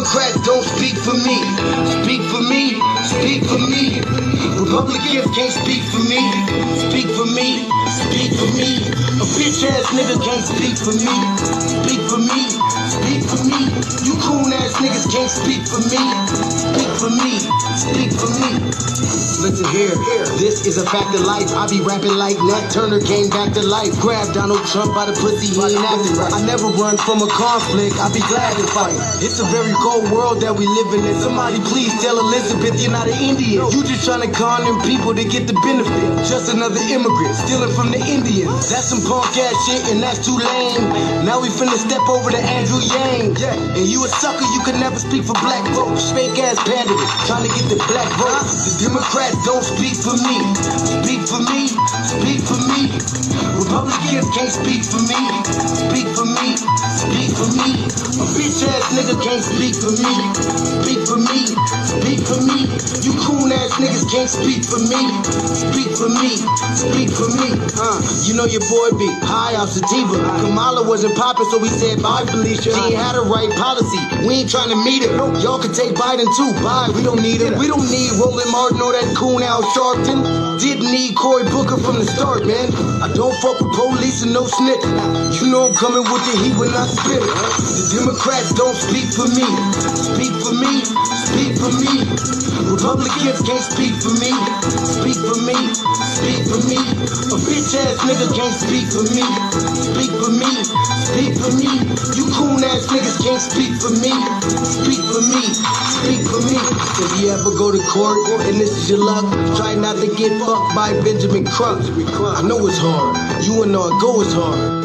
Democrats don't speak for me. Speak for me, speak for me. Republicans can't speak for me. Speak for me, speak for me. A bitch ass nigga can't speak for me. Speak for me, speak for me. You coon ass niggas can't speak for me. Speak for me, speak for me. Listen here, this is a fact of life. I be rapping like Nat Turner came back to life. Grab Donald Trump by the pussy, he ain't acting right. I never run from a conflict, I be glad to fight. It's a very cold world that we living in. Somebody please tell Elizabeth you're not an Indian. You just trying to con them people to get the benefit. Just another immigrant, stealing from the Indians. That's some punk ass shit and that's too lame. Now we finna step over to Andrew Yang. And you a sucker, you can never speak for black folks. Fake ass pandering, trying to get the black vote. The Democrats don't speak for me. Speak for me, speak for me. Republicans can't speak for me. Speak for me, speak for me. A bitch ass nigga can't speak for me. Speak for me, speak for me. You coon ass niggas can't speak for me. Speak for me, speak for me. You know your boy be high off sativa. Kamala wasn't popping, so we said bye, Felicia. She ain't had a right policy. We ain't trying to meet her. Y'all can take Biden too. Bye, we don't need her. We don't need Roland Martin or that coon Al Sharpton. Didn't need Cory Booker from the start, man. I don't fuck with police and no snitch. You know I'm coming with the heat when I spit it. The Democrats don't speak for me. Speak for me, speak for me. Republicans can't speak for me. Speak for me, speak for me. A bitch ass nigga can't speak for me. Speak for me, speak for me. You coon ass niggas can't speak for me. Speak for me, speak for me. If you ever go to court and this is your luck, try not to get fucked by Benjamin Crump. I know it's hard. You and all go is hard.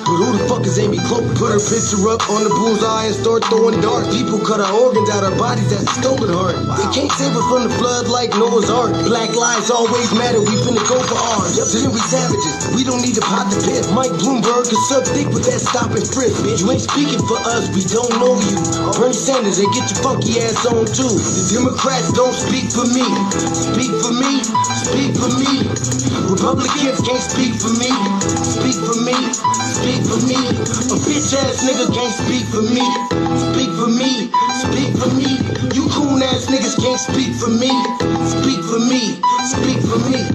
But who the fuck is Amy Cloak? Put her picture up on the bullseye and start throwing darts. People cut our organs out our bodies, that's a stolen heart. They can't save us from the flood like Noah's Ark. Black lives always matter, we finna go for ours. To them we savages, we don't need to pot the piss. Mike Bloomberg can suck dick with that stop and frisk, bitch. You ain't speaking for us, we don't know you. Bernie Sanders, they get your funky ass on too. The Democrats don't speak for me. Speak for me, speak for me. Republicans can't speak for me. Speak for me, speak for me. A bitch ass nigga can't speak for me. Speak for me, speak for me. You coon ass niggas can't speak for me. Speak for me, speak for me.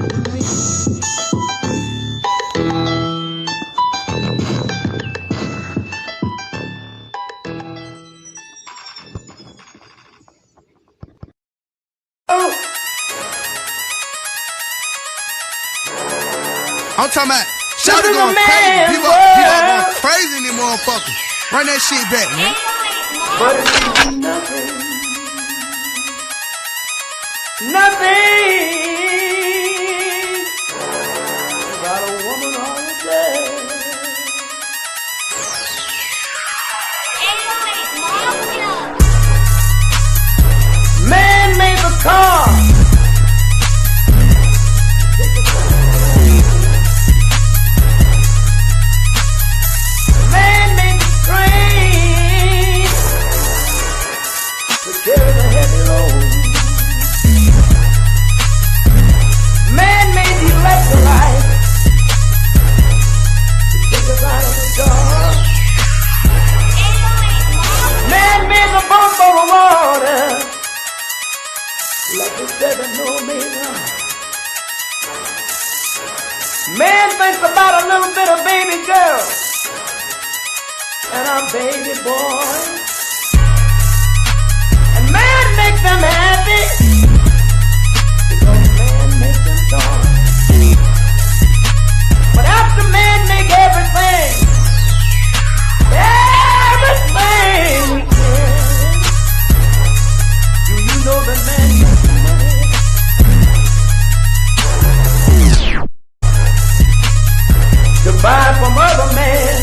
I'm talking about shout it going crazy. People going crazy in them motherfuckers. Run that shit back, man. But it means nothing. Nothing. Got a woman on the bed. Man made the car. Carry the heavy load. Man made the electrolyte to take us out of the dark. Man made the boat for the water like the 7 Omega. Man thinks about a little bit of baby girl and a baby boy. Man makes them happy because man makes them strong. But after man make everything we can, do you know the man makes money? To buy from other men.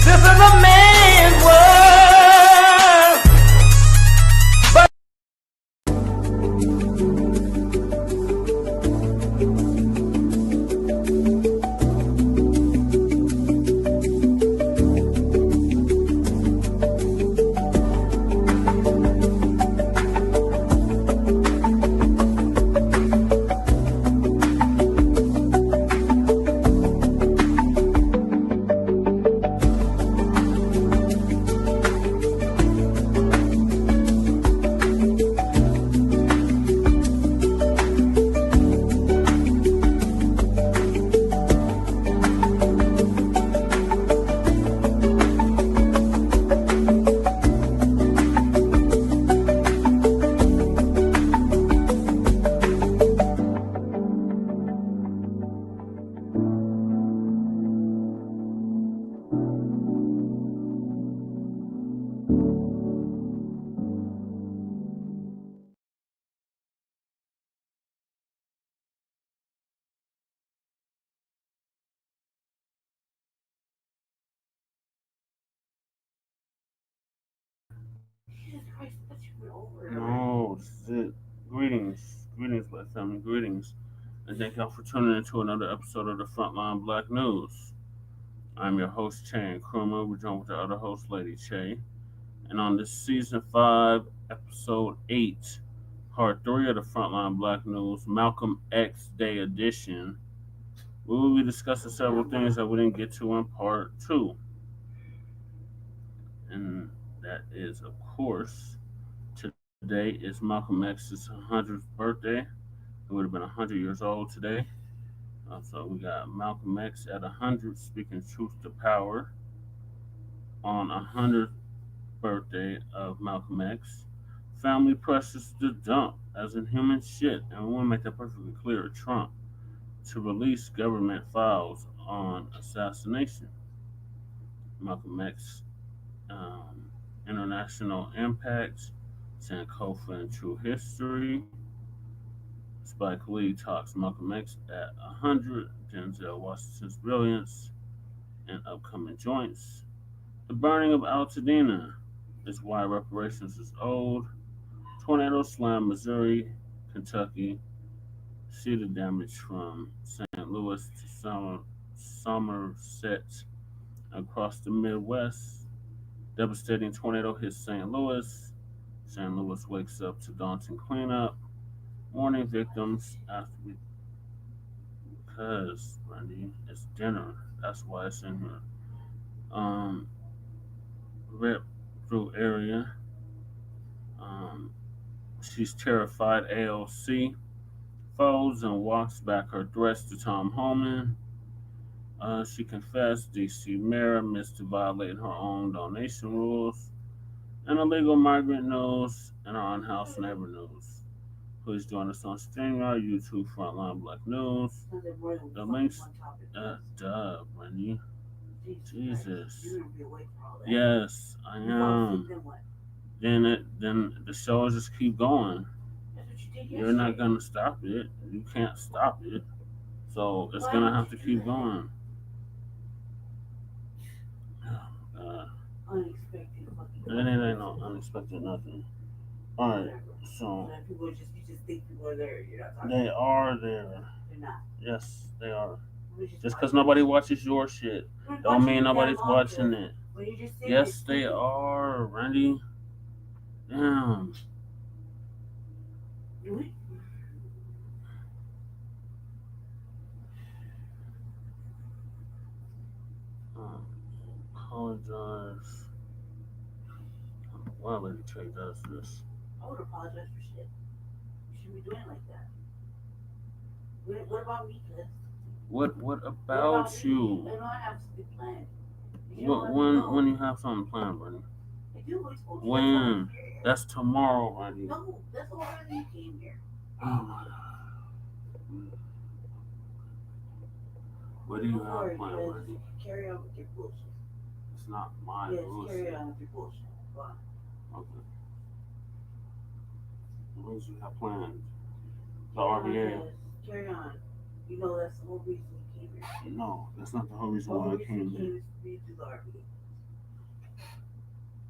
This is a man's world. Jesus Christ, I thought you were over. No, this is it. Greetings, Black family, greetings. And thank y'all for tuning into another episode of the Frontline Black News. I'm your host, Che and Kruma. We're joined with the other host, Lady Che. And on this season 5, episode 8, part 3 of the Frontline Black News, Malcolm X Day edition, we will be discussing several things that we didn't get to in part 2. And that is, of course, today is Malcolm X's 100th birthday. He would have been 100 years old today. So we got Malcolm X at 100 speaking truth to power on 100th birthday of Malcolm X. Family pressures to dump, as in human shit, and we want to make that perfectly clear, Trump, to release government files on assassination. Malcolm X, international impact, Sankofa and true history. Spike Lee talks Malcolm X at 100, Denzel Washington's brilliance, and upcoming joints. The burning of Altadena is why reparations is owed. Tornado slam Missouri, Kentucky. See the damage from St. Louis to Somerset across the Midwest. Devastating tornado hits St. Louis. St. Louis wakes up to daunting cleanup. Warning victims after because Randy, it's dinner. That's why it's in here. Rip through area. She's terrified. AOC folds and walks back her threats to Tom Homan. She confessed DC mayor missed violating her own donation rules. And illegal migrant news and our unhoused neighbor news. Please join us on STREAMYARD, YouTube, Frontline Black News. The links, Wendy. Jesus. Yes, I am. Then the shows just keep going. You're not gonna stop it. You can't stop it. So it's gonna have to keep going. Unexpected fucking. It ain't no unexpected nothing. Alright, so People just think people are there. You're not talking. they are there. They're not. Yes, they are. Just because nobody watches your shit, don't mean nobody's watching it. Yes, they are, Randy. Damn. Apologize. Why Lady Trey does this? I would apologize for shit. You shouldn't be doing it like that. What about me, cuz? What about you? I know I have something planned. When you have something planned, Randy? I do. We're supposed to. When? That's tomorrow, Randy. No, that's the whole reason you came here. Oh my God. What do you have planned, Randy? Carry on with your bullshit. It's not my Yes, bullshit. carry on with your bullshit. Go on. Okay. What do you have planned? The RBA. Carry on. You know that's the whole reason you came here. No, that's not the whole reason The why whole I came reason here. you came is to do the RBA.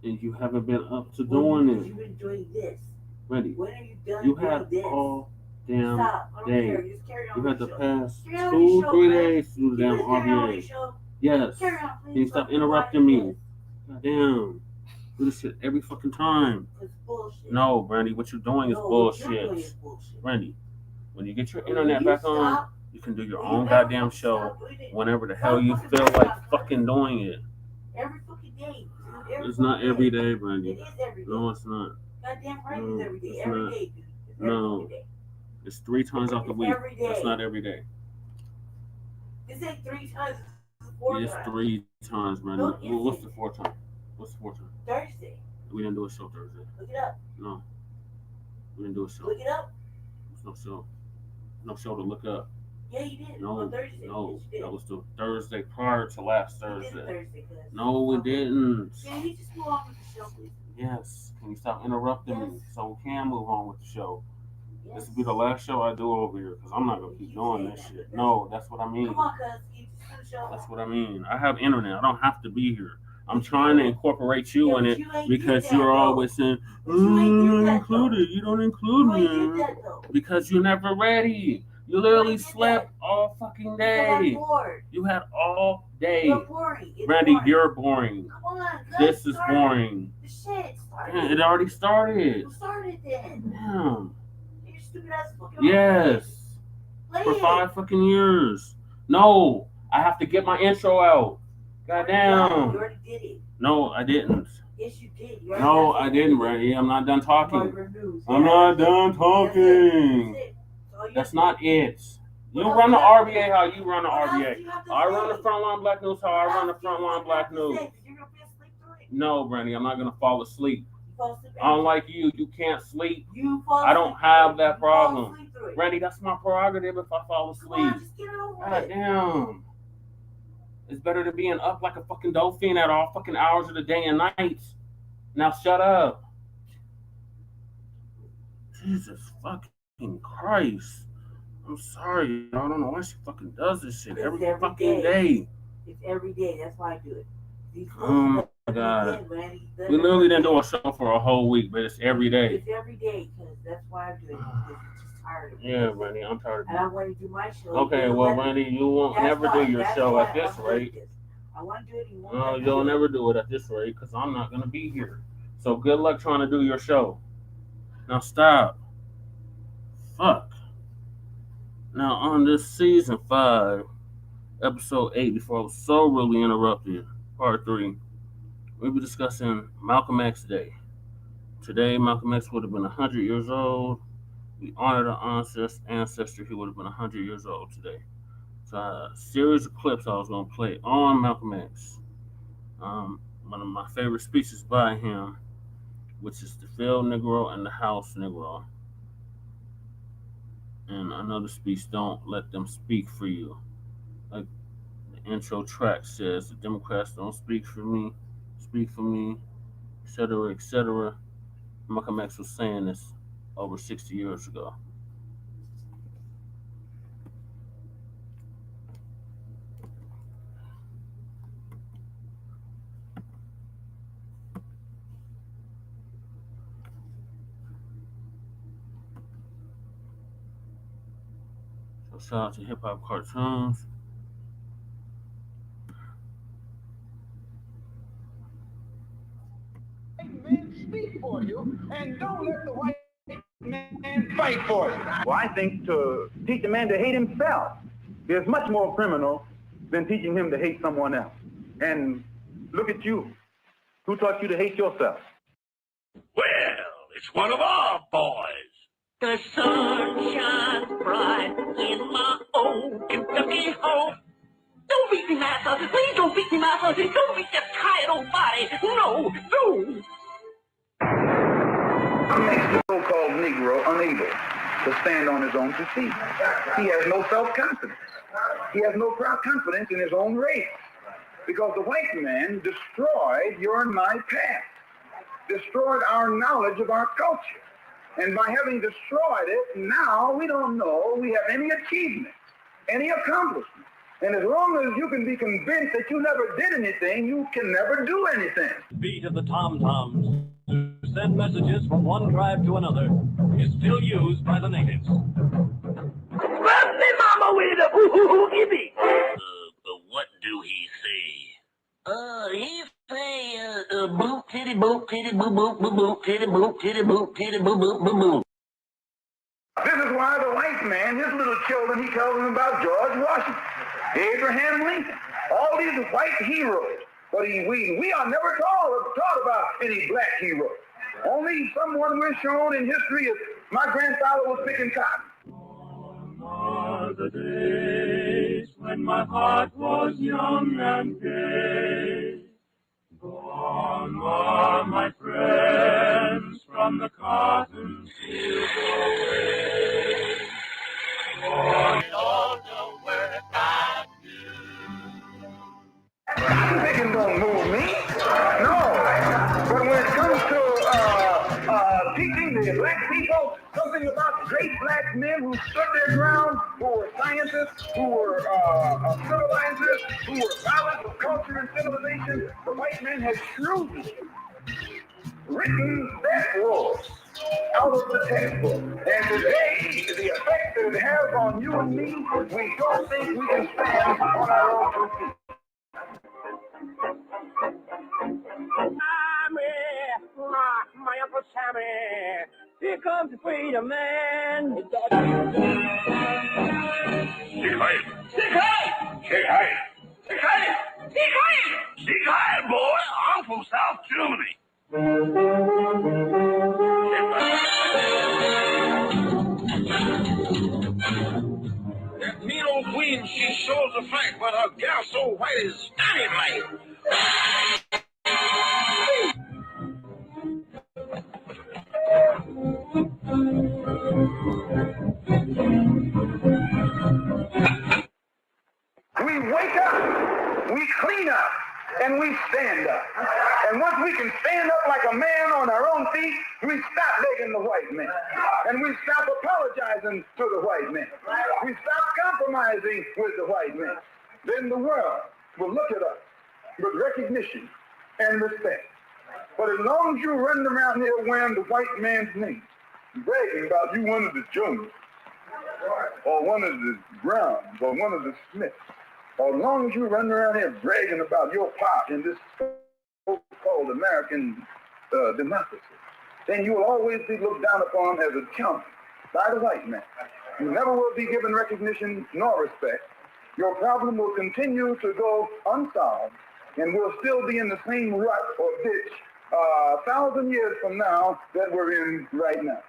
And you haven't been up to doing it. You've been doing this. Randy, When are you done you doing had this? all damn Stop. I don't day. care. Just carry on You had with the your show. past Carry on with your 2-3 show, days to do the damn Carry on with your RBA. show. Yes. Carry on, please. Can you stop interrupting me? God damn. Do this shit every fucking time. It's bullshit. No, Brandy, what you're doing is No, what you're bullshit. doing is bullshit. Brandy, when you get your Will internet you back stop? on, you can do your Will own you ever goddamn show stop doing it? whenever the hell you Stop feel fucking like stop. fucking doing it. Every fucking day, dude. It's not every day, It Brandy. is every day. No, it's not. Goddamn right, No, it's every day. it's Every not. day, dude. It's every No. fucking day. It's 3 times out the It's week. every day. That's not every day. This ain't 3 times. It's 4 It's times. 3 times, Brandy. No, it What's isn't. the 4th time? What's the 4th time? Thursday. We didn't do a show Thursday. Look it up. No. We didn't do a show. Look it up. There's no show. No show to look up. Yeah, you did. No, On Thursday. no. Yes, you did. That was the Thursday prior to last You did Thursday. Thursday, cuz. No, we didn't. Can you just move on with the show, please? Yes. Can you stop interrupting me Yes. so we can move on with the show? Yes. This will be the last show I do over here because I'm not going to keep doing this shit. No, that's what I mean. Come on, cuz. Can you just do the show? That's what I mean. I have internet. I don't have to be here. I'm trying to incorporate you in it because you're always saying, you don't include it. You don't include me because you're never ready. You literally slept all fucking day. You had all day. Randy, you're boring. This is boring. The shit started. Yeah, it already started. Who started then? Damn. You stupid ass fucking. Yes. For 5 fucking years. No, I have to get my intro out. Goddamn. You already did it. No, I didn't. Yes, you did. No, I didn't, Randy. I'm not done talking. I'm not done talking. That's not it. You run the RBA how you run the RBA. I run the Frontline Black News how I run the Frontline Black News. No, Brandy, I'm not going to fall asleep. Unlike you, you can't sleep. I don't have that problem. Brandy, that's my prerogative if I fall asleep. God damn. It's better than being up like a fucking dolphin at all fucking hours of the day and nights. Now shut up. Jesus fucking Christ. I'm sorry. I don't know why she fucking does this shit every fucking day. It's every day. That's why I do it. Oh my God. We literally didn't do a show for a whole week, but it's every day. It's every day because that's why I do it. Because I'm just tired of it. Yeah, Randy, I'm tired of it. And I want to do my show. Okay, well, Randy, you won't never do your show at this rate. I want to do it. No, you'll never do it at this rate because I'm not going to be here. So good luck trying to do your show. Now stop. Fuck. Now on this season 5, episode 8, before I was so rudely interrupted, part 3, we'll be discussing Malcolm X Day. Today, Malcolm X would have been 100 years old. We honored our ancestor. He would have been 100 years old today. So a series of clips I was going to play on Malcolm X. One of my favorite speeches by him, which is the Field Negro and the House Negro. And another speech, don't let them speak for you. Like the intro track says, the Democrats don't speak for me, etc., etc. Malcolm X was saying this over 60 years ago. So shout out to Hip Hop Cartoons. Men speak for you, and don't let the white man fight for you. Well, I think to teach a man to hate himself is much more criminal than teaching him to hate someone else. And look at you. Who taught you to hate yourself? Well, it's one of our boys. The sun shines bright in my old Kentucky home. Don't beat me, my husband. Please don't beat me, my husband. Don't beat that tired old body. No, no. What makes the so-called Negro unable to stand on his own 2 feet? He has no self-confidence. He has no proud confidence in his own race. Because the white man destroyed your and my past, destroyed our knowledge of our culture. And by having destroyed it, now we don't know we have any achievement, any accomplishment. And as long as you can be convinced that you never did anything, you can never do anything. Beat of the tom-toms to send messages from one tribe to another is still used by the natives. Grab me, mama, with a boo-hoo-hoo-gibby. But what do he say? He say, boop, titty, boop, titty, boop, boop, boop, boop, titty, boop, titty, boop, titty, boop, boop, boop, boop. This is why the white man, his little children, he tells them about George Washington, Abraham Lincoln, all these white heroes. But we are never taught about any black heroes. Only someone we're shown in history is my grandfather was picking cotton. Gone are the days when my heart was young and gay. Gone are my friends from the cotton fields away. For all the work I do. Picking don't move me. No. But when it comes to teaching the black people something about great black men who stood their ground, who were scientists, who were civilizers, who were fathers of culture and civilization, the white man has shrewdly written that role out of the textbook. And today, the effect that it has on you and me, we don't think we can stand on our own two feet. My Uncle Sammy, here comes the freedom man. Say hi. Say hi. Say hi. Say hi. Say hi. Say hi, boy. I'm from South Germany. That mean old queen, she shows the flank, but her gal so white is stunning like. We wake up, we clean up, and we stand up. And once we can stand up like a man on our own feet, we stop begging the white man. And we stop apologizing to the white man. We stop compromising with the white man. Then the world will look at us with recognition and respect. But as long as you run around here wearing the white man's name, bragging about you one of the Jones, or one of the Browns, or one of the Smiths, or as long as you run around here bragging about your part in this so-called American democracy, then you will always be looked down upon as a chump by the white man. You never will be given recognition nor respect. Your problem will continue to go unsolved, and we'll still be in the same rut or ditch 1,000 years from now that we're in right now.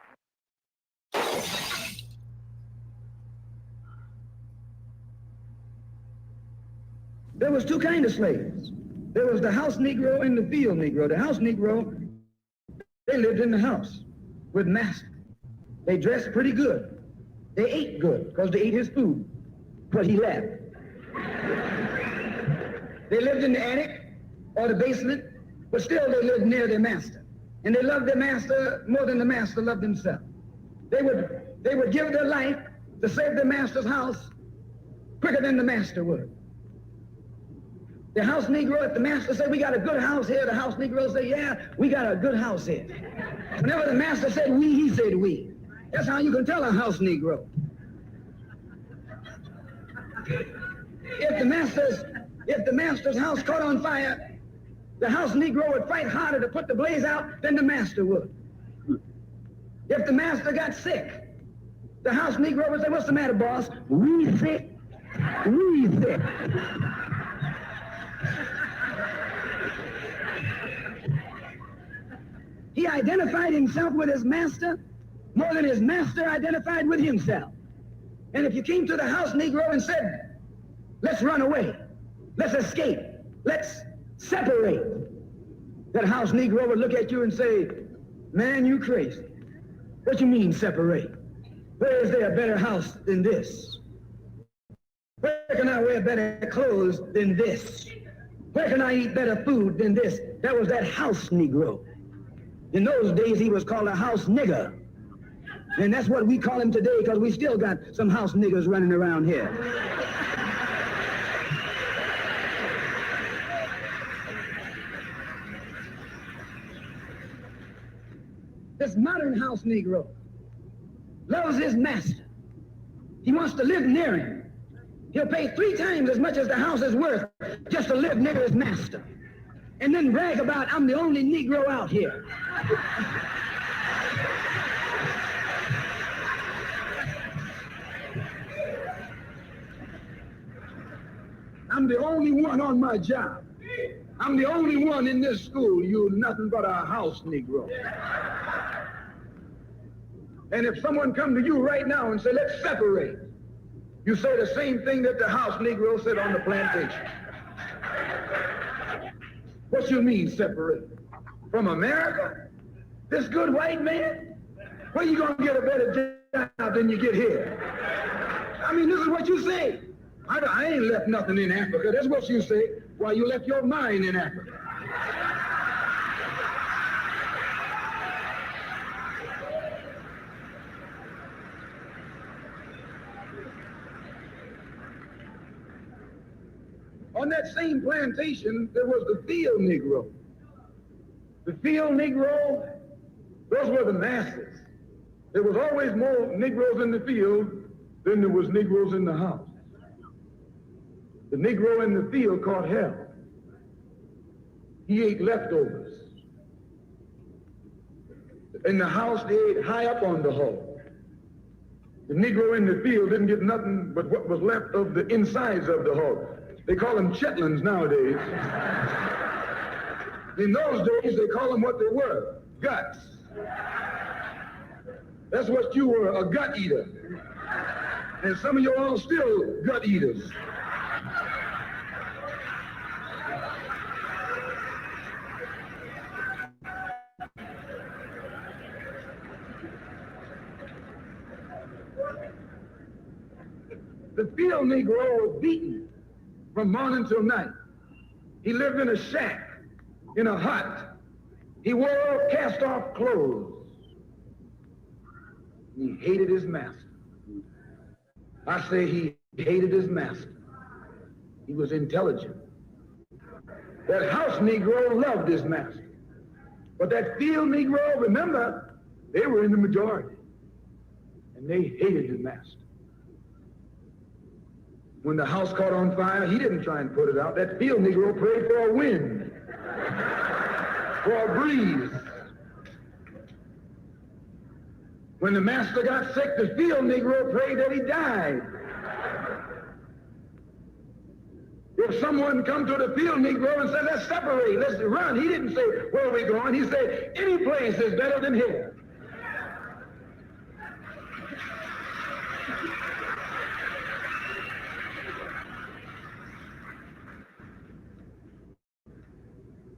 There was two kinds of slaves. There was the house Negro and the field Negro. The house Negro, they lived in the house with master. They dressed pretty good. They ate good because they ate his food, but he left. They lived in the attic or the basement, but still they lived near their master. And they loved their master more than the master loved himself. They would give their life to save their master's house quicker than the master would. The house Negro, if the master said, we got a good house here, the house Negro say, yeah, we got a good house here. Whenever the master said we, he said we. That's how you can tell a house Negro. If the master's house caught on fire, the house Negro would fight harder to put the blaze out than the master would. If the master got sick, the house Negro would say, what's the matter, boss? We sick. We sick. He identified himself with his master more than his master identified with himself. And if you came to the house Negro and said, let's run away, let's escape, let's separate, that house Negro would look at you and say, man, you crazy. What you mean separate? Where is there a better house than this? Where can I wear better clothes than this? Where can I eat better food than this? That was that house Negro. In those days, he was called a house nigger. And that's what we call him today because we still got some house niggers running around here. This modern house Negro loves his master. He wants to live near him. He'll pay 3 times as much as the house is worth just to live near his master. And then brag about, I'm the only Negro out here. I'm the only one on my job. I'm the only one in this school. You're nothing but a house Negro. And if someone come to you right now and say, let's separate, you say the same thing that the house Negro said on the plantation. What you mean separate? From America? This good white man? Where you gonna get a better job than you get here? I mean, this is what you say. I ain't left nothing in Africa. That's what you say. Why, you left your mind in Africa. On that same plantation, there was the field Negro. The field Negro, those were the masses. There was always more Negroes in the field than there was Negroes in the house. The Negro in the field caught hell. He ate leftovers. In the house, they ate high up on the hull. The Negro in the field didn't get nothing but what was left of the insides of the hull. They call them chitlins nowadays. In those days, they call them what they were, guts. That's what you were, a gut eater. And some of you all still gut eaters. The field Negro was beaten from morning till night. He lived in a shack, in a hut. He wore cast-off clothes. He hated his master. I say he hated his master. He was intelligent. That house Negro loved his master. But that field Negro, remember, they were in the majority. And they hated the master. When the house caught on fire, he didn't try and put it out. That field Negro prayed for a wind, for a breeze. When the master got sick, the field Negro prayed that he died. If someone come to the field Negro and said, let's separate, let's run, he didn't say, where are we going? He said, any place is better than here.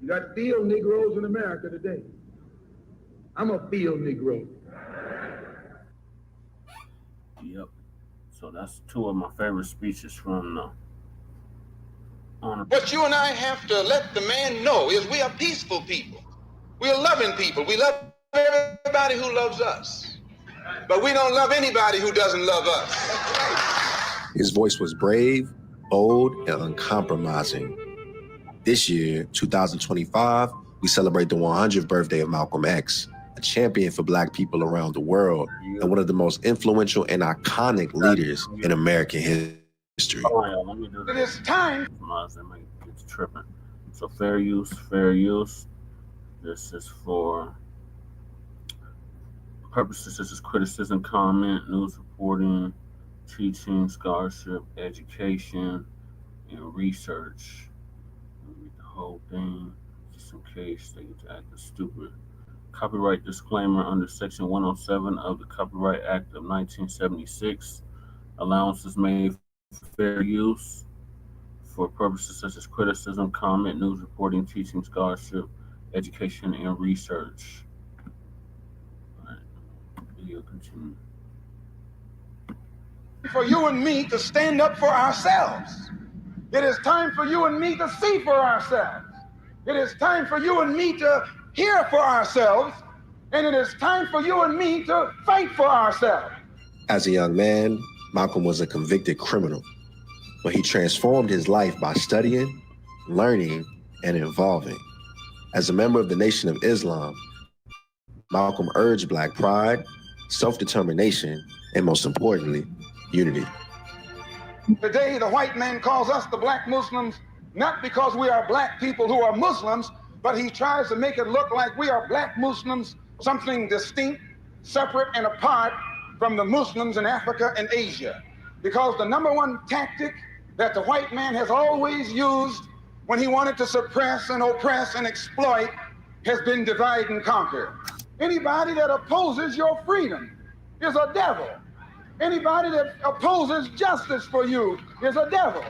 You got field Negroes in America today. I'm a field Negro. Yep. So that's two of my favorite speeches from the honor. What you and I have to let the man know is we are peaceful people. We are loving people. We love everybody who loves us. But we don't love anybody who doesn't love us. His voice was brave, bold, and uncompromising. This year, 2025, we celebrate the 100th birthday of Malcolm X, a champion for Black people around the world, and one of the most influential and iconic leaders in American history. Let me do that. It is time. It's tripping. So fair use, fair use. This is for purposes such as criticism, comment, news reporting, teaching, scholarship, education, and research. Read the whole thing, just in case they get to acting stupid. Copyright disclaimer under Section 107 of the Copyright Act of 1976. Allowances made for fair use for purposes such as criticism, comment, news reporting, teaching, scholarship, education, and research. All right, video continue. For you and me to stand up for ourselves. It is time for you and me to see for ourselves. It is time for you and me to hear for ourselves. And it is time for you and me to fight for ourselves. As a young man, Malcolm was a convicted criminal, but he transformed his life by studying, learning, and evolving. As a member of the Nation of Islam, Malcolm urged Black pride, self-determination, and most importantly, unity. Today, the white man calls us the Black Muslims, not because we are Black people who are Muslims, but he tries to make it look like we are Black Muslims, something distinct, separate, and apart from the Muslims in Africa and Asia. Because the number one tactic that the white man has always used when he wanted to suppress and oppress and exploit has been divide and conquer. Anybody that opposes your freedom is a devil. Anybody that opposes justice for you is a devil.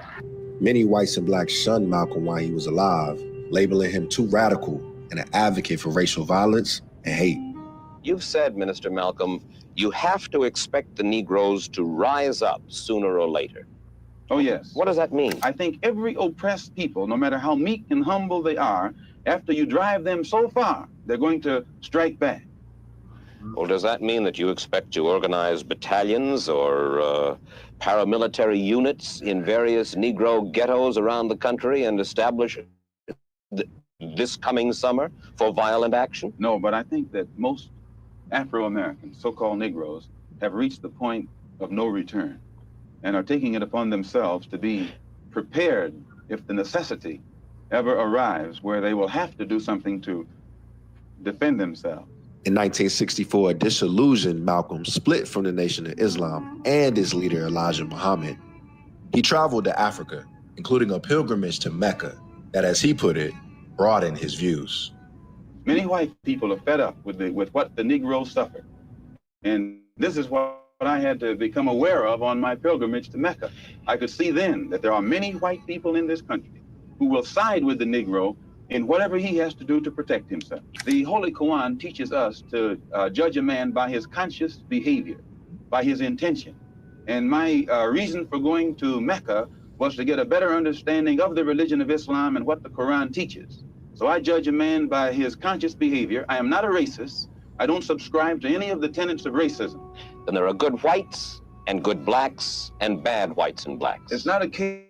Many whites and Blacks shunned Malcolm while he was alive, labeling him too radical and an advocate for racial violence and hate. You've said, Minister Malcolm, you have to expect the Negroes to rise up sooner or later. Oh, yes. What does that mean? I think every oppressed people, no matter how meek and humble they are, after you drive them so far, they're going to strike back. Well, does that mean that you expect to organize battalions or paramilitary units in various Negro ghettos around the country and establish this coming summer for violent action? No, but I think that most Afro-Americans, so-called Negroes, have reached the point of no return and are taking it upon themselves to be prepared if the necessity ever arrives where they will have to do something to defend themselves. In 1964, a disillusioned Malcolm split from the Nation of Islam and its leader, Elijah Muhammad. He traveled to Africa, including a pilgrimage to Mecca that, as he put it, broadened his views. Many white people are fed up with what the Negroes suffered. And this is what I had to become aware of on my pilgrimage to Mecca. I could see then that there are many white people in this country who will side with the Negro in whatever he has to do to protect himself. The Holy Quran teaches us to judge a man by his conscious behavior, by his intention. And my reason for going to Mecca was to get a better understanding of the religion of Islam and what the Quran teaches. So I judge a man by his conscious behavior. I am not a racist. I don't subscribe to any of the tenets of racism. Then there are good whites and good blacks and bad whites and blacks. It's not a case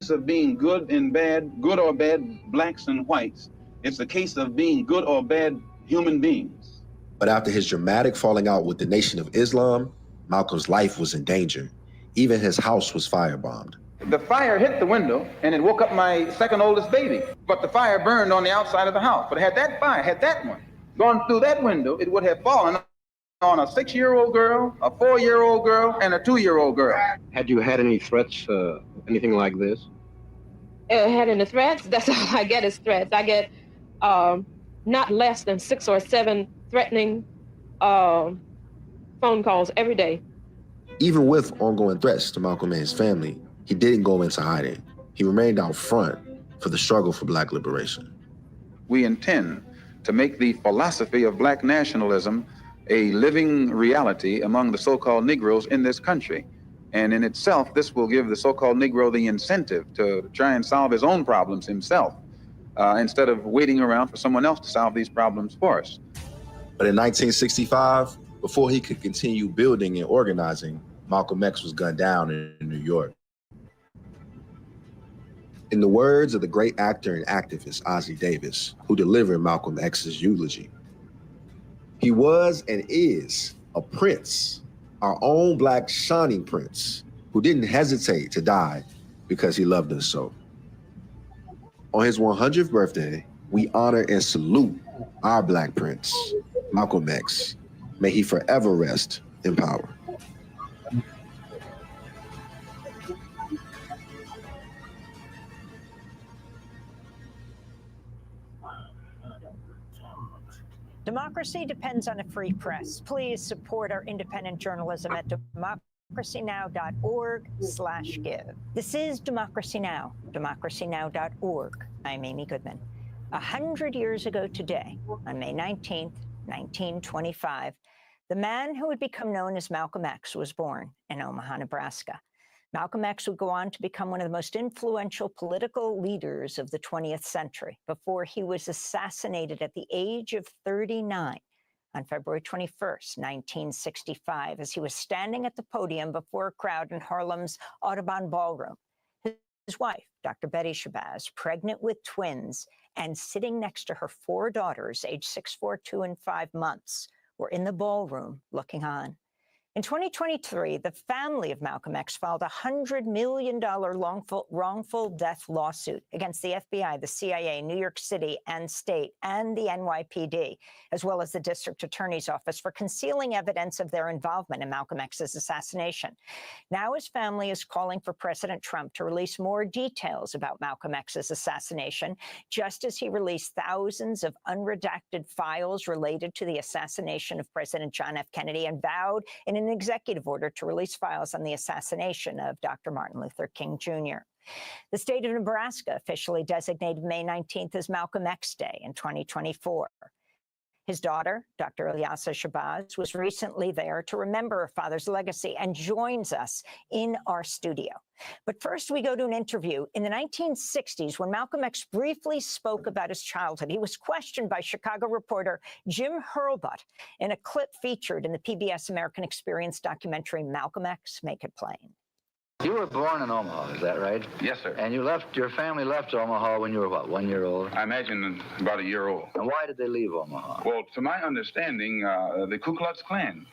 of being good and bad, good or bad blacks and whites. It's a case of being good or bad human beings. But after his dramatic falling out with the Nation of Islam, Malcolm's life was in danger. Even his house was firebombed. The fire hit the window and it woke up my second oldest baby. But the fire burned on the outside of the house. But had that one gone through that window, it would have fallen on a 6-year-old girl, a 4-year-old girl, and a 2-year-old girl. Had you had any threats, anything like this? Had any threats? That's all I get is threats. I get not less than 6 or 7 threatening phone calls every day. Even with ongoing threats to Malcolm and his family, he didn't go into hiding. He remained out front for the struggle for Black liberation. We intend to make the philosophy of Black nationalism a living reality among the so-called Negroes in this country. And in itself, this will give the so-called Negro the incentive to try and solve his own problems himself, instead of waiting around for someone else to solve these problems for us. But in 1965, before he could continue building and organizing, Malcolm X was gunned down in New York. In the words of the great actor and activist Ossie Davis, who delivered Malcolm X's eulogy, he was and is a prince, our own Black shining prince, who didn't hesitate to die because he loved us so. On his 100th birthday, we honor and salute our Black prince, Malcolm X. May he forever rest in power. Democracy depends on a free press. Please support our independent journalism at democracynow.org/give. This is Democracy Now!, democracynow.org. I'm Amy Goodman. 100 years ago today, on May 19th, 1925, the man who would become known as Malcolm X was born in Omaha, Nebraska. Malcolm X would go on to become one of the most influential political leaders of the 20th century before he was assassinated at the age of 39 on February 21st, 1965, as he was standing at the podium before a crowd in Harlem's Audubon Ballroom. His wife, Dr. Betty Shabazz, pregnant with twins and sitting next to her 4 daughters, aged 6, 4, 2, and 5 months, were in the ballroom looking on. In 2023, the family of Malcolm X filed a $100 million wrongful death lawsuit against the FBI, the CIA, New York City and state, and the NYPD, as well as the district attorney's office for concealing evidence of their involvement in Malcolm X's assassination. Now his family is calling for President Trump to release more details about Malcolm X's assassination, just as he released thousands of unredacted files related to the assassination of President John F. Kennedy and vowed in an executive order to release files on the assassination of Dr. Martin Luther King Jr. The state of Nebraska officially designated May 19th as Malcolm X Day in 2024. His daughter, Dr. Ilyasah Shabazz, was recently there to remember her father's legacy and joins us in our studio. But first, we go to an interview. In the 1960s, when Malcolm X briefly spoke about his childhood, he was questioned by Chicago reporter Jim Hurlbut in a clip featured in the PBS American Experience documentary, Malcolm X, Make It Plain. You were born in Omaha, is that right? Yes, sir. And your family left Omaha when you were, what, 1 year old? I imagine about a year old. And why did they leave Omaha? Well, to my understanding, the Ku Klux Klan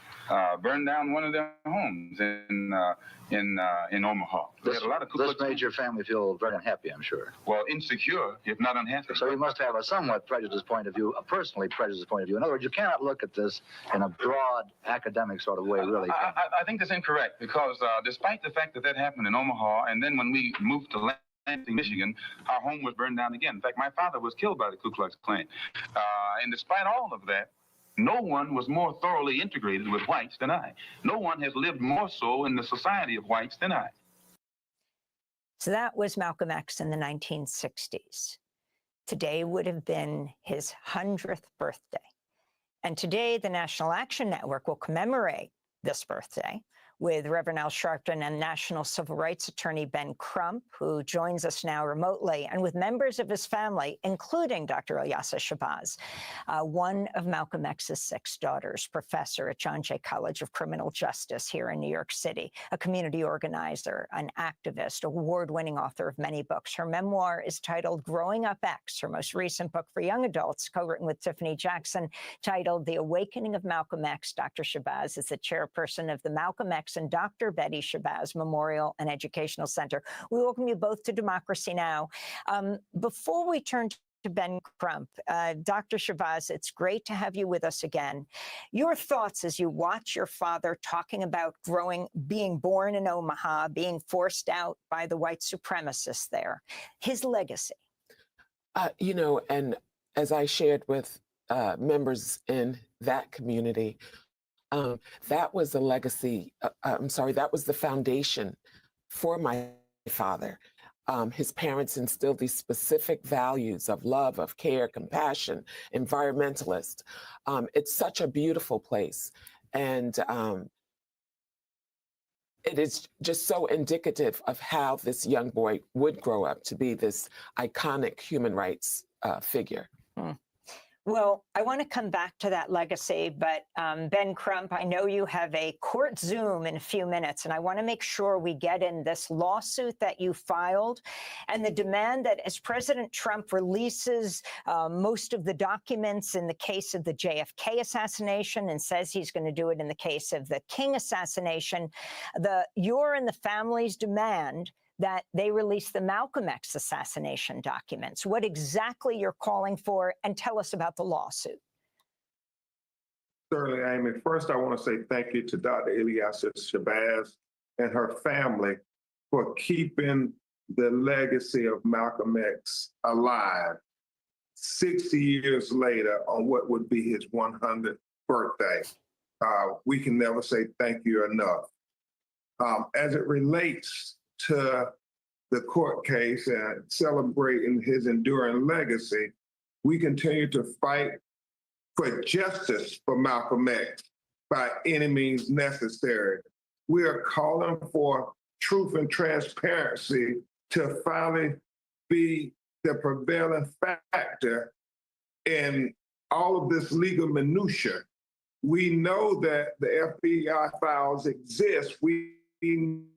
burned down one of their homes in Omaha. They had a lot of Ku Klux This made your family feel very unhappy, I'm sure. Well, insecure, if not unhappy. So you must have a somewhat prejudiced point of view, a personally prejudiced point of view. In other words, you cannot look at this in a broad academic sort of way, really. I think that's incorrect, because despite the fact that that happened in Omaha, and then when we moved to Lansing, Michigan, our home was burned down again. In fact, my father was killed by the Ku Klux Klan. And despite all of that, no one was more thoroughly integrated with whites than I. No one has lived more so in the society of whites than I. So that was Malcolm X in the 1960s. Today would have been his 100th birthday. And today, the National Action Network will commemorate this birthday with Reverend Al Sharpton and National Civil Rights Attorney Ben Crump, who joins us now remotely, and with members of his family, including Dr. Ilyasah Shabazz, one of Malcolm X's 6 daughters, professor at John Jay College of Criminal Justice here in New York City, a community organizer, an activist, award-winning author of many books. Her memoir is titled Growing Up X, her most recent book for young adults, co-written with Tiffany Jackson, titled The Awakening of Malcolm X. Dr. Shabazz is the chairperson of the Malcolm X and Dr. Betty Shabazz Memorial and Educational Center. We welcome you both to Democracy Now! Before we turn to Ben Crump, Dr. Shabazz, it's great to have you with us again. Your thoughts as you watch your father talking about being born in Omaha, being forced out by the white supremacists there, his legacy. You know, and as I shared with members in that community, that was the legacy, that was the foundation for my father. His parents instilled these specific values of love, of care, compassion, environmentalist. It's such a beautiful place. And it is just so indicative of how this young boy would grow up to be this iconic human rights figure. Well, I want to come back to that legacy, but Ben Crump, I know you have a court Zoom in a few minutes, and I want to make sure we get in this lawsuit that you filed and the demand that as President Trump releases most of the documents in the case of the JFK assassination and says he's going to do it in the case of the King assassination, your and the family's demand that they release the Malcolm X assassination documents. What exactly you're calling for, and tell us about the lawsuit. Certainly, Amy. First, I want to say thank you to Dr. Ilyasah Shabazz and her family for keeping the legacy of Malcolm X alive 60 years later on what would be his 100th birthday. We can never say thank you enough. As it relates to the court case and celebrating his enduring legacy, we continue to fight for justice for Malcolm X by any means necessary. We are calling for truth and transparency to finally be the prevailing factor in all of this legal minutia. We know that the FBI files exist. We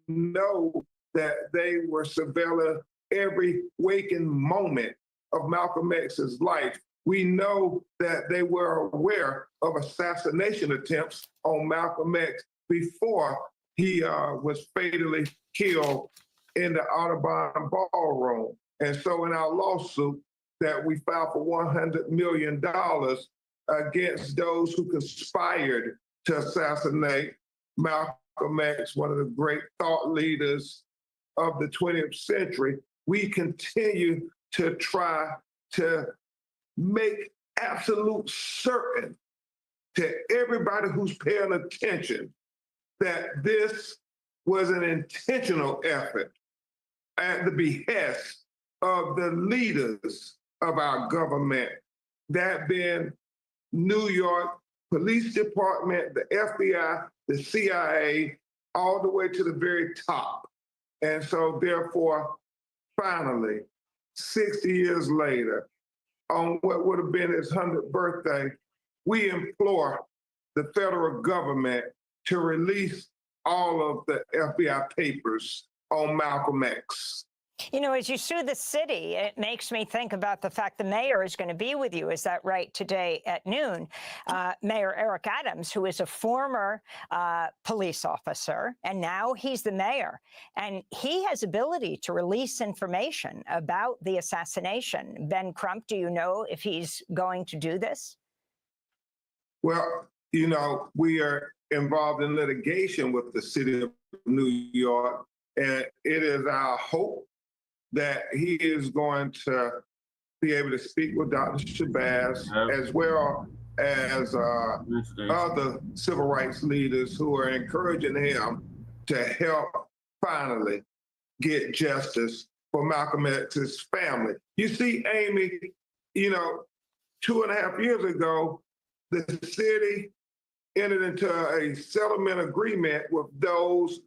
know that they were surveilling every waking moment of Malcolm X's life. We know that they were aware of assassination attempts on Malcolm X before he was fatally killed in the Audubon Ballroom. And so in our lawsuit that we filed for $100 million against those who conspired to assassinate Malcolm X, one of the great thought leaders of the 20th century, we continue to try to make absolute certain to everybody who's paying attention that this was an intentional effort at the behest of the leaders of our government, that being New York Police Department, the FBI, the CIA, all the way to the very top. And so therefore, finally, 60 years later, on what would have been his 100th birthday, we implore the federal government to release all of the FBI papers on Malcolm X. You know, as you sue the city, it makes me think about the fact the mayor is going to be with you. Is that right? Today at noon, Mayor Eric Adams, who is a former police officer, and now he's the mayor. And he has ability to release information about the assassination. Ben Crump, do you know if he's going to do this? Well, you know, we are involved in litigation with the city of New York, and it is our hope that he is going to be able to speak with Dr. Shabazz, as well as other civil rights leaders who are encouraging him to help finally get justice for Malcolm X's family. You see, Amy, you know, 2.5 years ago, the city entered into a settlement agreement with those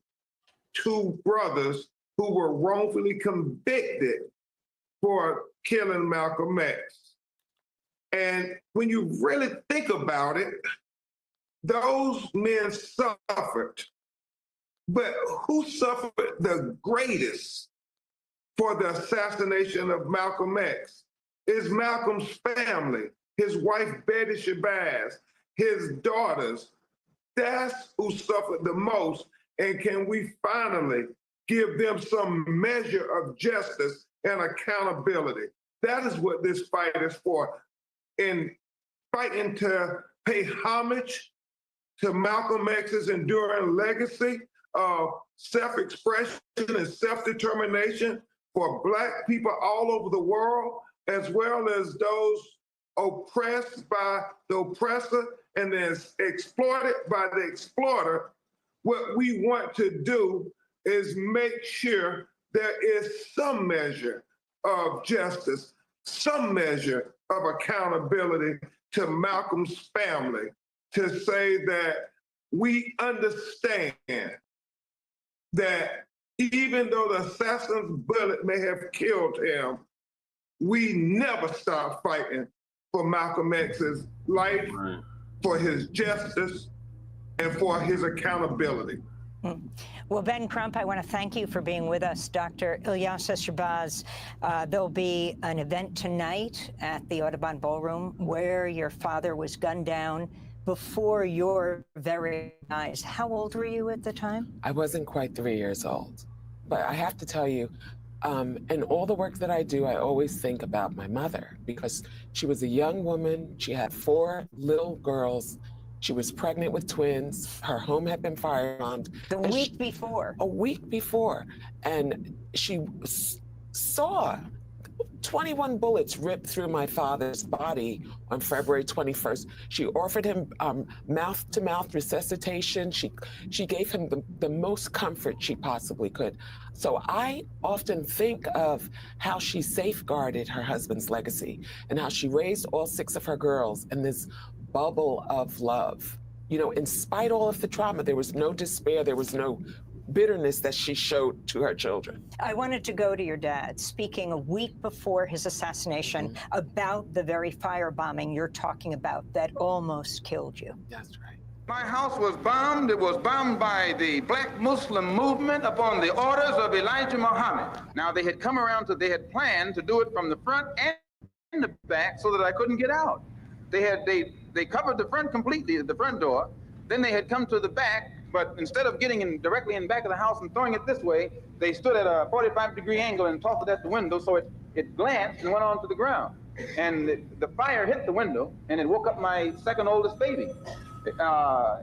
two brothers who were wrongfully convicted for killing Malcolm X. And when you really think about it, those men suffered. But who suffered the greatest for the assassination of Malcolm X? Is Malcolm's family, his wife Betty Shabazz, his daughters. That's who suffered the most. And can we finally give them some measure of justice and accountability? That is what this fight is for. In fighting to pay homage to Malcolm X's enduring legacy of self-expression and self-determination for Black people all over the world, as well as those oppressed by the oppressor and then exploited by the exploiter. What we want to do is make sure there is some measure of justice, some measure of accountability to Malcolm's family, to say that we understand that even though the assassin's bullet may have killed him, we never stop fighting for Malcolm X's life, for his justice, and for his accountability. Well, Ben Crump, I want to thank you for being with us. Dr. Ilyasah Shabazz, there'll be an event tonight at the Audubon Ballroom where your father was gunned down before your very eyes. How old were you at the time? I wasn't quite 3 years old. But I have to tell you, in all the work that I do, I always think about my mother because she was a young woman. She had 4 little girls. She was pregnant with twins. Her home had been firebombed. The week before. A week before. And she saw 21 bullets ripped through my father's body on February 21st. She offered him mouth-to-mouth resuscitation. She gave him the most comfort she possibly could. So I often think of how she safeguarded her husband's legacy and how she raised all 6 of her girls in this bubble of love. You know, in spite of all of the trauma, there was no despair, there was no bitterness that she showed to her children. I wanted to go to your dad, speaking a week before his assassination about the very firebombing you're talking about that almost killed you. That's right. My house was bombed. It was bombed by the Black Muslim movement upon the orders of Elijah Muhammad. Now, they had come around they had planned to do it from the front and the back so that I couldn't get out. They covered the front completely, the front door. Then they had come to the back, but instead of getting directly in back of the house and throwing it this way, they stood at a 45-degree angle and tossed it at the window, so it glanced and went onto the ground. And the fire hit the window, and it woke up my second oldest baby. But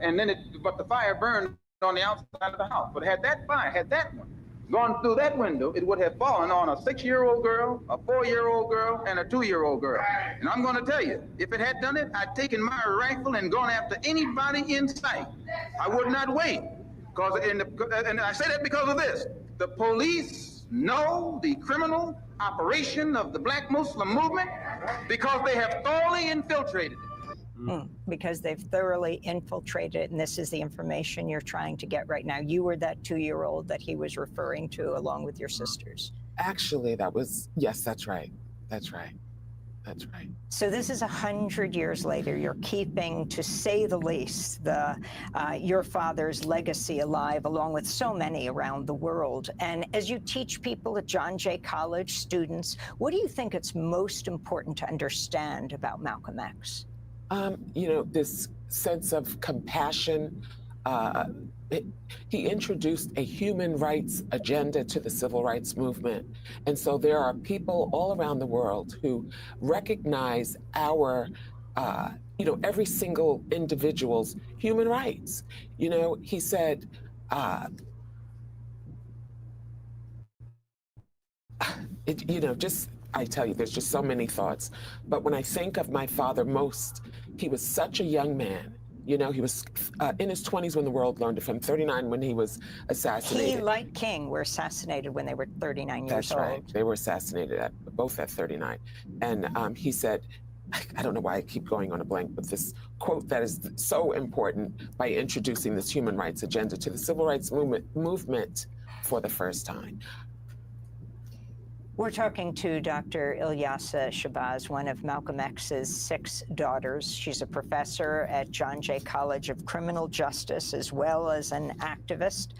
the fire burned on the outside of the house. But had that one gone through that window, it would have fallen on a 6-year-old girl, a 4-year-old girl, and a 2-year-old girl. And I'm going to tell you, if it had done it, I'd taken my rifle and gone after anybody in sight. I would not wait. And I say that because of this. The police know the criminal operation of the Black Muslim movement because they have thoroughly infiltrated it. Because they've thoroughly infiltrated, and this is the information you're trying to get right now. You were that 2-year-old that he was referring to along with your sisters. Actually, yes, that's right. That's right. That's right. So this is 100 years later. You're keeping, to say the least, your father's legacy alive, along with so many around the world. And as you teach people at John Jay College, students, what do you think it's most important to understand about Malcolm X? This sense of compassion. He introduced a human rights agenda to the civil rights movement. And so there are people all around the world who recognize our, every single individual's human rights. He said, I tell you, there's just so many thoughts. But when I think of my father most, he was such a young man. He was in his 20s when the world learned of him, 39 when he was assassinated. He, like King, were assassinated when they were 39 years old. That's right. They were assassinated both at 39. And he said, I don't know why I keep going on a blank, but this quote that is so important by introducing this human rights agenda to the civil rights movement for the first time. We're talking to Dr. Ilyasah Shabazz, one of Malcolm X's 6 daughters. She's a professor at John Jay College of Criminal Justice, as well as an activist.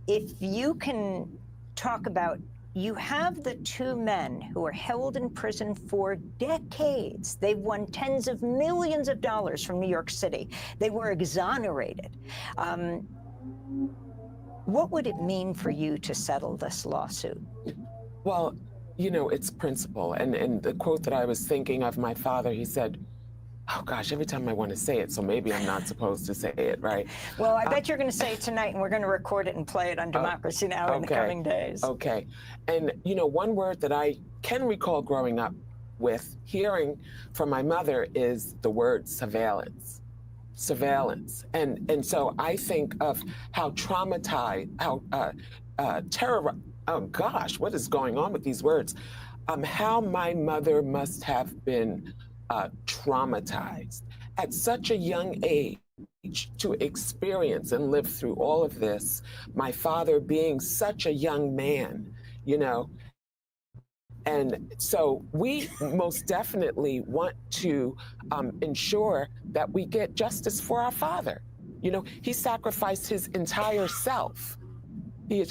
If you can talk about, you have the 2 men who are held in prison for decades. They've won tens of millions of dollars from New York City. They were exonerated. What would it mean for you to settle this lawsuit? Well, it's principle. And the quote that I was thinking of, my father, he said, oh gosh, every time I want to say it, so maybe I'm not supposed to say it, right? Well, I bet you're going to say it tonight, and we're going to record it and play it on Democracy Now! In the coming days. Okay. And, one word that I can recall growing up with, hearing from my mother, is the word surveillance. Surveillance. And so I think of how traumatized, how oh gosh, what is going on with these words? How my mother must have been traumatized at such a young age to experience and live through all of this. My father being such a young man, And so we most definitely want to ensure that we get justice for our father. He sacrificed his entire self. He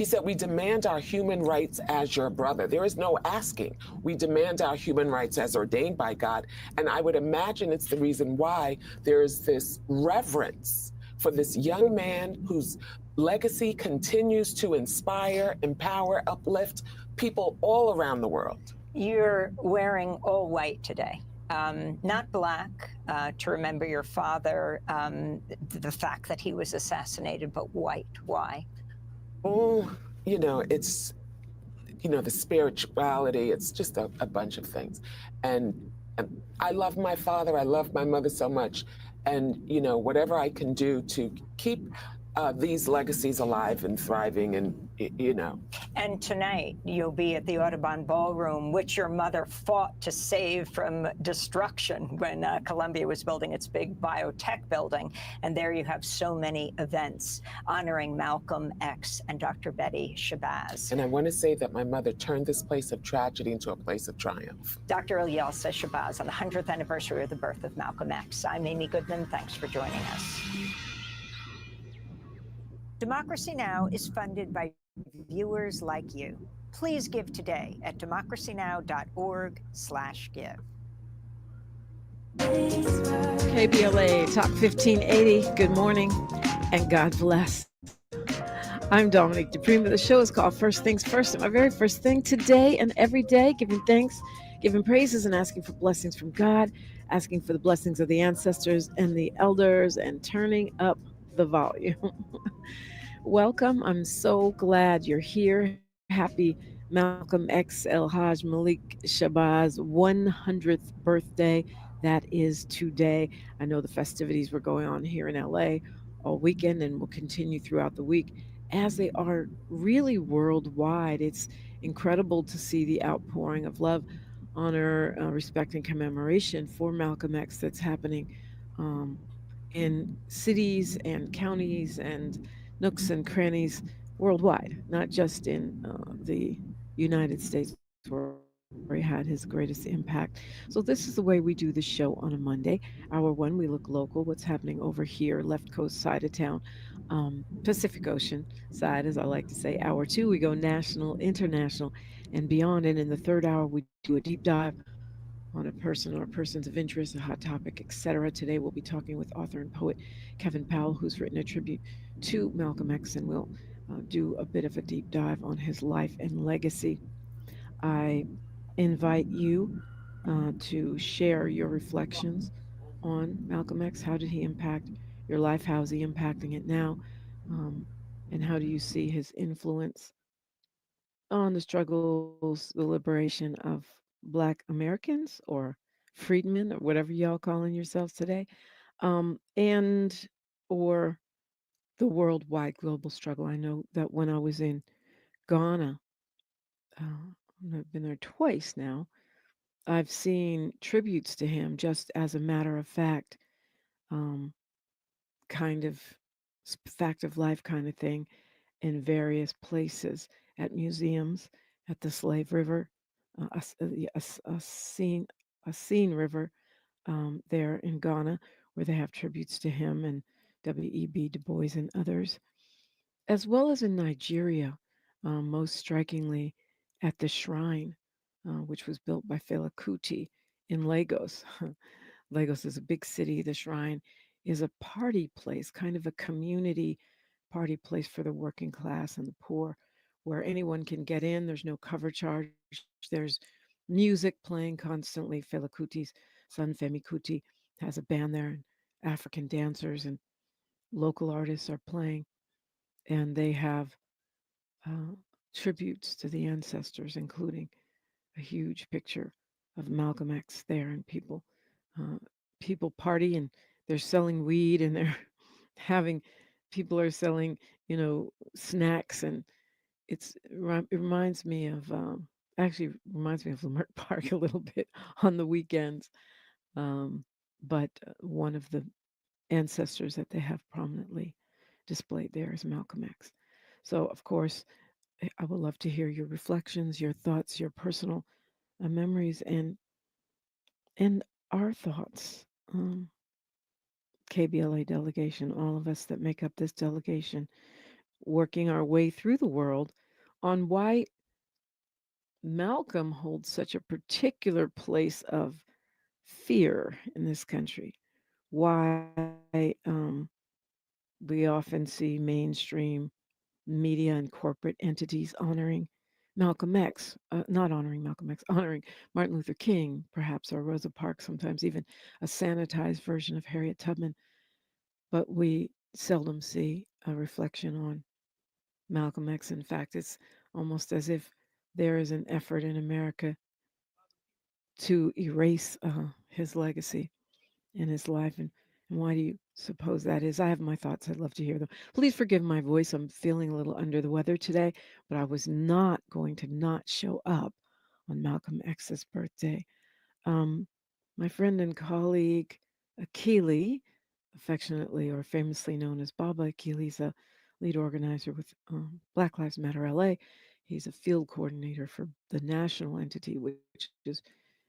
said, we demand our human rights as your brother. There is no asking. We demand our human rights as ordained by God. And I would imagine it's the reason why there is this reverence for this young man whose legacy continues to inspire, empower, uplift people all around the world. You're wearing all white today. Not black, to remember your father, the fact that he was assassinated, but white. Why? Oh, it's, the spirituality. It's just a bunch of things. And I love my father. I love my mother so much. And, whatever I can do to keep these legacies alive and thriving, and And tonight you'll be at the Audubon Ballroom, which your mother fought to save from destruction when Columbia was building its big biotech building. And there you have so many events honoring Malcolm X and Dr. Betty Shabazz. And I want to say that my mother turned this place of tragedy into a place of triumph. Dr. Ilyasah Shabazz on the 100th anniversary of the birth of Malcolm X. I'm Amy Goodman. Thanks for joining us. Democracy Now! Is funded by viewers like you. Please give today at democracynow.org/give. KBLA Talk 1580. Good morning and God bless. I'm Dominique Dupree. The show is called First Things First. And my very first thing today and every day, giving thanks, giving praises, and asking for blessings from God, asking for the blessings of the ancestors and the elders, and turning up the volume. Welcome. I'm so glad you're here. Happy Malcolm X El Haj Malik Shabazz 100th birthday. That is today. I know the festivities were going on here in LA all weekend and will continue throughout the week, as they are really worldwide. It's incredible to see the outpouring of love. honor, respect, and commemoration for Malcolm X that's happening um, in cities and counties and nooks and crannies worldwide, not just in the United States where he had his greatest impact. So, this is the way we do the show on a Monday. Hour one, we look local, what's happening over here, left coast side of town, Pacific Ocean side, as I like to say. Hour two, we go national, international, and beyond. And in the third hour, we do a deep dive on a person or persons of interest, a hot topic, etc. Today, we'll be talking with author and poet Kevin Powell, who's written a tribute to Malcolm X, and we'll do a bit of a deep dive on his life and legacy. I invite you to share your reflections on Malcolm X. How did he impact your life? How is he impacting it now? Um, and how do you see his influence on the struggles, the liberation of Black Americans or freedmen or whatever y'all calling yourselves today? And or the worldwide global struggle. I know that when I was in Ghana, I've been there twice now. I've seen tributes to him just as a matter of fact, um, kind of fact of life kind of thing in various places at museums, at the Slave River, a scene river there in Ghana, where they have tributes to him and W.E.B. Du Bois and others, as well as in Nigeria, most strikingly at the shrine, which was built by Fela Kuti in Lagos. Lagos is a big city. The shrine is a party place, kind of a community party place for the working class and the poor, where anyone can get in. There's no cover charge. There's music playing constantly. Fela Kuti's son, Femi Kuti, has a band there, and African dancers and local artists are playing. And they have uh, tributes to the ancestors, including a huge picture of Malcolm X there, and uh, people party and they're selling weed and they're having people are selling snacks, and it reminds me of actually reminds me of Lamert Park a little bit on the weekends. um, but one of the ancestors that they have prominently displayed there is Malcolm X. So of course I would love to hear your reflections, your thoughts, your personal memories, and our thoughts. KBLA delegation, all of us that make up this delegation, working our way through the world on why Malcolm holds such a particular place of fear in this country. Why we often see mainstream media and corporate entities honoring Malcolm X, not honoring Malcolm X, honoring Martin Luther King, perhaps, or Rosa Parks, sometimes even a sanitized version of Harriet Tubman. But we seldom see a reflection on Malcolm X. In fact, it's almost as if there is an effort in America to erase his legacy and his life. And why do you suppose that is? I have my thoughts. I'd love to hear them. Please forgive my voice. I'm feeling a little under the weather today, but I was not going to not show up on Malcolm X's birthday. Um, my friend and colleague, Akili, affectionately or famously known as Baba Akili, is a lead organizer with Black Lives Matter LA. He's a field coordinator for the national entity, which is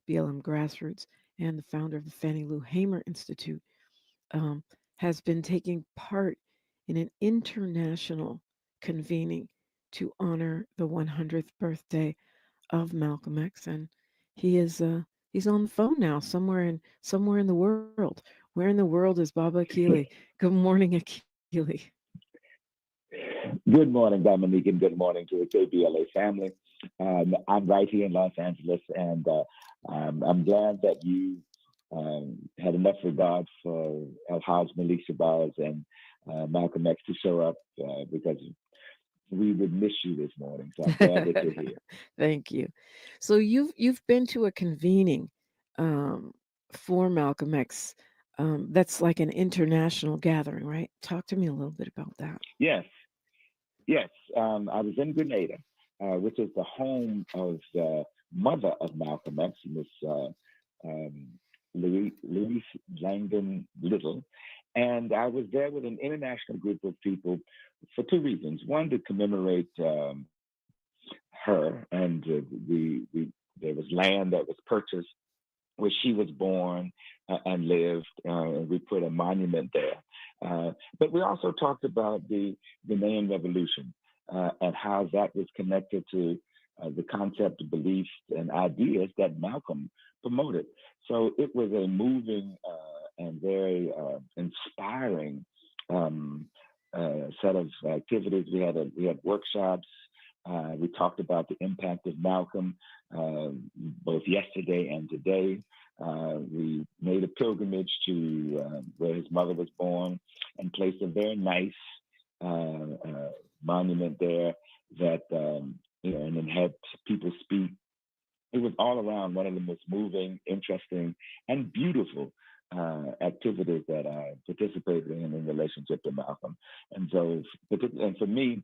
BLM Grassroots, and the founder of the Fannie Lou Hamer Institute, um, has been taking part in an international convening to honor the 100th birthday of Malcolm X, and he is he's on the phone now, somewhere in the world. Where in the world is Baba Akili? Good morning, Akili. Good morning, Dominique, and good morning to the KBLA family. I'm right here in Los Angeles, and I'm glad that you had enough regard for El Haj Malik Shabazz and Malcolm X to show up because we would miss you this morning. So I'm glad that you're here. Thank you. So you've been to a convening um, for Malcolm X. That's like an international gathering, right? Talk to me a little bit about that. Yes, yes. I was in Grenada, which is the home of the mother of Malcolm X, Miss Louise Langdon Little. And I was there with an international group of people for two reasons. One, to commemorate her, and there was land that was purchased where she was born and lived, and we put a monument there. But we also talked about the Ghanaian Revolution and how that was connected to the concept, beliefs, and ideas that Malcolm promoted. So it was a moving and very inspiring set of activities. We had workshops. We talked about the impact of Malcolm both yesterday and today. We made a pilgrimage to where his mother was born and placed a very nice monument there that, and then had people speak. It was all around one of the most moving, interesting, and beautiful activities that I participated in relationship to Malcolm. And so, and for me,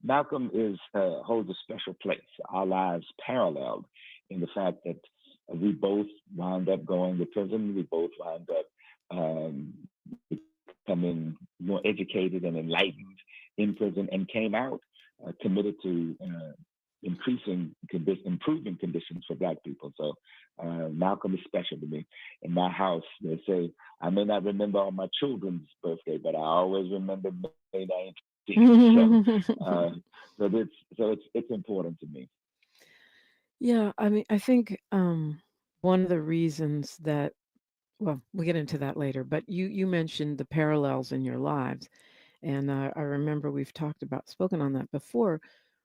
Malcolm holds a special place. Our lives paralleled in the fact that we both wound up going to prison. We both wound up becoming more educated and enlightened in prison, and came out committed to improving conditions for Black people. So Malcolm is special to me. In my house, they say I may not remember all my children's birthday, but I always remember May 19th. So it's important to me. Yeah, I mean, I think one of the reasons that, well, we'll get into that later, but you mentioned the parallels in your lives. And I remember we've spoken on that before.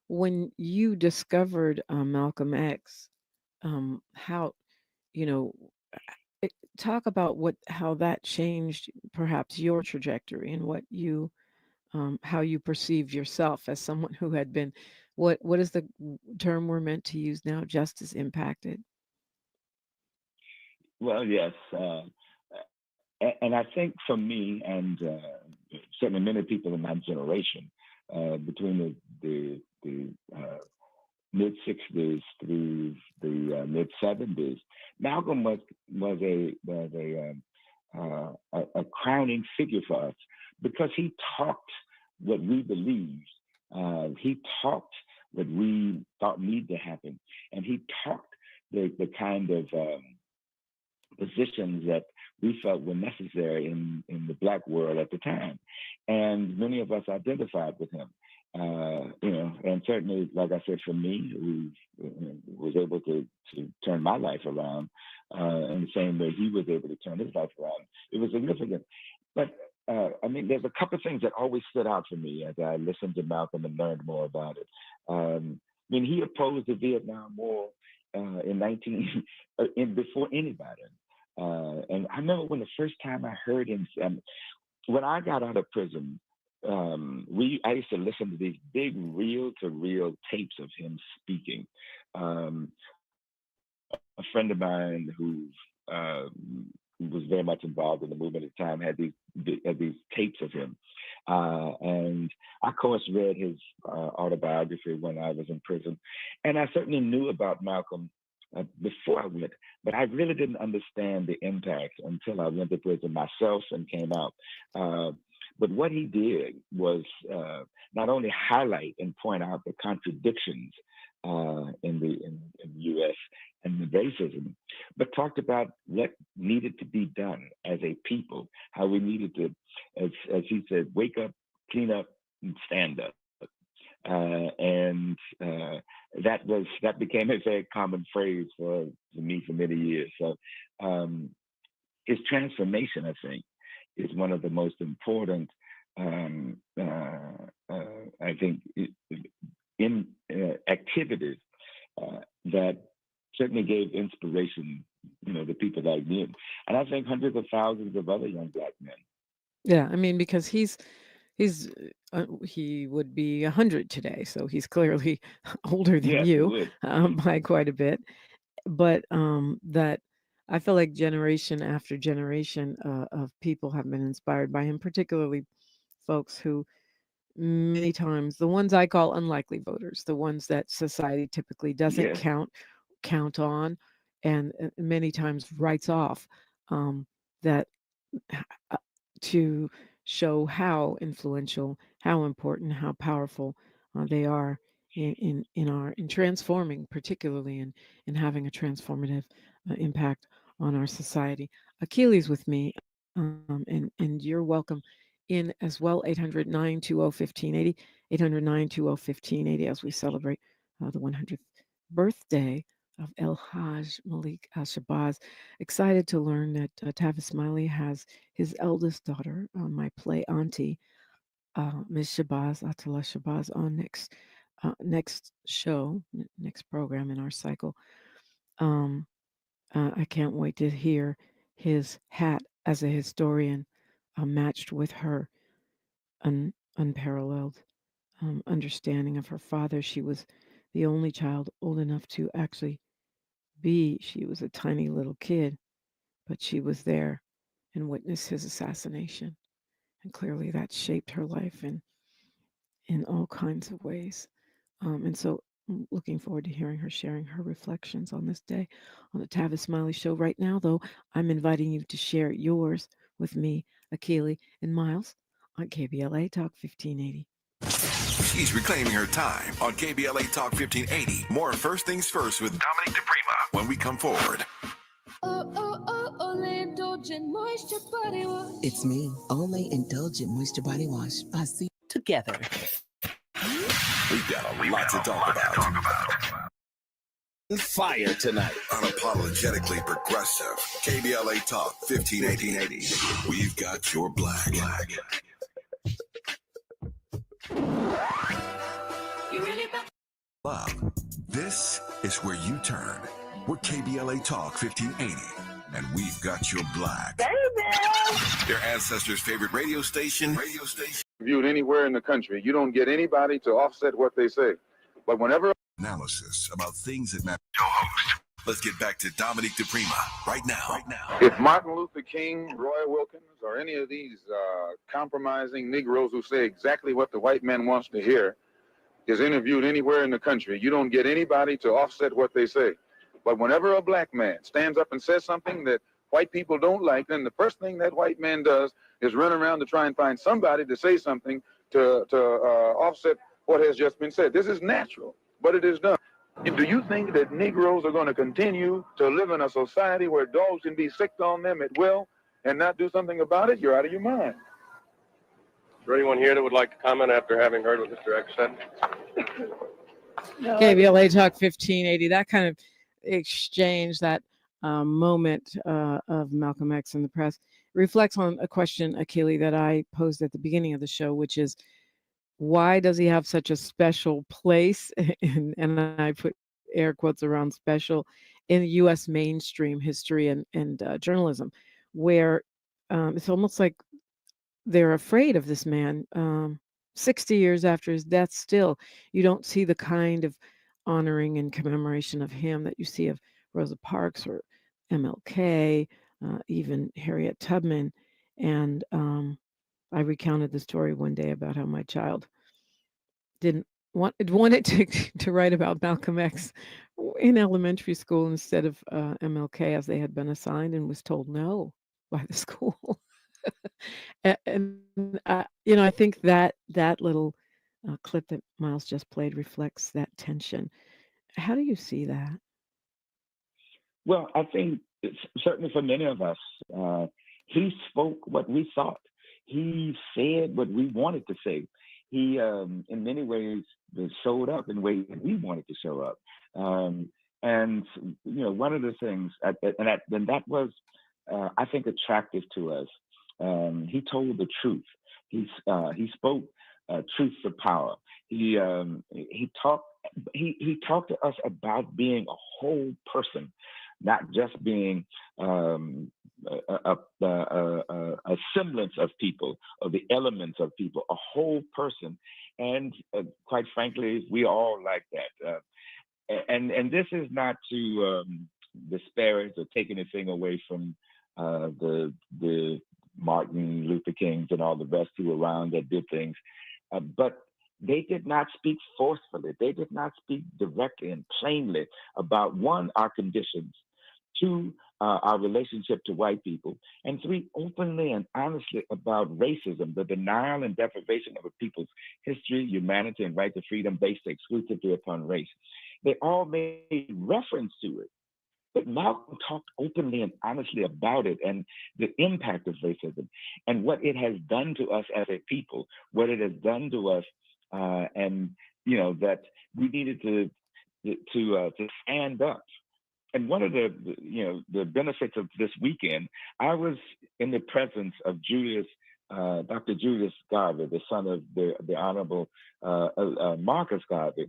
When you discovered Malcolm X, how, talk about how that changed perhaps your trajectory and what you, how you perceived yourself as someone who had been, what is the term we're meant to use now, just as impacted? Well, yes. And I think for me, and certainly many people in my generation, between the mid '60s through the mid '70s, Malcolm was a crowning figure for us because he talked what we believed. He talked what we thought needed to happen, and he talked the kind of positions that we felt were necessary in the Black world at the time. And many of us identified with him. And certainly, like I said, for me, who was able to turn my life around in the same way he was able to turn his life around, it was significant. But I mean, there's a couple of things that always stood out for me as I listened to Malcolm and learned more about it. I mean, he opposed the Vietnam War before anybody. And I remember when the first time I heard him, when I got out of prison, I used to listen to these big reel-to-reel tapes of him speaking. A friend of mine who was very much involved in the movement at the time had these tapes of him. And I, of course, read his autobiography when I was in prison. And I certainly knew about Malcolm before I went, but I really didn't understand the impact until I went to prison myself and came out. But what he did was not only highlight and point out the contradictions in the U.S. and the racism, but talked about what needed to be done as a people, how we needed to, as he said, wake up, clean up, and stand up. And that became a very common phrase for me for many years. So his transformation, I think, is one of the most important, I think, in activities that certainly gave inspiration, to people like me, and I think hundreds of thousands of other young Black men. Yeah, I mean, because he would be 100 today, so he's clearly older than Yes, you by quite a bit. But that I feel like generation after generation of people have been inspired by him, particularly folks who many times, the ones I call unlikely voters, the ones that society typically doesn't Yes. count count on and many times writes off, that uh, to show how influential, how important, how powerful they are in transforming, particularly in having a transformative impact on our society. Achilles with me, and you're welcome in as well. 800-920-1580, 800-920-1580, as we celebrate the 100th birthday of El Haj Malik Al Shabazz. Excited to learn that Tavis Smiley has his eldest daughter, my play auntie, Ms. Shabazz, Atala Shabazz, on next show, next program in our cycle. Um, I can't wait to hear his hat as a historian matched with her unparalleled understanding of her father. She was the only child old enough to actually be. She was a tiny little kid, but she was there and witnessed his assassination. And clearly that shaped her life in all kinds of ways. And so I'm looking forward to hearing her sharing her reflections on this day on the Tavis Smiley Show. Right now, though, I'm inviting you to share yours with me, Akili, and Miles on KBLA Talk 1580. She's reclaiming her time on KBLA Talk 1580. More First Things First with Dominic DePrima when we come forward. Olay Indulgent Moisture Body Wash. It's me, Olay Indulgent Moisture Body Wash. I see together. We've got a lot to talk about. Fire tonight. Unapologetically progressive. KBLA Talk 1580. We've got your black. Love. This is where you turn. We're KBLA Talk 1580, and we've got your black. Their ancestors' favorite radio station. Viewed anywhere in the country, you don't get anybody to offset what they say. But whenever Analysis about things that matter. Your host. Let's get back to Dominic DePrima right now. if Martin Luther King, Roy Wilkins, or any of these compromising Negroes who say exactly what the white man wants to hear is interviewed anywhere in the country, you don't get anybody to offset what they say. But whenever a black man stands up and says something that white people don't like, then the first thing that white man does is run around to try and find somebody to say something to offset what has just been said. This is natural, but it is done. Do you think that Negroes are going to continue to live in a society where dogs can be sicked on them at will and not do something about it? You're out of your mind. Is there anyone here that would like to comment after having heard what Mr. X said? KBLA Talk 1580, that kind of exchange, that moment of Malcolm X in the press reflects on a question, Akili, that I posed at the beginning of the show, which is, why does he have such a special place, and I put air quotes around special, in U.S. mainstream history and journalism, where it's almost like they're afraid of this man. 60 years after his death, still, you don't see the kind of honoring and commemoration of him that you see of Rosa Parks or MLK, even Harriet Tubman. And I recounted the story one day about how my child wanted to write about Malcolm X in elementary school instead of MLK, as they had been assigned, and was told no by the school. And I think that little clip that Miles just played reflects that tension. How do you see that? Well, I think certainly for many of us, he spoke what we thought. He said what we wanted to say. He, in many ways, showed up in ways we wanted to show up. And one of the things, and that was, I think, attractive to us. He told the truth. He spoke truth to power. He talked to us about being a whole person, not just being a semblance of people, of the elements of people, a whole person. And quite frankly, we all like that. And this is not to disparage or take anything away from the Martin Luther Kings and all the rest who were around that did things. But they did not speak forcefully. They did not speak directly and plainly about, one, our conditions, two, our relationship to white people, and three, openly and honestly about racism, the denial and deprivation of a people's history, humanity, and right to freedom based exclusively upon race. They all made reference to it. But Malcolm talked openly and honestly about it and the impact of racism and what it has done to us as a people, what it has done to us, and that we needed to stand up. And one of the benefits of this weekend, I was in the presence of Dr. Julius Garvey, the son of the Honorable Marcus Garvey.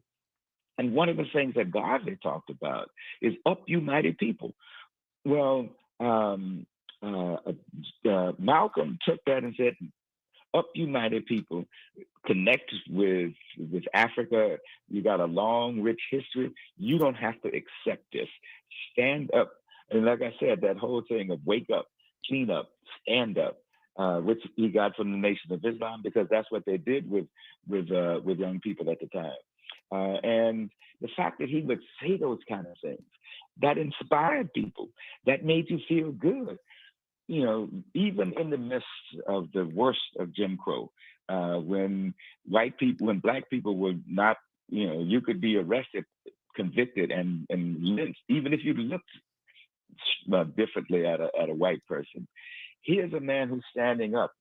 And one of the things that Garvey talked about is up united people. Well, Malcolm took that and said, up united people, connect with Africa. You got a long, rich history. You don't have to accept this. Stand up. And like I said, that whole thing of wake up, clean up, stand up, which he got from the Nation of Islam, because that's what they did with young people at the time. And the fact that he would say those kind of things, that inspired people, that made you feel good. Even in the midst of the worst of Jim Crow, when Black people were not, you could be arrested, convicted, and lynched, even if you looked differently at a white person. Here's a man who's standing up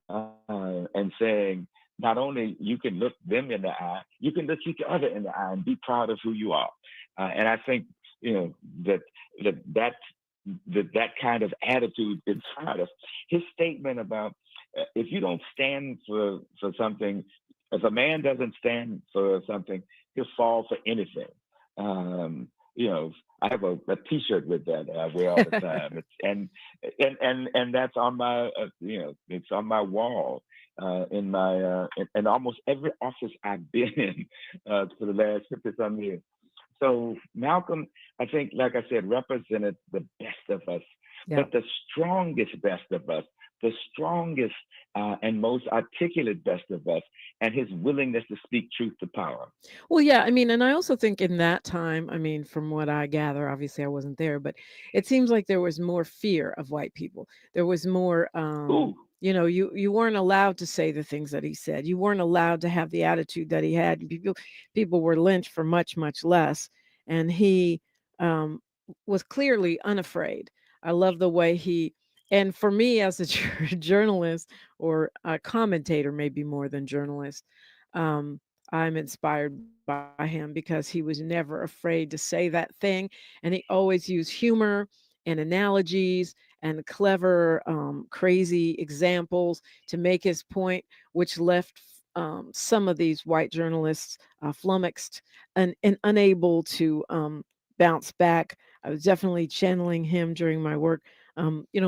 and saying, not only you can look them in the eye, you can look each other in the eye and be proud of who you are. And I think that kind of attitude inside us. His statement about if you don't stand for something, if a man doesn't stand for something, he'll fall for anything. I have a T-shirt with that I wear all the time, and that's on my it's on my wall in my in almost every office I've been in for the last 50-some years. So Malcolm, I think, like I said, represented the best of us, but the strongest best of us, the strongest and most articulate best of us, and his willingness to speak truth to power. Well, yeah, I mean, and I also think in that time, I mean, from what I gather, obviously I wasn't there, but it seems like there was more fear of white people. There was more, you weren't allowed to say the things that he said. You weren't allowed to have the attitude that he had. People were lynched for much, much less. And he was clearly unafraid. I love the way and for me as a journalist or a commentator, maybe more than journalist, I'm inspired by him because he was never afraid to say that thing. And he always used humor and analogies and clever, crazy examples to make his point, which left some of these white journalists flummoxed and unable to bounce back. I was definitely channeling him during my work,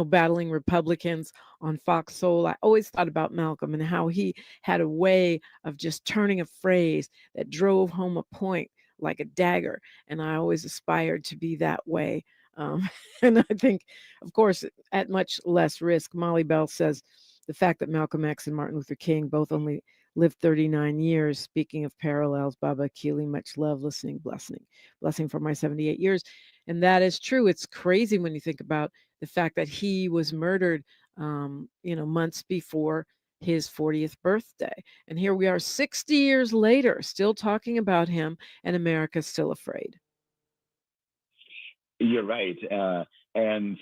battling Republicans on Fox Soul. I always thought about Malcolm and how he had a way of just turning a phrase that drove home a point like a dagger. And I always aspired to be that way. And I think, of course, at much less risk, Molly Bell says the fact that Malcolm X and Martin Luther King both only lived 39 years. Speaking of parallels, Baba Keely, much love, listening, blessing for my 78 years. And that is true. It's crazy when you think about the fact that he was murdered, months before his 40th birthday. And here we are 60 years later, still talking about him, and America's still afraid. You're right. And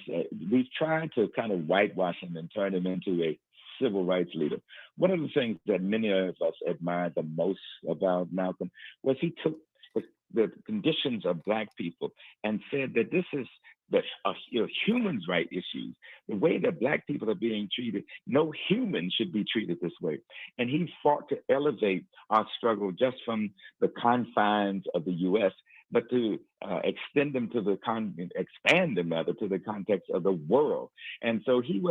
we've tried to kind of whitewash him and turn him into a civil rights leader. One of the things that many of us admired the most about Malcolm was he took the conditions of Black people and said that this is the human rights issues, the way that Black people are being treated. No human should be treated this way. And he fought to elevate our struggle just from the confines of the U.S., but to extend them to expand them rather to the context of the world. And so he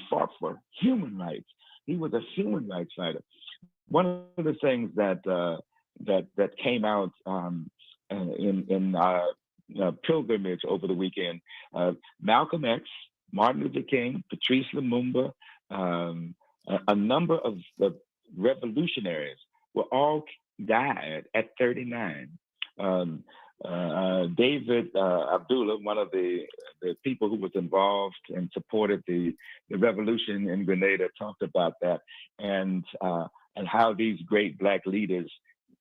fought for human rights. He was a human rights fighter. One of the things that came out in our pilgrimage over the weekend, Malcolm X, Martin Luther King, Patrice Lumumba, a number of the revolutionaries were all died at 39. David Abdullah, one of the people who was involved and supported the revolution in Grenada, talked about that, and how these great Black leaders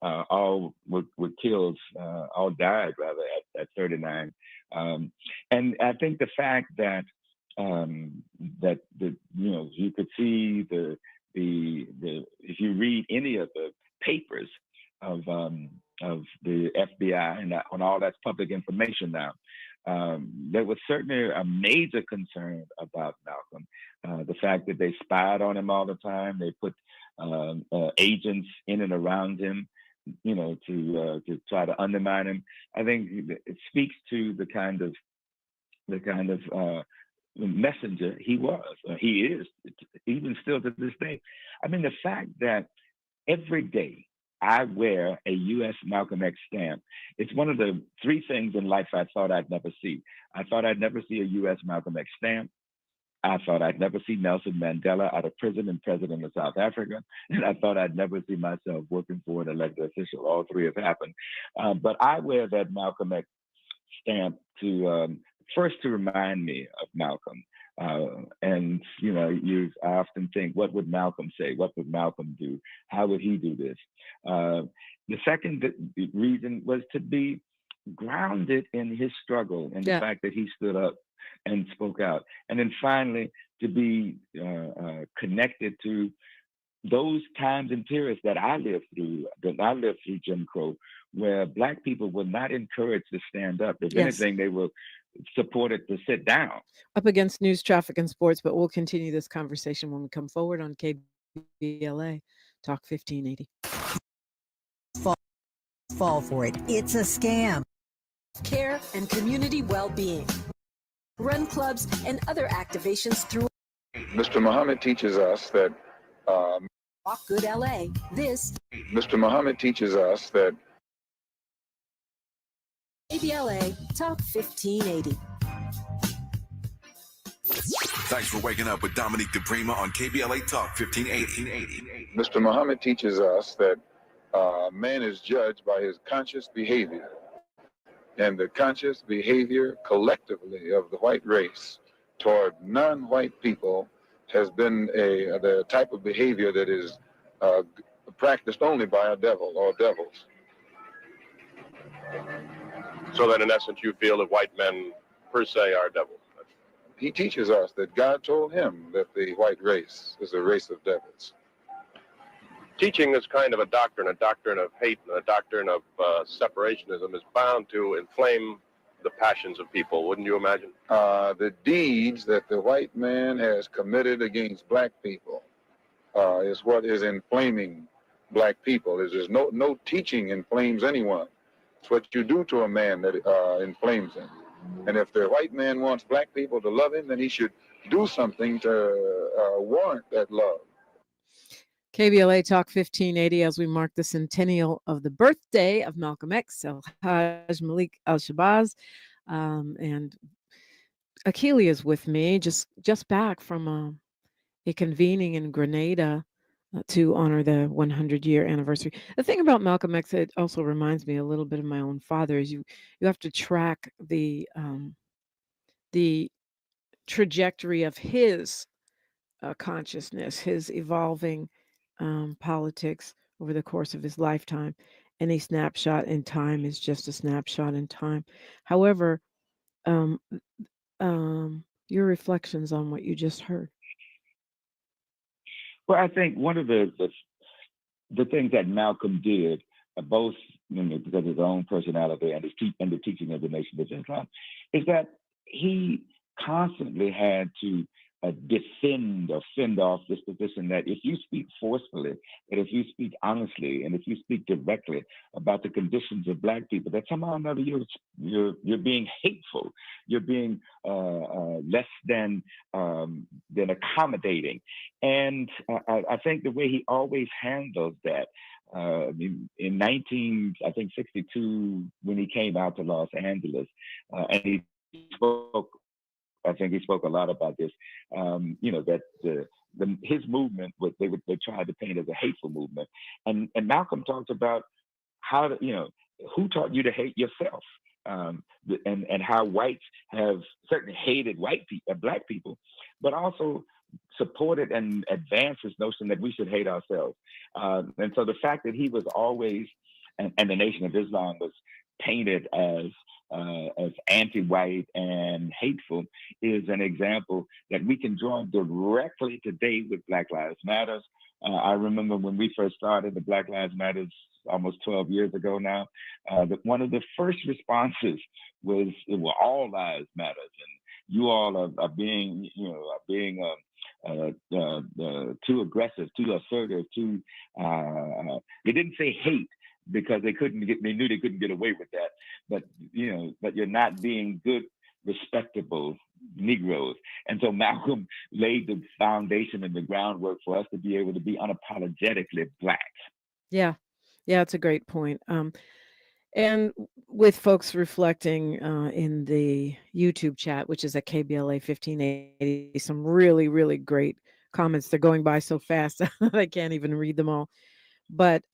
all were killed, all died rather at 39. And I think the fact that you could see the if you read any of the papers of the FBI, and on all that's public information now, there was certainly a major concern about Malcolm. The fact that they spied on him all the time, they put agents in and around him, to try to undermine him. I think it speaks to the kind of messenger he was. He is, even still to this day. I mean, the fact that every day I wear a U.S. Malcolm X stamp, it's one of the three things in life I thought I'd never see. I thought I'd never see a U.S. Malcolm X stamp. I thought I'd never see Nelson Mandela out of prison and president of South Africa. And I thought I'd never see myself working for an elected official. All three have happened. But I wear that Malcolm X stamp first to remind me of Malcolm. And, I often think, what would Malcolm say? What would Malcolm do? How would he do this? The second reason was to be grounded in his struggle and the fact that he stood up and spoke out. And then finally, to be connected to those times and periods that I lived through Jim Crow, where Black people were not encouraged to stand up. If anything, they were supported to sit down. Up against news, traffic, and sports, but we'll continue this conversation when we come forward on KBLA Talk 1580. Fall for it. It's a scam. Care and community well-being. Run clubs and other activations through. Mr. Muhammad teaches us that. Walk Good LA. This. Mr. Muhammad teaches us that. KBLA Talk 1580. Thanks for waking up with Dominique DePrima on KBLA Talk 1580. Mr. Muhammad teaches us that man is judged by his conscious behavior. And the conscious behavior collectively of the white race toward non-white people has been the type of behavior that is practiced only by a devil or devils. So that in essence you feel that white men per se are devils? He teaches us that God told him that the white race is a race of devils. Teaching this kind of a doctrine of hate and a doctrine of separationism is bound to inflame the passions of people, wouldn't you imagine? The deeds that the white man has committed against Black people is what is inflaming Black people. There's no teaching inflames anyone. It's what you do to a man that inflames him. And if the white man wants Black people to love him, then he should do something to warrant that love. KBLA Talk 1580 as we mark the centennial of the birthday of Malcolm X, El-Hajj Malik Al-Shabazz. And Akili is with me, just back from a convening in Grenada to honor the 100-year anniversary. The thing about Malcolm X, it also reminds me a little bit of my own father, is you have to track the trajectory of his consciousness, his evolving politics over the course of his lifetime. Any snapshot in time is just a snapshot in time. However, your reflections on what you just heard. Well, I think one of the things that Malcolm did, both because of his own personality and the teaching of the Nation of Islam, is that he constantly had to defend or fend off this position that if you speak forcefully, and if you speak honestly, and if you speak directly about the conditions of Black people, that somehow or another you're being hateful, you're being less than accommodating. And I think the way he always handles that, in 1962, when he came out to Los Angeles, and he spoke. I think he spoke a lot about this, that his movement was they tried to paint as a hateful movement, and Malcolm talked about how to, who taught you to hate yourself, and how whites have certainly hated black people, but also supported and advanced this notion that we should hate ourselves. And so the fact that he was always, and the Nation of Islam was painted as anti-white and hateful, is an example that we can draw directly today with Black Lives Matters. I remember when we first started the Black Lives Matters almost 12 years ago now, that one of the first responses was, well, all lives matters, and you all are being, too aggressive, too assertive, too. They didn't say hate because they knew they couldn't get away with that, but you're not being good, respectable Negroes. And so Malcolm laid the foundation and the groundwork for us to be able to be unapologetically Black. Yeah, it's a great point. And with folks reflecting in the YouTube chat, which is at KBLA 1580, some really, really great comments. They're going by so fast I can't even read them all. But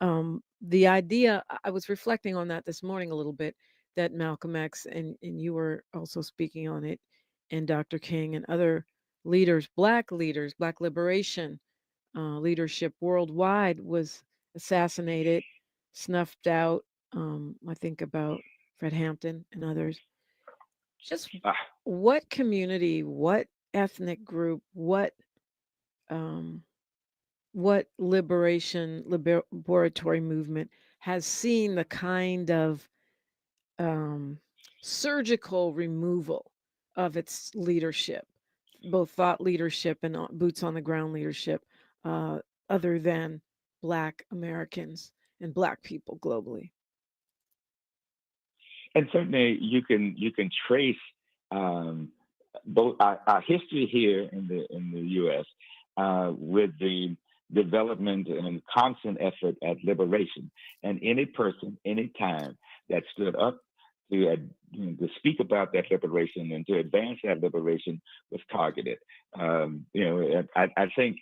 the idea, I was reflecting on that this morning a little bit, that Malcolm X, and you were also speaking on it, and Dr. King and other leaders, Black liberation leadership worldwide was assassinated, snuffed out. I think about Fred Hampton and others. Just what community, what ethnic group, what liberatory movement has seen the kind of surgical removal of its leadership, both thought leadership and boots on the ground leadership, other than Black Americans and Black people globally? And certainly you can trace both our history here in the U.S. With the development and constant effort at liberation, and any person, any time that stood up to speak about that liberation and to advance that liberation was targeted. I think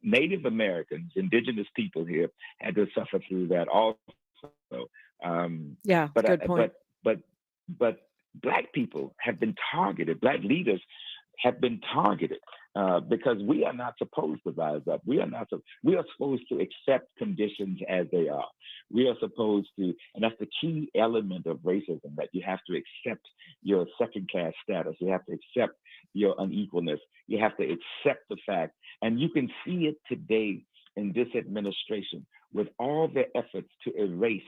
Native Americans, indigenous people here, had to suffer through that also. Good point. But Black people have been targeted. Black leaders have been targeted because we are not supposed to rise up. We are supposed to accept conditions as they are. We are supposed to, and that's the key element of racism, that you have to accept your second-class status. You have to accept your unequalness. You have to accept the fact, and you can see it today in this administration with all their efforts to erase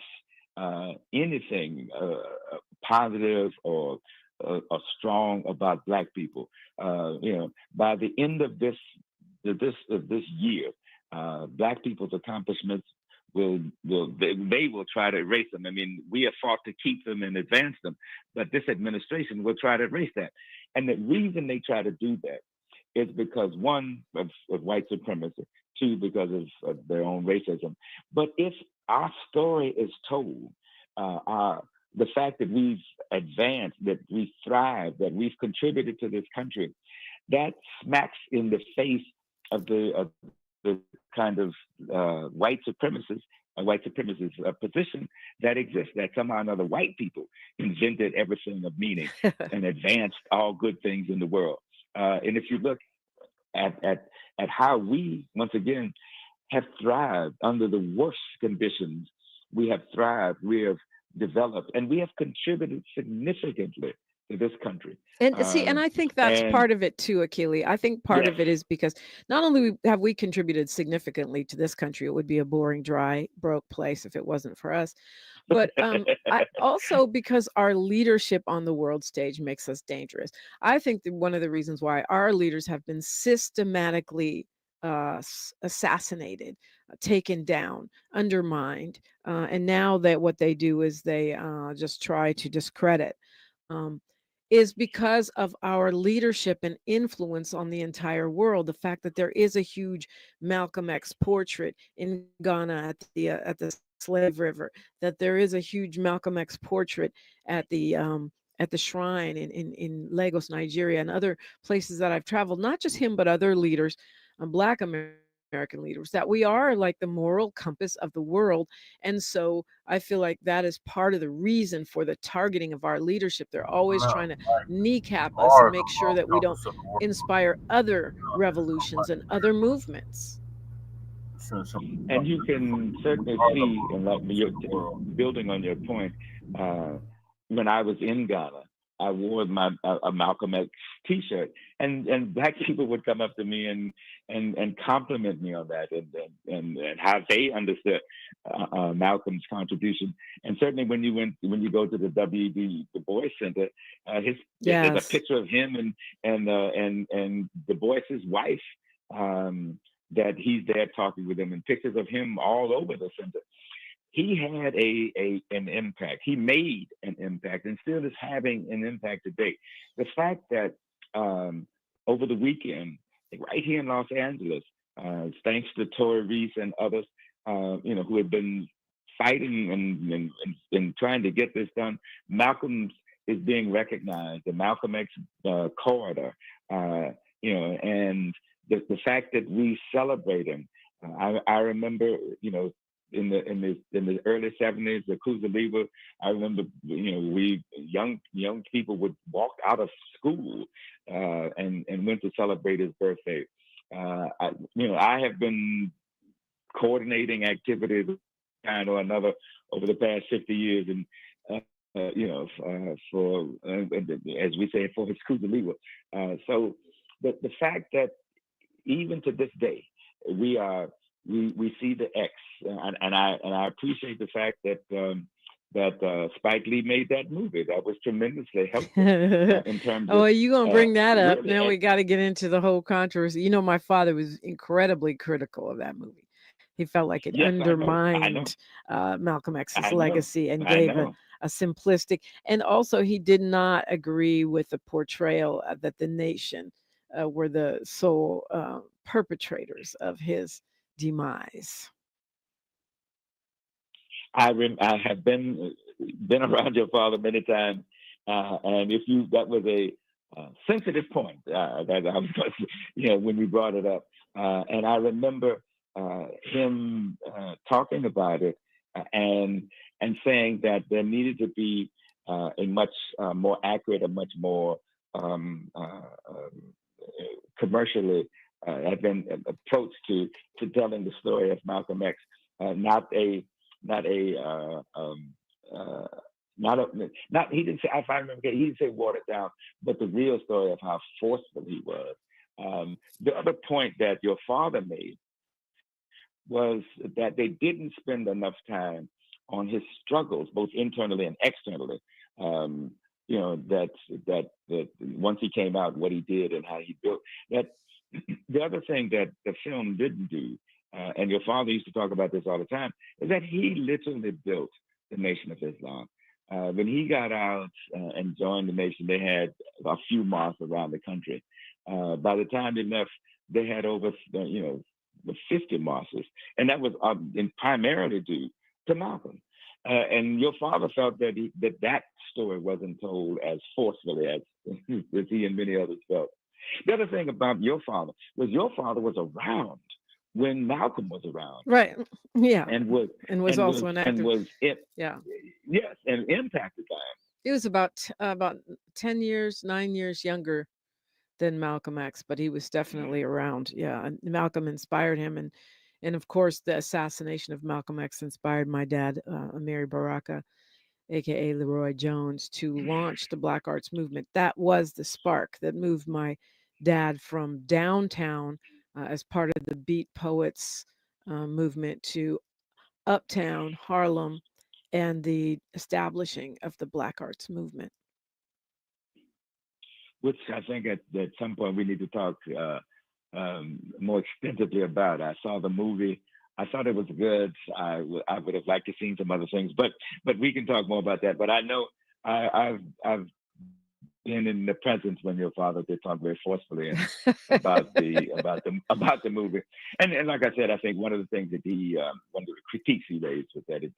anything positive or strong about Black people. By the end of this year, Black people's accomplishments will try to erase them. I mean, we have fought to keep them and advance them, but this administration will try to erase that. And the reason they try to do that is because, one, of white supremacy, two, because of their own racism. But if our story is told, the fact that we've advanced, that we've thrived, that we've contributed to this country, that smacks in the face of the kind of white supremacist position that exists, that somehow or another white people invented everything of meaning and advanced all good things in the world. And if you look at how we, once again, have thrived under the worst conditions, we have thrived, we have developed, and we have contributed significantly to this country. And and I think that's part of it too, Akili. I think part of it is because not only have we contributed significantly to this country, it would be a boring, dry, broke place if it wasn't for us. But also because our leadership on the world stage makes us dangerous. I think that one of the reasons why our leaders have been systematically assassinated, taken down, undermined, and now that what they do is they just try to discredit, is because of our leadership and influence on the entire world. The fact that there is a huge Malcolm X portrait in Ghana at the Slave River, that there is a huge Malcolm X portrait at the shrine in Lagos, Nigeria, and other places that I've traveled, not just him, but other leaders. Black American leaders, that we are like the moral compass of the world. And so I feel like that is part of the reason for the targeting of our leadership. They're always trying to kneecap us and make sure that we don't inspire other revolutions and other movements. And you can certainly see, and like you're building on your point, when I was in Ghana, I wore a Malcolm X T-shirt, and Black people would come up to me and compliment me on that, and how they understood Malcolm's contribution. And certainly when you go to the W.B. Du Bois Center, there's a picture of him and Du Bois's wife. That he's there talking with them, and pictures of him all over the center. He had an impact. He made an impact, and still is having an impact today. The fact that over the weekend, right here in Los Angeles, thanks to Tori Reese and others, who have been fighting and trying to get this done, Malcolm is being recognized. The Malcolm X corridor, and the fact that we celebrate him. I remember, in the early 70s, the Kuzaliwa, I remember, we young people would walk out of school and went to celebrate his birthday. I have been coordinating activities kind or another over the past 50 years, and for as we say, for his Kuzaliwa. So the fact that even to this day, we see the X, and I appreciate the fact that Spike Lee made that movie. That was tremendously helpful in terms of. Oh, you gonna bring that up? Really, now we got to get into the whole controversy. My father was incredibly critical of that movie. He felt like it undermined Malcolm X's legacy and gave a simplistic. And also, he did not agree with the portrayal that the nation were the sole perpetrators of his demise. I have been around your father many times, and that was a sensitive point that I was, when we brought it up, and I remember him talking about it and saying that there needed to be a much more accurate, a much more commercially approach to telling the story of Malcolm X, not he didn't say, if I remember, he didn't say watered down, but the real story of how forceful he was. The other point that your father made was that they didn't spend enough time on his struggles, both internally and externally. That once he came out, what he did and how he built that. The other thing that the film didn't do, and your father used to talk about this all the time, is that he literally built the Nation of Islam. When he got out and joined the nation, they had a few mosques around the country. By the time they left, they had over 50 mosques, and that was primarily due to Malcolm. And your father felt that that story wasn't told as forcefully as he and many others felt. The other thing about your father was around when Malcolm was around, right? Yeah, and was also an active. And was it? Yeah. Yes, and impacted by him. He was about 9 years younger than Malcolm X, but he was definitely around. Yeah, and Malcolm inspired him, and of course the assassination of Malcolm X inspired my dad, Amiri Baraka, aka Leroy Jones, to launch the Black Arts Movement. That was the spark that moved my dad from downtown as part of the Beat Poets movement to uptown Harlem and the establishing of the Black Arts Movement. Which I think at some point we need to talk more extensively about. I saw the movie. I thought it was good. I would have liked to seen some other things, but we can talk more about that. But I know I've been in the presence when your father did talk very forcefully about the movie. And like I said, I think one of the things that one of the critiques he raised was that it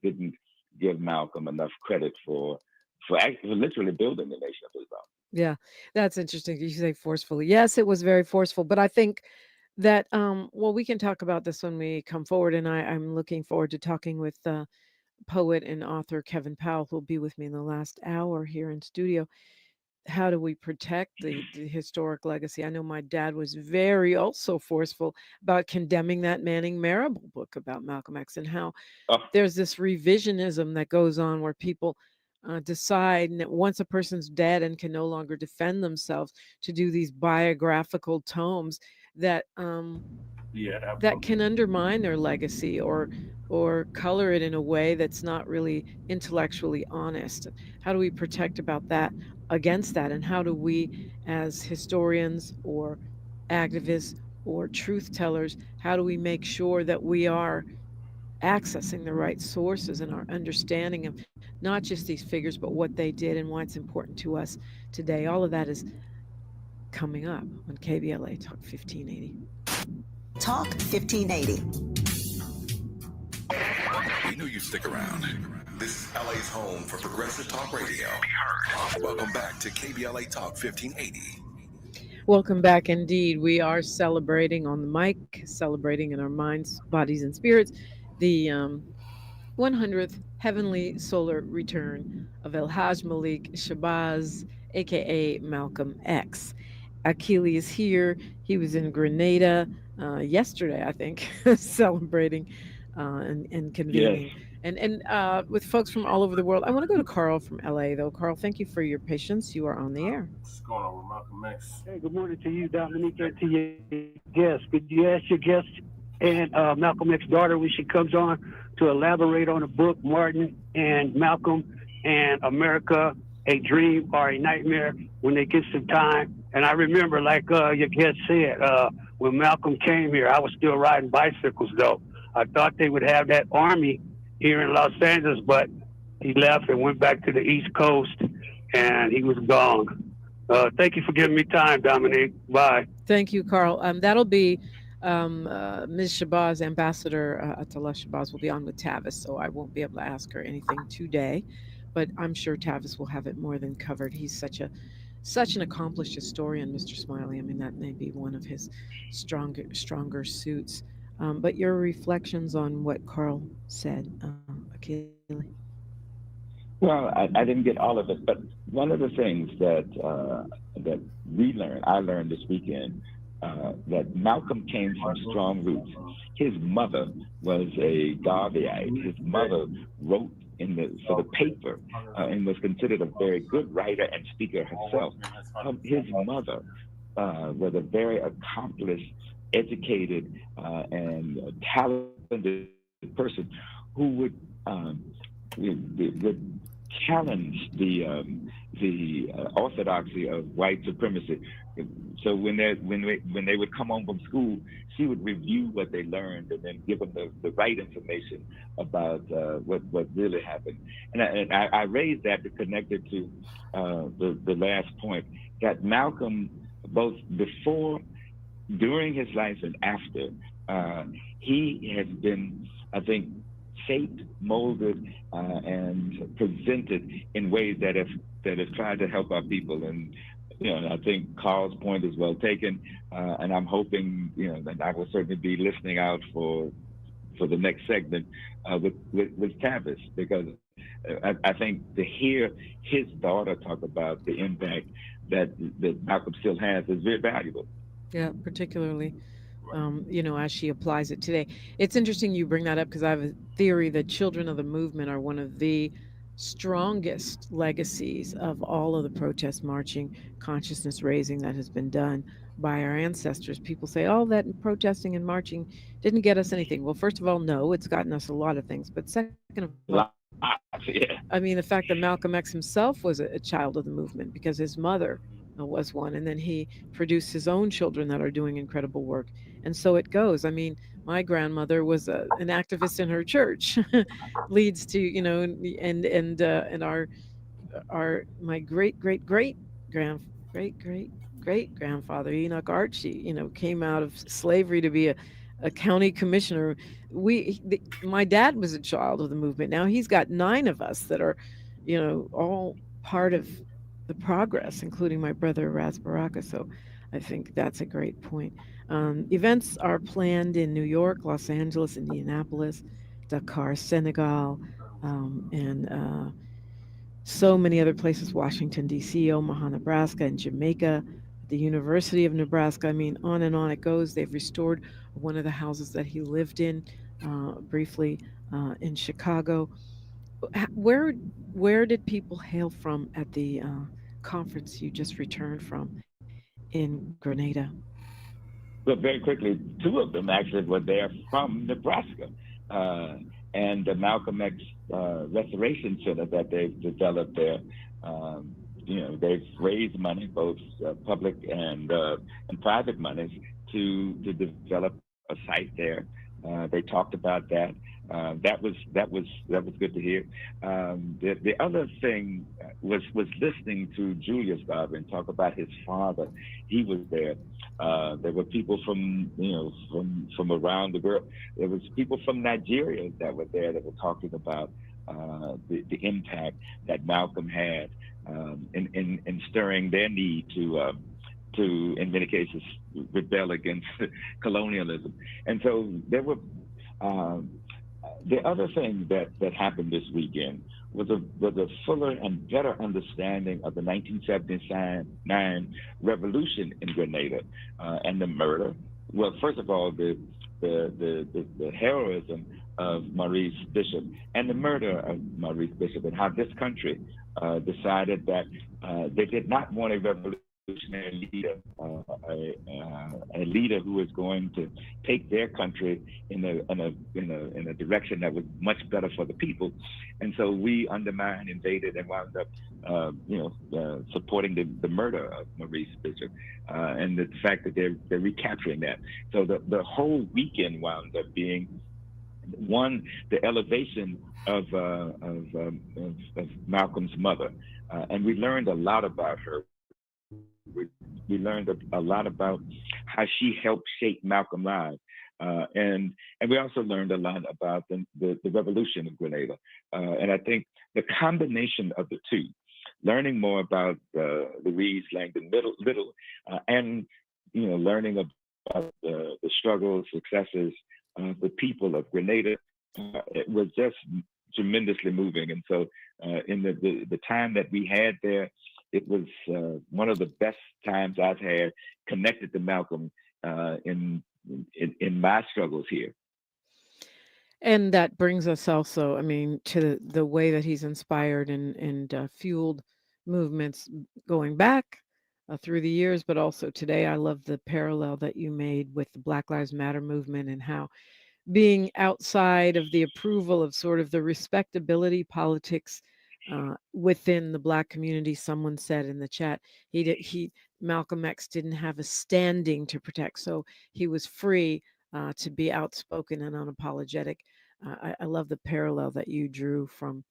didn't give Malcolm enough credit for literally building the Nation of Islam. Yeah, that's interesting. You say forcefully. Yes, it was very forceful, but I think that well, we can talk about this when we come forward, and I'm looking forward to talking with poet and author Kevin Powell, who'll be with me in the last hour here in studio. How do we protect the historic legacy? I know my dad was very also forceful about condemning that Manning Marable book about Malcolm X, and how there's this revisionism that goes on where people decide that once a person's dead and can no longer defend themselves, to do these biographical tomes that that can undermine their legacy, or color it in a way that's not really intellectually honest. How do we protect about that against that, and how do we, as historians or activists or truth tellers, how do we make sure that we are accessing the right sources and our understanding of not just these figures but what they did and why it's important to us today? All of that is coming up on KBLA Talk 1580. Talk 1580. We knew you'd stick around. This is LA's home for progressive talk radio. Welcome back to KBLA Talk 1580. Welcome back indeed. We are celebrating on the mic, celebrating in our minds, bodies, and spirits the 100th heavenly solar return of El Haj Malik Shabazz, aka Malcolm X. Akili is here. He was in Grenada yesterday, I think, celebrating and convening. Yes. And with folks from all over the world. I want to go to Carl from LA, though. Carl, thank you for your patience. You are on the air. What's going on with Malcolm X? Hey, good morning to you, Dominique, and to your guest. Could you ask your guest and Malcolm X's daughter when she comes on to elaborate on the book Martin and Malcolm and America, a Dream or a Nightmare, when they get some time? And I remember, like your guest said, when Malcolm came here, I was still riding bicycles, though. I thought they would have that army here in Los Angeles, but he left and went back to the East Coast, and he was gone. Thank you for giving me time, Dominique. Bye. Thank you, Carl. That'll be Ms. Shabazz, Ambassador Atala Shabazz, will be on with Tavis, so I won't be able to ask her anything today, but I'm sure Tavis will have it more than covered. He's such an accomplished historian, Mr. Smiley. I mean, that may be one of his stronger suits. But your reflections on what Carl said, Akili? Well, I didn't get all of it, but one of the things that I learned this weekend, that Malcolm came from strong roots. His mother was a Garveyite. His mother wrote for the paper and was considered a very good writer and speaker herself. His mother was a very accomplished, educated, and talented person who would challenge the orthodoxy of white supremacy. So when they would come home from school, she would review what they learned and then give them the right information about what really happened. And I raised that to connect it to the last point, that Malcolm, both before, during his life, and after, he has been, I think, shaped, molded, and presented in ways that have tried to help our people. And I think Carl's point is well taken, and I'm hoping that I will certainly be listening out for the next segment with Tavis, because I think to hear his daughter talk about the impact that Malcolm still has is very valuable. Yeah, particularly, as she applies it today. It's interesting you bring that up, because I have a theory that children of the movement are one of the strongest legacies of all of the protest, marching, consciousness raising that has been done by our ancestors. People say, oh, that protesting and marching didn't get us anything. Well, first of all, no, it's gotten us a lot of things. But second of all, I mean, the fact that Malcolm X himself was a child of the movement, because his mother was one, and then he produced his own children that are doing incredible work, and so it goes. I mean, my grandmother was an activist in her church, leads to and my great grandfather Enoch Archie, came out of slavery to be a county commissioner. My dad was a child of the movement. Now he's got 9 of us that are, all part of the progress, including my brother Raz Baraka. So I think that's a great point. Events are planned in New York, Los Angeles, Indianapolis, Dakar, Senegal, and so many other places, Washington, D.C., Omaha, Nebraska, and Jamaica, the University of Nebraska. I mean, on and on it goes. They've restored one of the houses that he lived in briefly in Chicago. Where did people hail from at the conference you just returned from in Grenada? But very quickly, two of them actually were there from Nebraska. Uh, and the Malcolm X Restoration Center that they've developed there, um, they've raised money, both public and private monies, to develop a site there. They talked about that. That was good to hear. The other thing was listening to Julius Garvin talk about his father. He was there. There were people from around the world. There was people from Nigeria that were there that were talking about the impact that Malcolm had in stirring their need to in many cases rebel against colonialism. And so there were the other thing that happened this weekend was a fuller and better understanding of the 1979 revolution in Grenada and the murder. Well, first of all, the heroism of Maurice Bishop and the murder of Maurice Bishop, and how this country decided that they did not want a revolutionary leader, a leader who was going to take their country in a direction that was much better for the people. And so we undermined, invaded, and wound up, supporting the murder of Maurice Bishop, and the fact that they're recapturing that. So the whole weekend wound up being one, the elevation of Malcolm's mother, and we learned a lot about her. We learned a lot about how she helped shape Malcolm's life. And we also learned a lot about the revolution of Grenada. And I think the combination of the two, learning more about Louise Langdon Little, and learning about the struggles, successes of the people of Grenada, it was just tremendously moving. And so in the time that we had there, it was one of the best times I've had connected to Malcolm in my struggles here. And that brings us also, I mean, to the way that he's inspired and fueled movements going back through the years, but also today. I love the parallel that you made with the Black Lives Matter movement and how being outside of the approval of sort of the respectability politics within the Black community. Someone said in the chat, Malcolm X didn't have a standing to protect, so he was free to be outspoken and unapologetic. I love the parallel that you drew from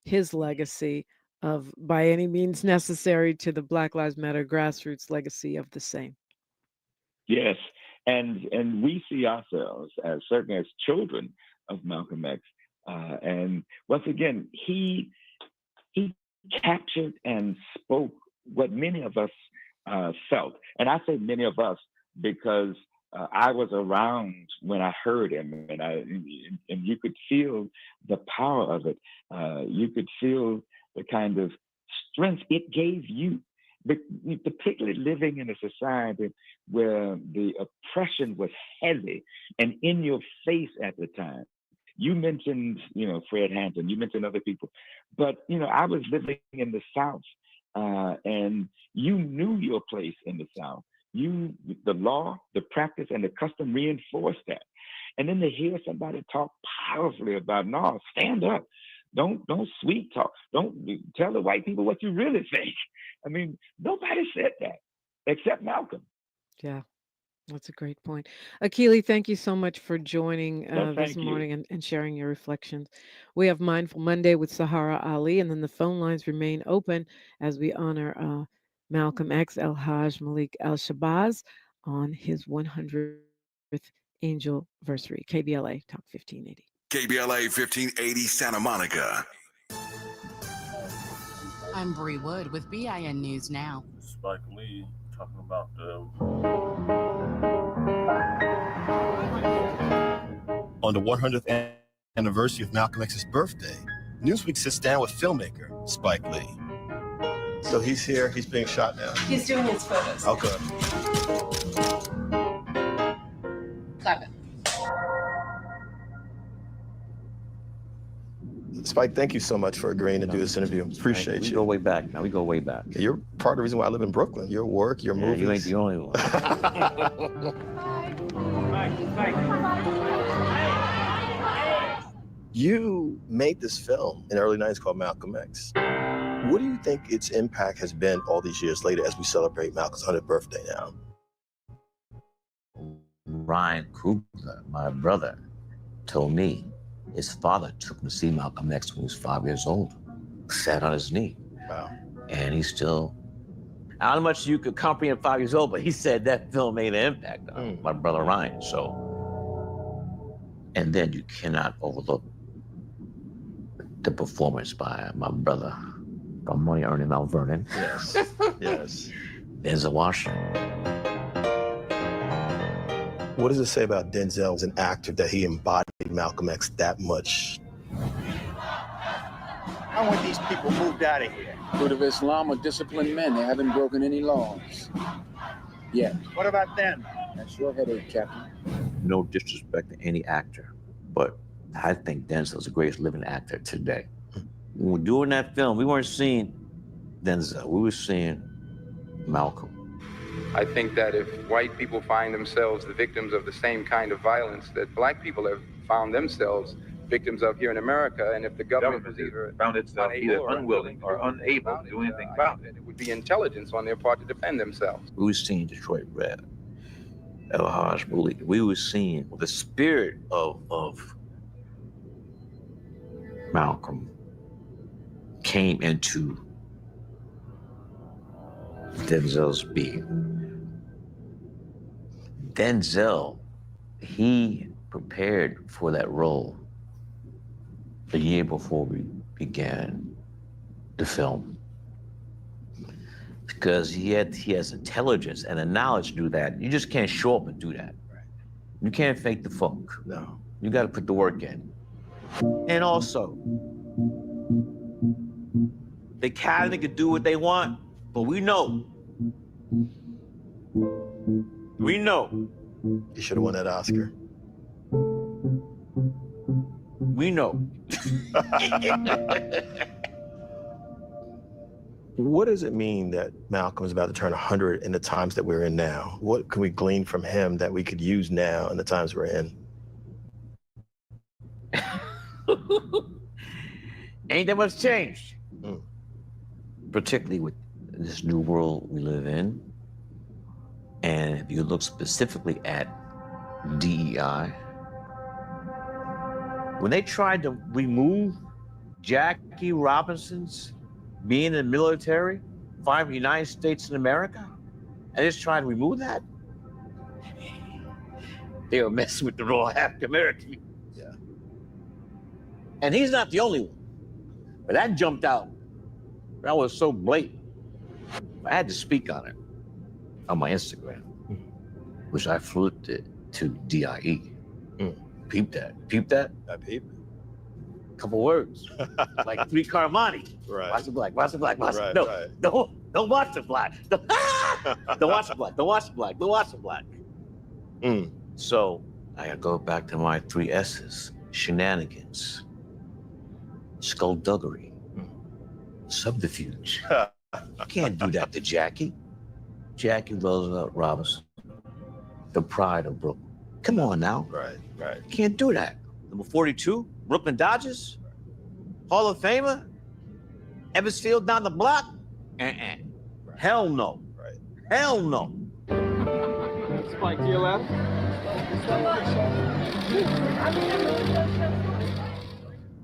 his legacy of by any means necessary to the Black Lives Matter grassroots legacy of the same. Yes, and we see ourselves as certainly as children of Malcolm X, and once again he captured and spoke what many of us felt, and I say many of us because I was around when I heard him, and you could feel the power of it. You could feel the kind of strength it gave you, particularly living in a society where the oppression was heavy and in your face at the time. You mentioned, Fred Hampton, you mentioned other people, but, I was living in the South, and you knew your place in the South. The law, the practice, and the custom reinforced that. And then to hear somebody talk powerfully about, no, stand up. Don't sweet talk. Don't tell the white people what you really think. I mean, nobody said that except Malcolm. Yeah, that's a great point. Akili, thank you so much for joining this morning and sharing your reflections. We have Mindful Monday with Sahara Ali, and then the phone lines remain open as we honor Malcolm X, El Haj Malik El Shabazz on his 100th Angel Versary. KBLA Talk 1580. KBLA 1580 Santa Monica. I'm Bree Wood with BIN News Now. Spike Lee talking about On the 100th anniversary of Malcolm X's birthday, Newsweek sits down with filmmaker Spike Lee. So he's here, he's being shot now. He's doing his photos. Okay. Clap it. Spike, thank you so much for agreeing to do this interview. Appreciate you. We go way back, man. We go way back. You're part of the reason why I live in Brooklyn. Your work, your movies. You ain't the only one. You made this film in the early 90s called Malcolm X. What do you think its impact has been all these years later as we celebrate Malcolm's 100th birthday now? Ryan Coogler, my brother, told me his father took him to see Malcolm X when he was 5 years old. Sat on his knee. Wow. And he still, I don't know how much you could comprehend 5 years old, but he said that film made an impact on my brother Ryan. So, and then you cannot overlook the performance by my brother from Money Earning Mount Vernon. Yes, yes. Denzel Washington. What does it say about Denzel as an actor that he embodied Malcolm X that much? I want these people moved out of here. Fruit of Islam are disciplined men. They haven't broken any laws. Yet. What about them? That's your headache, Captain. No disrespect to any actor, but I think Denzel's the greatest living actor today. When we're doing that film, we weren't seeing Denzel, we were seeing Malcolm. I think that if white people find themselves the victims of the same kind of violence that black people have found themselves victims of here in America, and if the government has either found itself either unwilling or unable to do anything about it, it would be intelligence on their part to defend themselves. We were seeing Detroit Red, El Hajj Bully. We were seeing the spirit of Malcolm came into Denzel's being. Denzel, he prepared for that role a year before we began the film. Because he has intelligence and the knowledge to do that. You just can't show up and do that. You can't fake the funk. No. You got to put the work in. And also, the academy could do what they want, but we know. We know. You should have won that Oscar. We know. What does it mean that Malcolm is about to turn 100 in the times that we're in now? What can we glean from him that we could use now in the times we're in? Ain't that much changed. Particularly with this new world we live in. And if you look specifically at DEI, when they tried to remove Jackie Robinson's being in the military, fighting for the United States of America, and just trying to remove that, they were messing with the raw African American. Yeah. And he's not the only one. But that jumped out. That was so blatant. I had to speak on it on my Instagram, which I flipped it to DIE. Peep that. Peep that? I peeped. Couple words. Like 3 Carmani. Right. Watch the black, watch the black, watch Right, no, right. don't watch the black. Don't watch the black, don't watch the black, don't watch the black. So I gotta go back to my 3 S's. Shenanigans, skullduggery, subterfuge. You can't do that to Jackie. Jackie Roosevelt Robinson, the pride of Brooklyn. Come on now. Right, right. You can't do that. Number 42, Brooklyn Dodgers, Hall of Famer, Evans Field down the block. Right. Hell no. Right. Hell no. Spike to your left.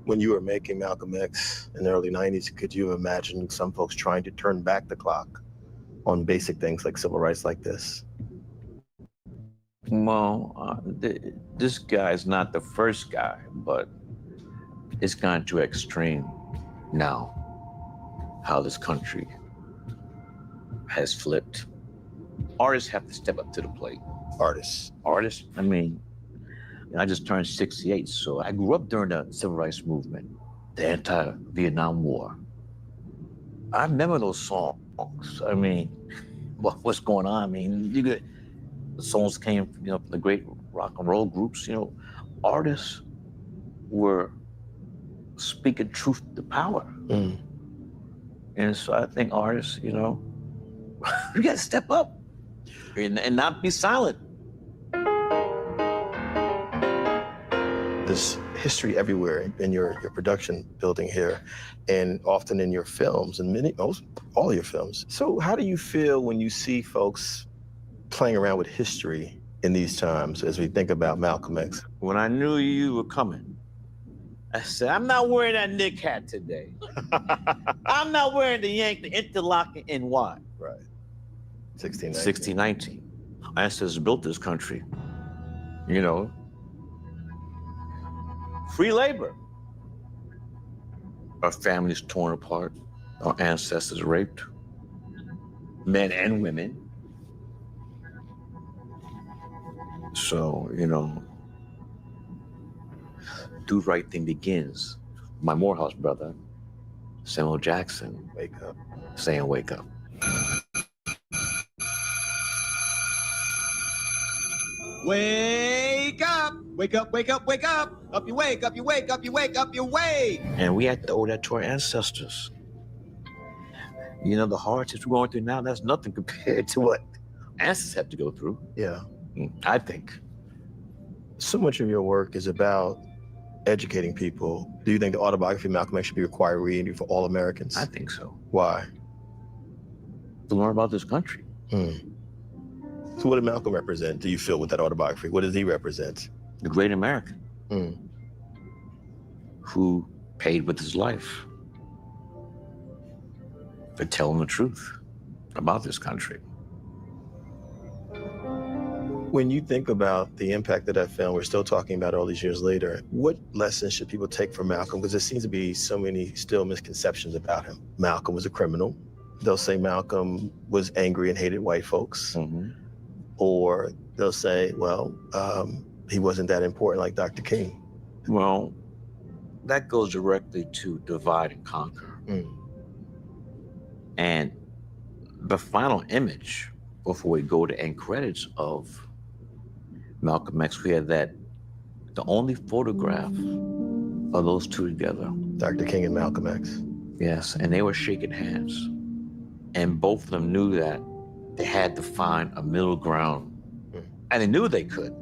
When you were making Malcolm X in the early 90s, could you imagine some folks trying to turn back the clock on basic things like civil rights like this? Well, this guy is not the first guy, but it's gone to extreme now, how this country has flipped. Artists have to step up to the plate. artists? Artists? I mean, I just turned 68, so I grew up during the Civil Rights Movement, the anti-Vietnam War. I remember those songs. I mean, what's going on? I mean, the songs came, from the great rock and roll groups. Artists were speaking truth to power. And so I think artists, you got to step up and not be silent. There's history everywhere in your production building here, and often in your films, and all your films. So how do you feel when you see folks playing around with history in these times as we think about Malcolm X? When I knew you were coming, I said, I'm not wearing that Nick hat today. I'm not wearing the interlocking NY. Right. 1619. 1619. Our ancestors built this country, Free labor. Our families torn apart, our ancestors raped, men and women. So, do the right thing begins. My Morehouse brother, Samuel Jackson, wake up, saying, wake up. Wake up, wake up, wake up, wake up. Up you wake, up you wake, up you wake, up you wake. And we had to owe that to our ancestors. The hardships we're going through now, that's nothing compared to what ancestors had to go through. Yeah. I think. So much of your work is about educating people. Do you think the autobiography of Malcolm X should be required reading for all Americans? I think so. Why? To learn about this country. So what did Malcolm represent, do you feel, with that autobiography? What does he represent? The great American. Who paid with his life for telling the truth about this country. When you think about the impact of that film, we're still talking about all these years later, what lessons should people take from Malcolm? Because there seems to be so many still misconceptions about him. Malcolm was a criminal. They'll say Malcolm was angry and hated white folks. Or they'll say, well, he wasn't that important like Dr. King. Well, that goes directly to divide and conquer. And the final image, before we go to end credits of Malcolm X, we had the only photograph of those two together. Dr. King and Malcolm X. Yes, and they were shaking hands. And both of them knew that they had to find a middle ground. And they knew they could.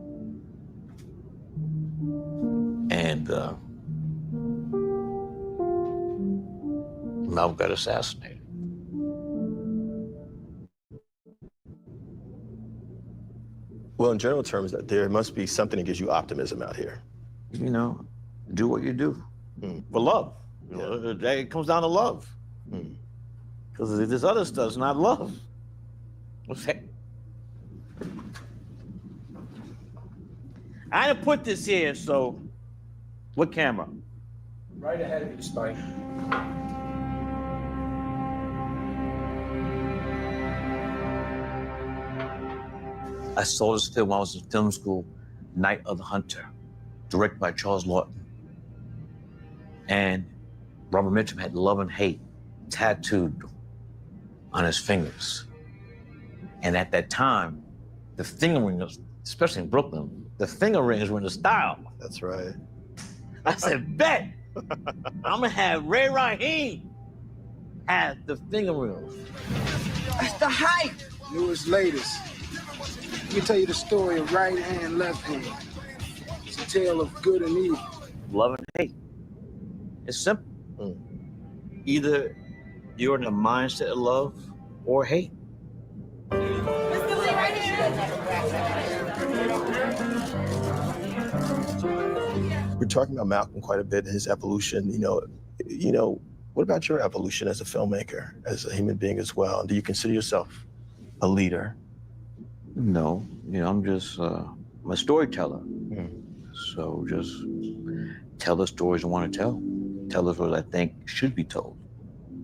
And Malcolm got assassinated. Well, in general terms, there must be something that gives you optimism out here. Do what you do for love. It comes down to love. Because this other stuff's not love. I didn't put this here, so what camera? Right ahead of you, Spike. I saw this film when I was in film school, Night of the Hunter, directed by Charles Lawton. And Robert Mitchum had love and hate tattooed on his fingers. And at that time, the finger rings, especially in Brooklyn, the finger rings were in the style. That's right. I said, bet, I'm gonna have Ray Raheem have the finger rings. That's the hype. Newest, latest. Let me tell you the story of right hand, left hand. It's a tale of good and evil. Love and hate. It's simple. Either you're in the mindset of love or hate. We're talking about Malcolm quite a bit, his evolution. What about your evolution as a filmmaker, as a human being as well? Do you consider yourself a leader? No, I'm just I'm a storyteller. So just tell the stories I want to tell. Tell the stories I think should be told.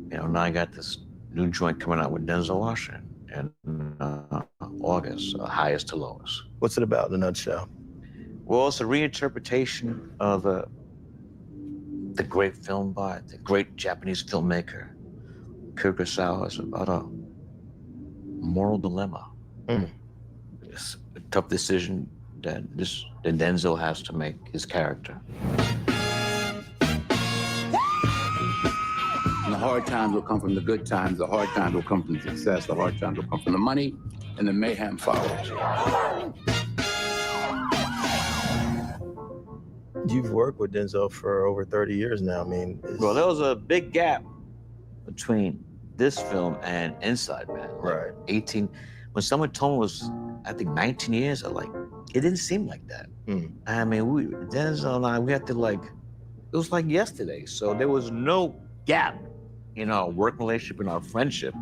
Now I got this new joint coming out with Denzel Washington in August, Highest to Lowest. What's it about in a nutshell? Well, it's a reinterpretation of the great film by the great Japanese filmmaker Kurosawa. It's about a moral dilemma. It's a tough decision that Denzel has to make, his character. And the hard times will come from the good times. The hard times will come from success. The hard times will come from the money, and the mayhem follows. You've worked with Denzel for over 30 years now. I mean, Well, there was a big gap between this film and Inside Man. Right. 18. When someone told me it was, I think, 19 years, it didn't seem like that. I mean, Denzel and I, we had to it was like yesterday. So there was no gap in our work relationship and our friendship.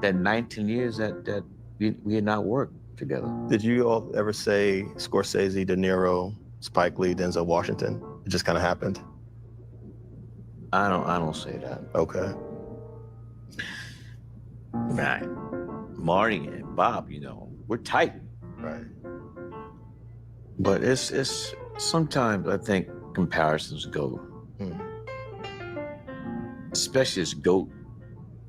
That 19 years that we had not worked together. Did you all ever say Scorsese, De Niro, Spike Lee, Denzel Washington? It just kind of happened? I don't say that. Okay. Right. Marty and Bob, we're tight. Right. But it's sometimes I think comparisons go, especially this GOAT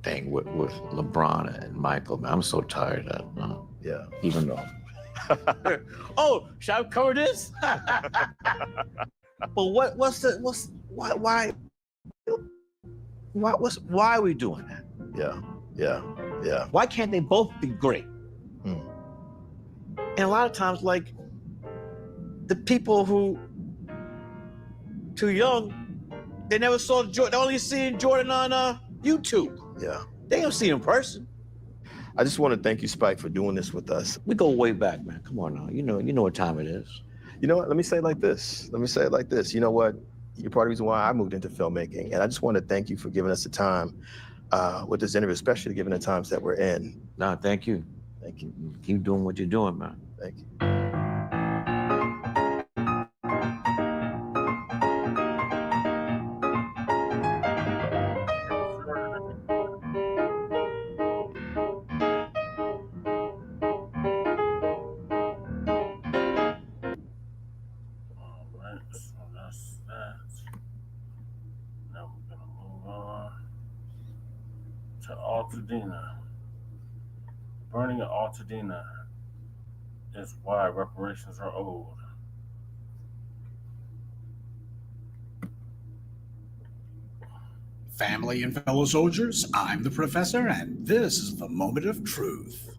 thing with LeBron and Michael. Man, I'm so tired of that. Yeah. Even though. Oh, should I cover this? But why are we doing that? Yeah. Why can't they both be great? And a lot of times, the people who too young, they never saw Jordan. They only seen Jordan on YouTube. Yeah. They don't see him in person. I just want to thank you, Spike, for doing this with us. We go way back, man. Come on now. You know what time it is. You know what? Let me say it like this. You know what? You're part of the reason why I moved into filmmaking. And I just want to thank you for giving us the time with this interview, especially given the times that we're in. No, thank you. Thank you. Keep doing what you're doing, man. Thank you. Altadena. Burning of Altadena is why reparations are owed. Family and fellow soldiers, I'm the professor, and this is the moment of truth.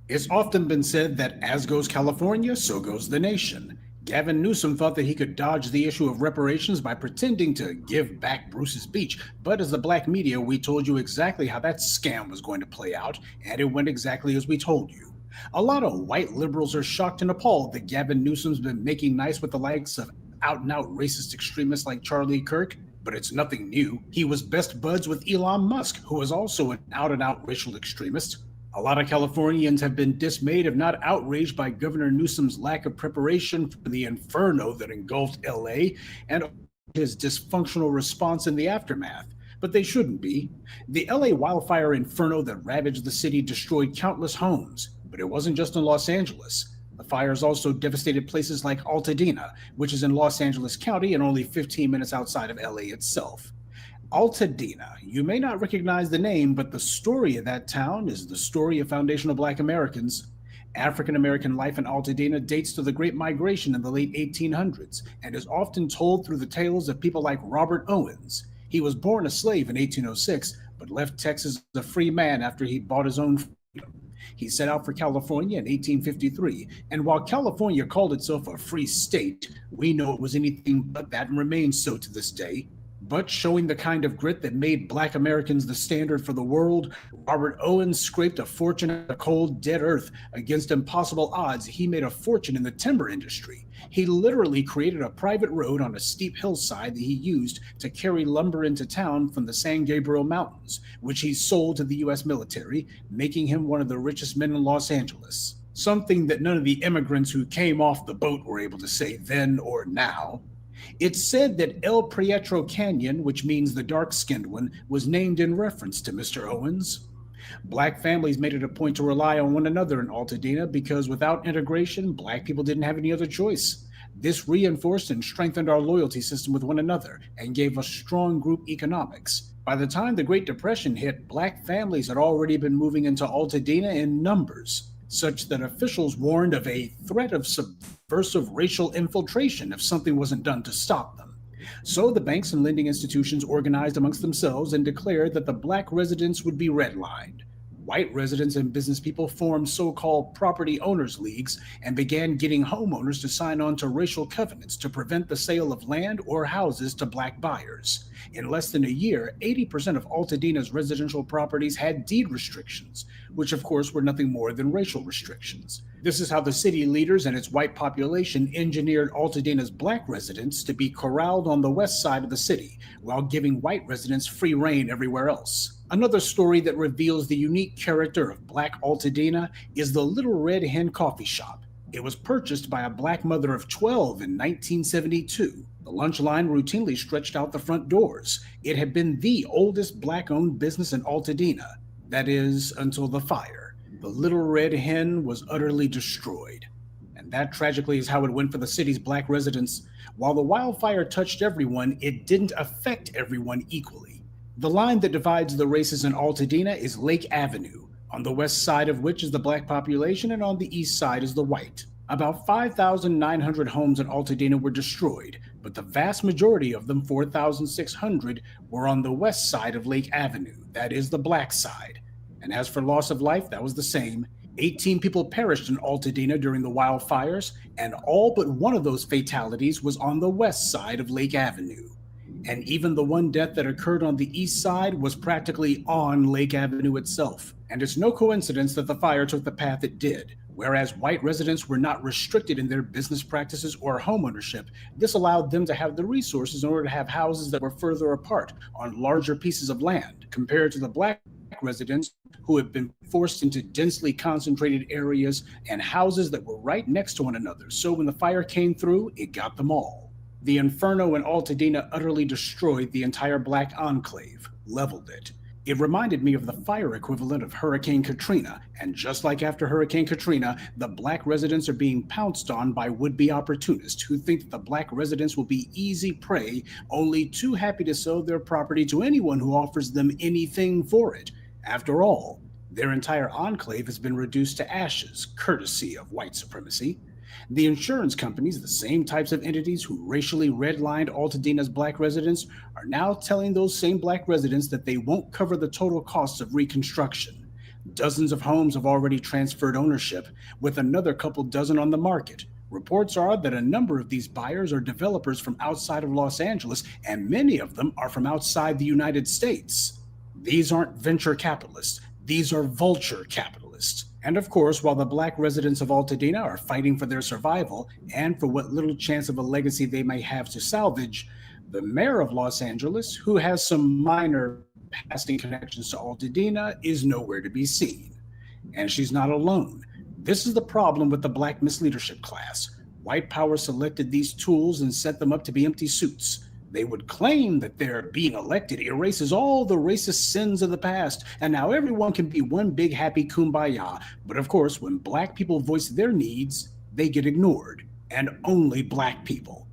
It's often been said that as goes California, so goes the nation. Gavin Newsom thought that he could dodge the issue of reparations by pretending to give back Bruce's Beach, but as the black media, we told you exactly how that scam was going to play out, and it went exactly as we told you. A lot of white liberals are shocked and appalled that Gavin Newsom's been making nice with the likes of out-and-out racist extremists like Charlie Kirk, but it's nothing new. He was best buds with Elon Musk, who is also an out-and-out racial extremist. A lot of Californians have been dismayed, if not outraged, by Governor Newsom's lack of preparation for the inferno that engulfed LA and his dysfunctional response in the aftermath. But they shouldn't be. The LA wildfire inferno that ravaged the city destroyed countless homes, but it wasn't just in Los Angeles. The fires also devastated places like Altadena, which is in Los Angeles County and only 15 minutes outside of LA itself. Altadena, you may not recognize the name, but the story of that town is the story of foundational Black Americans. African-American life in Altadena dates to the Great Migration in the late 1800s and is often told through the tales of people like Robert Owens. He was born a slave in 1806, but left Texas a free man after he bought his own freedom. He set out for California in 1853, and while California called itself a free state, we know it was anything but that and remains so to this day. But showing the kind of grit that made Black Americans the standard for the world, Robert Owens scraped a fortune at the cold, dead earth. Against impossible odds, he made a fortune in the timber industry. He literally created a private road on a steep hillside that he used to carry lumber into town from the San Gabriel Mountains, which he sold to the U.S. military, making him one of the richest men in Los Angeles. Something that none of the immigrants who came off the boat were able to say then or now. It's said that El Prieto Canyon, which means the dark-skinned one, was named in reference to Mr. Owens. Black families made it a point to rely on one another in Altadena because without integration, Black people didn't have any other choice. This reinforced and strengthened our loyalty system with one another and gave us strong group economics. By the time the Great Depression hit, Black families had already been moving into Altadena in numbers, such that officials warned of a threat of subversive racial infiltration if something wasn't done to stop them. So the banks and lending institutions organized amongst themselves and declared that the Black residents would be redlined. White residents and business people formed so-called property owners leagues and began getting homeowners to sign on to racial covenants to prevent the sale of land or houses to Black buyers. In less than a year, 80% of Altadena's residential properties had deed restrictions, which of course were nothing more than racial restrictions. This is how the city leaders and its white population engineered Altadena's Black residents to be corralled on the west side of the city, while giving white residents free reign everywhere else. Another story that reveals the unique character of Black Altadena is the Little Red Hen coffee shop. It was purchased by a Black mother of 12 in 1972. The lunch line routinely stretched out the front doors. It had been the oldest Black-owned business in Altadena. That is, until the fire. The Little Red Hen was utterly destroyed. And that tragically is how it went for the city's Black residents. While the wildfire touched everyone, it didn't affect everyone equally. The line that divides the races in Altadena is Lake Avenue, on the west side of which is the Black population and on the east side is the white. About 5,900 homes in Altadena were destroyed, but the vast majority of them, 4,600, were on the west side of Lake Avenue, that is the Black side. And as for loss of life, that was the same. 18 people perished in Altadena during the wildfires, and all but one of those fatalities was on the west side of Lake Avenue. And even the one death that occurred on the east side was practically on Lake Avenue itself. And it's no coincidence that the fire took the path it did. Whereas white residents were not restricted in their business practices or homeownership, this allowed them to have the resources in order to have houses that were further apart on larger pieces of land, compared to the Black residents who had been forced into densely concentrated areas and houses that were right next to one another. So when the fire came through, it got them all. The inferno in Altadena utterly destroyed the entire Black enclave, leveled it. It reminded me of the fire equivalent of Hurricane Katrina, and just like after Hurricane Katrina, the Black residents are being pounced on by would-be opportunists who think that the Black residents will be easy prey, only too happy to sell their property to anyone who offers them anything for it. After all, their entire enclave has been reduced to ashes, courtesy of white supremacy. The insurance companies, the same types of entities who racially redlined Altadena's Black residents, are now telling those same Black residents that they won't cover the total costs of reconstruction. Dozens of homes have already transferred ownership, with another couple dozen on the market. Reports are that a number of these buyers are developers from outside of Los Angeles, and many of them are from outside the United States. These aren't venture capitalists. These are vulture capitalists. And of course, while the Black residents of Altadena are fighting for their survival and for what little chance of a legacy they may have to salvage, the mayor of Los Angeles, who has some minor passing connections to Altadena, is nowhere to be seen. And she's not alone. This is the problem with the Black misleadership class. White power selected these tools and set them up to be empty suits. They would claim that their being elected erases all the racist sins of the past, and now everyone can be one big happy kumbaya. But of course, when Black people voice their needs, they get ignored, and only Black people.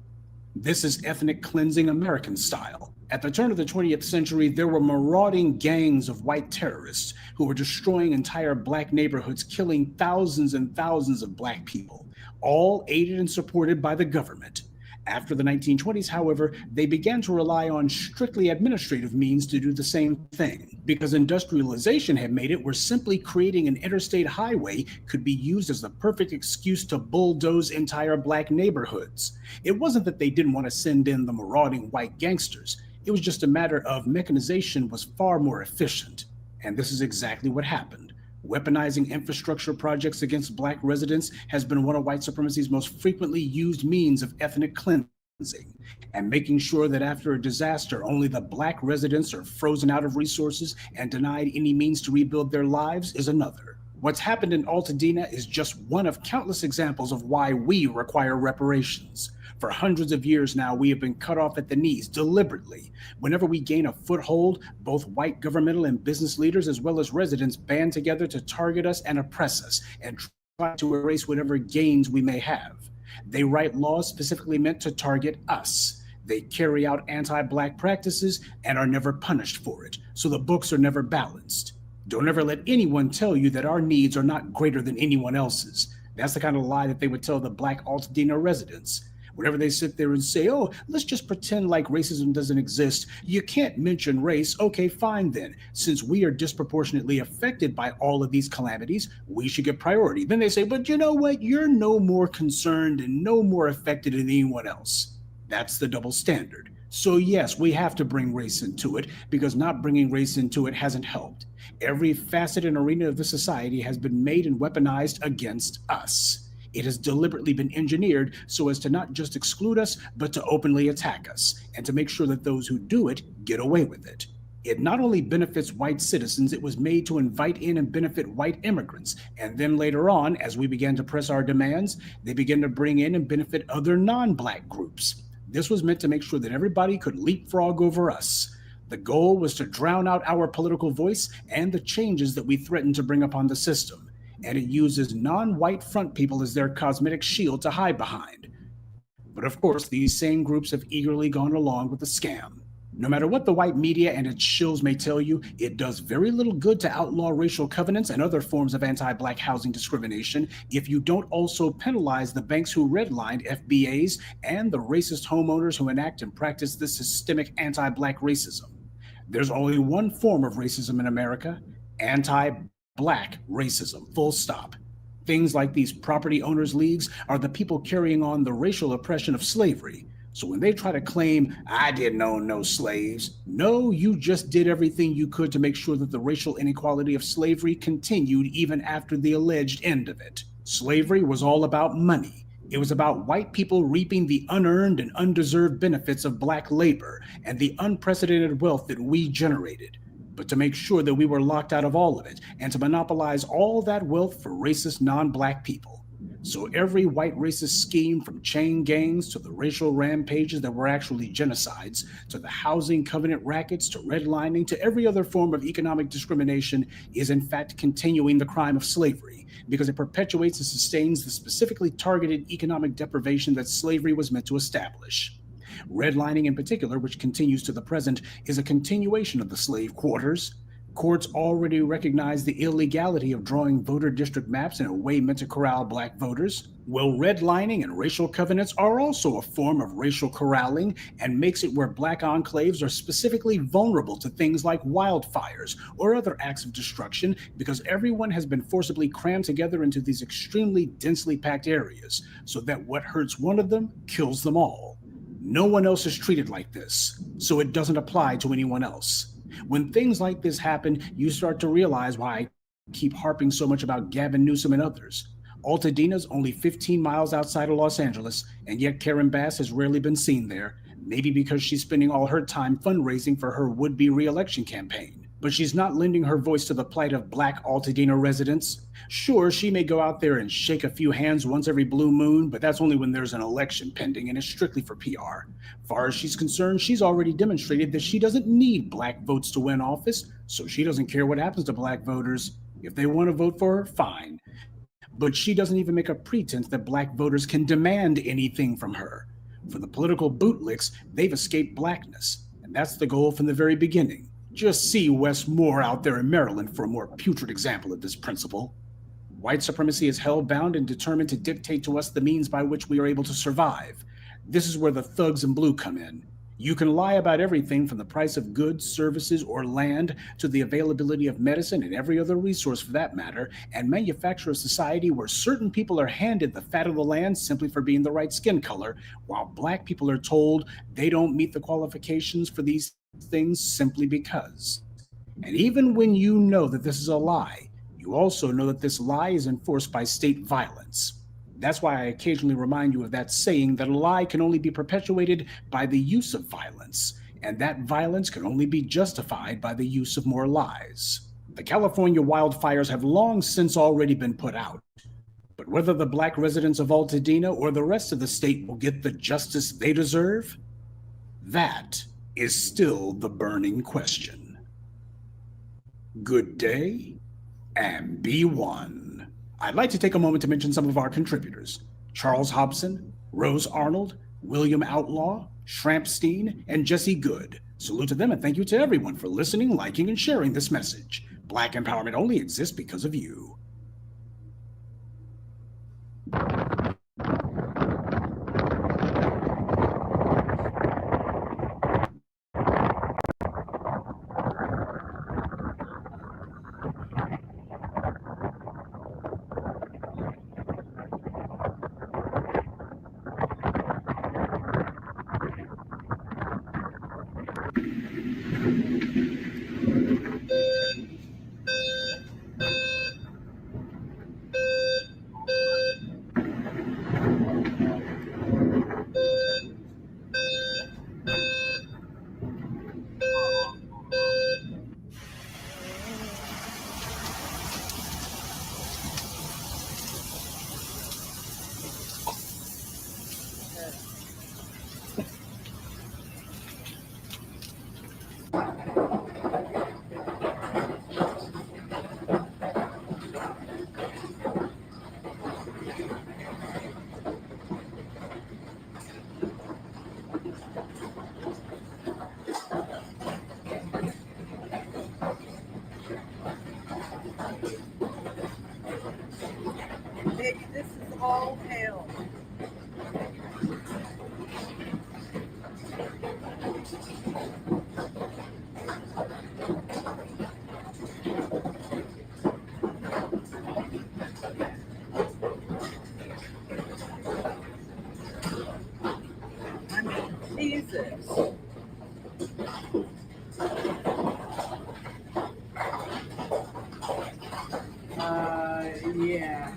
This is ethnic cleansing American style. At the turn of the 20th century, there were marauding gangs of white terrorists who were destroying entire Black neighborhoods, killing thousands and thousands of Black people, all aided and supported by the government. After the 1920s, however, they began to rely on strictly administrative means to do the same thing, because industrialization had made it where simply creating an interstate highway could be used as the perfect excuse to bulldoze entire Black neighborhoods. It wasn't that they didn't want to send in the marauding white gangsters. It was just a matter of mechanization was far more efficient. And this is exactly what happened. Weaponizing infrastructure projects against Black residents has been one of white supremacy's most frequently used means of ethnic cleansing, and making sure that after a disaster, only the Black residents are frozen out of resources and denied any means to rebuild their lives is another. What's happened in Altadena is just one of countless examples of why we require reparations. For hundreds of years now, we have been cut off at the knees deliberately. Whenever we gain a foothold, both white governmental and business leaders as well as residents band together to target us and oppress us and try to erase whatever gains we may have. They write laws specifically meant to target us. They carry out anti-Black practices and are never punished for it, so the books are never balanced. Don't ever let anyone tell you that our needs are not greater than anyone else's. That's the kind of lie that they would tell the Black Altadena residents. Whenever they sit there and say, oh, let's just pretend like racism doesn't exist. You can't mention race. Okay, fine then. Since we are disproportionately affected by all of these calamities, we should get priority. Then they say, but you know what? You're no more concerned and no more affected than anyone else. That's the double standard. So yes, we have to bring race into it because not bringing race into it hasn't helped. Every facet and arena of the society has been made and weaponized against us. It has deliberately been engineered so as to not just exclude us, but to openly attack us, and to make sure that those who do it get away with it. It not only benefits white citizens, it was made to invite in and benefit white immigrants. And then later on, as we began to press our demands, they began to bring in and benefit other non-Black groups. This was meant to make sure that everybody could leapfrog over us. The goal was to drown out our political voice and the changes that we threatened to bring upon the system. And it uses non-white front people as their cosmetic shield to hide behind. But of course, these same groups have eagerly gone along with the scam. No matter what the white media and its shills may tell you, it does very little good to outlaw racial covenants and other forms of anti-Black housing discrimination if you don't also penalize the banks who redlined FBAs and the racist homeowners who enact and practice this systemic anti-Black racism. There's only one form of racism in America: anti-Black racism, full stop. Things like these property owners' leagues are the people carrying on the racial oppression of slavery. So when they try to claim, I didn't own no slaves, no, you just did everything you could to make sure that the racial inequality of slavery continued even after the alleged end of it. Slavery was all about money. It was about white people reaping the unearned and undeserved benefits of Black labor and the unprecedented wealth that we generated. But to make sure that we were locked out of all of it and to monopolize all that wealth for racist non-Black people. So every white racist scheme, from chain gangs to the racial rampages that were actually genocides, to the housing covenant rackets, to redlining, to every other form of economic discrimination, is in fact continuing the crime of slavery, because it perpetuates and sustains the specifically targeted economic deprivation that slavery was meant to establish. Redlining in particular, which continues to the present, is a continuation of the slave quarters. Courts already recognize the illegality of drawing voter district maps in a way meant to corral Black voters. Well, redlining and racial covenants are also a form of racial corralling and makes it where Black enclaves are specifically vulnerable to things like wildfires or other acts of destruction because everyone has been forcibly crammed together into these extremely densely packed areas so that what hurts one of them kills them all. No one else is treated like this, so it doesn't apply to anyone else. When things like this happen, you start to realize why I keep harping so much about Gavin Newsom and others. Altadena's only 15 miles outside of Los Angeles, and yet Karen Bass has rarely been seen there, maybe because she's spending all her time fundraising for her would-be re-election campaign. But she's not lending her voice to the plight of Black Altadena residents. Sure, she may go out there and shake a few hands once every blue moon, but that's only when there's an election pending and it's strictly for PR. Far as she's concerned, she's already demonstrated that she doesn't need Black votes to win office, so she doesn't care what happens to Black voters. If they want to vote for her, fine. But she doesn't even make a pretense that Black voters can demand anything from her. For the political bootlicks, they've escaped Blackness, and that's the goal from the very beginning. Just see Wes Moore out there in Maryland for a more putrid example of this principle. White supremacy is hell-bound and determined to dictate to us the means by which we are able to survive. This is where the thugs in blue come in. You can lie about everything from the price of goods, services, or land to the availability of medicine and every other resource for that matter, and manufacture a society where certain people are handed the fat of the land simply for being the right skin color, while Black people are told they don't meet the qualifications for these things simply because. And even when you know that this is a lie, you also know that this lie is enforced by state violence. That's why I occasionally remind you of that saying that a lie can only be perpetuated by the use of violence, and that violence can only be justified by the use of more lies. The California wildfires have long since already been put out. But whether the Black residents of Altadena or the rest of the state will get the justice they deserve, that is still the burning question. Good day, and be one. I'd like to take a moment to mention some of our contributors: Charles Hobson, Rose Arnold, William Outlaw, Shrampstein, and Jesse Good. Salute to them, and thank you to everyone for listening, liking, and sharing this message. Black empowerment only exists because of you. This is all hell. I mean, Jesus. Yeah.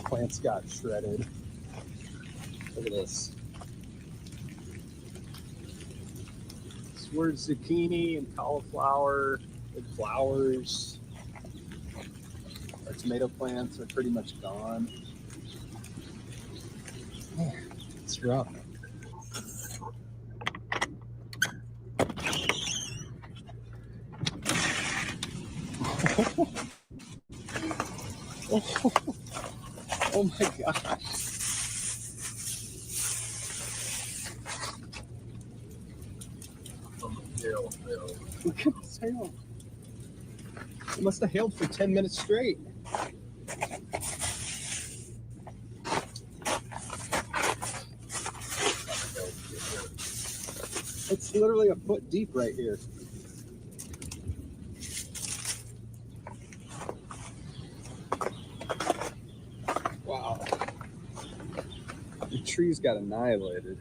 plants got shredded. Look at this. This word zucchini and cauliflower and flowers. Our tomato plants are pretty much gone. Man, it's rough. Oh my gosh. Look at this hail. It must have hailed for 10 minutes straight. It's literally a foot deep right here. Wow. The trees got annihilated.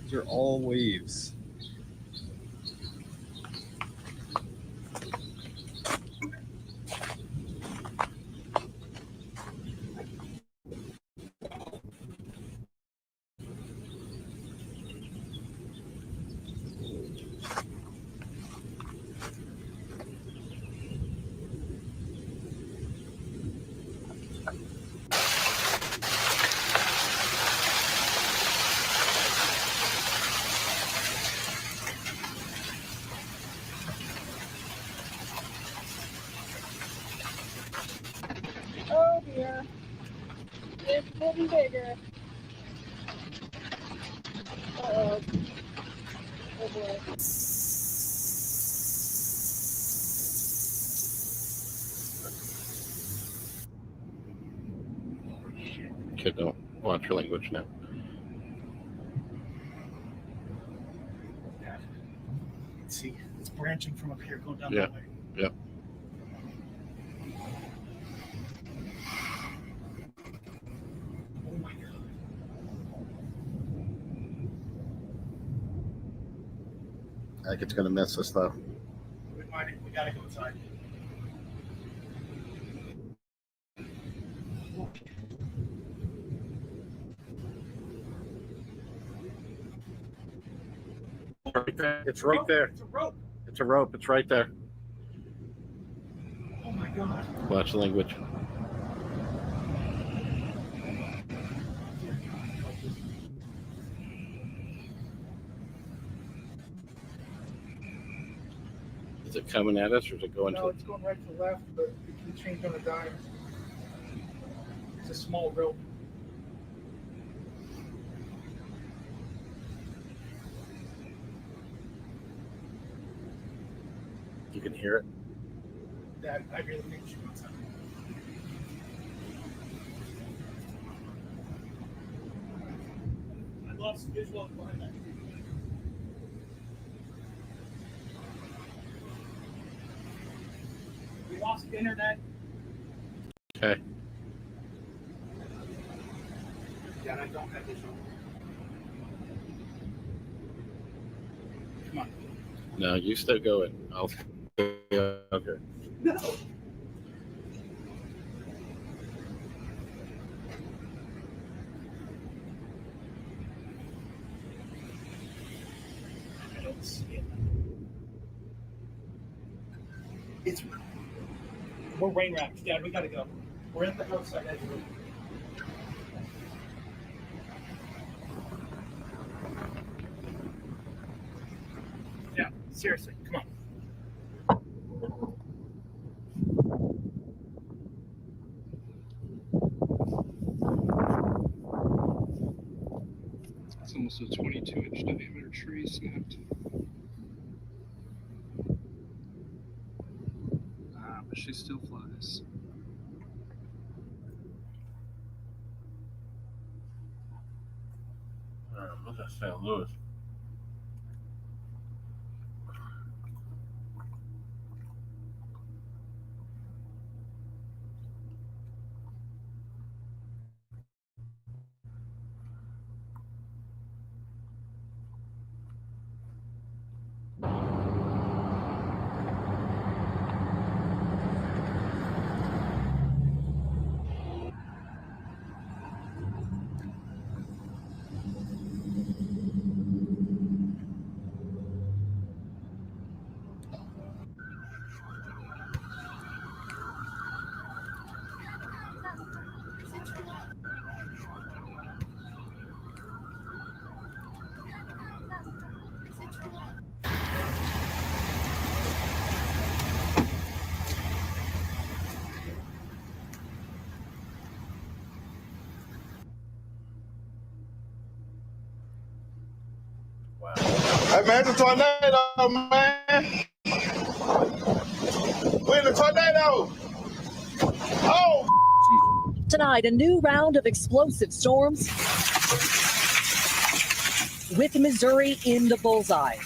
These are all waves. Oh dear. It's getting bigger. Uh-oh. Oh boy. Kid, don't watch your language now. See, it's branching from up here, going down Yeah. that way. Yep. Oh my god. I think it's gonna miss us though. We gotta go inside. It's right there. It's a rope. It's a rope. It's right there. Oh my god. Watch the language. Is it coming at us or is it going No, to? it's going right to left, but it can change on a dime. It's a small rope. You can hear it. That I really think she wants out. I lost visual behind that. We lost internet. Okay. Yeah, and I don't have visual. Come on. No, you still going. I'll. Okay. No. I don't see it. It's. We're rain wrapped, Dad. We gotta go. We're at the outside edge of it. Yeah, seriously, come on. It's almost a 22-inch diameter tree snapped. But she still flies. Look at St. Louis. Hey, man, it's a tornado, man. We're in a tornado. Oh! Tonight, a new round of explosive storms with Missouri in the bullseye.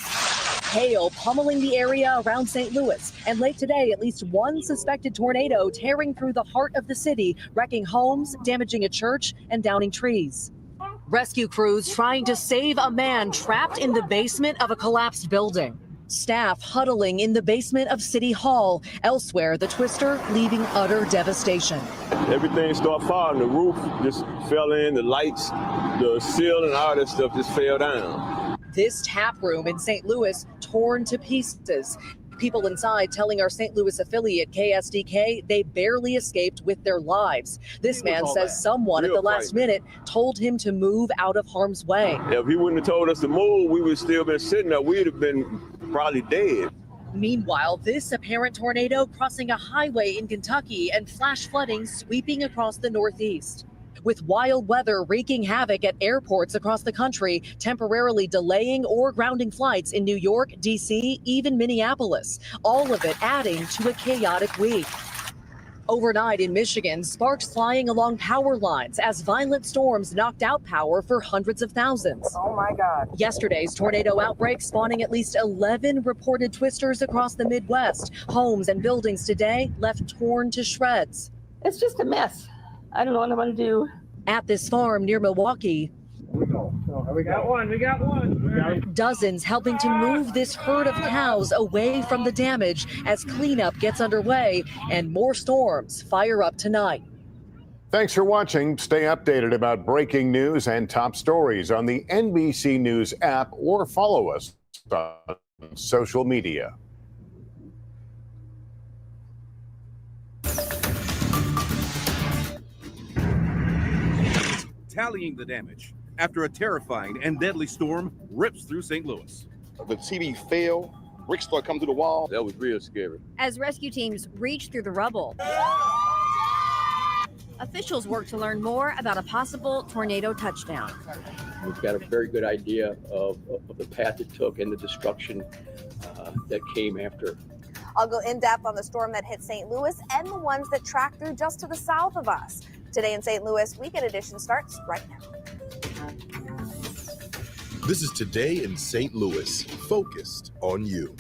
Hail pummeling the area around St. Louis. And late today, at least one suspected tornado tearing through the heart of the city, wrecking homes, damaging a church, and downing trees. Rescue crews trying to save a man trapped in the basement of a collapsed building. Staff huddling in the basement of City Hall. Elsewhere, the twister leaving utter devastation. Everything started falling. The roof just fell in, the lights, the ceiling, all that stuff just fell down. This tap room in St. Louis torn to pieces. People inside telling our St. Louis affiliate KSDK they barely escaped with their lives. This man says someone at the last minute told him to move out of harm's way. If he wouldn't have told us to move, we would still been sitting there. We'd have been probably dead. Meanwhile, this apparent tornado crossing a highway in Kentucky and flash flooding sweeping across the Northeast. With wild weather wreaking havoc at airports across the country, temporarily delaying or grounding flights in New York, D.C., even Minneapolis. All of it adding to a chaotic week. Overnight in Michigan, sparks flying along power lines as violent storms knocked out power for hundreds of thousands. Oh my God. Yesterday's tornado outbreak spawning at least 11 reported twisters across the Midwest. Homes and buildings today left torn to shreds. It's just a mess. I don't know what I'm going to do. At this farm near Milwaukee, We got one. dozens helping to move this herd of cows away from the damage as cleanup gets underway and more storms fire up tonight. Thanks for watching. Stay updated about breaking news and top stories on the NBC News app or follow us on social media. Tallying the damage after a terrifying and deadly storm rips through St. Louis. The TV fell, bricks started coming through the wall. That was real scary. As rescue teams reach through the rubble, officials work to learn more about a possible tornado touchdown. We've got a very good idea of the path it took and the destruction that came after. I'll go in depth on the storm that hit St. Louis and the ones that track through just to the south of us. Today in St. Louis, Weekend Edition starts right now. This is Today in St. Louis, focused on you.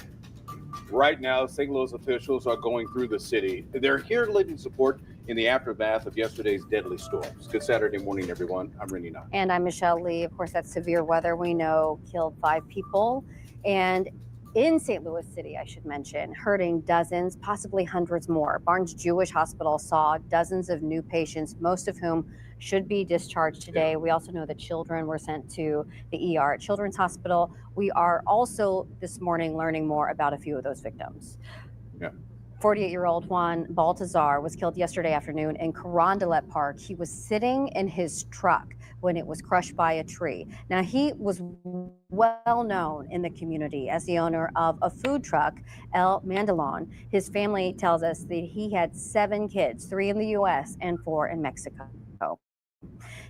Right now, St. Louis officials are going through the city. They're here lending support in the aftermath of yesterday's deadly storms. Good Saturday morning, everyone. I'm Rennie Knott. And I'm Michelle Lee. Of course, that severe weather we know killed 5 people. And in St. Louis City, I should mention, hurting dozens, possibly hundreds more. Barnes Jewish Hospital saw dozens of new patients, most of whom should be discharged today. We also know that children were sent to the ER at Children's Hospital. We are also this morning learning more about a few of those victims. 48-year-old Juan Baltazar was killed yesterday afternoon in Carondelet Park. He was sitting in his truck when it was crushed by a tree. Now, he was well known in the community as the owner of a food truck, El Mandalon. His family tells us that he had 7 kids, 3 in the U.S. and 4 in Mexico.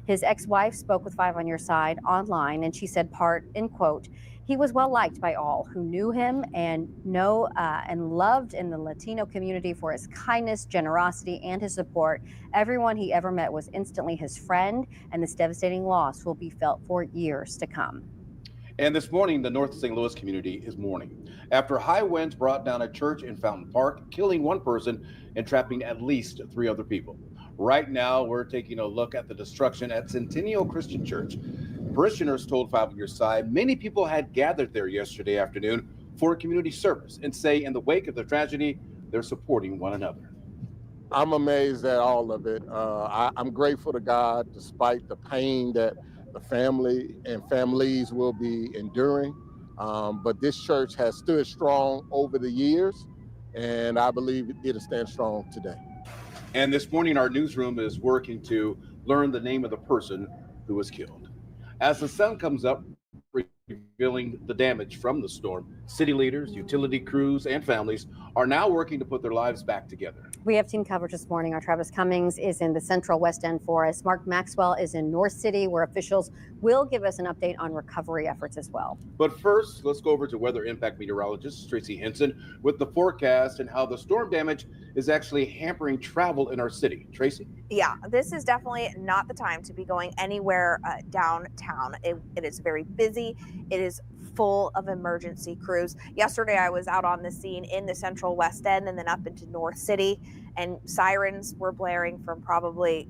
His ex-wife spoke with 5 on Your Side online, and she said, in quote, he was well liked by all who knew him and loved in the Latino community for his kindness, generosity, and his support. Everyone he ever met was instantly his friend, and this devastating loss will be felt for years to come. And this morning, the North St. Louis community is mourning after high winds brought down a church in Fountain Park, killing 1 person and trapping at least 3 other people. Right now, we're taking a look at the destruction at Centennial Christian Church. Parishioners told 5 on Your Side many people had gathered there yesterday afternoon for a community service and say in the wake of the tragedy, they're supporting one another. I'm amazed at all of it. I'm grateful to God despite the pain that the family and families will be enduring. But this church has stood strong over the years, and I believe it'll stand strong today. And this morning, our newsroom is working to learn the name of the person who was killed. As the sun comes up, revealing the damage from the storm, city leaders, utility crews, and families are now working to put their lives back together. We have team coverage this morning. Our Travis Cummings is in the central West End for us. Mark Maxwell is in North City, where officials will give us an update on recovery efforts as well. But first, let's go over to weather impact meteorologist Tracy Henson with the forecast and how the storm damage is actually hampering travel in our city. Tracy? Yeah, this is definitely not the time to be going anywhere downtown. It is very busy. It is full of emergency crews. Yesterday, I was out on the scene in the central West End and then up into North City, and sirens were blaring from probably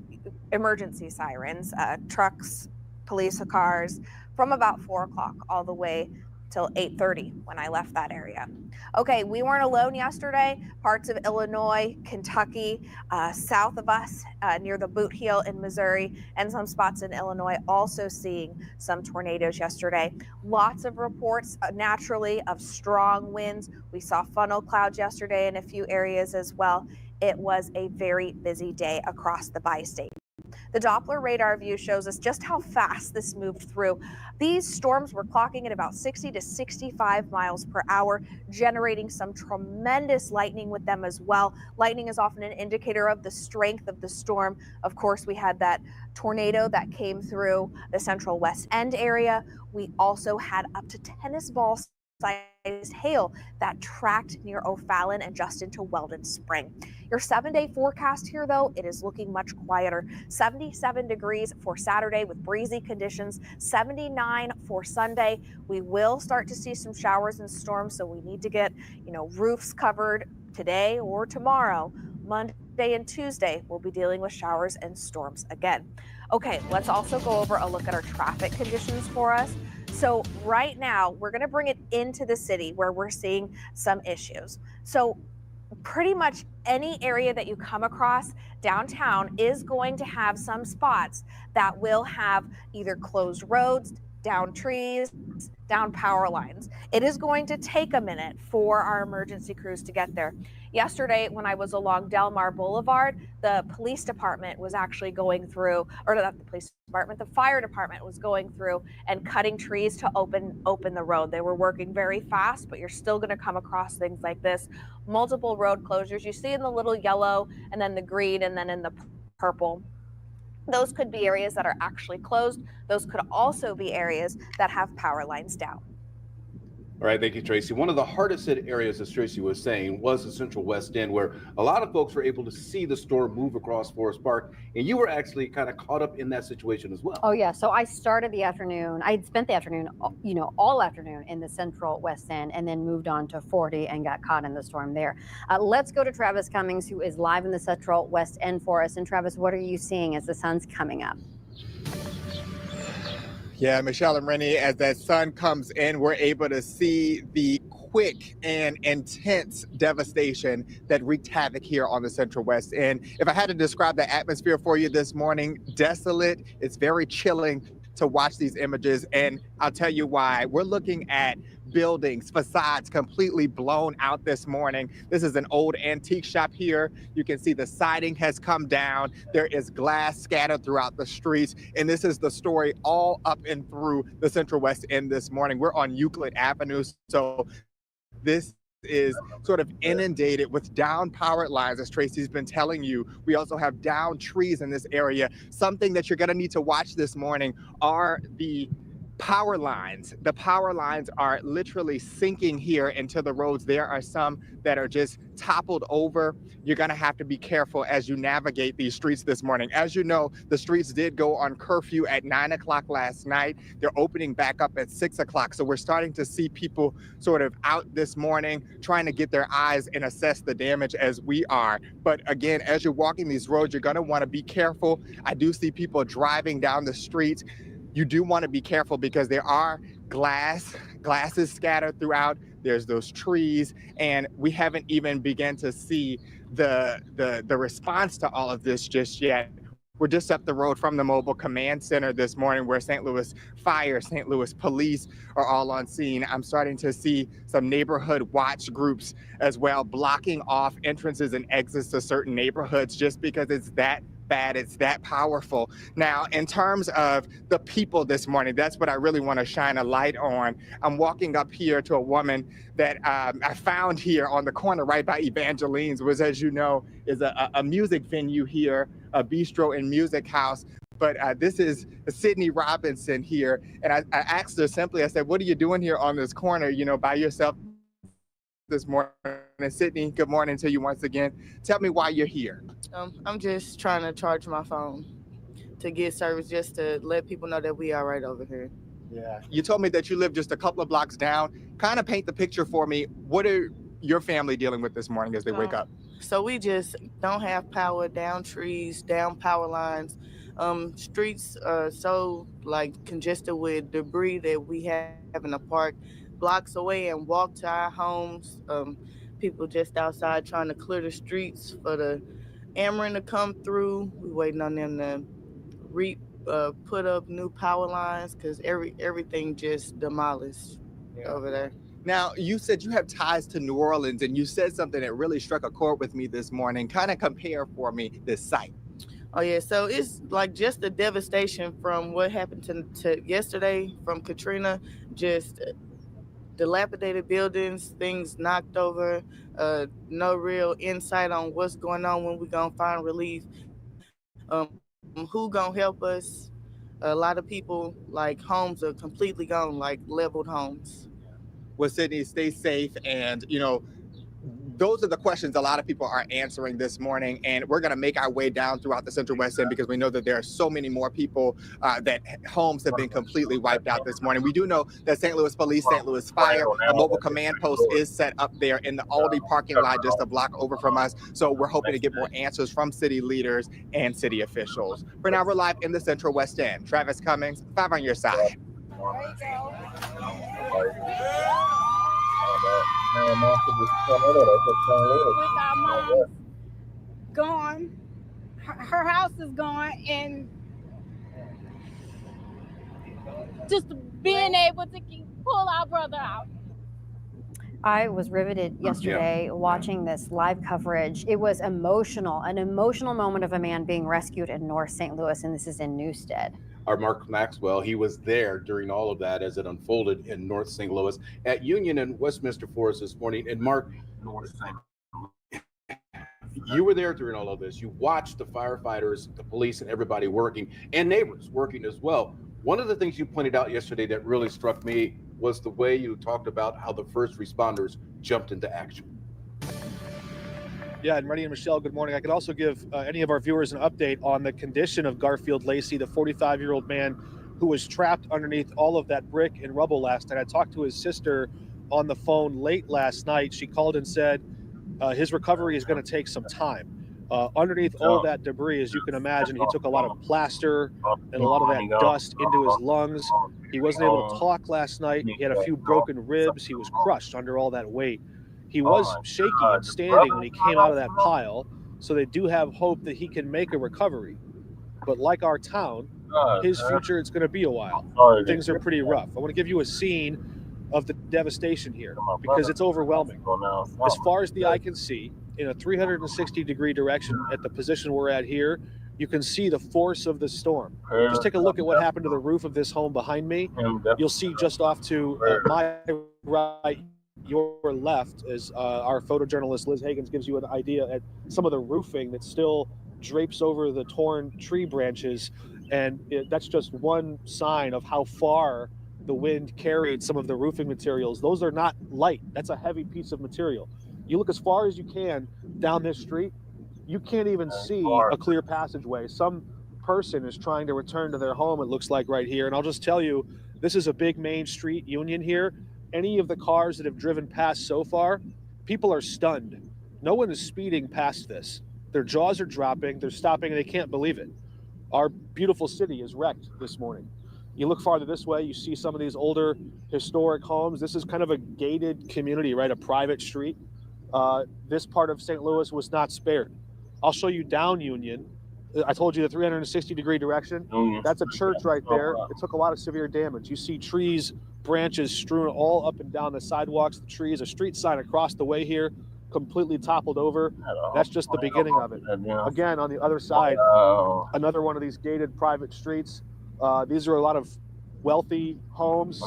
emergency sirens, trucks, police cars, from about 4 o'clock all the way till 8:30 when I left that area. Okay, we weren't alone yesterday. Parts of Illinois, Kentucky, south of us near the Boot Heel in Missouri, and some spots in Illinois also seeing some tornadoes yesterday. Lots of reports naturally of strong winds. We saw funnel clouds yesterday in a few areas as well. It was a very busy day across the bi-state. The Doppler radar view shows us just how fast this moved through. These storms were clocking at about 60 to 65 miles per hour, generating some tremendous lightning with them as well. Lightning is often an indicator of the strength of the storm. Of course, we had that tornado that came through the central West End area. We also had up to tennis ball sized hail that tracked near O'Fallon and just into Weldon Spring. Your 7-day forecast here, though, it is looking much quieter. 77 degrees for Saturday with breezy conditions, 79 for Sunday. We will start to see some showers and storms, so we need to get, roofs covered today or tomorrow. Monday and Tuesday, we'll be dealing with showers and storms again. Okay, let's also go over a look at our traffic conditions for us. So right now, we're going to bring it into the city where we're seeing some issues. So pretty much any area that you come across downtown is going to have some spots that will have either closed roads, down trees, down power lines. It is going to take a minute for our emergency crews to get there. Yesterday, when I was along Delmar Boulevard, the police department was actually going through, or not the police department, the fire department was going through and cutting trees to open the road. They were working very fast, but you're still going to come across things like this. Multiple road closures. You see in the little yellow and then the green and then in the purple. Those could be areas that are actually closed. Those could also be areas that have power lines down. All right, thank you, Tracy. One of the hardest hit areas, as Tracy was saying, was the central West End, where a lot of folks were able to see the storm move across Forest Park, and you were actually kind of caught up in that situation as well. Oh yeah, so I started the afternoon, I had spent the afternoon, all afternoon in the central West End, and then moved on to 40 and got caught in the storm there. Let's go to Travis Cummings, who is live in the central West End for us. And Travis, what are you seeing as the sun's coming up? Yeah, Michelle and Rennie, as that sun comes in, we're able to see the quick and intense devastation that wreaked havoc here on the Central West End. If I had to describe the atmosphere for you this morning, desolate. It's very chilling to watch these images, and I'll tell you why. We're looking at buildings, facades completely blown out this morning. This is an old antique shop here. You can see the siding has come down. There is glass scattered throughout the streets, and this is the story all up and through the Central West End this morning. We're on Euclid Avenue, so this is sort of inundated with down power lines, as Tracy's been telling you. We also have down trees in this area. Something that you're going to need to watch this morning are the power lines. The power lines are literally sinking here into the roads. There are some that are just toppled over. You're going to have to be careful as you navigate these streets this morning. As you know, the streets did go on curfew at 9 o'clock last night. They're opening back up at 6 o'clock. So we're starting to see people sort of out this morning trying to get their eyes and assess the damage as we are. But again, as you're walking these roads, you're going to want to be careful. I do see people driving down the streets. You do want to be careful because there are glasses scattered throughout. There's those trees, and we haven't even begun to see the response to all of this just yet. We're just up the road from the mobile command center this morning, where St. Louis Fire, St. Louis Police are all on scene. I'm starting to see some neighborhood watch groups as well, blocking off entrances and exits to certain neighborhoods just because it's that bad, it's that powerful. Now, in terms of the people this morning, that's what I really want to shine a light on. I'm walking up here to a woman that I found here on the corner right by Evangeline's, which, as you know, is a music venue here, a bistro and music house. But this is Sydney Robinson here. And I asked her simply, I said, what are you doing here on this corner, by yourself this morning? And Sydney, good morning to you once again. Tell me why you're here. I'm just trying to charge my phone to get service, just to let people know that we are right over here. Yeah. You told me that you live just a couple of blocks down. Kind of paint the picture for me. What are your family dealing with this morning as they wake up? So we just don't have power, down trees, down power lines. Streets are so congested with debris that we have in the park blocks away and walk to our homes. People just outside trying to clear the streets for the Ameren to come through. We're waiting on them to put up new power lines because everything just demolished over there. Now, you said you have ties to New Orleans, and you said something that really struck a chord with me this morning. Kind of compare for me this site. Oh yeah, so it's just the devastation from what happened to yesterday from Katrina, just dilapidated buildings, things knocked over, no real insight on what's going on, when we're gonna find relief, who gonna help us. A lot of people, homes are completely gone, leveled homes. Well, Sydney, stay safe, and those are the questions a lot of people are answering this morning, and we're going to make our way down throughout the Central West End because we know that there are so many more people that homes have been completely wiped out this morning. We do know that St. Louis Police, St. Louis Fire, a mobile command post is set up there in the Aldi parking lot just a block over from us. So we're hoping to get more answers from city leaders and city officials. For now, we're live in the Central West End. Travis Cummings, 5 on your side. With our mom gone, her house is gone, and just being able to pull our brother out. I was riveted yesterday watching this live coverage. It was emotional, an emotional moment of a man being rescued in North St. Louis, and this is in Newstead. Our Mark Maxwell, he was there during all of that as it unfolded in North St. Louis at Union and Westminster Forest this morning. And Mark, you were there during all of this. You watched the firefighters, the police, and everybody working, and neighbors working as well. One of the things you pointed out yesterday that really struck me was the way you talked about how the first responders jumped into action. Yeah, and Rennie and Michelle, good morning. I could also give any of our viewers an update on the condition of Garfield Lacey, the 45-year-old man who was trapped underneath all of that brick and rubble last night. I talked to his sister on the phone late last night. She called and said his recovery is going to take some time. Underneath all that debris, as you can imagine, he took a lot of plaster and a lot of that dust into his lungs. He wasn't able to talk last night. He had a few broken ribs. He was crushed under all that weight. He was shaky and standing when he came out of that pile, so they do have hope that he can make a recovery. But like our town, his future, it's going to be a while. Things are pretty rough. I want to give you a scene of the devastation here because it's overwhelming. As far as the eye can see, in a 360-degree direction at the position we're at here, you can see the force of the storm. Just take a look at what happened to the roof of this home behind me. You'll see just off to my right, your left, as our photojournalist Liz Hagans gives you an idea at some of the roofing that still drapes over the torn tree branches. And that's just one sign of how far the wind carried some of the roofing materials. Those are not light. That's a heavy piece of material. You look as far as you can down this street, you can't even see a clear passageway. Some person is trying to return to their home, it looks like right here. And I'll just tell you, this is a big main street, Union here. Any of the cars that have driven past so far, people are stunned. No one is speeding past this. Their jaws are dropping, they're stopping, and they can't believe it. Our beautiful city is wrecked this morning. You look farther this way, you see some of these older historic homes. This is kind of a gated community, right? A private street. This part of St. Louis was not spared. I'll show you down Union. I told you the 360-degree direction. That's a church right there. It took a lot of severe damage. You see trees, branches strewn all up and down the sidewalks, the trees, a street sign across the way here. completely toppled over. That's just the beginning of it. Again, on the other side, another one of these gated private streets. These are a lot of wealthy homes,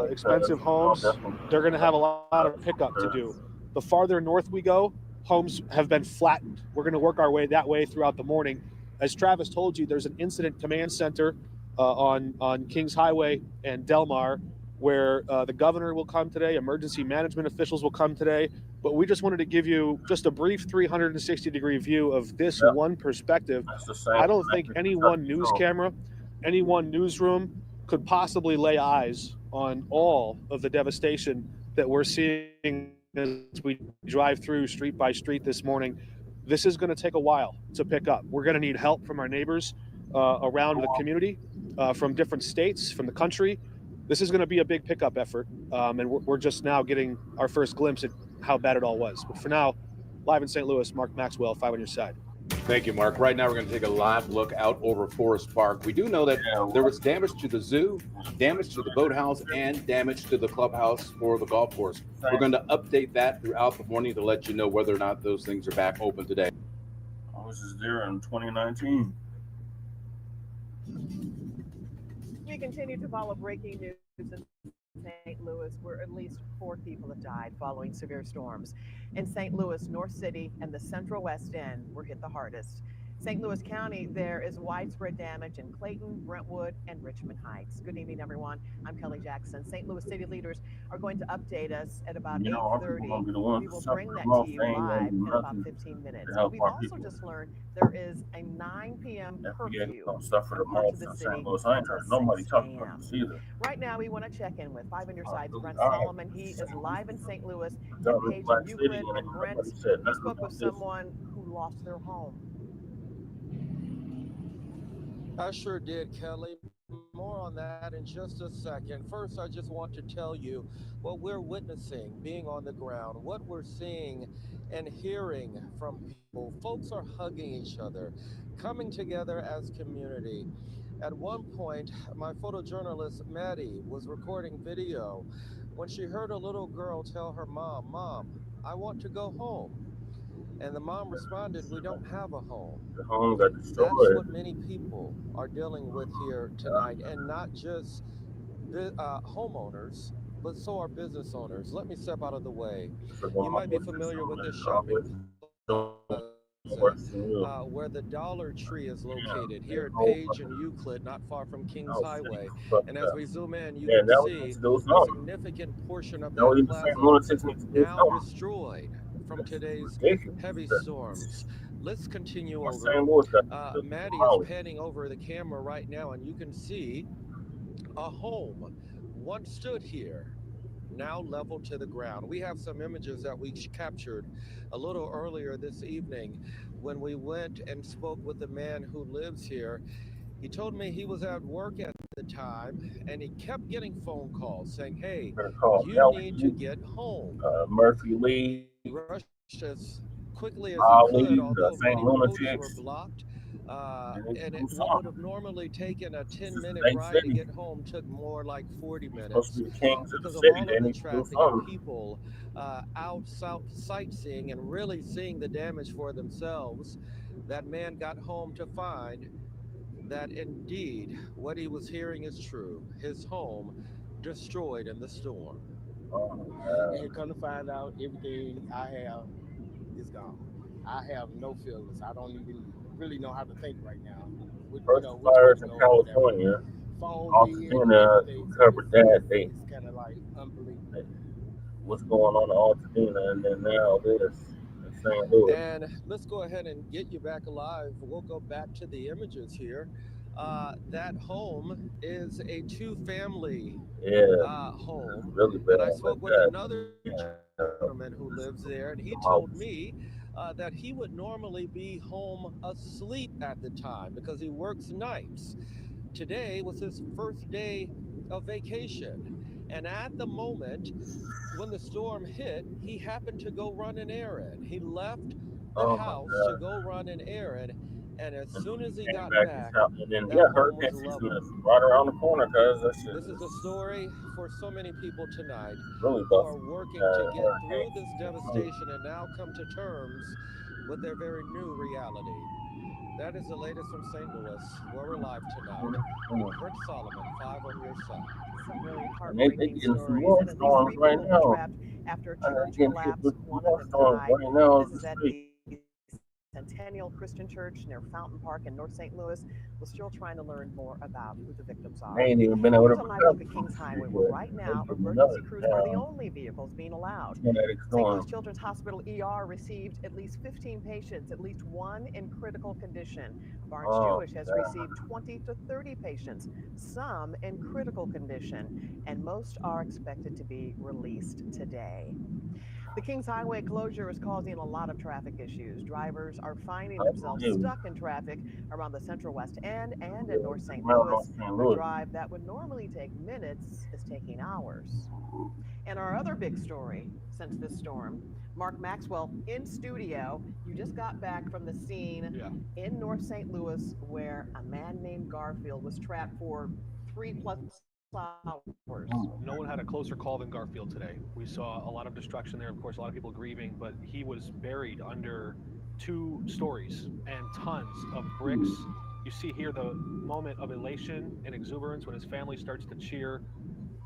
expensive homes. They're going to have a lot of pickup to do. The farther north we go, homes have been flattened. We're going to work our way that way throughout the morning. As Travis told you, there's an incident command center on Kings Highway and Delmar, where the governor will come today, emergency management officials will come today. But we just wanted to give you just a brief 360-degree view of this one perspective. I don't think any one news camera, any one newsroom could possibly lay eyes on all of the devastation that we're seeing as we drive through street by street this morning. This is going to take a while to pick up. We're going to need help from our neighbors around the community, from different states, from the country. This is going to be a big pickup effort, and we're just now getting our first glimpse at how bad it all was. But for now, live in St. Louis, Mark Maxwell, 5 on your side. Thank you, Mark. Right now, we're going to take a live look out over Forest Park. We do know that there was damage to the zoo, damage to the boathouse, and damage to the clubhouse for the golf course. We're going to update that throughout the morning to let you know whether or not those things are back open today. I was just there in 2019. We continue to follow breaking news in St. Louis, where at least 4 people have died following severe storms. In St. Louis, North City and the Central West End were hit the hardest. St. Louis County, there is widespread damage in Clayton, Brentwood, and Richmond Heights. Good evening, everyone. I'm Kelly Jackson. St. Louis city leaders are going to update us at about 8:30. We will bring that to you live in about 15 minutes. But we've also just learned there is a 9 p.m. curfew in parts of the city until 6 a.m. Right now, we want to check in with 5 on your side's Brent Solomon. He is live in St. Louis. And Paige and Euclid and Brent, he spoke with someone who lost their home. I sure did, Kelly. More on that in just a second. First, I just want to tell you what we're witnessing, being on the ground, what we're seeing and hearing from people. Folks are hugging each other, coming together as community. At one point, my photojournalist, Maddie, was recording video when she heard a little girl tell her mom, "Mom, I want to go home." And the mom responded, "We don't have a home." The home got destroyed. That's what many people are dealing with here tonight, and not just homeowners, but so are business owners. Let me step out of the way. You might be familiar with this shopping where the Dollar Tree is located here at Page and Euclid, not far from Kings Highway. And as we zoom in, you can see a significant portion of that plaza now destroyed from today's heavy storms. Let's continue over. Maddie is panning over the camera right now, and you can see a home once stood here, now leveled to the ground. We have some images that we captured a little earlier this evening when we went and spoke with the man who lives here. He told me he was at work at the time, and he kept getting phone calls saying, "Hey, you need to get home." Murphy Lee. He rushed as quickly as he could, although many roads were blocked. And what would have normally taken a 10-minute ride to get home took more like 40 minutes because of all of the traffic and people out south sightseeing and really seeing the damage for themselves. That man got home to find that indeed what he was hearing is true. His home destroyed in the storm. And come to find out, everything I have is gone. I have no feelings. I don't even really know how to think right now. First fires in California, Altadena covered that. It's kind of like unbelievable. What's going on in Altadena, and then now this in St. Louis. And let's go ahead and get you back alive. We'll go back to the images here. That home is a 2-family home. Really bad. And I spoke with another gentleman who lives there, and he told me that he would normally be home asleep at the time because he works nights. Today was his first day of vacation. And at the moment when the storm hit, he happened to go run an errand. He left the house to go run an errand. And as soon as he Came got back back, and then that home hurricane was season leveled. is right around the corner, cuz that shit This is is a story for so many people tonight really who are busting. working to get through Hurricane this season. devastation and now come to terms with their very new reality. That is the latest from St. Louis, where we're live tonight. Brent Solomon, 5 on your side. Some really And they heartbreaking getting some stories, more and at least storms 3 right people were now. trapped after a I know church they're getting hit collapsed. with One of more them storms died. right now This as we is at speak. the Centennial Christian Church near Fountain Park in North St. Louis. We're still trying to learn more about who the victims are. They ain't even been able Here's to a live prepare look at for Kings this Highway, shit where yet. right They now getting emergency another crews are the only vehicles being allowed. tornadic St. Louis storm. Children's Hospital ER received at least 15 patients, at least one in critical condition. Barnes Oh, Jewish has God. received 20 to 30 patients, some in critical condition, and most are expected to be released today. The Kings Highway closure is causing a lot of traffic issues. Drivers are finding themselves stuck in traffic around the Central West End and in North St. Louis. A drive that would normally take minutes is taking hours. And our other big story since this storm, Mark Maxwell in studio. You just got back from the scene in North St. Louis where a man named Garfield was trapped for 3+ hours. No one had a closer call than Garfield today. We saw a lot of destruction there. Of course, a lot of people grieving, but he was buried under 2 stories and tons of bricks. You see here the moment of elation and exuberance when his family starts to cheer.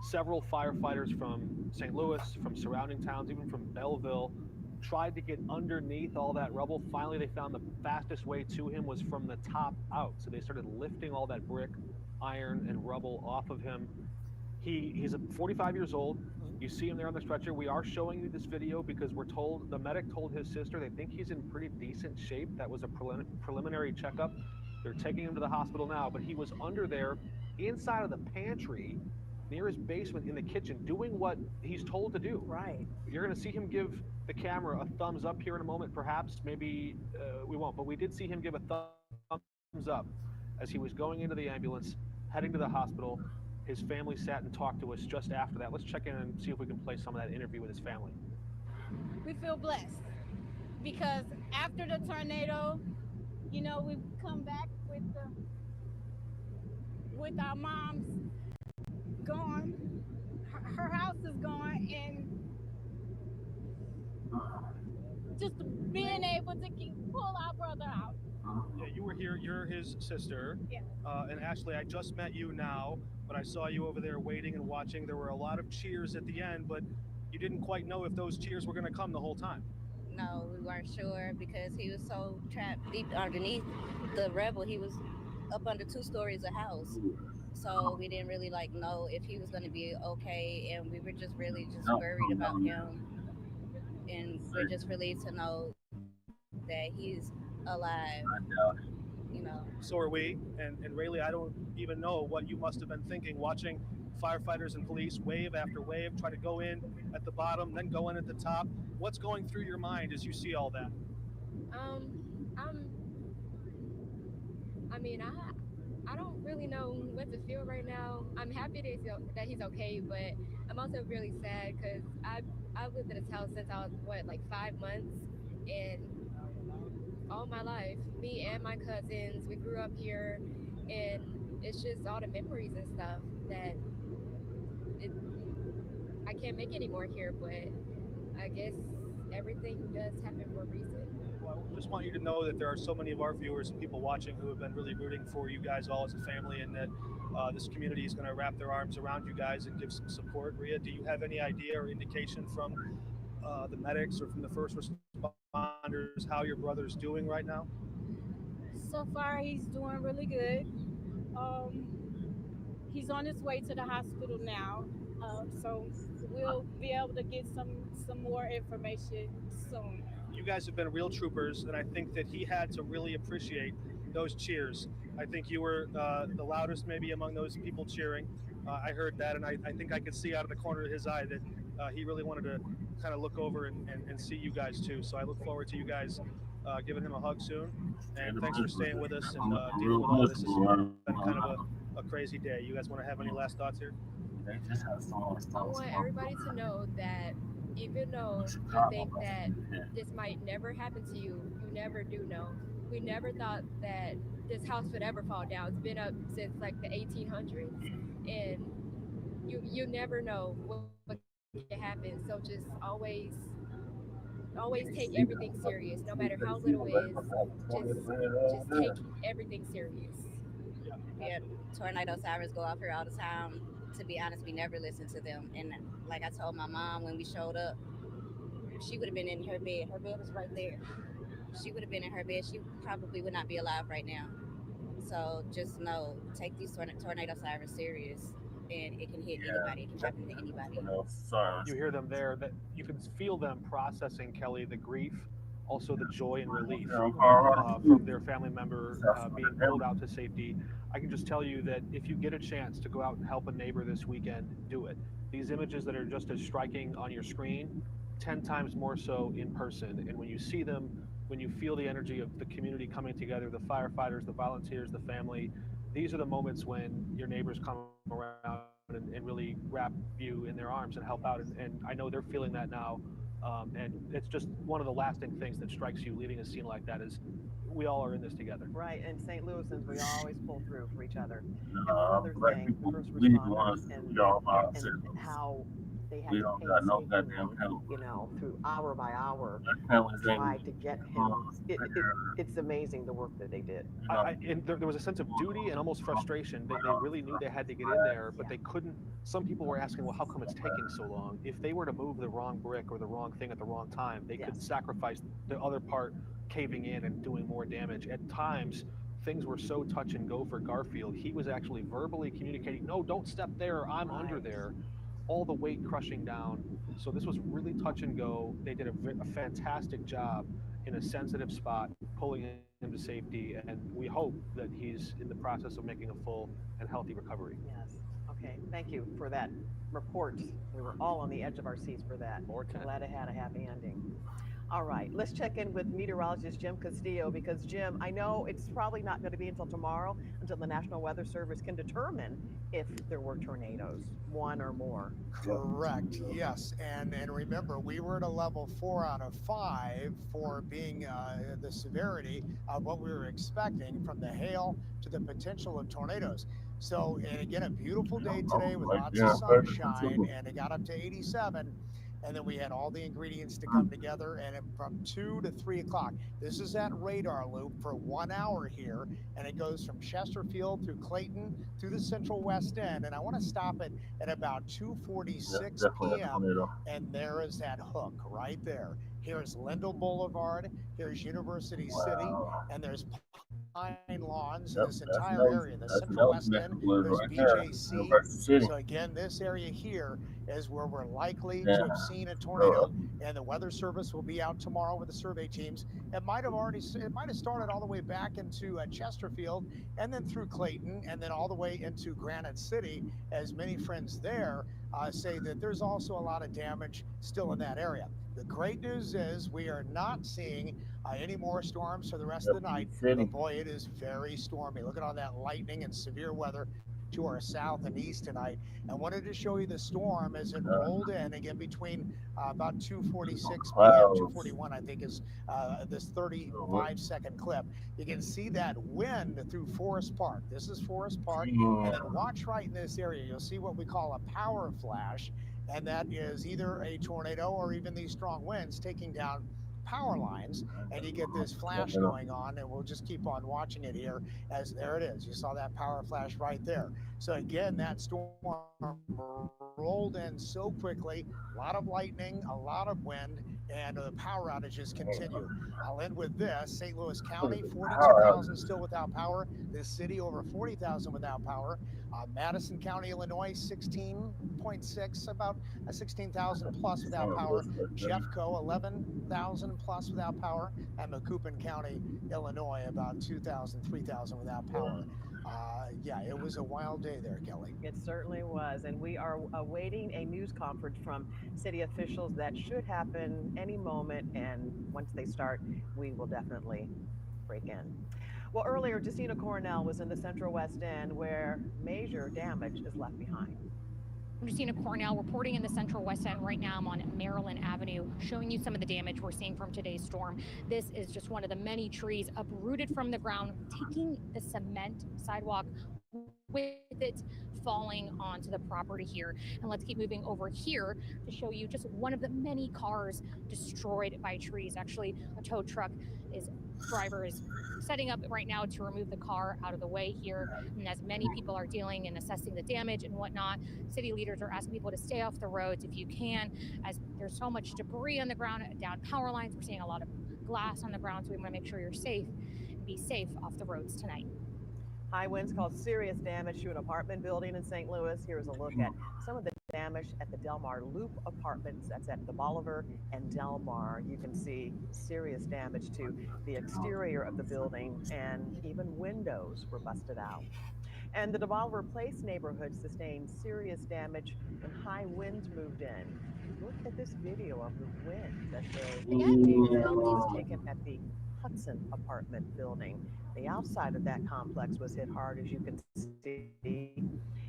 Several firefighters from St. Louis, from surrounding towns, even from Belleville, tried to get underneath all that rubble. Finally, they found the fastest way to him was from the top out. So they started lifting all that brick, iron, and rubble off of him. He's 45 years old. You see him there on the stretcher. We are showing you this video because we're told, the medic told his sister they think he's in pretty decent shape. That was a preliminary checkup. They're taking him to the hospital now, but he was under there inside of the pantry near his basement in the kitchen doing what he's told to do. Right. You're going to see him give the camera a thumbs up here in a moment, perhaps. Maybe we won't, but we did see him give a thumbs up as he was going into the ambulance, heading to the hospital. His family sat and talked to us just after that. Let's check in and see if we can play some of that interview with his family. We feel blessed because after the tornado, you know, we've come back with our moms gone. Her house is gone, and just being able to pull our brother out. Yeah, you were here. You're his sister. Yeah. And Ashley, I just met you now, but I saw you over there waiting and watching. There were a lot of cheers at the end, but you didn't quite know if those cheers were going to come the whole time. No, we weren't sure because he was so trapped deep underneath the rubble. He was up under 2 stories of house. So we didn't really know if he was going to be okay, and we were just really worried about him. And we're just relieved to know that he's alive. You know. So are we. And Rayleigh, I don't even know what you must have been thinking watching firefighters and police wave after wave try to go in at the bottom, then go in at the top. What's going through your mind as you see all that? I don't really know what to feel right now. I'm happy that he's okay, but I'm also really sad because I've lived in this house since I was 5 months, and all my life, me and my cousins, we grew up here, and it's just all the memories and stuff that I can't make anymore here, but I guess everything does happen for a reason. Well, I just want you to know that there are so many of our viewers and people watching who have been really rooting for you guys all as a family, and that this community is going to wrap their arms around you guys and give some support. Rhea, do you have any idea or indication from the medics or from the first responders how your brother's doing right now? So far, he's doing really good. He's on his way to the hospital now, so we'll be able to get some more information soon. You guys have been real troopers, and I think that he had to really appreciate those cheers. I think you were the loudest maybe among those people cheering. I heard that, and I think I could see out of the corner of his eye that he really wanted to kind of look over and see you guys too. So I look forward to you guys giving him a hug soon. And thanks for staying with us and dealing with all this. It's been kind of a crazy day. You guys want to have any last thoughts here? I want everybody to know that even though you think that this might never happen to you, you never do know. we never thought that this house would ever fall down. It's been up since like the 1800s, and you never know what can happen. So just always take everything serious, no matter how little it is. Just take everything serious. Yeah, tornado sirens go off here all the time. To be honest, we never listen to them. And like I told my mom when we showed up, she would have been in her bed. Her bed was right there. She would have been in her bed. She probably would not be alive right now. So just know, take these tornado sirens serious, and it can hit anybody. It can happen to anybody. You hear them there, that you can feel them processing, Kelly, the grief, also the joy and relief from their family member being pulled out to safety. I can just tell you that if you get a chance to go out and help a neighbor this weekend, do it. These images that are just as striking on your screen, 10 times more so in person. And when you see them, when you feel the energy of the community coming together, the firefighters, the volunteers, the family, these are the moments when your neighbors come around and really wrap you in their arms and help out. And I know they're feeling that now. And it's just one of the lasting things that strikes you leading a scene like that is we all are in this together. Right. In St. Louisans, we always pull through for each other. And one other thing, the first responders and how they had to painstakingly, through hour by hour, try to get him. It's amazing the work that they did. And there was a sense of duty and almost frustration. They really knew they had to get in there, but they couldn't. Some people were asking, well, how come it's taking so long? If they were to move the wrong brick or the wrong thing at the wrong time, they could sacrifice the other part caving in and doing more damage. At times, things were so touch and go for Garfield. He was actually verbally communicating, no, don't step there, I'm under there. All the weight crushing down. So this was really touch and go. They did a fantastic job in a sensitive spot, pulling him to safety, and we hope that he's in the process of making a full and healthy recovery. Yes. Okay. Thank you for that report. We were all on the edge of our seats for that. Glad it had a happy ending. All right, let's check in with meteorologist Jim Castillo, because Jim, I know it's probably not going to be until tomorrow until the National Weather Service can determine if there were tornadoes, one or more. Correct. Yes, and remember, we were at a level 4 out of 5 for being the severity of what we were expecting, from the hail to the potential of tornadoes. So, and again, a beautiful day today with lots of sunshine, and it got up to 87. And then we had all the ingredients to come together, and from 2 to 3 o'clock. This is that radar loop for 1 hour here, and it goes from Chesterfield through Clayton through the Central West End. And I want to stop it at about 2:46 p.m. And there is that hook right there. Here's Lindell Boulevard, here's University City, and there's Pine Lawns, this entire area, the Central West End, there's BJC. So again, this area here is where we're likely to have seen a tornado, and the Weather Service will be out tomorrow with the survey teams. It might have started all the way back into Chesterfield, and then through Clayton, and then all the way into Granite City, as many friends there say that there's also a lot of damage still in that area. The great news is we are not seeing any more storms for the rest of the night, but boy, it is very stormy. Look at all that lightning and severe weather to our south and east tonight. I wanted to show you the storm as it rolled in again between about 2:46 p.m. 2:41, I think, is this 35-second clip. You can see that wind through Forest Park. This is Forest Park, and then watch right in this area. You'll see what we call a power flash, and that is either a tornado or even these strong winds taking down power lines, and you get this flash going on, and we'll just keep on watching it here as there it is. You saw that power flash right there. So again, that storm rolled in so quickly, a lot of lightning, a lot of wind, and the power outages continue. I'll end with this. St. Louis County, 42,000 still without power. This city, over 40,000 without power. Madison County, Illinois, 16.6, about 16,000 plus without power. Jeffco, 11,000 plus without power. And Macoupin County, Illinois, about 2,000, 3,000 without power. Yeah, it was a wild day there, Kelly. It certainly was. And we are awaiting a news conference from city officials that should happen any moment. And once they start, we will definitely break in. Well, earlier, Justina Coronel was in the Central West End, where major damage is left behind. I'm Justina Cornell reporting in the Central West End right now. I'm on Maryland Avenue, showing you some of the damage we're seeing from today's storm. This is just one of the many trees uprooted from the ground, taking the cement sidewalk with it falling onto the property here. And let's keep moving over here to show you just one of the many cars destroyed by trees. Actually, a tow truck driver is setting up right now to remove the car out of the way here. And as many people are dealing and assessing the damage and whatnot, city leaders are asking people to stay off the roads if you can, as there's so much debris on the ground, down power lines. We're seeing a lot of glass on the ground, so we want to make sure you're safe and be safe off the roads tonight. High winds caused serious damage to an apartment building in St. Louis. Here's a look at some of the damage at the Del Mar Loop Apartments. That's at the Bolivar and Del Mar. You can see serious damage to the exterior of the building, and even windows were busted out. And the Bolivar Place neighborhood sustained serious damage when high winds moved in. Look at this video of the wind that was taken at the Hudson apartment building. The outside of that complex was hit hard, as you can see.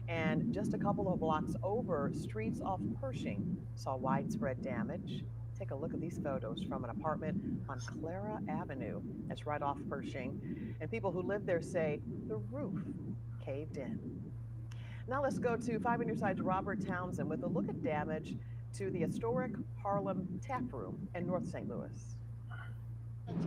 And just a couple of blocks over, streets off Pershing saw widespread damage. Take a look at these photos from an apartment on Clara Avenue. That's right off Pershing. And people who live there say the roof caved in. Now let's go to 5 on Your Side's Robert Townsend with a look at damage to the historic Harlem Tap Room in North St. Louis.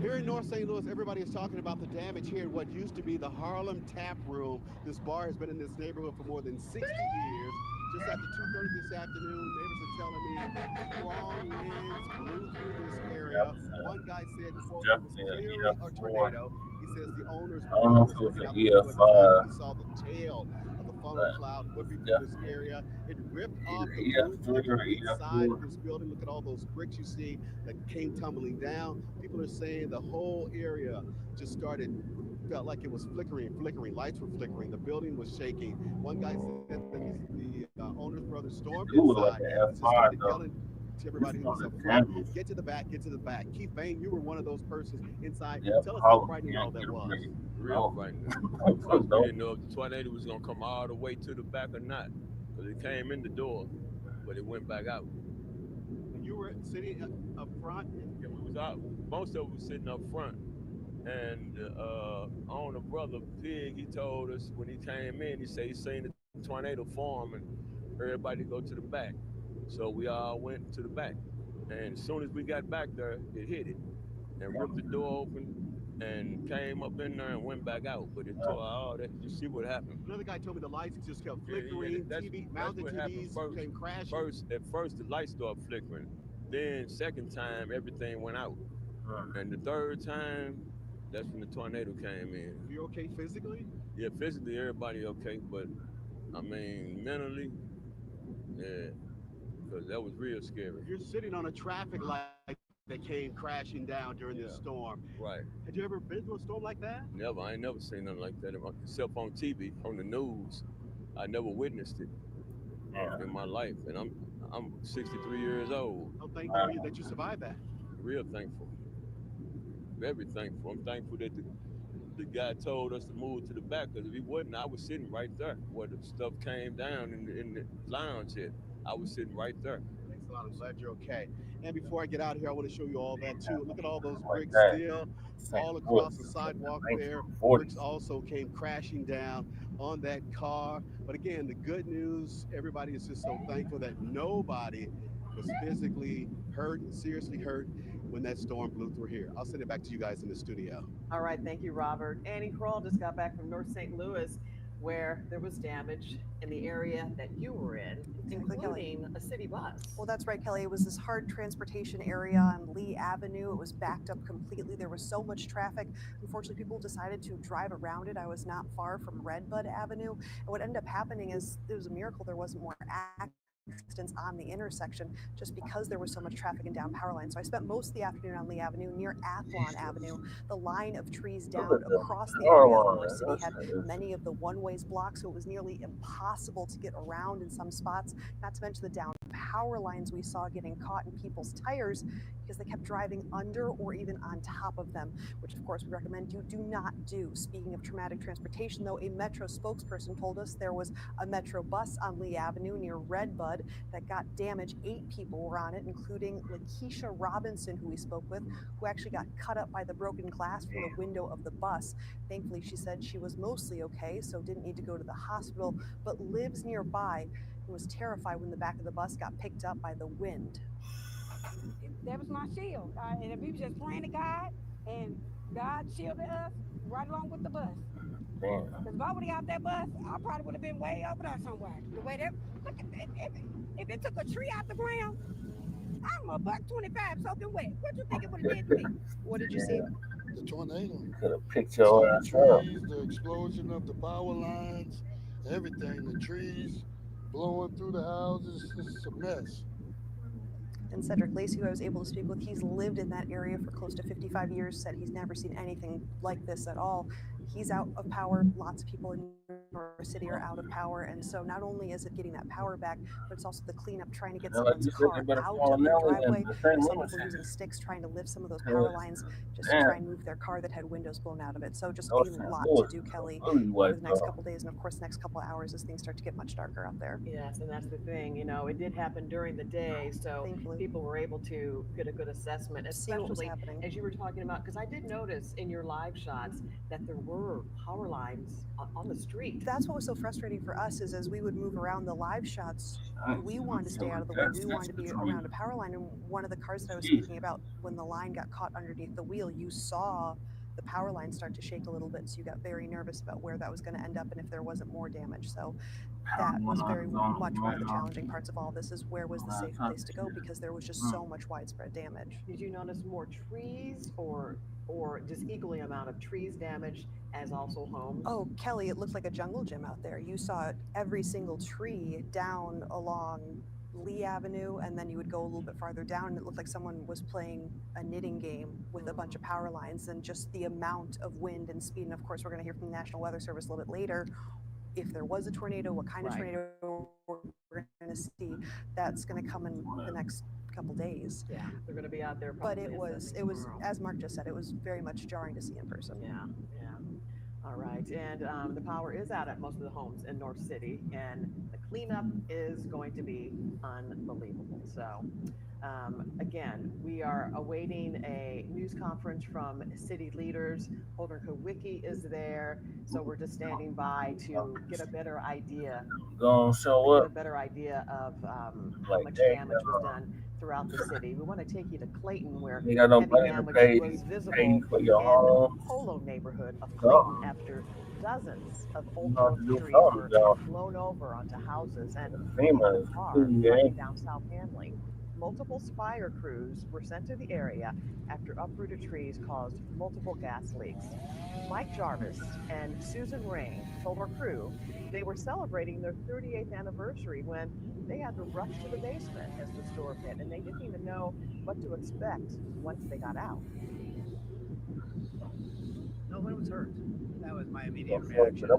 Here in North St. Louis, everybody is talking about the damage here at what used to be the Harlem Tap Room. This bar has been in this neighborhood for more than 60 years. Just after 2:30 this afternoon, neighbors are telling me strong winds blew through this area. One guy said, quote, it was clearly a tornado. He says the owner's brother was looking out the window at the time. He saw the tail of the funnel cloud whipping through this area. It ripped off the roof of the inside of this building. Look at all those bricks you see that came tumbling down. People are saying the whole area just felt like it was flickering. Lights were flickering. The building was shaking. One guy said that the owner's brother stormed inside and just started yelling to everybody who was up front, get to the back, get to the back. Keith Bain, you were one of those persons inside. Tell us how frightening all that was. Real frightening. Because we didn't know if the tornado was going to come all the way to the back or not. Because it came in the door, but it went back out. And you were sitting up front? Yeah, we was out. Most of us were sitting up front. And owner brother Pig, he told us when he came in, he said he seen the tornado form and everybody go to the back. So we all went to the back. And as soon as we got back there, it hit it and ripped the door open and came up in there and went back out. But it tore all that. You see what happened? Another guy told me the lights just kept flickering. Mounted TVs came crashing. At first, the lights started flickering. Then second time, everything went out. And the third time, that's when the tornado came in. You okay physically? Yeah, physically, everybody okay. But, I mean, mentally, yeah, because that was real scary. You're sitting on a traffic light that came crashing down during this storm. Right. Had you ever been to a storm like that? Never. I ain't never seen nothing like that, except on TV, on the news. I never witnessed it in my life, and I'm 63 years old. How thankful are you that you survived that? Real thankful. Very thankful. I'm thankful that the guy told us to move to the back, because if he wasn't, I was sitting right there where the stuff came down in the lounge here. I was sitting right there. Thanks a lot. I'm glad you're okay. And before I get out of here, I want to show you all that too. Look at all those bricks still all across the sidewalk there. Bricks also came crashing down on that car. But again, the good news, everybody is just so thankful that nobody was physically hurt, seriously hurt, when that storm blew through here. I'll send it back to you guys in the studio. All right, thank you, Robert. Annie Kroll just got back from North St. Louis, where there was damage in the area that you were in, including a city bus. Well, that's right, Kelly. It was this hard transportation area on Lee Avenue. It was backed up completely. There was so much traffic. Unfortunately, people decided to drive around it. I was not far from Redbud Avenue. And what ended up happening is it was a miracle there wasn't more distance on the intersection just because there was so much traffic and down power lines. So I spent most of the afternoon on Lee Avenue near Athlon Avenue. The line of trees down across the area of North City had many of the one-ways blocked, so it was nearly impossible to get around in some spots, not to mention the down power lines we saw getting caught in people's tires because they kept driving under or even on top of them, which of course we recommend you do not do. Speaking of traumatic transportation, though, a Metro spokesperson told us there was a Metro bus on Lee Avenue near Redbud that got damaged. 8 people were on it, including Lakeisha Robinson, who we spoke with, who actually got cut up by the broken glass from the window of the bus. Thankfully, she said she was mostly okay, so didn't need to go to the hospital, but lives nearby and was terrified when the back of the bus got picked up by the wind. That was my shield. And we were just praying to God, and God shielded us right along with the bus. Because if I would have got that bus, I probably would have been way over there somewhere. The way that, look at that, if it took a tree out the ground, I'm a $125 soaking wet. What you think it would have did to me? What did you see? The tornado. Could have picked your ass up. Trees, the explosion of the power lines, everything. The trees blowing through the houses. It's a mess. And Cedric Lacey, who I was able to speak with, he's lived in that area for close to 55 years, said he's never seen anything like this at all. He's out of power. Lots of people in North City are out of power. And so not only is it getting that power back, but it's also the cleanup, trying to get someone's car out of the driveway. Some people using sticks trying to lift some of those power lines just to try and move their car that had windows blown out of it. So just a lot to do, Kelly, over the next couple of days and, of course, the next couple of hours as things start to get much darker out there. Yes, and that's the thing. You know, it did happen during the day, so people were able to get a good assessment, especially as you were talking about, because I did notice in your live shots that there were power lines on the street. That's what was so frustrating for us, is as we would move around the live shots, we wanted to stay out of the way. We wanted to be around a power line. And one of the cars that I was speaking about, when the line got caught underneath the wheel, you saw the power line start to shake a little bit. So you got very nervous about where that was going to end up and if there wasn't more damage. So that was very much one of the challenging parts of all this, is where was the safe place to go, because there was just so much widespread damage. Did you notice more trees or just equally amount of trees damaged as also homes? Oh, Kelly, it looked like a jungle gym out there. You saw every single tree down along Lee Avenue, and then you would go a little bit farther down and it looked like someone was playing a knitting game with a bunch of power lines, and just the amount of wind and speed. And of course, we're going to hear from the National Weather Service a little bit later. If there was a tornado, what kind of tornado we're going to see, that's going to come in the next couple days. Yeah, they're going to be out there. But it was, as Mark just said, it was very much jarring to see in person. Yeah. All right, and the power is out at most of the homes in North City, and the cleanup is going to be unbelievable. So, again, we are awaiting a news conference from city leaders. Holden Kowicki is there, so we're just standing by to get a better idea. Gonna show up. Get a better idea of how much damage was done throughout the city. We want to take you to Clayton, where You got no heavy money to damage pay was visible for your in home. the Polo neighborhood of Clayton after dozens of old growth trees were blown over onto houses and a car running down South Hanley. Multiple fire crews were sent to the area after uprooted trees caused multiple gas leaks. Mike Jarvis and Susan Ring told our crew they were celebrating their 38th anniversary when they had to rush to the basement as the storm hit, and they didn't even know what to expect once they got out. No one was hurt. That was my immediate reaction. I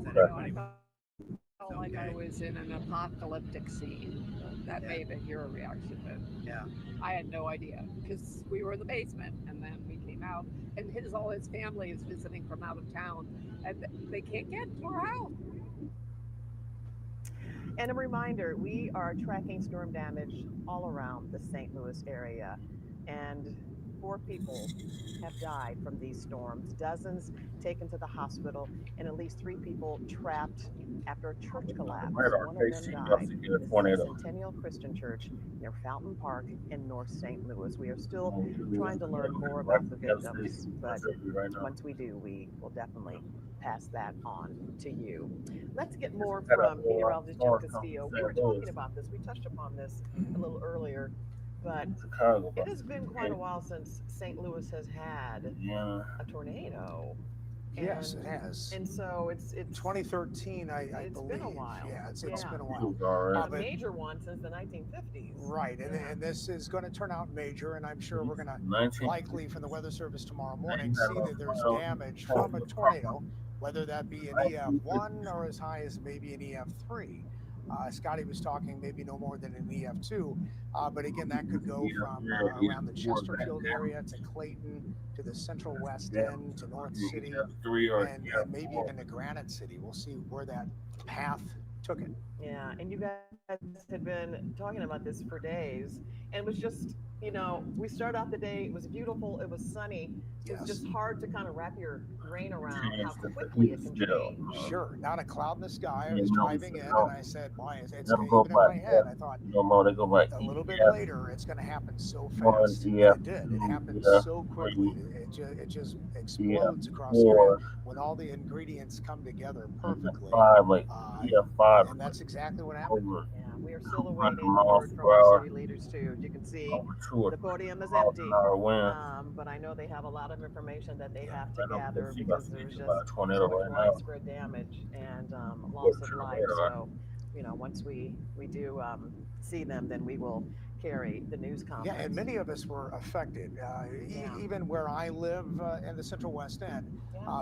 felt like I was in an apocalyptic scene. That may have been your reaction, but yeah, I had no idea because we were in the basement and then we came out, and all his family is visiting from out of town, and they can't get to our house. And a reminder, we are tracking storm damage all around the St. Louis area, and 4 people have died from these storms, dozens taken to the hospital, and at least 3 people trapped after a church collapse. One of them died. This is Centennial Christian Church near Fountain Park in North St. Louis. We are still trying to learn more about the victims, but once we do, we will definitely pass that on to you. Let's get more from Meteorologist Jim Castillo. We were talking about this. We touched upon this a little earlier. But it has been quite a while since St. Louis has had a tornado. Yes, it has. And so it's 2013, I it's believe. been a while. Yeah, it's Yeah. been a while. A But- major one since the 1950s. Right, and this is going to turn out major, and I'm sure we're going to likely from the Weather Service tomorrow morning see that there's damage from a tornado, whether that be an EF1 or as high as maybe an EF3. Scotty was talking maybe no more than an EF2, but again, that could go from around the Chesterfield area to Clayton to the Central West End to North City and maybe even to Granite City. We'll see where that path took it. Yeah, and you guys had been talking about this for days, and it was just, you know, we started out the day, it was beautiful, it was sunny. It was just hard to kind of wrap your brain around how quickly it can change. Sure, not a cloud in the sky. I was driving in, and I said, "Why is it?" Even in my head, I thought, a little bit later, it's going to happen so fast. And it did. It happened so quickly. It just explodes across the area when all the ingredients come together perfctly. And that's exactly what happened. Yeah, we are still awaiting word from our city leaders too. As you can see, the podium is empty, but I know they have a lot of information that they have to gather because there's just so much widespread damage and loss of life. So, you know, once we do see them, then we will carry the news conference. Yeah, and many of us were affected. Even where I live in the Central West End,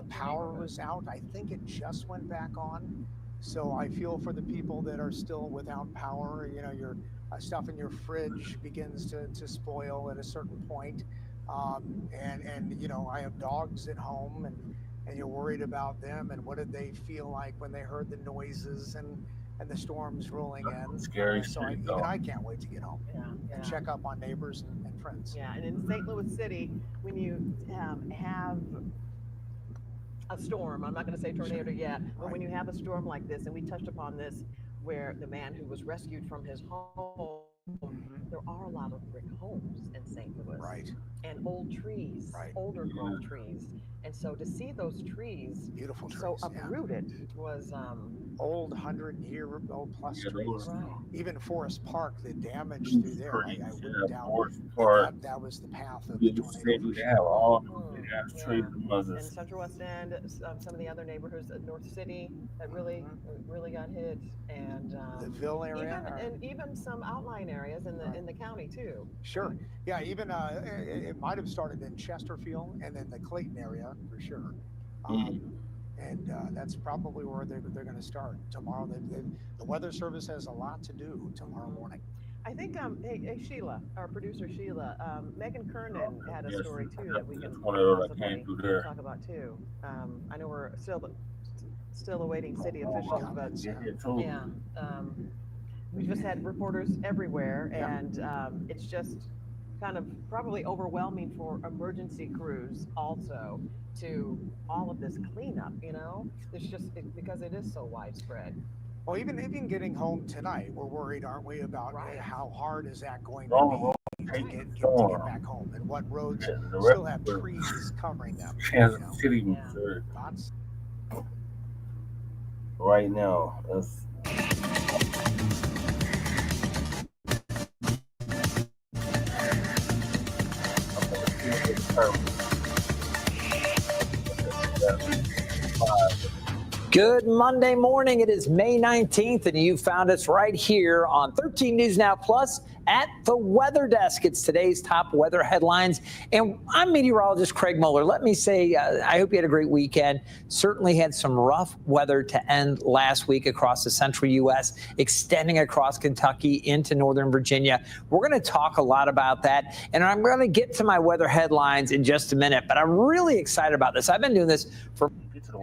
power was out. I think it just went back on. So I feel for the people that are still without power. You know, your stuff in your fridge begins to spoil at a certain point. And you know, I have dogs at home, and you're worried about them and what did they feel like when they heard the noises and the storms rolling in. Scary So even I can't wait to get home and check up on neighbors and friends. Yeah, and in St. Louis City, when you have a storm, I'm not going to say tornado yet, but when you have a storm like this, and we touched upon this, where the man who was rescued from his home, there are a lot of brick homes in St. Louis. Right. And old trees, older grown trees. And so to see those trees beautiful trees, so uprooted was old 100-year-old plus trees. Right. Even Forest Park, the damage through there, I wouldn't doubt that was the path of the tornado. And Central West End, some of the other neighborhoods, North City, that really got hit, and the Ville area, even some outlying areas in the county too. Sure, yeah, even it might have started in Chesterfield and then the Clayton area for sure. And that's probably where they're going to start tomorrow. The Weather Service has a lot to do tomorrow morning. I think, hey Sheila, our producer Sheila, Megan Kernan had a story too that we can possibly talk about too. I know we're still awaiting city officials, but yeah, we just had reporters everywhere, and it's just kind of probably overwhelming for emergency crews also to all of this cleanup, you know? It's just because it is so widespread. Well, even getting home tonight, we're worried, aren't we, about how hard is that going to be to get back home, and what roads still have trees covering them. Kansas City, Missouri. Right now, Good Monday morning. It is May 19th, and you found us right here on 13 News Now Plus at the Weather Desk. It's today's top weather headlines, and I'm meteorologist Craig Muller. Let me say, I hope you had a great weekend. Certainly had some rough weather to end last week across the central U.S., extending across Kentucky into northern Virginia. We're going to talk a lot about that, and I'm going to get to my weather headlines in just a minute, but I'm really excited about this. I've been doing this for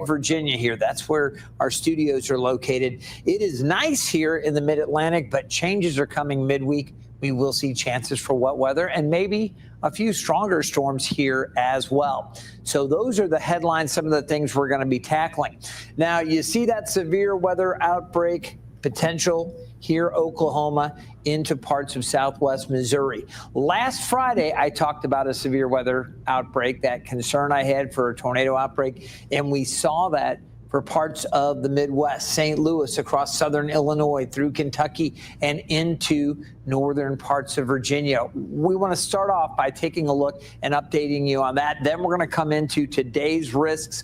Virginia here. That's where our studios are located. It is nice here in the mid-Atlantic, but changes are coming midweek. We will see chances for wet weather and maybe a few stronger storms here as well. So those are the headlines, some of the things we're going to be tackling. Now, you see that severe weather outbreak potential here, Oklahoma, into parts of southwest Missouri. Last Friday, I talked about a severe weather outbreak, that concern I had for a tornado outbreak, and we saw that for parts of the Midwest, St. Louis, across southern Illinois, through Kentucky, and into northern parts of Virginia. We want to start off by taking a look and updating you on that. Then we're going to come into today's risks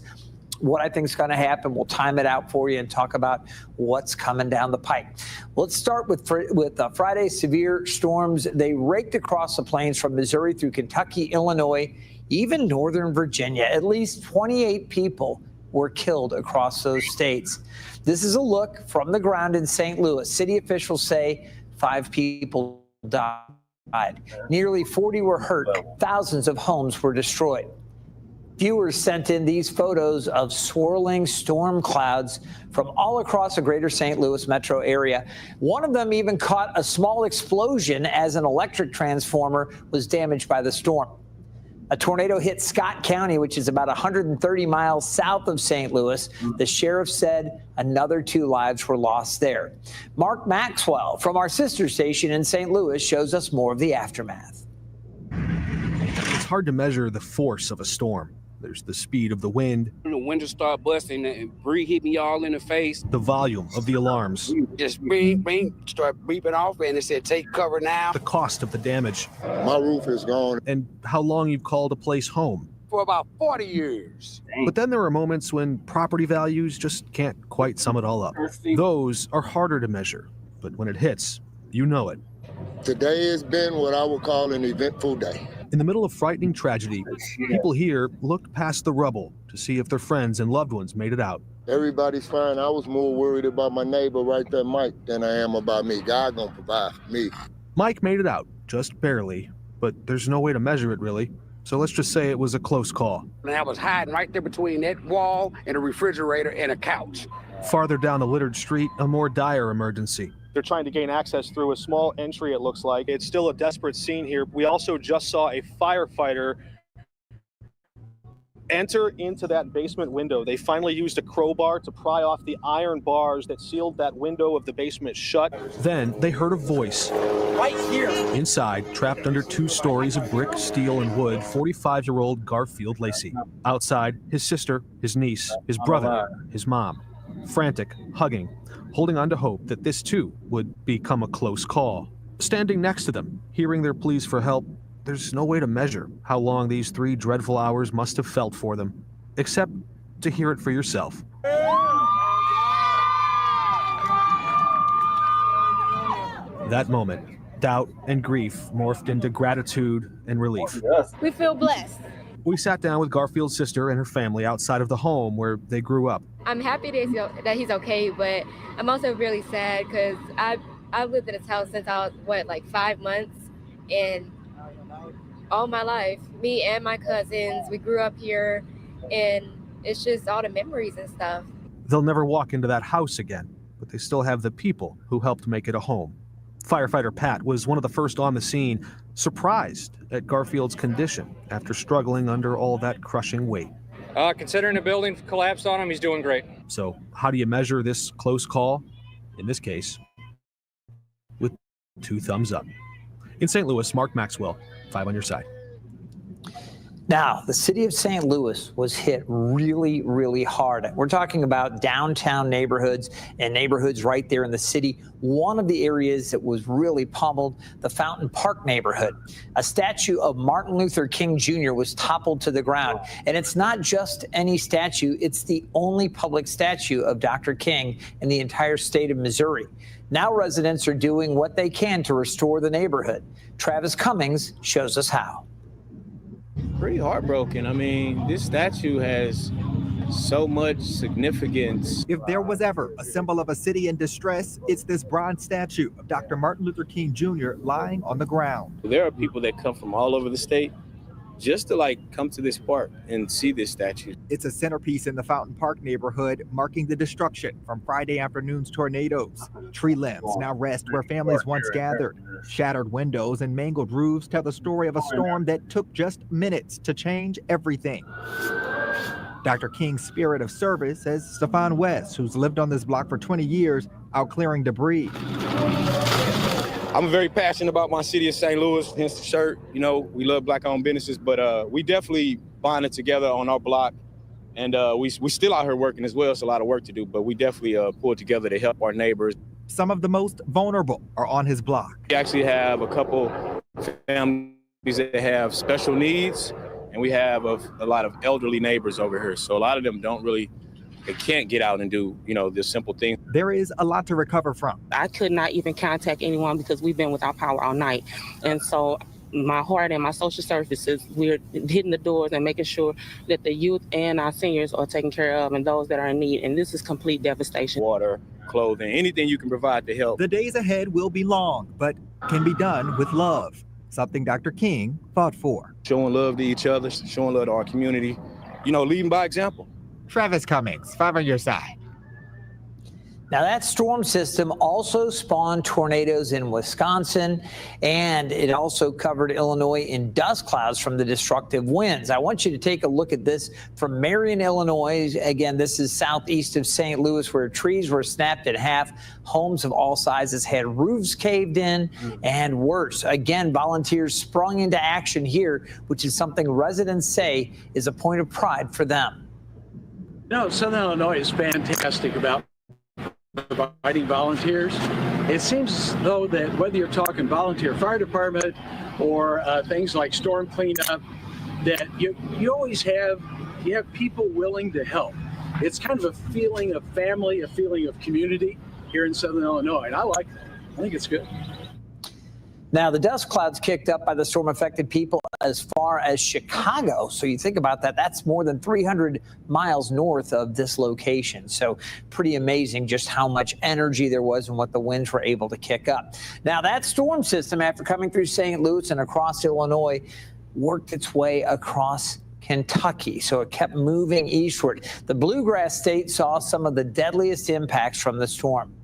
what I think is going to happen. We'll time it out for you and talk about what's coming down the pike. Let's start with Friday's severe storms. They raked across the plains from Missouri through Kentucky, Illinois, even northern Virginia. At least 28 people were killed across those states. This is a look from the ground in St. Louis. City officials say 5 people died. Nearly 40 were hurt. Thousands of homes were destroyed. Viewers sent in these photos of swirling storm clouds from all across the greater St. Louis metro area. One of them even caught a small explosion as an electric transformer was damaged by the storm. A tornado hit Scott County, which is about 130 miles south of St. Louis. The sheriff said another 2 lives were lost there. Mark Maxwell from our sister station in St. Louis shows us more of the aftermath. It's hard to measure the force of a storm. There's the speed of the wind. The windows start busting and Bree hit me all in the face. The volume of the alarms. Just bing, bing, start beeping off and it said, take cover now. The cost of the damage. My roof is gone. And how long you've called a place home. For about 40 years. But then there are moments when property values just can't quite sum it all up. Those are harder to measure, but when it hits, you know it. Today has been what I would call an eventful day. In the middle of frightening tragedy, people here looked past the rubble to see if their friends and loved ones made it out. Everybody's fine. I was more worried about my neighbor right there, Mike, than I am about me. God gonna provide for me. Mike made it out, just barely, but there's no way to measure it really. So let's just say it was a close call. And I was hiding right there between that wall and a refrigerator and a couch. Farther down the littered street, a more dire emergency. They're trying to gain access through a small entry, it looks like. It's still a desperate scene here. We also just saw a firefighter enter into that basement window. They finally used a crowbar to pry off the iron bars that sealed that window of the basement shut. Then they heard a voice. Right here. Inside, trapped under 2 stories of brick, steel, and wood, 45-year-old Garfield Lacey. Outside, his sister, his niece, his brother, his mom. Frantic, hugging, holding on to hope that this too would become a close call. Standing next to them, hearing their pleas for help, there's no way to measure how long these 3 dreadful hours must have felt for them, except to hear it for yourself. That moment, doubt and grief morphed into gratitude and relief. We feel blessed. We sat down with Garfield's sister and her family outside of the home where they grew up. I'm happy that he's okay, but I'm also really sad because I've lived in his house since I was, like 5 months, and all my life, me and my cousins, we grew up here, and it's just all the memories and stuff. They'll never walk into that house again, but they still have the people who helped make it a home. Firefighter Pat was one of the first on the scene, surprised at Garfield's condition after struggling under all that crushing weight. Considering the building collapsed on him, he's doing great. So how do you measure this close call? In this case, with 2 thumbs up. In St. Louis, Mark Maxwell, 5 on your side. Now, the city of St. Louis was hit really, really hard. We're talking about downtown neighborhoods and neighborhoods right there in the city. One of the areas that was really pummeled, the Fountain Park neighborhood. A statue of Martin Luther King Jr. was toppled to the ground. And it's not just any statue, it's the only public statue of Dr. King in the entire state of Missouri. Now residents are doing what they can to restore the neighborhood. Travis Cummings shows us how. Pretty heartbroken. I mean, this statue has so much significance. If there was ever a symbol of a city in distress, it's this bronze statue of Dr. Martin Luther King Jr. lying on the ground. There are people that come from all over the state just to come to this park and see this statue. It's a centerpiece in the Fountain Park neighborhood, marking the destruction from Friday afternoon's tornadoes. Tree limbs now rest where families once gathered. Shattered windows and mangled roofs tell the story of a storm that took just minutes to change everything. Dr. King's spirit of service, says Stefan West, who's lived on this block for 20 years, out clearing debris. I'm very passionate about my city of St. Louis, hence the shirt. You know, we love Black-owned businesses, but we definitely bonded together on our block. And we still out here working as well. It's a lot of work to do, but we definitely pulled together to help our neighbors. Some of the most vulnerable are on his block. We actually have a couple families that have special needs, and we have a lot of elderly neighbors over here. So a lot of them they can't get out and do, the simple things. There is a lot to recover from. I could not even contact anyone because we've been without power all night. And so my heart and my social services, we're hitting the doors and making sure that the youth and our seniors are taken care of and those that are in need. And this is complete devastation. Water, clothing, anything you can provide to help. The days ahead will be long, but can be done with love, something Dr. King fought for. Showing love to each other, showing love to our community, leading by example. Travis Cummings, 5 on your side. Now, that storm system also spawned tornadoes in Wisconsin, and it also covered Illinois in dust clouds from the destructive winds. I want you to take a look at this from Marion, Illinois. Again, this is southeast of St. Louis, where trees were snapped in half. Homes of all sizes had roofs caved in, and worse. Again, volunteers sprung into action here, which is something residents say is a point of pride for them. Southern Illinois is fantastic about providing volunteers. It seems though that whether you're talking volunteer fire department or things like storm cleanup, that you always have people willing to help. It's kind of a feeling of family, a feeling of community here in Southern Illinois, and I like that. I think it's good. Now, the dust clouds kicked up by the storm affected people as far as Chicago. So you think about that, that's more than 300 miles north of this location. So pretty amazing just how much energy there was and what the winds were able to kick up. Now, that storm system, after coming through St. Louis and across Illinois, worked its way across Kentucky. So it kept moving eastward. The Bluegrass State saw some of the deadliest impacts from the storm.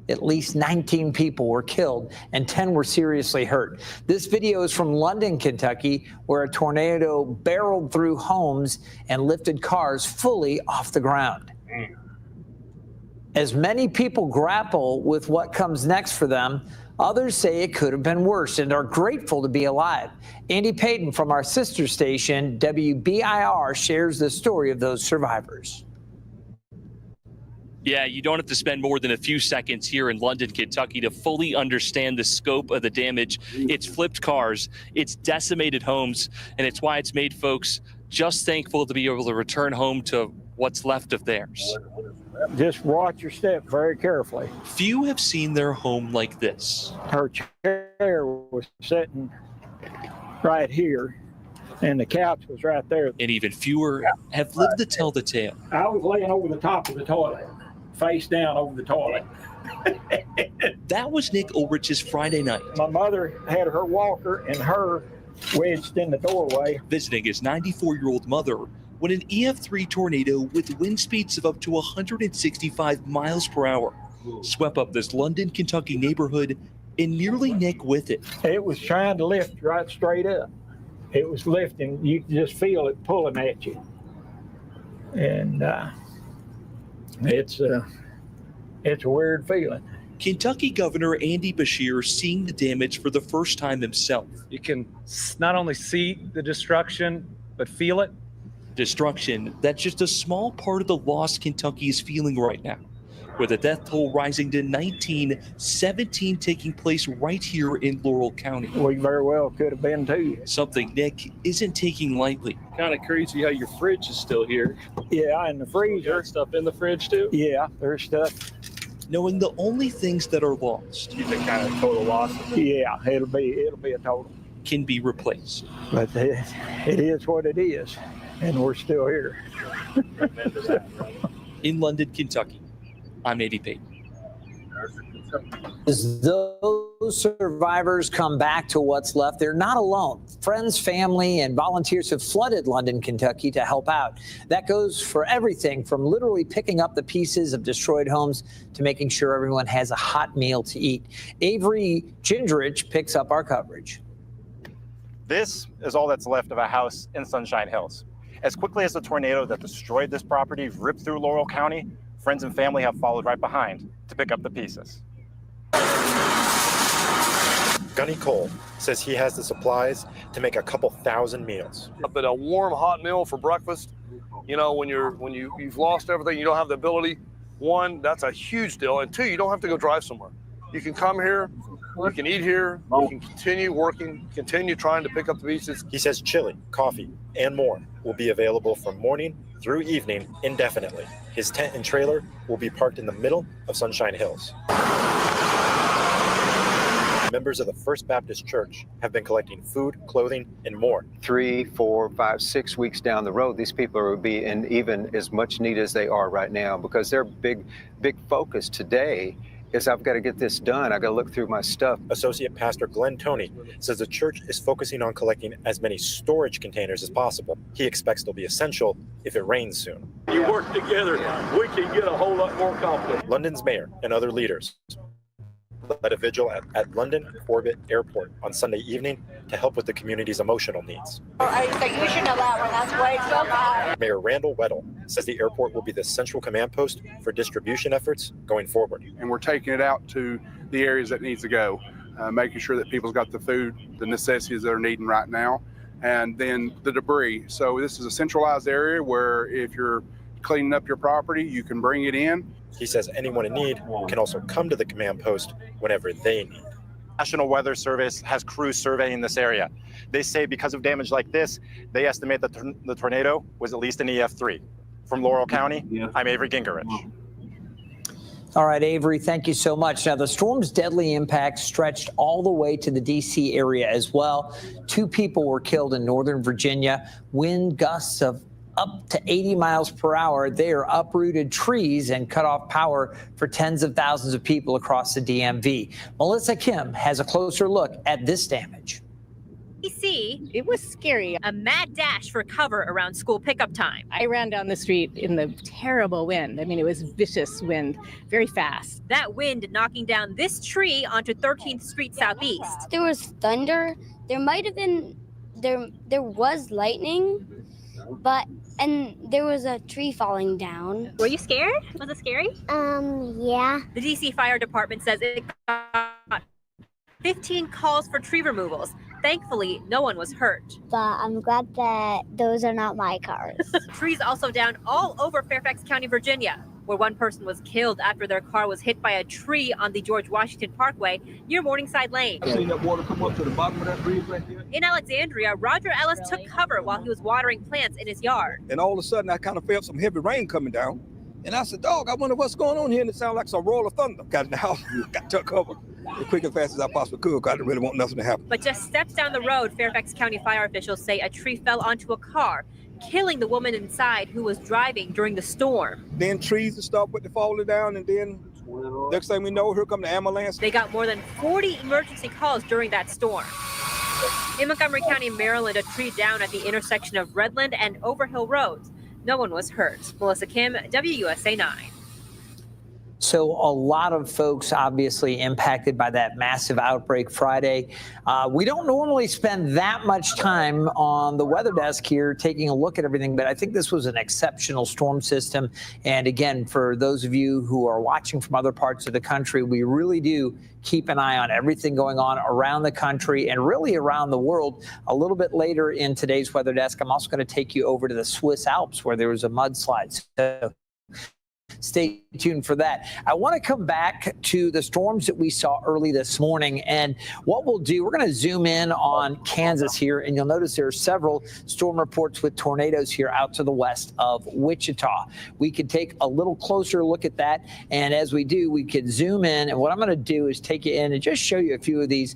At least 19 people were killed and 10 were seriously hurt. This video is from London, Kentucky, where a tornado barreled through homes and lifted cars fully off the ground. As many people grapple with what comes next for them, others say it could have been worse and are grateful to be alive. Andy Payton from our sister station, WBIR, shares the story of those survivors. Yeah, you don't have to spend more than a few seconds here in London, Kentucky to fully understand the scope of the damage. It's flipped cars, it's decimated homes, and it's why it's made folks just thankful to be able to return home to what's left of theirs. Just watch your step very carefully. Few have seen their home like this. Her chair was sitting right here, and the couch was right there. And even fewer have lived to tell the tale. I was laying over the top of the toilet, face down over the toilet. That was Nick Ulrich's Friday night. My mother had her walker and her wedged in the doorway. Visiting his 94-year-old mother when an EF3 tornado with wind speeds of up to 165 miles per hour swept up this London, Kentucky neighborhood and nearly Nick with it. It was trying to lift right straight up. It was lifting. You could just feel it pulling at you. And it's a weird feeling. Kentucky Governor Andy Beshear seeing the damage for the first time himself. You can not only see the destruction, but feel it. Destruction that's just a small part of the loss Kentucky is feeling right now, with the death toll rising to 19, 17 taking place right here in Laurel County. We very well could have been too. Something Nick isn't taking lightly. Kind of crazy how your fridge is still here. Yeah, and the freezer. Got stuff in the fridge too? Yeah, there's stuff. Knowing the only things that are lost, you think kind of total loss? Yeah, it'll be a total. Can be replaced. But it is what it is, and we're still here. In London, Kentucky, I'm Andy Payton. As those survivors come back to what's left, they're not alone. Friends, family, and volunteers have flooded London, Kentucky to help out. That goes for everything from literally picking up the pieces of destroyed homes to making sure everyone has a hot meal to eat. Avery Gingerich picks up our coverage. This is all that's left of a house in Sunshine Hills. As quickly as the tornado that destroyed this property ripped through Laurel County, friends and family have followed right behind to pick up the pieces. Gunny Cole says he has the supplies to make a couple thousand meals. But a warm, hot meal for breakfast, you know, when you've lost everything, you don't have the ability. One, that's a huge deal. And two, you don't have to go drive somewhere. You can come here, You can eat here. You can continue working, continue trying to pick up the pieces. He says chili, coffee, and more will be available from morning through evening indefinitely. His tent and trailer will be parked in the middle of Sunshine Hills. Members of the First Baptist Church have been collecting food, clothing, and more. 3, 4, 5, 6 weeks down the road, these people will be in even as much need as they are right now, because their big focus today is, I've got to get this done. I've got to look through my stuff. Associate Pastor Glenn Toney says the church is focusing on collecting as many storage containers as possible. He expects they'll be essential if it rains soon. You work together, we can get a whole lot more accomplished. London's mayor and other leaders led a vigil at London Orbit Airport on Sunday evening to help with the community's emotional needs. I think you should know that one. That's way too high. Mayor Randall Weddle says the airport will be the central command post for distribution efforts going forward. And we're taking it out to the areas that needs to go, making sure that people's got the food, the necessities they're needing right now, and then the debris. So this is a centralized area where if you're cleaning up your property, you can bring it in. He says anyone in need can also come to the command post whenever they need. National Weather Service has crews surveying this area. They say because of damage like this, they estimate that the tornado was at least an EF3. From Laurel County, I'm Avery Gingerich. All right, Avery, thank you so much. Now, the storm's deadly impact stretched all the way to the D.C. area as well. 2 people were killed in Northern Virginia. Wind gusts of up to 80 miles per hour. They are uprooted trees and cut off power for tens of thousands of people across the DMV. Melissa Kim has a closer look at this damage. DC, it was scary. A mad dash for cover around school pickup time. I ran down the street in the terrible wind. I mean, it was vicious wind, very fast. That wind knocking down this tree onto 13th Street Southeast. There was thunder. There might have been, there was lightning, and there was a tree falling down. Were you scared? Was it scary? Yeah. The DC Fire Department says it got 15 calls for tree removals. Thankfully, no one was hurt. But I'm glad that those are not my cars. Trees also down all over Fairfax County, Virginia, where one person was killed after their car was hit by a tree on the George Washington Parkway near Morningside Lane. I've seen that water come up to the bottom of that bridge right there. In Alexandria, Roger Ellis took cover while he was watering plants in his yard. And all of a sudden, I kind of felt some heavy rain coming down. And I said, dog, I wonder what's going on here. And it sounded like some roll of thunder. Got in the house, got took cover as quick and fast as I possibly could, because I didn't really want nothing to happen. But just steps down the road, Fairfax County fire officials say a tree fell onto a car, killing the woman inside who was driving during the storm. Then trees would start with the falling down, and then next thing we know, here come the ambulance. They got more than 40 emergency calls during that storm. In Montgomery County, Maryland, a tree down at the intersection of Redland and Overhill Roads. No one was hurt. Melissa Kim, WUSA 9. So a lot of folks obviously impacted by that massive outbreak Friday. We don't normally spend that much time on the weather desk here taking a look at everything, but I think this was an exceptional storm system. And again, for those of you who are watching from other parts of the country, we really do keep an eye on everything going on around the country and really around the world. A little bit later in today's weather desk, I'm also going to take you over to the Swiss Alps where there was a mudslide. So stay tuned for that. I want to come back to the storms that we saw early this morning. And what we'll do, we're going to zoom in on Kansas here. And you'll notice there are several storm reports with tornadoes here out to the west of Wichita. We could take a little closer look at that. And as we do, we could zoom in. And what I'm going to do is take you in and just show you a few of these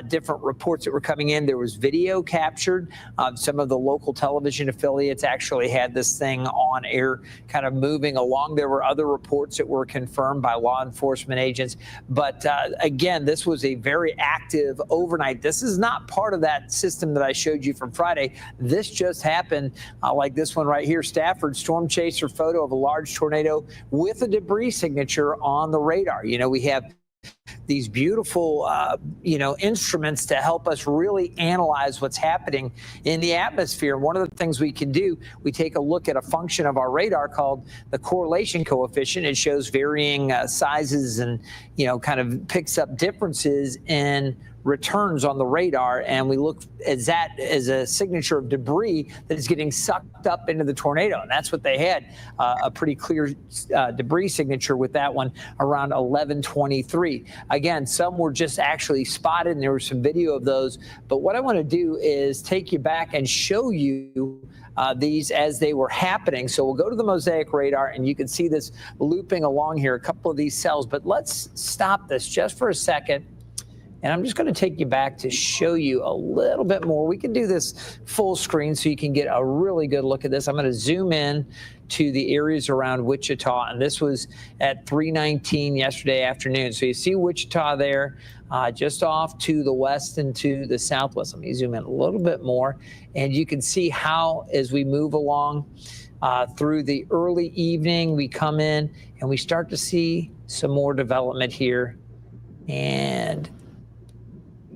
different reports that were coming in. There was video captured. Some of the local television affiliates actually had this thing on air kind of moving along. There were other reports that were confirmed by law enforcement agents. But again, this was a very active overnight. This is not part of that system that I showed you from Friday. This just happened like this one right here. Stafford storm chaser photo of a large tornado with a debris signature on the radar. You know, we have these beautiful, instruments to help us really analyze what's happening in the atmosphere. And one of the things we can do, we take a look at a function of our radar called the correlation coefficient. It shows varying sizes and, kind of picks up differences in returns on the radar, and we look as that as a signature of debris that is getting sucked up into the tornado. And that's what they had, a pretty clear debris signature with that one around 11:23. Again, some were just actually spotted, and there was some video of those. But what I want to do is take you back and show you these as they were happening. So we'll go to the mosaic radar, and you can see this looping along here, a couple of these cells. But let's stop this just for a second. And I'm just going to take you back to show you a little bit more. We can do this full screen so you can get a really good look at this. I'm going to zoom in to the areas around Wichita, and this was at 3:19 yesterday afternoon. So you see Wichita there, just off to the west and to the southwest. Let me zoom in a little bit more, and you can see how as we move along through the early evening, we come in and we start to see some more development here, and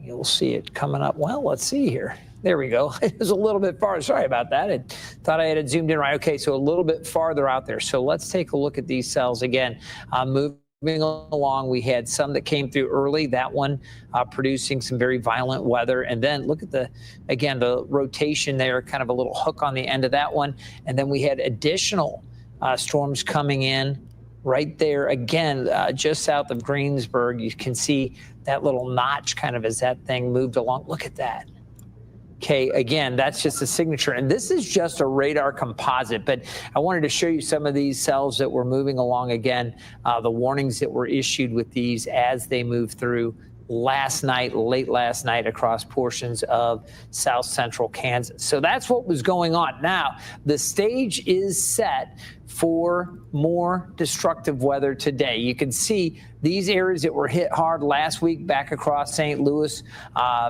you'll see it coming up. Well, let's see here. There we go. It was a little bit far. Sorry about that. I thought I had it zoomed in right. Okay, so a little bit farther out there. So let's take a look at these cells again. Moving along, we had some that came through early. That one producing some very violent weather. And then look at the rotation there, kind of a little hook on the end of that one. And then we had additional storms coming in right there again, just south of Greensburg. You can see that little notch kind of as that thing moved along. Look at that. Okay, again, that's just a signature. And this is just a radar composite, but I wanted to show you some of these cells that were moving along again, the warnings that were issued with these as they moved through last night, late last night, across portions of south central Kansas. So that's what was going on. Now, the stage is set for more destructive weather today. You can see these areas that were hit hard last week back across St. Louis,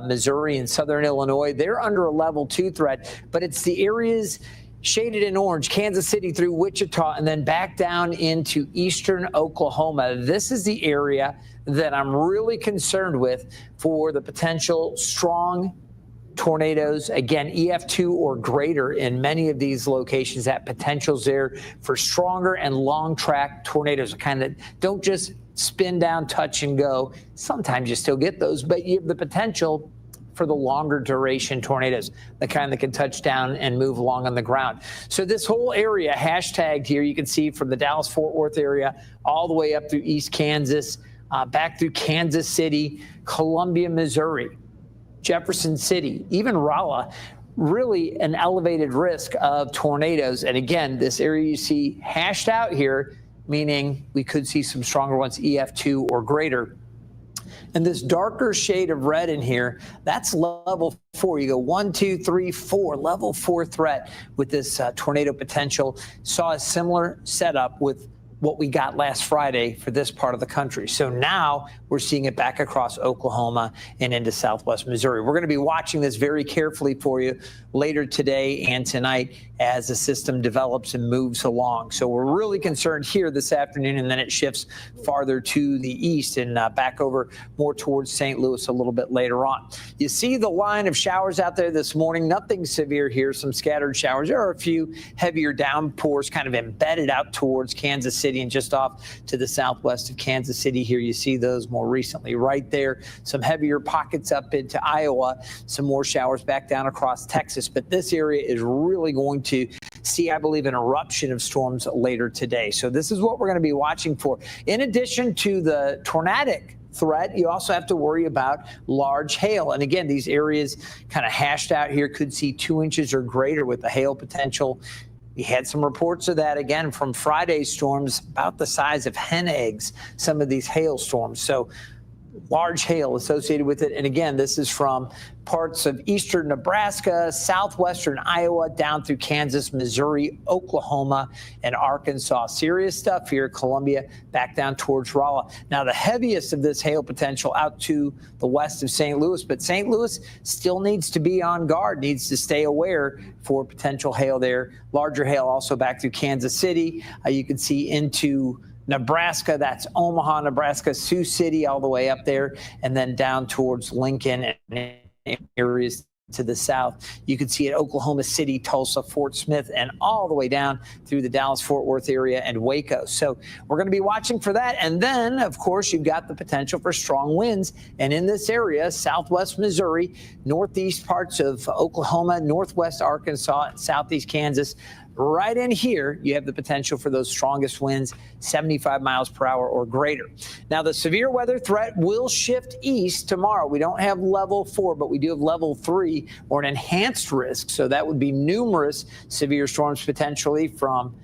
Missouri, and southern Illinois. They're under a level 2 threat, but it's the areas shaded in orange, Kansas City through Wichita, and then back down into eastern Oklahoma. This is the area that I'm really concerned with for the potential strong tornadoes. Again, EF2 or greater in many of these locations. That potential's there for stronger and long track tornadoes. Kind of don't just spin down, touch and go. Sometimes you still get those, but you have the potential for the longer duration tornadoes, the kind that can touch down and move along on the ground. So this whole area hashtagged here, you can see from the Dallas-Fort Worth area all the way up through East Kansas, back through Kansas City, Columbia, Missouri, Jefferson City, even Rolla, really an elevated risk of tornadoes. And again, this area you see hashed out here, meaning we could see some stronger ones, EF2 or greater. And this darker shade of red in here, that's level 4. You go 1, 2, 3, 4, level 4 threat with this tornado potential. Saw a similar setup with what we got last Friday for this part of the country. So now we're seeing it back across Oklahoma and into southwest Missouri. We're going to be watching this very carefully for you later today and tonight as the system develops and moves along. So we're really concerned here this afternoon, and then it shifts farther to the east and back over more towards St. Louis a little bit later on. You see the line of showers out there this morning. Nothing severe here, some scattered showers. There are a few heavier downpours kind of embedded out towards Kansas City and just off to the southwest of Kansas City here. You see those more recently right there. Some heavier pockets up into Iowa, some more showers back down across Texas. But this area is really going to see, I believe, an eruption of storms later today. So this is what we're going to be watching for. In addition to the tornadic threat, you also have to worry about large hail. And again, these areas kind of hashed out here could see 2 inches or greater with the hail potential. We had some reports of that again from Friday's storms, about the size of hen eggs, some of these hailstorms. So large hail associated with it. And again, this is from parts of eastern Nebraska, southwestern Iowa, down through Kansas, Missouri, Oklahoma, and Arkansas. Serious stuff here, Columbia, back down towards Rolla. Now, the heaviest of this hail potential out to the west of St. Louis, but St. Louis still needs to be on guard, needs to stay aware for potential hail there. Larger hail also back through Kansas City. You can see into Nebraska, that's Omaha, Nebraska, Sioux City, all the way up there, and then down towards Lincoln and areas to the south. You can see it Oklahoma City, Tulsa, Fort Smith, and all the way down through the Dallas-Fort Worth area and Waco. So we're going to be watching for that. And then, of course, you've got the potential for strong winds. And in this area, southwest Missouri, northeast parts of Oklahoma, northwest Arkansas, and southeast Kansas, right in here, you have the potential for those strongest winds, 75 miles per hour or greater. Now, the severe weather threat will shift east tomorrow. We don't have level 4, but we do have level 3 or an enhanced risk. So that would be numerous severe storms potentially from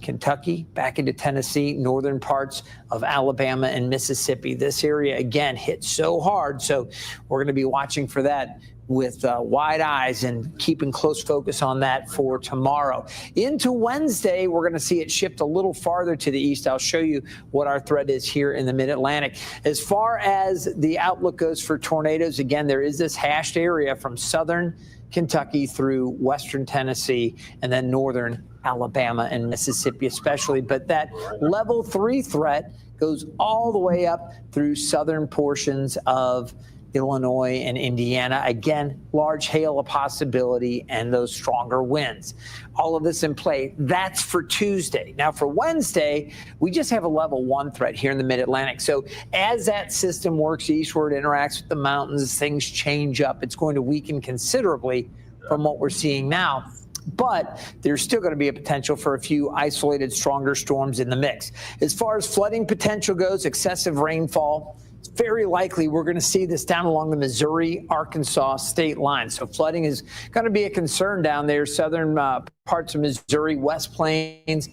Kentucky back into Tennessee, northern parts of Alabama and Mississippi. This area, again, hit so hard. So we're going to be watching for that with wide eyes and keeping close focus on that for tomorrow. Into Wednesday, we're going to see it shift a little farther to the east. I'll show you what our threat is here in the mid-Atlantic. As far as the outlook goes for tornadoes, again, there is this hashed area from southern Kentucky through western Tennessee and then northern Alabama and Mississippi especially. But that level 3 threat goes all the way up through southern portions of Illinois and Indiana. Again, large hail a possibility and those stronger winds. All of this in play. That's for Tuesday. Now for Wednesday, we just have a level 1 threat here in the mid-Atlantic. So as that system works eastward, interacts with the mountains, things change up. It's going to weaken considerably from what we're seeing now. But there's still going to be a potential for a few isolated stronger storms in the mix. As far as flooding potential goes, excessive rainfall, it's very likely we're going to see this down along the Missouri-Arkansas state line. So flooding is going to be a concern down there, southern parts of Missouri, West Plains,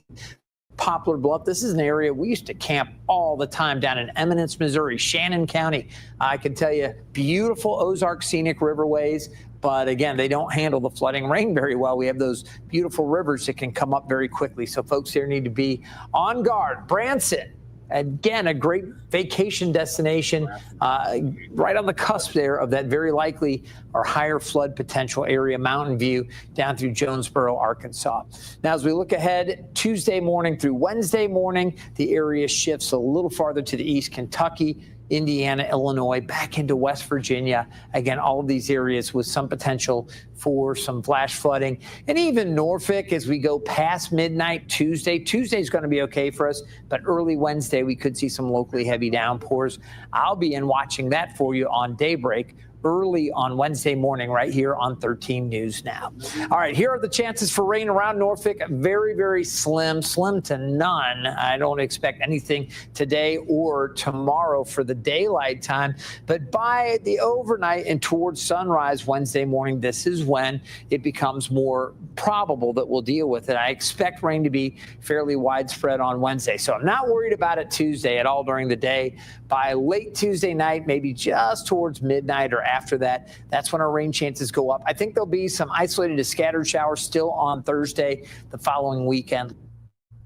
Poplar Bluff. This is an area we used to camp all the time down in Eminence, Missouri, Shannon County. I can tell you, beautiful Ozark scenic riverways. But again, they don't handle the flooding rain very well. We have those beautiful rivers that can come up very quickly. So folks here need to be on guard. Branson, again, a great vacation destination, right on the cusp there of that very likely or higher flood potential area, Mountain View, down through Jonesboro, Arkansas. Now, as we look ahead, Tuesday morning through Wednesday morning, the area shifts a little farther to the east, Kentucky, Indiana, Illinois, back into West Virginia. Again, all of these areas with some potential for some flash flooding. And even Norfolk as we go past midnight Tuesday. Tuesday's going to be okay for us, but early Wednesday we could see some locally heavy downpours. I'll be in watching that for you on Daybreak early on Wednesday morning right here on 13 News Now. All right, here are the chances for rain around Norfolk. Very, very slim to none. I don't expect anything today or tomorrow for the daylight time. But by the overnight and towards sunrise Wednesday morning, this is when it becomes more probable that we'll deal with it. I expect rain to be fairly widespread on Wednesday. So I'm not worried about it Tuesday at all during the day. By late Tuesday night, maybe just towards midnight or after that, that's when our rain chances go up. I think there'll be some isolated to scattered showers still on Thursday, the following weekend.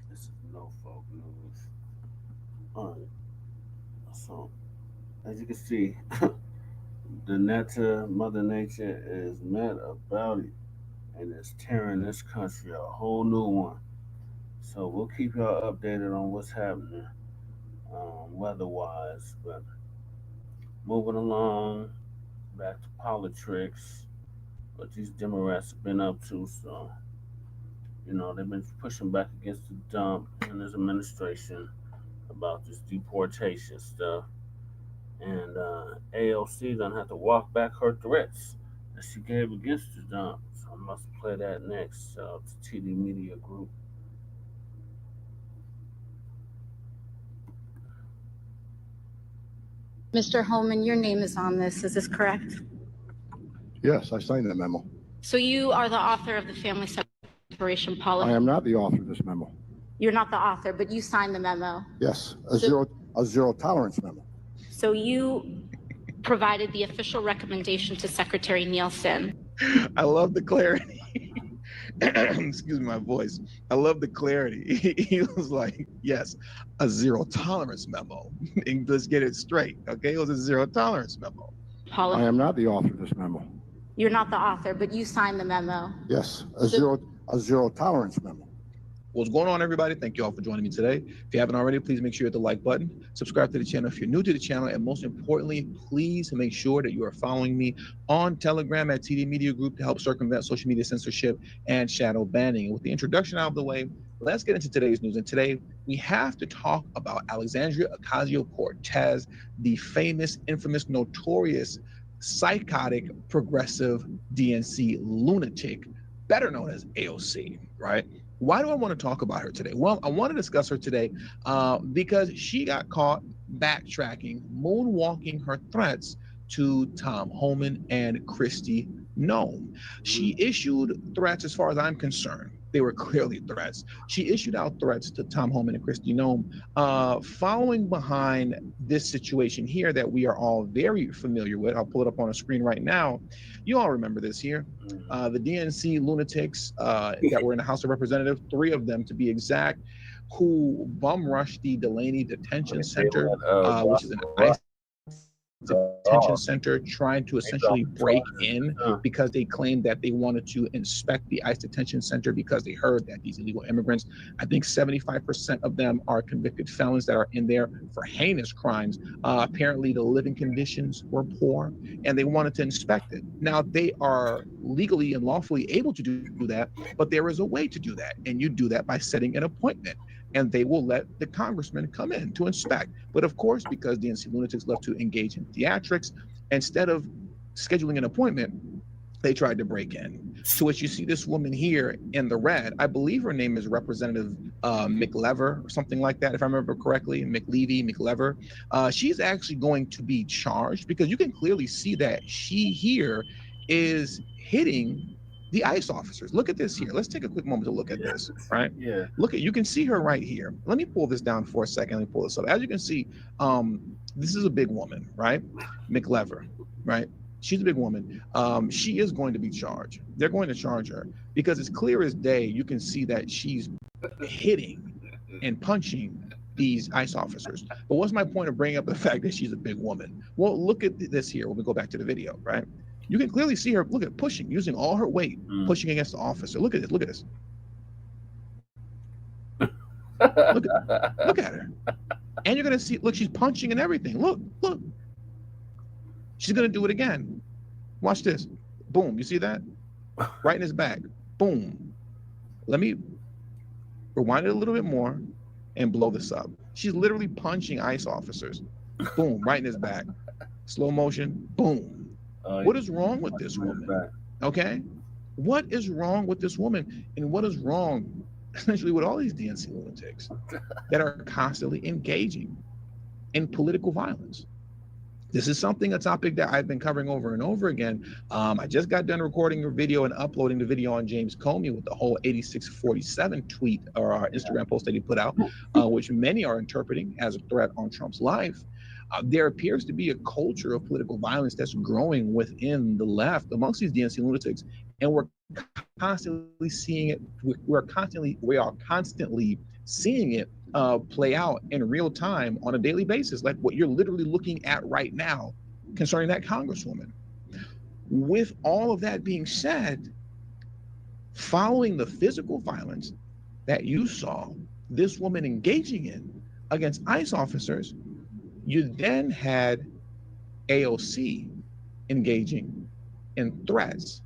This is Norfolk news. All right. So, as you can see, Mother Nature is mad about it, and it's tearing this country a whole new one. So we'll keep y'all updated on what's happening weather-wise. But moving along, back to politics, what these Democrats have been up to. So, you know, they've been pushing back against the dump in this administration about this deportation stuff. And AOC gonna have to walk back her threats that she gave against the dump. So I must play that next. To TD Media Group. Mr. Holman, your name is on this. Is this correct? Yes, I signed that memo. So you are the author of the family separation policy? I am not the author of this memo. You're not the author, but you signed the memo. Yes, a zero tolerance memo. So you provided the official recommendation to Secretary Nielsen. I love the clarity. Excuse my voice. I love the clarity. He was like, yes, a zero tolerance memo. And let's get it straight, okay? It was a zero tolerance memo. I am not the author of this memo. You're not the author, but you signed the memo. Yes, a zero tolerance memo. What's going on, everybody? Thank you all for joining me today. If you haven't already, please make sure you hit the like button, subscribe to the channel if you're new to the channel, and most importantly, please make sure that you are following me on Telegram at TD Media Group to help circumvent social media censorship and shadow banning. And with the introduction out of the way, let's get into today's news. And today, we have to talk about Alexandria Ocasio-Cortez, the famous, infamous, notorious, psychotic, progressive DNC lunatic, better known as AOC, right? Why do I want to talk about her today? Well, I want to discuss her today because she got caught backtracking, moonwalking her threats to Tom Homan and Kristi Noem. She issued threats, as far as I'm concerned. They were clearly threats. She issued out threats to Tom Homan and Kristi Noem, following behind this situation here that we are all very familiar with. I'll pull it up on a screen right now. You all remember this here. The DNC lunatics that were in the House of Representatives, 3 of them to be exact, who bum rushed the Delaney Detention Center, which is an ICE detention center, trying to essentially break in because they claimed that they wanted to inspect the ICE detention center because they heard that these illegal immigrants, I think 75% of them are convicted felons that are in there for heinous crimes. Apparently the living conditions were poor and they wanted to inspect it. Now they are legally and lawfully able to do that, but there is a way to do that, and you do that by setting an appointment, and they will let the congressman come in to inspect. But of course, because DNC lunatics love to engage in theatrics, instead of scheduling an appointment, they tried to break in. To which you see this woman here in the red. I believe her name is Representative McLever or something like that, if I remember correctly, McLever. She's actually going to be charged because you can clearly see that she here is hitting the ICE officers. Look at this here. Let's take a quick moment to look at this, right? Yeah. Look at, you can see her right here. Let me pull this down for a second. Let me pull this up. As you can see, this is a big woman, right? McLever, right? She's a big woman. She is going to be charged. They're going to charge her because it's clear as day. You can see that she's hitting and punching these ICE officers. But what's my point of bringing up the fact that she's a big woman? Well, look at this here. When we go back to the video, right? You can clearly see her, look at pushing, using all her weight, pushing against the officer. Look at this, look at this. Look at her. And you're gonna see, look, she's punching and everything. Look. She's gonna do it again. Watch this. Boom, you see that? Right in his back. Boom. Let me rewind it a little bit more and blow this up. She's literally punching ICE officers. Boom, right in his back. Slow motion, boom. What is wrong with this woman? Okay? What is wrong with this woman? And what is wrong essentially with all these DNC lunatics that are constantly engaging in political violence? This is a topic that I've been covering over and over again. I just got done recording a video and uploading the video on James Comey with the whole 8647 tweet or Instagram post that he put out, which many are interpreting as a threat on Trump's life. There appears to be a culture of political violence that's growing within the left amongst these DNC lunatics, and we're constantly seeing it. We are constantly seeing it play out in real time on a daily basis, like what you're literally looking at right now concerning that Congresswoman. With all of that being said, following the physical violence that you saw this woman engaging in against ICE officers, you then had AOC engaging in threats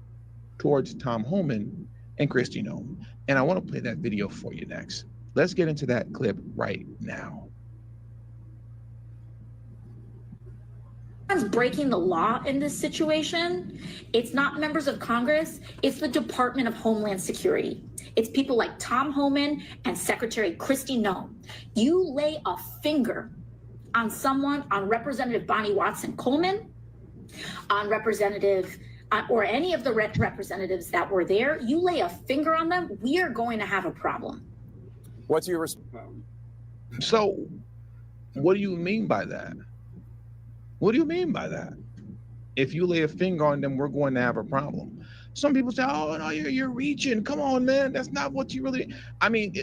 towards Tom Homan and Kristi Noem. And I want to play that video for you next. Let's get into that clip right now. Breaking the law in this situation, it's not members of Congress, it's the Department of Homeland Security. It's people like Tom Homan and Secretary Kristi Noem. You lay a finger on someone, on Representative Bonnie Watson Coleman, on Representative, or any of the representatives that were there, you lay a finger on them, we are going to have a problem. What's your response? So, what do you mean by that? What do you mean by that? If you lay a finger on them, we're going to have a problem. Some people say, oh, no, you're reaching. Come on, man. That's not what you really... I mean,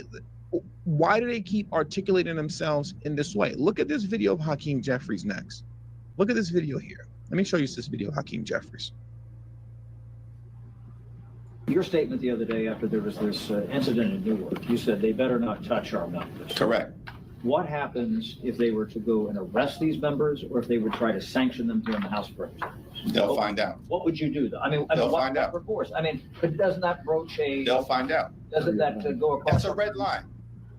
why do they keep articulating themselves in this way? Look at this video of Hakeem Jeffries next. Look at this video here. Let me show you this video of Hakeem Jeffries. Your statement the other day after there was this incident in Newark, you said they better not touch our members. Correct. What happens if they were to go and arrest these members, or if they would try to sanction them here in the House of Representatives? They'll find out. What would you do? They'll find out. Of course. I mean, but doesn't that broach a? They'll find out. Doesn't that go across? That's a red line.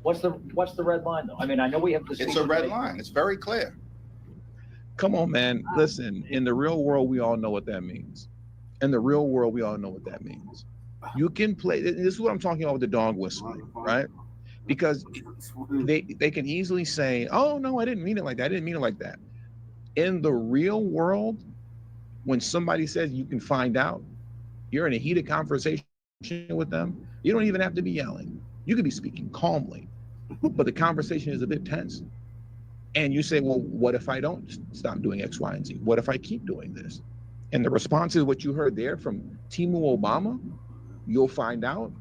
What's the red line though? I mean, I know we have this. It's a red line. It's very clear. Come on, man. Listen, in the real world, we all know what that means. In the real world, we all know what that means. You can play, this is what I'm talking about with the dog whistling, right? Because they can easily say, oh, no, I didn't mean it like that. I didn't mean it like that. In the real world, when somebody says you can find out, you're in a heated conversation with them, you don't even have to be yelling. You could be speaking calmly, but the conversation is a bit tense. And you say, well, what if I don't stop doing X, Y, and Z? What if I keep doing this? And the response is what you heard there from Timu Obama. You'll find out.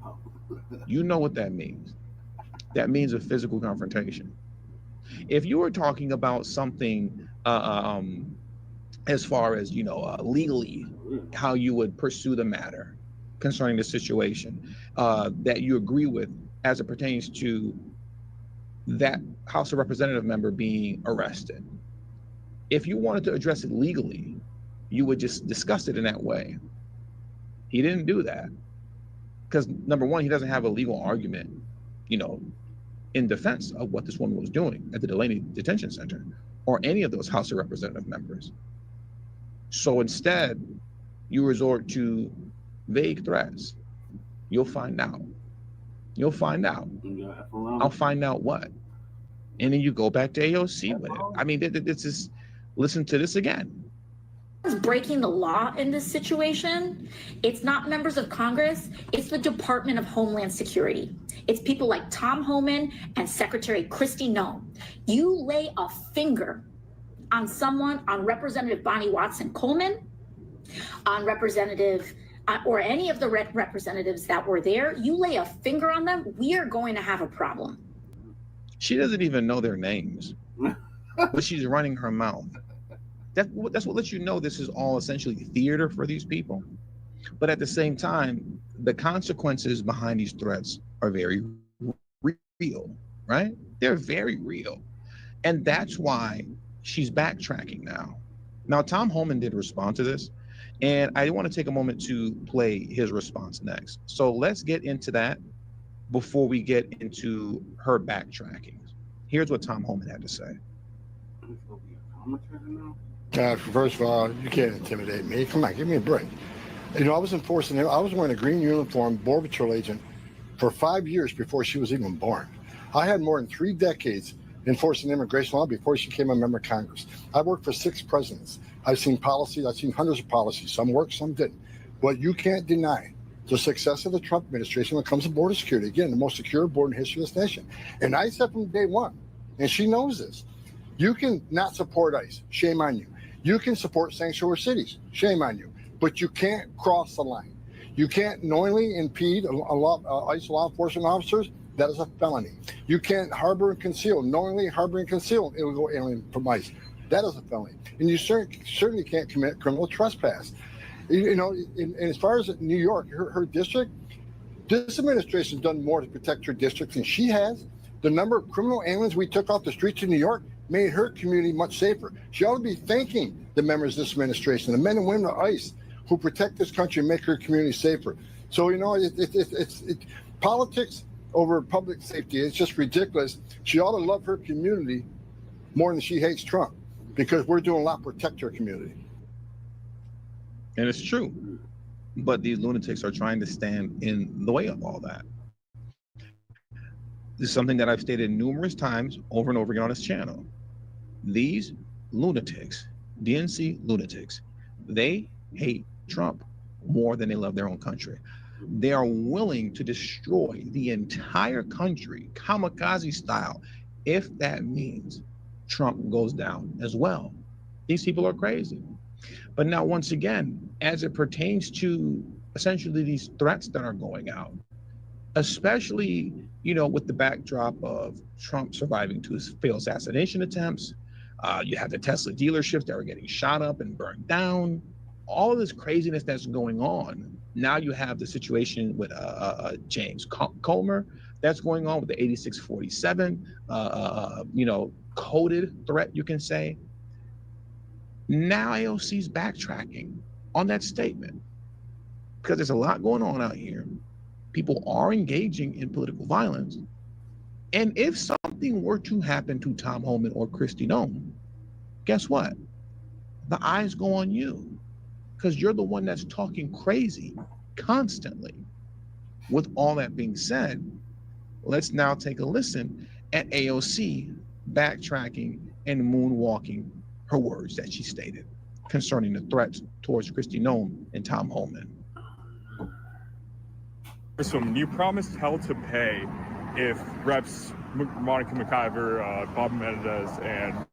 You know what that means. That means a physical confrontation. If you were talking about something as far as, legally, how you would pursue the matter concerning the situation that you agree with as it pertains to that House of Representative member being arrested. If you wanted to address it legally, you would just discuss it in that way. He didn't do that. Because number one, he doesn't have a legal argument, in defense of what this woman was doing at the Delaney Detention Center or any of those House of Representative members. So instead, you resort to vague threats. You'll find out. You'll find out. I'll find out what? And then you go back to AOC with it. I mean, this is, listen to this again. Breaking the law in this situation, it's not members of Congress, it's the Department of Homeland Security. It's people like Tom Homan and Secretary Kristi Noem. You lay a finger on someone, on Representative Bonnie Watson Coleman, on Representative, or any of the representatives that were there, you lay a finger on them, we are going to have a problem. She doesn't even know their names, but she's running her mouth. That's what lets you know this is all essentially theater for these people. But at the same time, the consequences behind these threats are very real, right? They're very real. And that's why she's backtracking now. Now, Tom Homan did respond to this, and I want to take a moment to play his response next. So let's get into that before we get into her backtracking. Here's what Tom Homan had to say. First of all, you can't intimidate me. Come on, give me a break. I was enforcing it. I was wearing a green uniform, Border Patrol agent, for 5 years before she was even born. I had more than 3 decades enforcing immigration law before she became a member of Congress. I worked for 6 presidents. I've seen policies. I've seen hundreds of policies. Some worked, some didn't. What you can't deny the success of the Trump administration when it comes to border security. Again, the most secure border in the history of this nation. And I said from day one, and she knows this, you can not support ICE. Shame on you. You can support sanctuary cities. Shame on you. But you can't cross the line. You can't knowingly impede ICE law enforcement officers. That is a felony. You can't harbor and conceal, knowingly harbor and conceal an illegal alien from ICE. That is a felony. And you certainly can't commit criminal trespass. And as far as New York, her district, this administration has done more to protect her district than she has. The number of criminal aliens we took off the streets of New York made her community much safer. She ought to be thanking the members of this administration, the men and women of ICE who protect this country and make her community safer. So, it's politics over public safety. It's just ridiculous. She ought to love her community more than she hates Trump, because we're doing a lot to protect her community. And it's true. But these lunatics are trying to stand in the way of all that. This is something that I've stated numerous times over and over again on this channel. These lunatics, DNC lunatics, they hate Trump more than they love their own country. They are willing to destroy the entire country, kamikaze style, if that means Trump goes down as well. These people are crazy. But now, once again, as it pertains to essentially these threats that are going out, especially, with the backdrop of Trump surviving 2 failed assassination attempts, you have the Tesla dealerships that are getting shot up and burned down, all of this craziness that's going on, Now you have the situation with James Comer that's going on with the 8647, coded threat, you can say. Now AOC's backtracking on that statement because there's a lot going on out here. People are engaging in political violence. And if something were to happen to Tom Homan or Kristi Noem, guess what? The eyes go on you because you're the one that's talking crazy constantly. With all that being said, let's now take a listen at AOC backtracking and moonwalking her words that she stated concerning the threats towards Kristi Noem and Tom Homan. So you promised hell to pay if Reps Monica McIver, Bob Menendez, and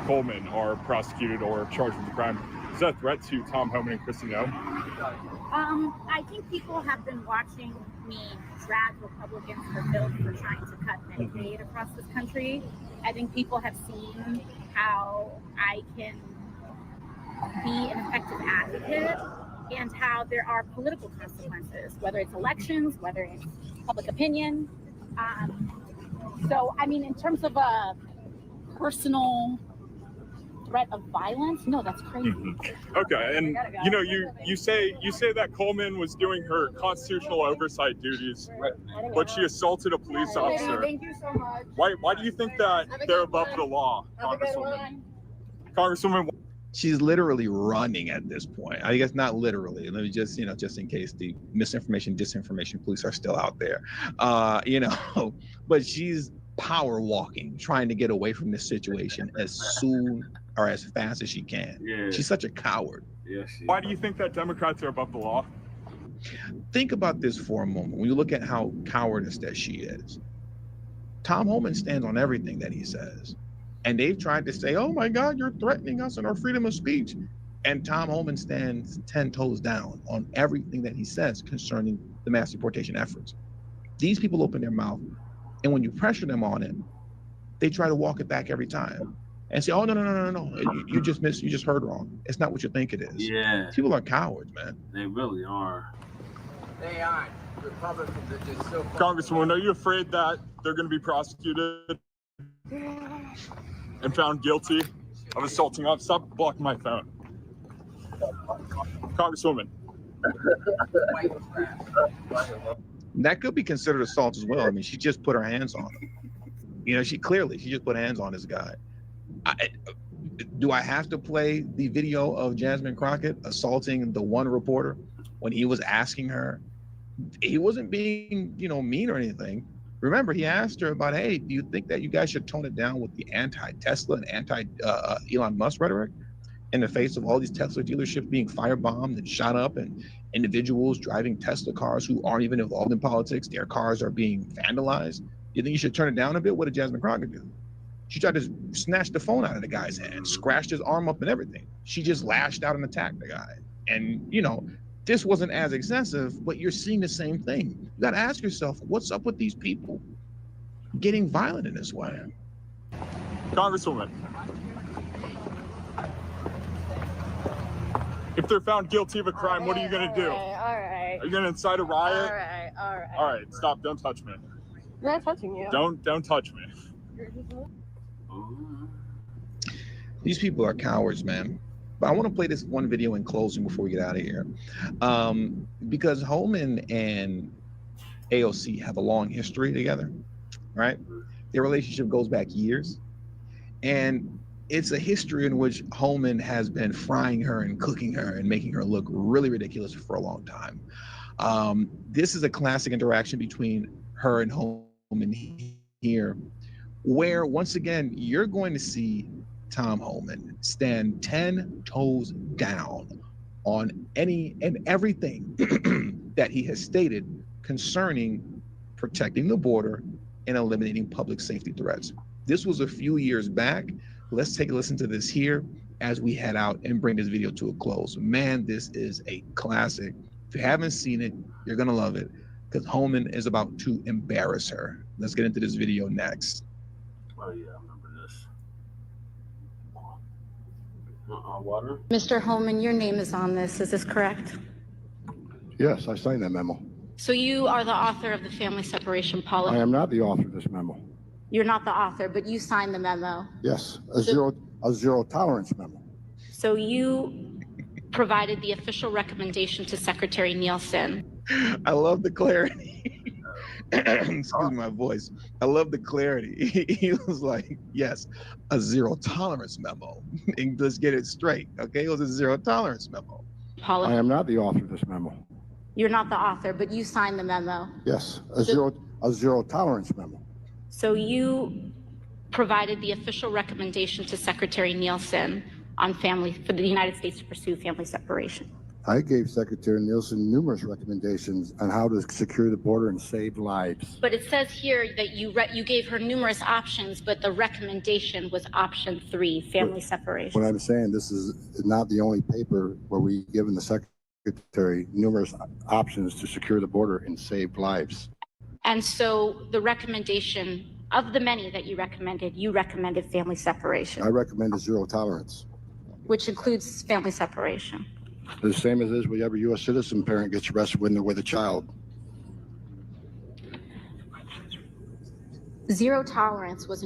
Coleman are prosecuted or charged with the crime. Is that a threat to Tom Homan and Kristi Noem? I think people have been watching me drag Republicans for bills for trying to cut Medicaid across this country. I think people have seen how I can be an effective advocate and how there are political consequences, whether it's elections, whether it's public opinion. So, I mean, in terms of a personal threat of violence, no, that's crazy. Okay, and you say that Coleman was doing her constitutional oversight duties, but she assaulted a police officer. Thank you so much. Why do you think that they're above the law, Congresswoman? She's literally running at this point. I guess not literally. Let me just, just in case the misinformation, disinformation police are still out there, but she's power walking, trying to get away from this situation as soon or as fast as she can. Yeah. She's such a coward. Yeah, Why do you think that Democrats are above the law? Think about this for a moment. When you look at how cowardice that she is, Tom Homan stands on everything that he says. And they've tried to say, oh my God, you're threatening us and our freedom of speech. And Tom Homan stands 10 toes down on everything that he says concerning the mass deportation efforts. These people open their mouth, and when you pressure them on it, they try to walk it back every time and say, oh, no. You just heard wrong. It's not what you think it is. Yeah. People are cowards, man. They really are. They aren't. Republicans are just so... Congresswoman, are you afraid that they're going to be prosecuted and found guilty of assaulting us? Stop blocking my phone. Congresswoman. That could be considered assault as well. I mean, she just put her hands on him. She just put hands on this guy. Do I have to play the video of Jasmine Crockett assaulting the one reporter when he was asking her? He wasn't being, mean or anything. Remember, he asked her about, hey, do you think that you guys should tone it down with the anti-Tesla and anti-Elon Musk rhetoric in the face of all these Tesla dealerships being firebombed and shot up and individuals driving Tesla cars who aren't even involved in politics, their cars are being vandalized? You think you should turn it down a bit? What did Jasmine Crockett do? She tried to snatch the phone out of the guy's hand, scratched his arm up and everything. She just lashed out and attacked the guy. And, this wasn't as excessive, but you're seeing the same thing. You got to ask yourself, what's up with these people getting violent in this way? Congresswoman, if they're found guilty of a crime, what are you going to do? All right. Are you going to incite a riot? All right. All right, stop. Don't touch me. I'm not touching you. Don't touch me. These people are cowards, man. But I want to play this one video in closing before we get out of here. Because Homan and AOC have a long history together, right? Their relationship goes back years. And it's a history in which Homan has been frying her and cooking her and making her look really ridiculous for a long time. This is a classic interaction between her and Homan here, where once again, you're going to see Tom Homan stand 10 toes down on any and everything that he has stated concerning protecting the border and eliminating public safety threats. This was a few years back. Let's take a listen to this here as we head out and bring this video to a close. Man, this is a classic. If you haven't seen it, you're gonna love it because Homan is about to embarrass her. Let's get into this video next. Oh yeah, I remember this. Water. Mr. Homan, your name is on this. Is this correct? Yes, I signed that memo. So you are the author of the family separation policy? I am not the author of this memo. You're not the author, but you signed the memo. Yes, a zero tolerance memo. So you provided the official recommendation to Secretary Nielsen. I love the clarity. Excuse my voice. I love the clarity. He was like, yes, a zero tolerance memo. And let's get it straight. Okay, it was a zero tolerance memo. I am not the author of this memo. You're not the author, but you signed the memo. Yes, a zero tolerance memo. So you provided the official recommendation to Secretary Nielsen on for the United States to pursue family separation. I gave Secretary Nielsen numerous recommendations on how to secure the border and save lives. But it says here that you gave her numerous options, but the recommendation was option 3, family separation. What I'm saying, this is not the only paper where we've given the Secretary numerous options to secure the border and save lives. And so the recommendation of the many that you recommended family separation. I recommend zero tolerance. Which includes family separation. The same as is with every U.S. citizen parent gets arrested when they're with a child. Zero tolerance was.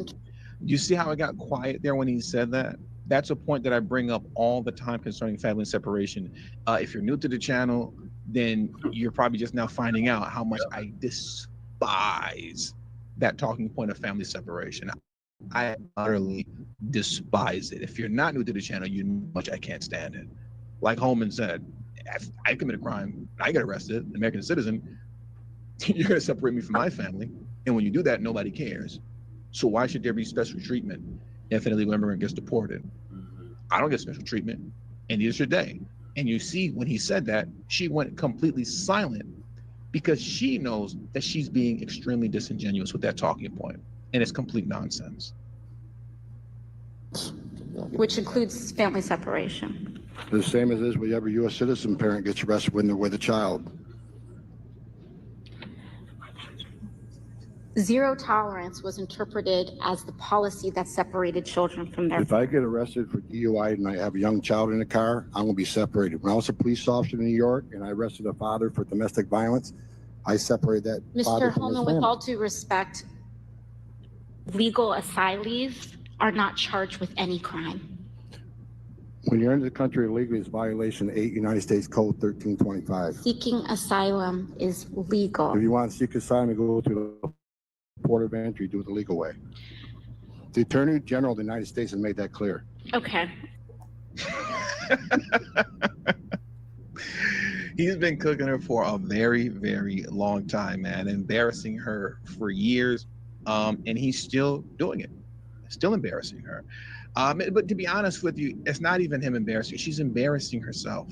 You see how it got quiet there when he said that? That's a point that I bring up all the time concerning family separation. If you're new to the channel, then you're probably just now finding out how much I despise that talking point of family separation. I utterly despise it. If you're not new to the channel, you know how much I can't stand it. Like Holman said, if I commit a crime, I get arrested, an American citizen, you're gonna separate me from my family. And when you do that, nobody cares. So why should there be special treatment if an illegal immigrant gets deported? I don't get special treatment, and neither should they. And you see, when he said that, she went completely silent because she knows that she's being extremely disingenuous with that talking point. And it's complete nonsense. Which includes family separation. The same as is with every U.S. citizen parent gets arrested when they're with a child. Zero tolerance was interpreted as the policy that separated children from their. If I get arrested for DUI and I have a young child in the car, I'm going to be separated. When I was a police officer in New York and I arrested a father for domestic violence, I separated that father Mr. from his Holman, family. with all due respect, legal asylees are not charged with any crime. When you're into the country illegally, it's violation 8 United States Code 1325. Seeking asylum is legal. If you want to seek asylum, you go to the port of entry, do it the legal way. The Attorney General of the United States has made that clear. Okay. He's been cooking her for a very, very long time, man, embarrassing her for years. And he's still doing it, still embarrassing her. But to be honest with you, it's not even him embarrassing. She's embarrassing herself.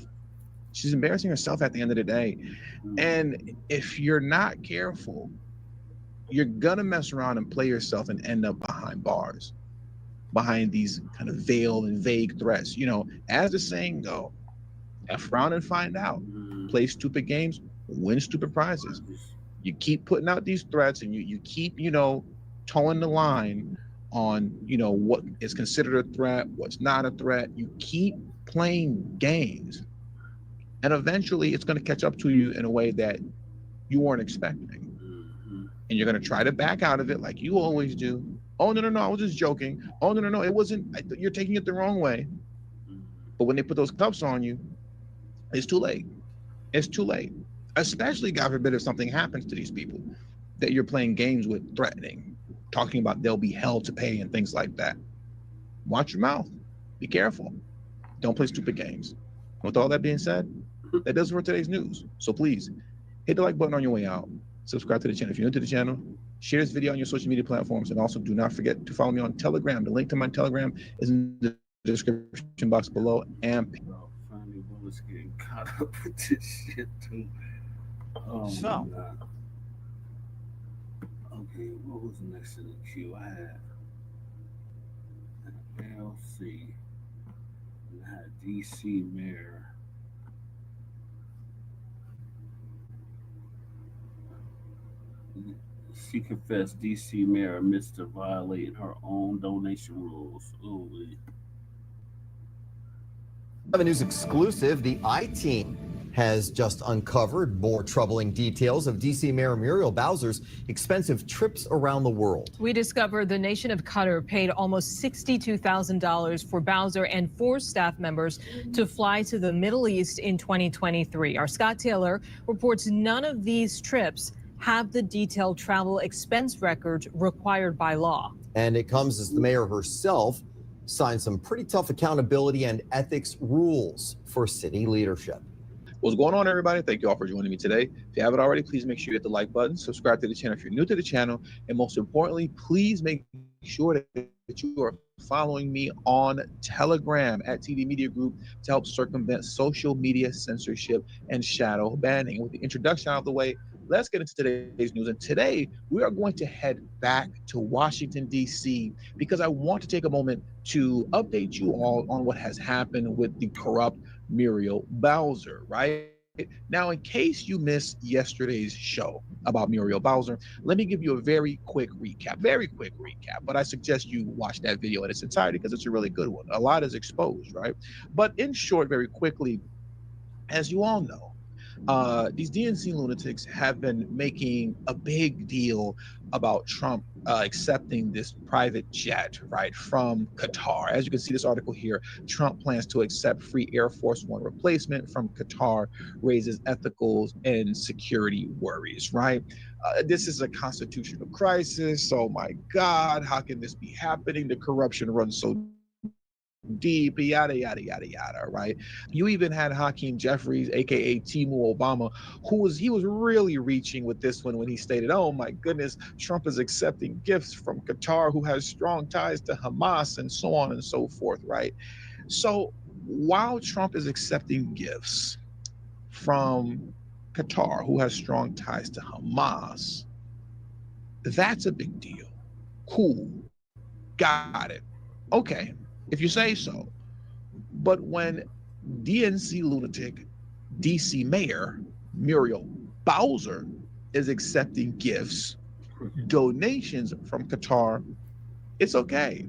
She's embarrassing herself at the end of the day. And if you're not careful, you're gonna mess around and play yourself and end up behind bars, behind these kind of veiled and vague threats. You know, as the saying go, F around and find out. Play stupid games, win stupid prizes. You keep putting out these threats and you keep, towing the line on, what is considered a threat, what's not a threat. You keep playing games. And eventually it's going to catch up to you in a way that you weren't expecting. And you're going to try to back out of it like you always do. Oh, no, I was just joking. Oh, no, it wasn't. You're taking it the wrong way. But when they put those cuffs on you, it's too late. It's too late. Especially, God forbid, if something happens to these people that you're playing games with, threatening, talking about they'll be held to pay and things like that. Watch your mouth. Be careful. Don't play stupid games. With all that being said, that does it for today's news. So please, hit the like button on your way out. Subscribe to the channel if you're new to the channel. Share this video on your social media platforms. And also do not forget to follow me on Telegram. The link to my Telegram is in the description box below. And Finally, Willis getting caught up with this shit too. Oh my God. Okay, what was next in the queue? I had LC. And I had DC Mayor. She confessed DC Mayor admits to violating her own donation rules. Ooh. The news exclusive, the I-Team has just uncovered more troubling details of D.C. Mayor Muriel Bowser's expensive trips around the world. We discovered the nation of Qatar paid almost $62,000 for Bowser and 4 staff members to fly to the Middle East in 2023. Our Scott Taylor reports none of these trips have the detailed travel expense records required by law. And it comes as the mayor herself signed some pretty tough accountability and ethics rules for city leadership. What's going on, everybody? Thank you all for joining me today. If you haven't already, please make sure you hit the like button, subscribe to the channel if you're new to the channel, and most importantly, please make sure that you are following me on Telegram at TD Media Group to help circumvent social media censorship and shadow banning. With the introduction out of the way, let's get into today's news. And today, we are going to head back to Washington, D.C., because I want to take a moment to update you all on what has happened with the corrupt Muriel Bowser, right? Now, in case you missed yesterday's show about Muriel Bowser, let me give you a very quick recap, but I suggest you watch that video in its entirety because it's a really good one. A lot is exposed, right? But in short, very quickly, as you all know, these DNC lunatics have been making a big deal about Trump accepting this private jet, right, from Qatar. As you can see this article here, Trump plans to accept free Air Force One replacement from Qatar, raises ethical and security worries, right? This is a constitutional crisis. Oh my God, how can this be happening? The corruption runs so deep, yada, yada, yada, yada, right? You even had Hakeem Jeffries, aka Timu Obama, he was really reaching with this one when he stated, oh my goodness, Trump is accepting gifts from Qatar, who has strong ties to Hamas, and so on and so forth, right? So while Trump is accepting gifts from Qatar, who has strong ties to Hamas, that's a big deal. Cool. Got it. Okay. If you say so. But when DNC lunatic DC Mayor Muriel Bowser is accepting gifts, donations from Qatar, it's okay.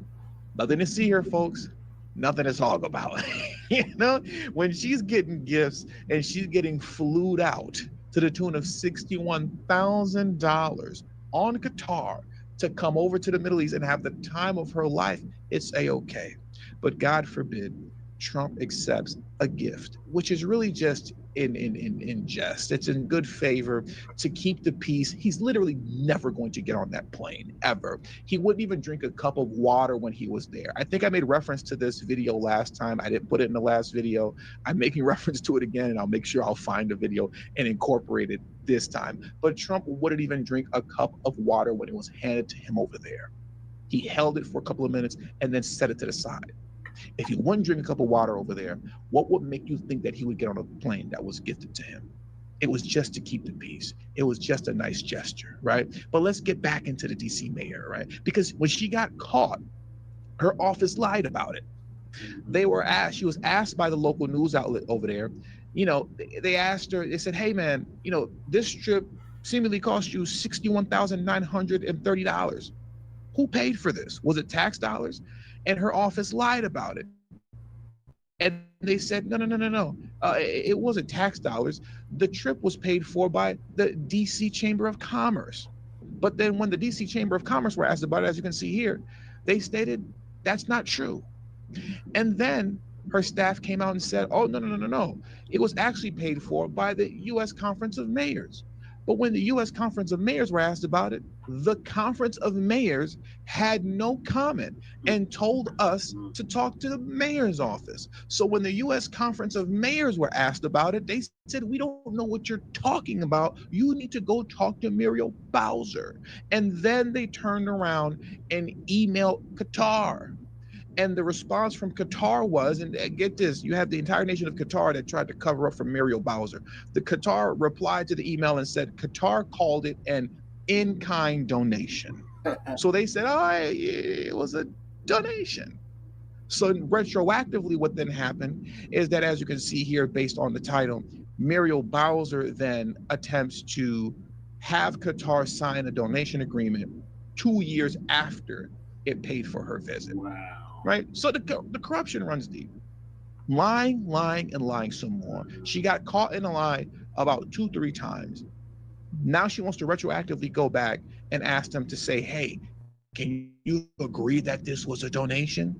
Nothing to see here, folks. Nothing to talk about. You know, when she's getting gifts and she's getting flued out to the tune of $61,000 on Qatar to come over to the Middle East and have the time of her life, it's a-okay. But God forbid Trump accepts a gift, which is really just in jest. It's in good favor to keep the peace. He's literally never going to get on that plane, ever. He wouldn't even drink a cup of water when he was there. I think I made reference to this video last time. I didn't put it in the last video. I'm making reference to it again, and I'll make sure I'll find the video and incorporate it this time. But Trump wouldn't even drink a cup of water when it was handed to him over there. He held it for a couple of minutes and then set it to the side. If he wouldn't drink a cup of water over there, what would make you think that he would get on a plane that was gifted to him? It was just to keep the peace. It was just a nice gesture, right? But let's get back into the DC mayor, right? Because when she got caught, her office lied about it. She was asked by the local news outlet over there, you know, they asked her, they said, hey man, you know, this trip seemingly cost you $61,930. Who paid for this? Was it tax dollars? And her office lied about it. And they said, no. It wasn't tax dollars. The trip was paid for by the DC Chamber of Commerce. But then when the DC Chamber of Commerce were asked about it, as you can see here, they stated that's not true. And then her staff came out and said, oh, no. It was actually paid for by the U.S. Conference of Mayors. But when the U.S. Conference of Mayors were asked about it, the Conference of Mayors had no comment and told us to talk to the mayor's office. So when the U.S. Conference of Mayors were asked about it, they said, we don't know what you're talking about. You need to go talk to Muriel Bowser. And then they turned around and emailed Qatar. And the response from Qatar was, and get this, you have the entire nation of Qatar that tried to cover up for Muriel Bowser. The Qatar replied to the email and said, Qatar called it an in-kind donation. So they said, oh, it was a donation. So retroactively, what then happened is that, as you can see here, based on the title, Muriel Bowser then attempts to have Qatar sign a donation agreement 2 years after it paid for her visit. Wow. Right? So the corruption runs deep. lying, and lying some more. She got caught in a lie about 2-3 times. Now she wants to retroactively go back and ask them to say, hey, can you agree that this was a donation?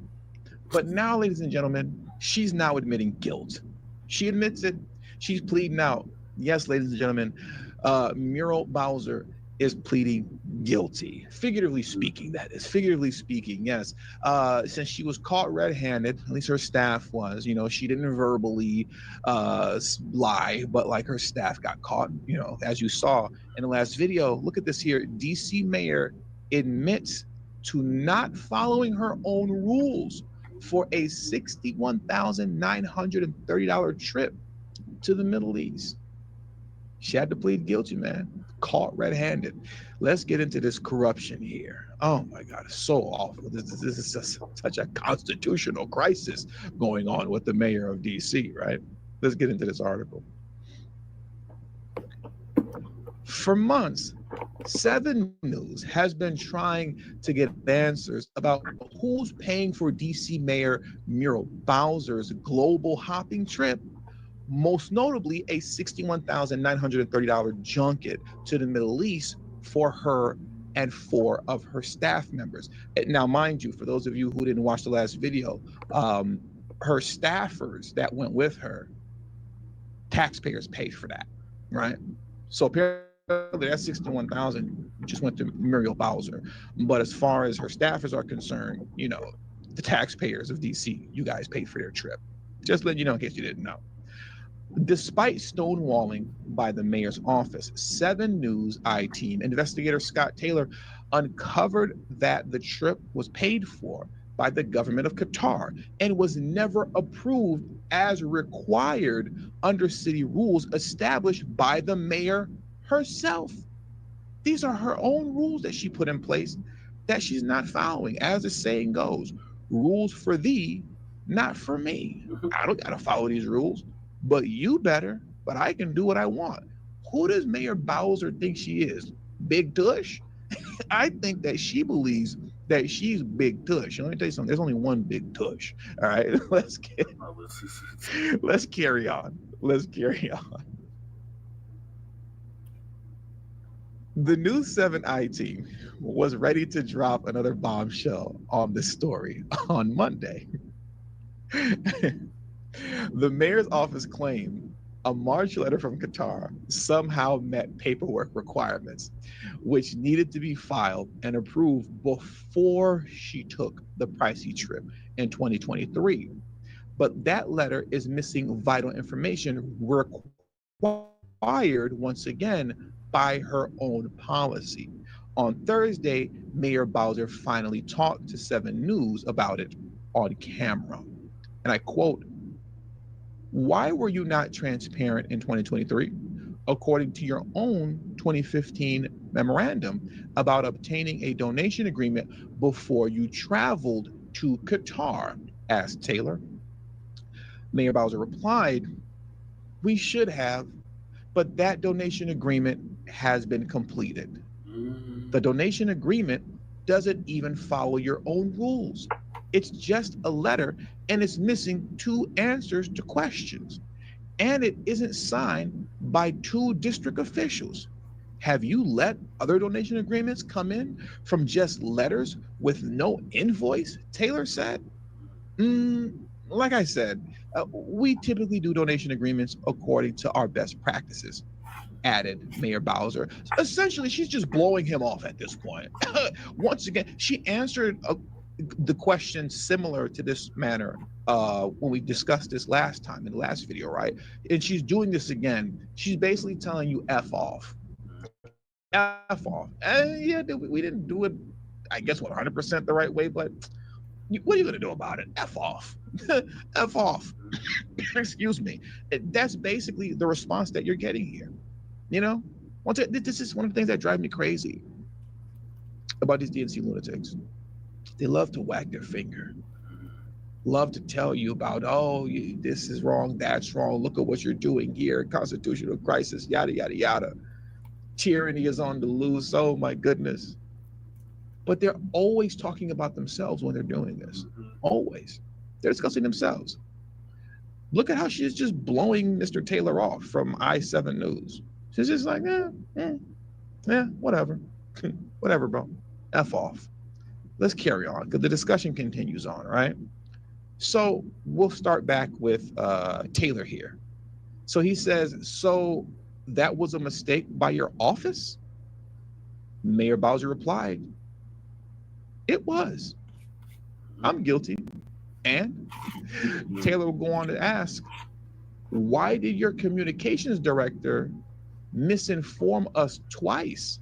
But now, ladies and gentlemen, she's now admitting guilt. She admits it. She's pleading out. Yes, ladies and gentlemen, Muriel Bowser is pleading guilty. Figuratively speaking, that is. Figuratively speaking, yes. Since she was caught red-handed, at least her staff was, she didn't verbally lie, but like her staff got caught, as you saw in the last video. Look at this here. DC Mayor admits to not following her own rules for a $61,930 trip to the Middle East. She had to plead guilty, man. Caught red-handed. Let's get into this corruption here. Oh my God, it's so awful. This is just such a constitutional crisis going on with the mayor of DC, right? Let's get into this article. For months, 7 News has been trying to get answers about who's paying for DC Mayor Muriel Bowser's global hopping trip, most notably a $61,930 junket to the Middle East for her and 4 of her staff members. Now, mind you, for those of you who didn't watch the last video, her staffers that went with her, taxpayers paid for that, right? So apparently that 61,000 just went to Muriel Bowser. But as far as her staffers are concerned, the taxpayers of DC, you guys paid for their trip. Just letting you know in case you didn't know. Despite stonewalling by the mayor's office, 7 News I-Team investigator Scott Taylor uncovered that the trip was paid for by the government of Qatar and was never approved as required under city rules established by the mayor herself. These are her own rules that she put in place that she's not following. As the saying goes, rules for thee, not for me. I don't gotta follow these rules, but you better, but I can do what I want. Who does Mayor Bowser think she is? Big Tush? I think that she believes that she's Big Tush. Let me tell you something, there's only one Big Tush. All right, let's carry on. Let's carry on. The News 7 I-Team was ready to drop another bombshell on this story on Monday. The mayor's office claimed a March letter from Qatar somehow met paperwork requirements, which needed to be filed and approved before she took the pricey trip in 2023. But that letter is missing vital information required once again by her own policy. On Thursday, Mayor Bowser finally talked to 7 News about it on camera. And I quote, "Why were you not transparent in 2023, according to your own 2015 memorandum about obtaining a donation agreement before you traveled to Qatar?" asked Taylor. Mayor Bowser replied, "We should have, but that donation agreement has been completed. The donation agreement doesn't even follow your own rules. It's just a letter and it's missing 2 answers to questions. And it isn't signed by 2 district officials. Have you let other donation agreements come in from just letters with no invoice?" Taylor said. Like I said, we typically do donation agreements according to our best practices, added Mayor Bowser. Essentially, she's just blowing him off at this point. Once again, she answered the question similar to this manner when we discussed this last time in the last video, right? And she's doing this again. She's basically telling you F off. F off. And yeah, we didn't do it, I guess, 100% the right way, but what are you going to do about it? F off. F off. Excuse me. That's basically the response that you're getting here. This is one of the things that drive me crazy about these DNC lunatics. They love to wag their finger, love to tell you about, this is wrong, that's wrong, look at what you're doing here, constitutional crisis, yada, yada, yada. Tyranny is on the loose, oh my goodness. But they're always talking about themselves when they're doing this. Always. They're discussing themselves. Look at how she's just blowing Mr. Taylor off from I7 News. She's just like, whatever. Whatever, bro. F off. Let's carry on because the discussion continues on, right? So we'll start back with Taylor here. So he says, so that was a mistake by your office? Mayor Bowser replied, it was. I'm guilty. And Taylor will go on to ask, why did your communications director misinform us twice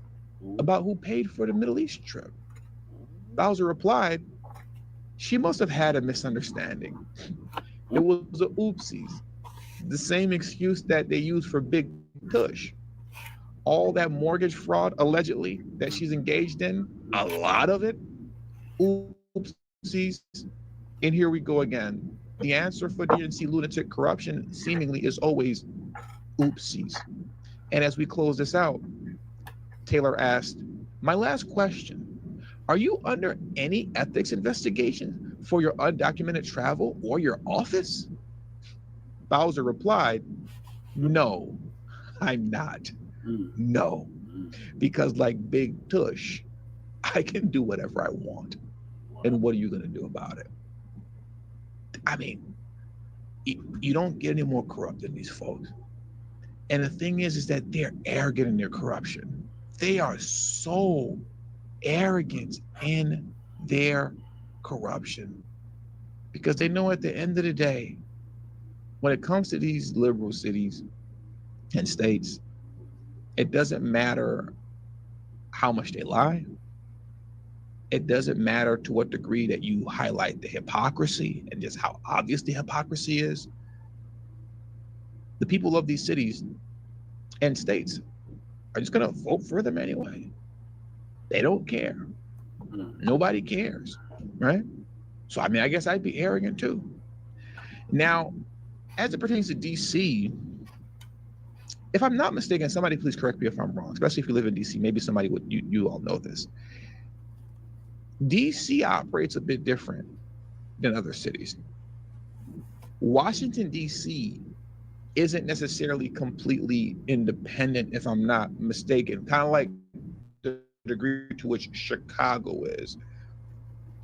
about who paid for the Middle East trip? Bowser replied, she must have had a misunderstanding. It was a oopsies. The same excuse that they use for Big Tush. All that mortgage fraud, allegedly, that she's engaged in, a lot of it, oopsies. And here we go again. The answer for DNC lunatic corruption seemingly is always oopsies. And as we close this out, Taylor asked, my last question, are you under any ethics investigation for your undocumented travel or your office? Bowser replied, no, I'm not. No, because like Big Tush, I can do whatever I want. And what are you going to do about it? I mean, you don't get any more corrupt than these folks. And the thing is that they're arrogant in their corruption. They are so arrogant in their corruption because they know at the end of the day, when it comes to these liberal cities and states, it doesn't matter how much they lie. It doesn't matter to what degree that you highlight the hypocrisy and just how obvious the hypocrisy is. The people of these cities and states are just going to vote for them anyway. They don't care. Nobody cares, right? So, I mean, I guess I'd be arrogant too. Now, as it pertains to DC, if I'm not mistaken, somebody please correct me if I'm wrong, especially if you live in DC, maybe somebody would, you all know this. DC operates a bit different than other cities. Washington, DC isn't necessarily completely independent, if I'm not mistaken, kind of like the degree to which Chicago is.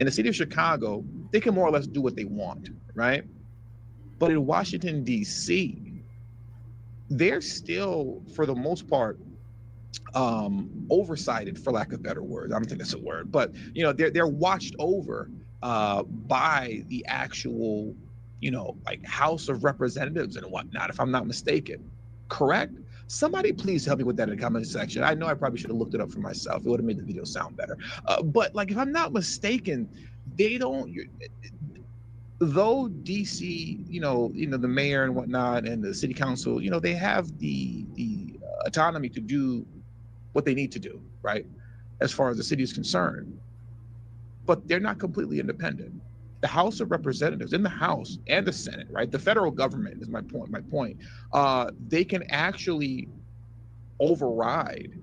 In the city of Chicago, they can more or less do what they want, right? But in Washington, DC, they're still, for the most part, oversighted, for lack of better words. I don't think that's a word, but you know, they're watched over by the actual, you know, like House of Representatives and whatnot, if I'm not mistaken. Correct? Somebody please help me with that in the comment section. I know I probably should have looked it up for myself. It would have made the video sound better. But like, if I'm not mistaken, they don't. Though DC, you know, the mayor and whatnot, and the city council, you know, they have the autonomy to do what they need to do, right? As far as the city is concerned, but they're not completely independent. The House of Representatives, in the House and the Senate, right? The federal government is my point. They can actually override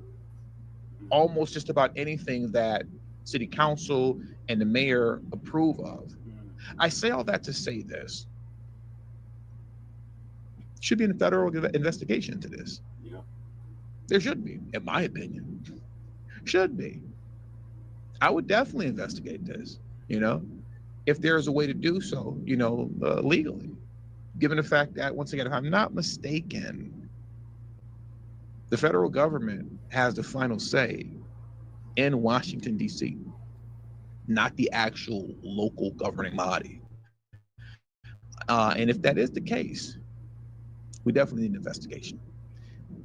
almost just about anything that city council and the mayor approve of. I say all that to say this. Should be a federal investigation into this. Yeah. There should be, in my opinion. Should be. I would definitely investigate this, you know, if there's a way to do so, you know, legally, given the fact that, once again, if I'm not mistaken, the federal government has the final say in Washington, D.C., not the actual local governing body. And if that is the case, we definitely need an investigation.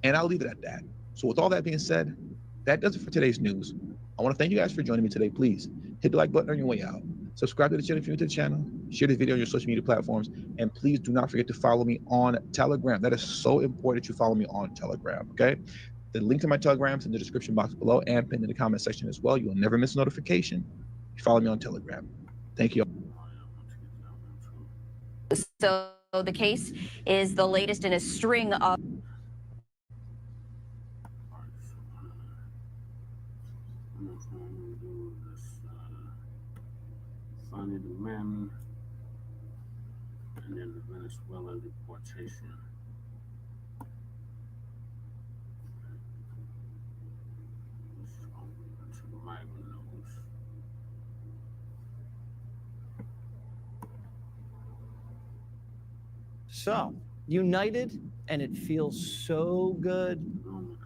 And I'll leave it at that. So with all that being said, that does it for today's news. I want to thank you guys for joining me today. Please hit the like button on your way out. Subscribe to the channel if you're new to the channel. Share this video on your social media platforms. And please do not forget to follow me on Telegram. That is so important that you follow me on Telegram, okay? The link to my Telegram is in the description box below and pinned in the comment section as well. You will never miss a notification if you follow me on Telegram. Thank you. So the case is the latest in a string of Find the man And then the Venezuela deportation. To the migrant news. So, united, and it feels so good.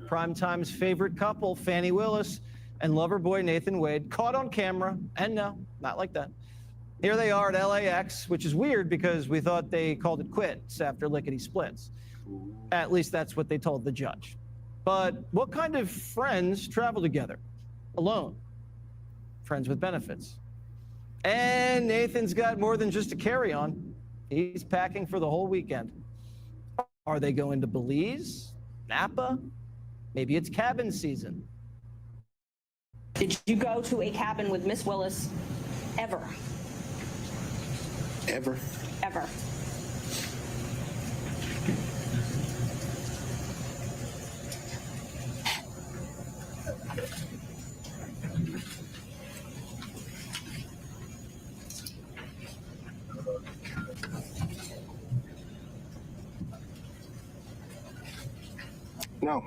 Primetime's favorite couple, Fannie Willis and lover boy Nathan Wade, caught on camera, and no, not like that. Here they are at LAX, which is weird because we thought they called it quits after lickety splits. At least that's what they told the judge. But what kind of friends travel together? Alone. Friends with benefits. And Nathan's got more than just a carry-on. He's packing for the whole weekend. Are they going to Belize? Napa? Maybe it's cabin season. Did you go to a cabin with Miss Willis ever? Ever? Ever. No.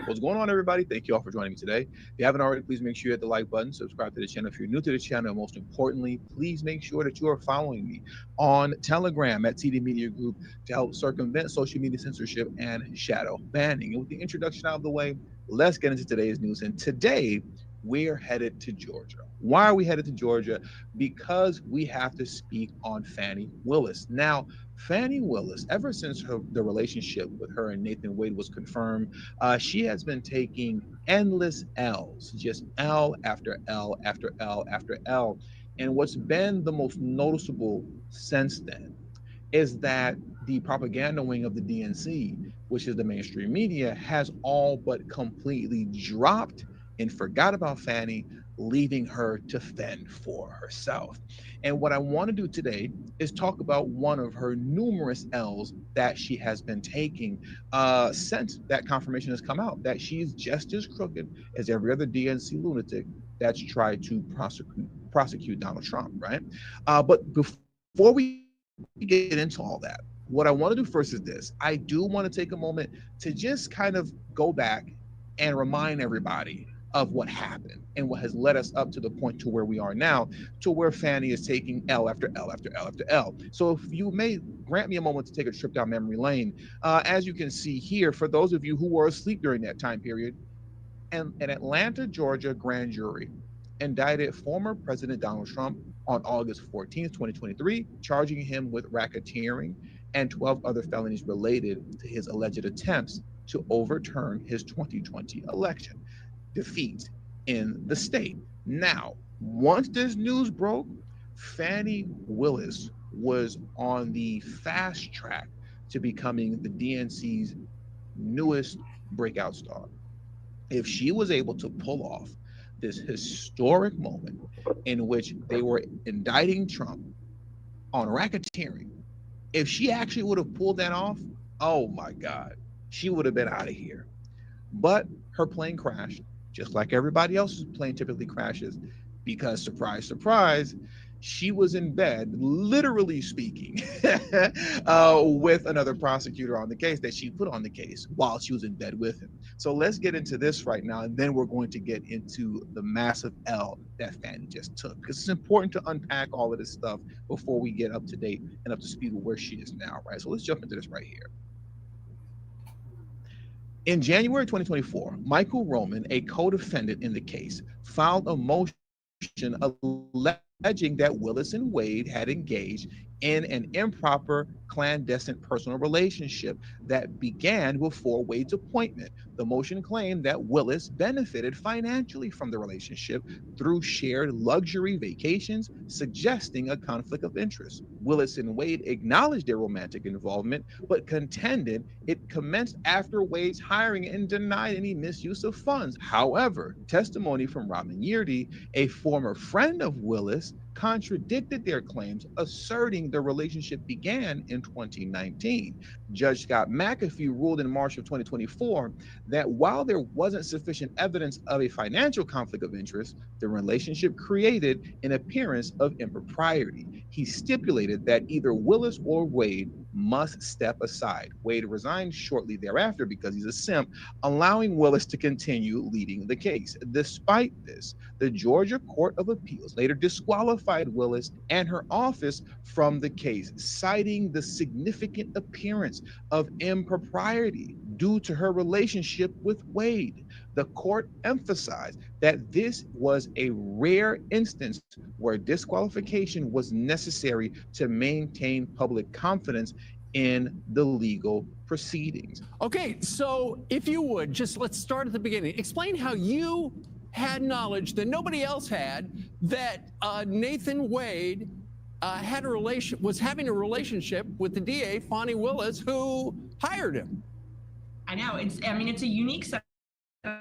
What's going on, everybody? Thank you all for joining me today. If you haven't already, please make sure you hit the like button, subscribe to the channel if you're new to the channel, and most importantly, please make sure that you are following me on Telegram at TD Media Group to help circumvent social media censorship and shadow banning. And with the introduction out of the way, let's get into today's news. And today, we're headed to Georgia. Why are we headed to Georgia? Because we have to speak on Fannie Willis. Now, Fannie Willis, ever since the relationship with her and Nathan Wade was confirmed, she has been taking endless L's, just L after L after L after L. And what's been the most noticeable since then is that the propaganda wing of the DNC, which is the mainstream media, has all but completely dropped and forgot about Fannie, leaving her to fend for herself. And what I want to do today is talk about one of her numerous L's that she has been taking since that confirmation has come out, that she's just as crooked as every other DNC lunatic that's tried to prosecute Donald Trump, right? But before we get into all that, what I want to do first is this. I do want to take a moment to just kind of go back and remind everybody of what happened and what has led us up to the point to where we are now, to where Fannie is taking L after L after L after L. So if you may grant me a moment to take a trip down memory lane, as you can see here, for those of you who were asleep during that time period, an Atlanta, Georgia grand jury indicted former President Donald Trump on August 14th, 2023, charging him with racketeering and 12 other felonies related to his alleged attempts to overturn his 2020 election defeat in the state. Now, once this news broke, Fannie Willis was on the fast track to becoming the DNC's newest breakout star. If she was able to pull off this historic moment in which they were indicting Trump on racketeering, if she actually would have pulled that off, oh my God, she would have been out of here. But her plane crashed, just like everybody else's plane typically crashes, because surprise, surprise, she was in bed, literally speaking, with another prosecutor on the case that she put on the case while she was in bed with him. So let's get into this right now, and then we're going to get into the massive L that Fannie just took, because it's important to unpack all of this stuff before we get up to date and up to speed with where she is now, right? So let's jump into this right here. In January 2024, Michael Roman, a co-defendant in the case, filed a motion alleging that Willis and Wade had engaged in an improper clandestine personal relationship that began before Wade's appointment. The motion claimed that Willis benefited financially from the relationship through shared luxury vacations, suggesting a conflict of interest. Willis and Wade acknowledged their romantic involvement, but contended it commenced after Wade's hiring and denied any misuse of funds. However, testimony from Robin Yeardy, a former friend of Willis, contradicted their claims, asserting the relationship began in 2019. Judge Scott McAfee ruled in March of 2024 that while there wasn't sufficient evidence of a financial conflict of interest, the relationship created an appearance of impropriety. He stipulated that either Willis or Wade must step aside. Wade resigned shortly thereafter because he's a simp, allowing Willis to continue leading the case. Despite this, the Georgia Court of Appeals later disqualified Willis and her office from the case, citing the significant appearance of impropriety due to her relationship with Wade. The court emphasized that this was a rare instance where disqualification was necessary to maintain public confidence in the legal proceedings. Okay, so if you would, just let's start at the beginning. Explain how you had knowledge that nobody else had that Nathan Wade was having a relationship with the DA, Fani Willis, who hired him. I know, it's a unique set of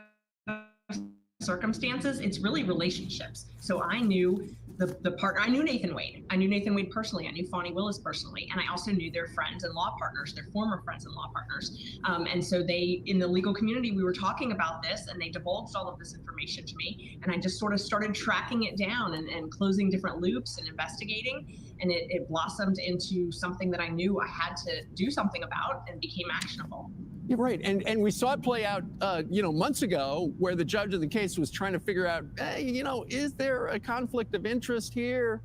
circumstances. It's really relationships. So I knew the partner. I knew Nathan Wade. I knew Nathan Wade personally. I knew Fani Willis personally. And I also knew their friends and law partners, their former friends and law partners. And so they, in the legal community, we were talking about this and they divulged all of this information to me. And I just sort of started tracking it down and closing different loops and investigating. And it blossomed into something that I knew I had to do something about and became actionable. You're right, and we saw it play out, months ago, where the judge of the case was trying to figure out, is there a conflict of interest here?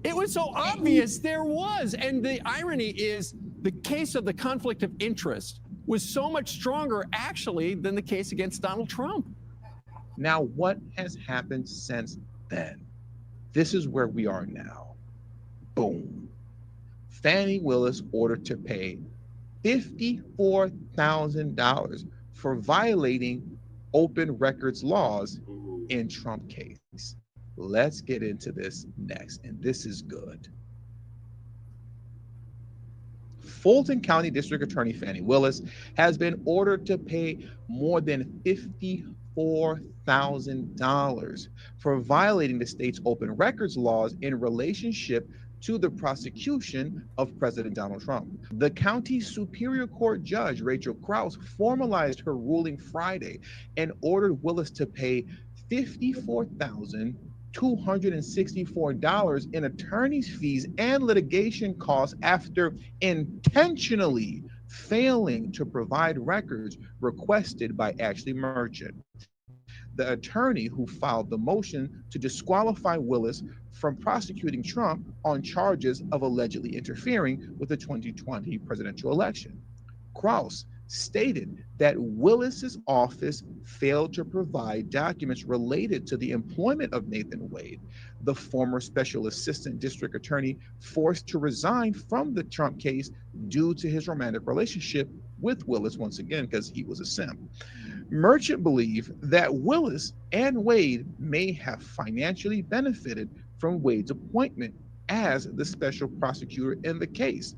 It was so obvious there was, and the irony is, the case of the conflict of interest was so much stronger, actually, than the case against Donald Trump. Now, what has happened since then? This is where we are now. Boom. Fani Willis ordered to pay $54,000 for violating open records laws in Trump case. Let's get into this next, and this is good. Fulton County District Attorney Fani Willis has been ordered to pay more than $54,000 for violating the state's open records laws in relationship to the prosecution of President Donald Trump. The county Superior Court Judge, Rachel Krause, formalized her ruling Friday and ordered Willis to pay $54,264 in attorney's fees and litigation costs after intentionally failing to provide records requested by Ashley Merchant, the attorney who filed the motion to disqualify Willis from prosecuting Trump on charges of allegedly interfering with the 2020 presidential election. Krause stated that Willis's office failed to provide documents related to the employment of Nathan Wade, the former special assistant district attorney forced to resign from the Trump case due to his romantic relationship with Willis, once again, because he was a simp. Merchant believed that Willis and Wade may have financially benefited from Wade's appointment as the special prosecutor in the case.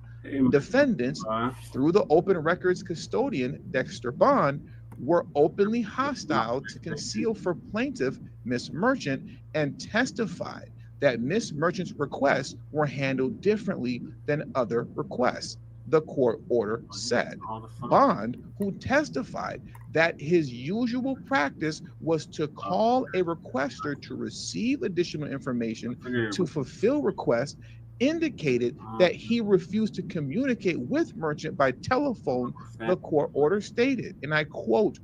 Defendants, through the open records custodian, Dexter Bond, were openly hostile to conceal for plaintiff, Ms. Merchant, and testified that Ms. Merchant's requests were handled differently than other requests, the court order said. Bond, who testified that his usual practice was to call a requester to receive additional information to fulfill requests, indicated that he refused to communicate with Merchant by telephone, the court order stated, and I quote,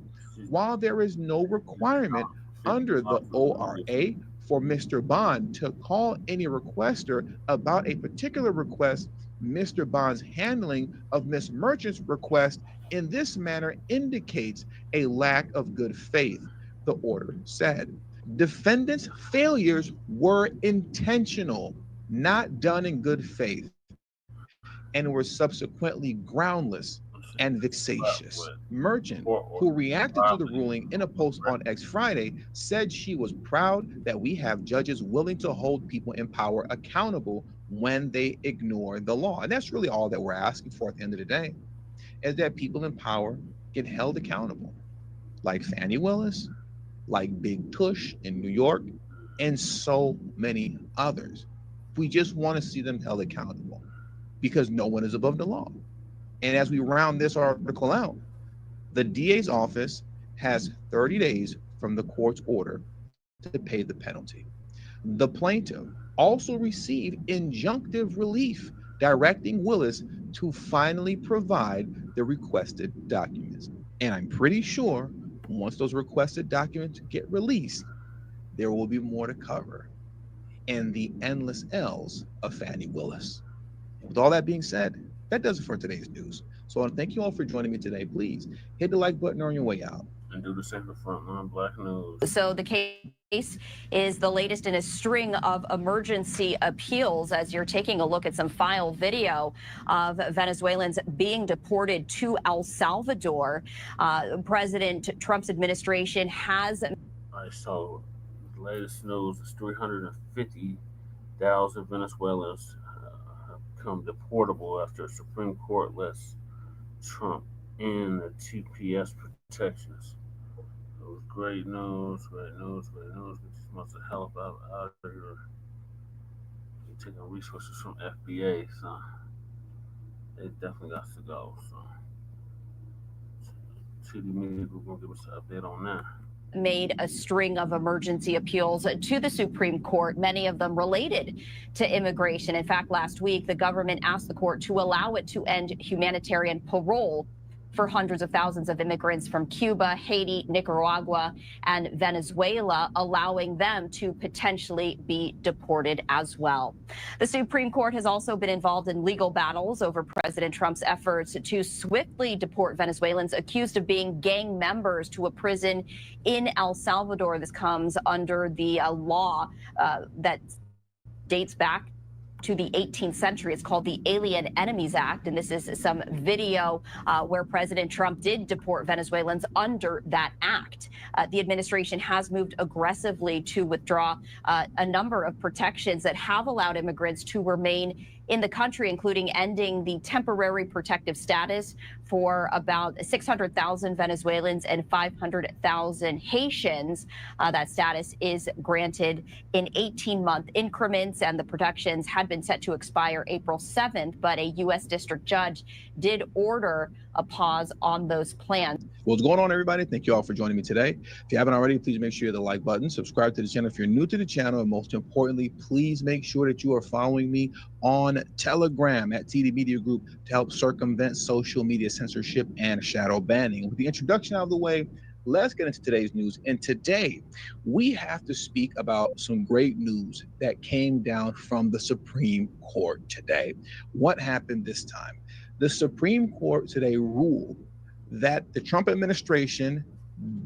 "While there is no requirement under the ORA for Mr. Bond to call any requester about a particular request, Mr. Bond's handling of Ms. Merchant's request in this manner indicates a lack of good faith," the order said. Defendants' failures were intentional, not done in good faith, and were subsequently groundless and vexatious. Merchant, who reacted to the ruling in a post on X Friday, said she was proud that we have judges willing to hold people in power accountable when they ignore the law. And that's really all that we're asking for at the end of the day, is that people in power get held accountable, like Fani Willis, like Big Tush in New York, and so many others. We just want to see them held accountable because no one is above the law. And as we round this article out, the DA's office has 30 days from the court's order to pay the penalty. The plaintiff also received injunctive relief directing Willis to finally provide the requested documents. And I'm pretty sure once those requested documents get released, there will be more to cover and the endless L's of Fani Willis. With all that being said, that does it for today's news. So I want to thank you all for joining me today. Please hit the like button on your way out. And do the same for Frontline Black News. So the case is the latest in a string of emergency appeals as you're taking a look at some file video of Venezuelans being deported to El Salvador. President Trump's administration has... All right, so the latest news is 350,000 Venezuelans have become deportable after the Supreme Court lets Trump in the TPS protections. It was great news, great news, great news. We just must have helped out of here. They're taking resources from FBA, so they definitely got to go. So TD Media Group will give us an update on that. Made a string of emergency appeals to the Supreme Court, many of them related to immigration. In fact, last week, the government asked the court to allow it to end humanitarian parole for hundreds of thousands of immigrants from Cuba, Haiti, Nicaragua, and Venezuela, allowing them to potentially be deported as well. The Supreme Court has also been involved in legal battles over President Trump's efforts to swiftly deport Venezuelans accused of being gang members to a prison in El Salvador. This comes under the law that dates back to the 18th century. It's called the Alien Enemies Act, and this is some video where President Trump did deport Venezuelans under that act. The administration has moved aggressively to withdraw a number of protections that have allowed immigrants to remain in the country, including ending the temporary protective status for about 600,000 Venezuelans and 500,000 Haitians. That status is granted in 18-month increments, and the protections had been set to expire April 7th, but a U.S. district judge did order a pause on those plans. What's going on, everybody? Thank you all for joining me today. If you haven't already, please make sure you hit the like button, subscribe to the channel if you're new to the channel, and most importantly, please make sure that you are following me on Telegram at TD Media Group to help circumvent social media censorship and shadow banning. With the introduction out of the way, let's get into today's news. And today, we have to speak about some great news that came down from the Supreme Court today. What happened this time? The Supreme Court today ruled that the Trump administration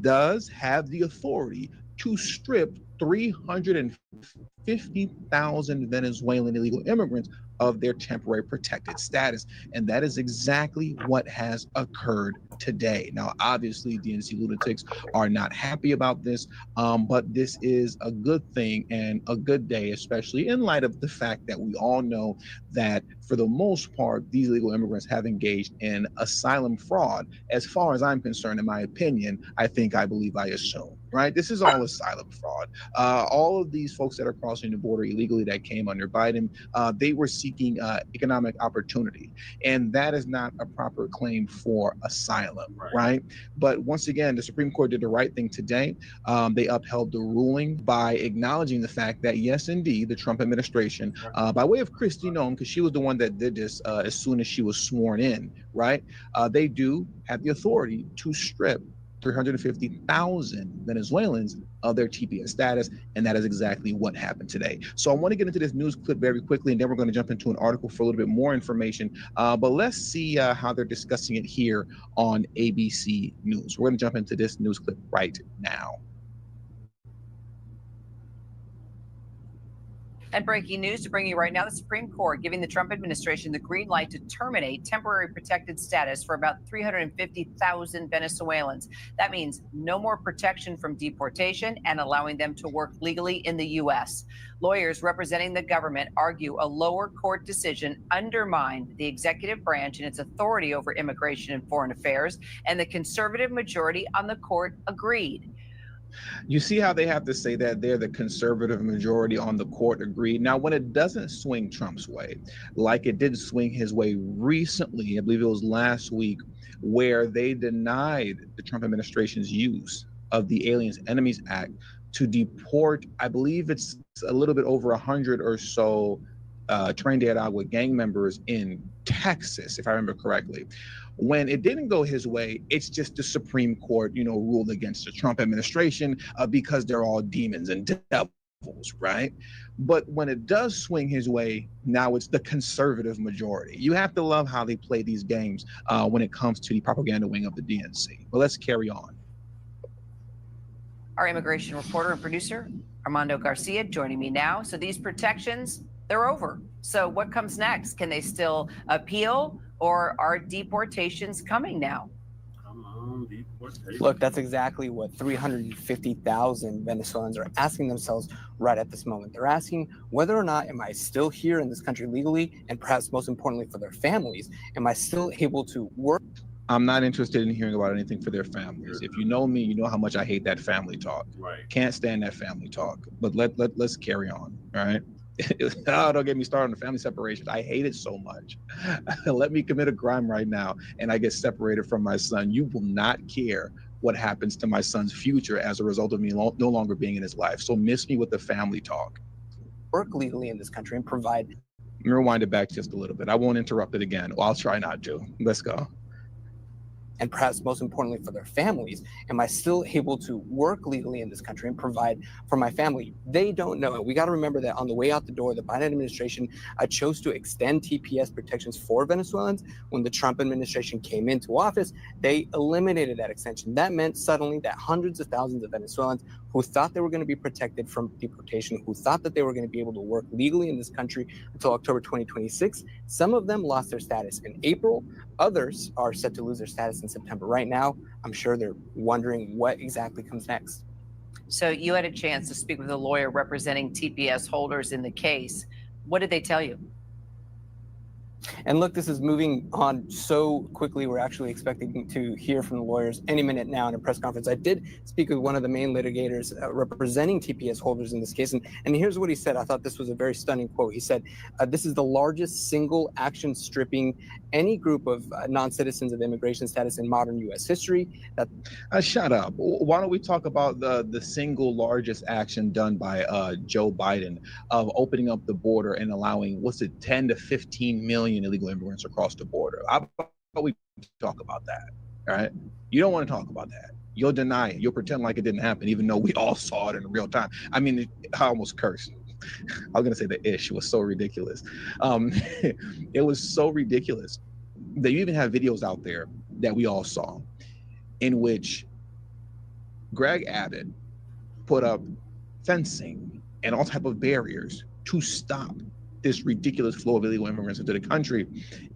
does have the authority to strip 350,000 Venezuelan illegal immigrants of their temporary protected status. And that is exactly what has occurred today. Now, obviously, DNC lunatics are not happy about this, but this is a good thing and a good day, especially in light of the fact that we all know that for the most part, these illegal immigrants have engaged in asylum fraud. As far as I'm concerned, in my opinion, I believe, I assume, right? This is all asylum fraud. All of these folks that are crossing the border illegally that came under Biden, they were seeking economic opportunity. And that is not a proper claim for asylum, right? But once again, the Supreme Court did the right thing today. They upheld the ruling by acknowledging the fact that, yes, indeed, the Trump administration, by way of Kristi Noem, because she was the one that did this as soon as she was sworn in, right? They do have the authority to strip 350,000 Venezuelans of their TPS status, and that is exactly what happened today. So I want to get into this news clip very quickly, and then we're going to jump into an article for a little bit more information. But let's see how they're discussing it here on ABC News. We're going to jump into this news clip right now. And breaking news to bring you right now, the Supreme Court giving the Trump administration the green light to terminate temporary protected status for about 350,000 Venezuelans. That means no more protection from deportation and allowing them to work legally in the U.S. Lawyers representing the government argue a lower court decision undermined the executive branch and its authority over immigration and foreign affairs, and the conservative majority on the court agreed. You see how they have to say that they're the conservative majority on the court agreed. Now, when it doesn't swing Trump's way, like it did swing his way recently, I believe it was last week, where they denied the Trump administration's use of the Aliens Enemies Act to deport, I believe it's a little bit over 100 or so Trinidad Agua gang members in Texas, if I remember correctly. When it didn't go his way, it's just the Supreme Court, ruled against the Trump administration because they're all demons and devils, right? But when it does swing his way, now it's the conservative majority. You have to love how they play these games when it comes to the propaganda wing of the DNC. But let's carry on. Our immigration reporter and producer, Armando Garcia, joining me now. So these protections, they're over. So what comes next? Can they still appeal, or are deportations coming now? Look, that's exactly what 350,000 Venezuelans are asking themselves right at this moment. They're asking whether or not am I still here in this country legally, and perhaps most importantly for their families, am I still able to work? I'm not interested in hearing about anything for their families. If you know me, you know how much I hate that family talk. Right. Can't stand that family talk. But let's carry on, all right? Oh, don't get me started on the family separation. I hate it so much. Let me commit a crime right now and I get separated from my son. You will not care what happens to my son's future as a result of me no longer being in his life. So miss me with the family talk. Work legally in this country and provide. Let me rewind it back just a little bit. I won't interrupt it again. Well, I'll try not to. Let's go. And perhaps most importantly for their families, am I still able to work legally in this country and provide for my family? They don't know. We got to remember that on the way out the door, the Biden administration chose to extend TPS protections for Venezuelans. When the Trump administration came into office, they eliminated that extension. That meant suddenly that hundreds of thousands of Venezuelans who thought they were going to be protected from deportation, who thought that they were going to be able to work legally in this country until October 2026, some of them lost their status in April. Others are set to lose their status in September. Right now, I'm sure they're wondering what exactly comes next. So you had a chance to speak with a lawyer representing TPS holders in the case. What did they tell you? And look, this is moving on so quickly. We're actually expecting to hear from the lawyers any minute now in a press conference. I did speak with one of the main litigators representing TPS holders in this case. And here's what he said. I thought this was a very stunning quote. He said, this is the largest single action stripping any group of non-citizens of immigration status in modern U.S. history. Shut up. Why don't we talk about the single largest action done by Joe Biden of opening up the border and allowing, 10 to 15 million illegal immigrants across the border. How about we talk about that, all right? You don't want to talk about that. You'll deny it. You'll pretend like it didn't happen, even though we all saw it in real time. I mean, I almost cursed. I was going to say the ish was so ridiculous. It was so ridiculous that you even have videos out there that we all saw in which Greg Abbott put up fencing and all type of barriers to stop this ridiculous flow of illegal immigrants into the country.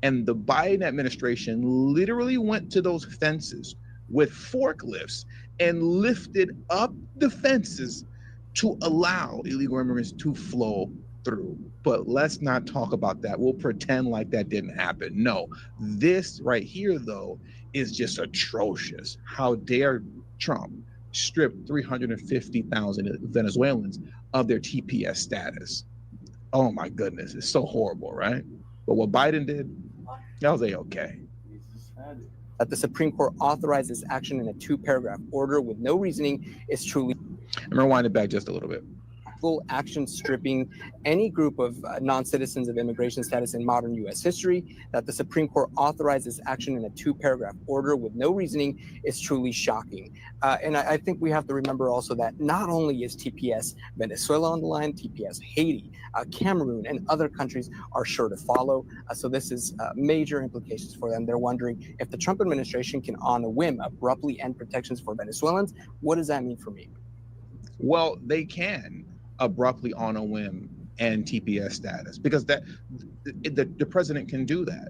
And the Biden administration literally went to those fences with forklifts and lifted up the fences to allow illegal immigrants to flow through. But let's not talk about that. We'll pretend like that didn't happen. No, this right here, though, is just atrocious. How dare Trump strip 350,000 Venezuelans of their TPS status? Oh my goodness, it's so horrible, right? But what Biden did, that was okay. That the Supreme Court authorizes action in a 2-paragraph order with no reasoning is truly. I'm gonna rewind it back just a little bit. Full action stripping any group of non-citizens of immigration status in modern U.S. history. That the Supreme Court authorizes action in a 2-paragraph order with no reasoning is truly shocking. And I think we have to remember also that not only is TPS Venezuela on the line, TPS Haiti, Cameroon, and other countries are sure to follow. So this is major implications for them. They're wondering if the Trump administration can, on a whim, abruptly end protections for Venezuelans. What does that mean for me? Well, they can abruptly on a whim end TPS status because the president can do that.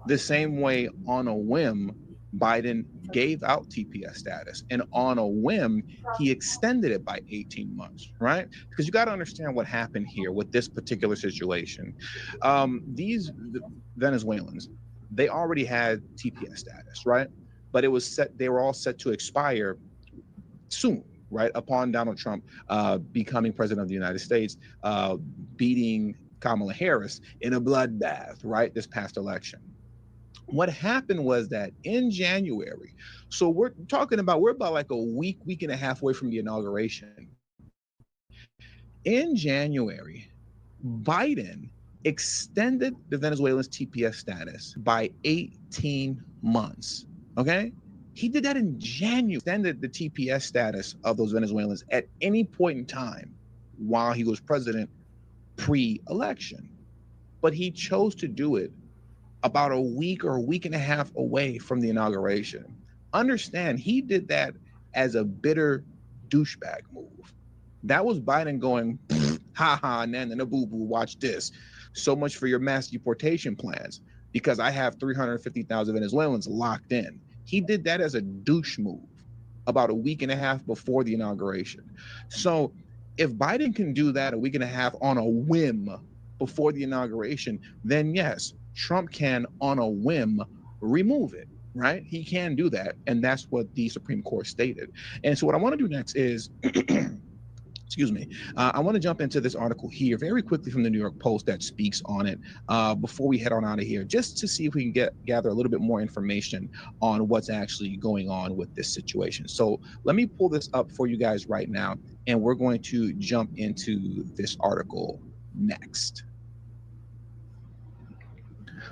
The same way on a whim, Biden gave out TPS status, and on a whim, he extended it by 18 months, right? Because you got to understand what happened here with this particular situation. These Venezuelans, they already had TPS status, right? But it was set, they were all set to expire soon, right, upon Donald Trump becoming president of the United States, beating Kamala Harris in a bloodbath, right, this past election. What happened was that in January, so we're about like a week and a half away from the inauguration. In January, Biden extended the Venezuelans' TPS status by 18 months, okay? He did that in January, extended the TPS status of those Venezuelans at any point in time while he was president pre-election. But he chose to do it about a week or a week and a half away from the inauguration. Understand, he did that as a bitter douchebag move. That was Biden going, ha ha, nana, boo boo, watch this. So much for your mass deportation plans, because I have 350,000 Venezuelans locked in. He did that as a douche move about a week and a half before the inauguration. So if Biden can do that a week and a half on a whim before the inauguration, then yes, Trump can on a whim remove it, right? He can do that. And that's what the Supreme Court stated. And so what I want to do next is excuse me, I want to jump into this article here very quickly from the New York Post that speaks on it before we head on out of here, just to see if we can gather a little bit more information on what's actually going on with this situation. So let me pull this up for you guys right now, and we're going to jump into this article next.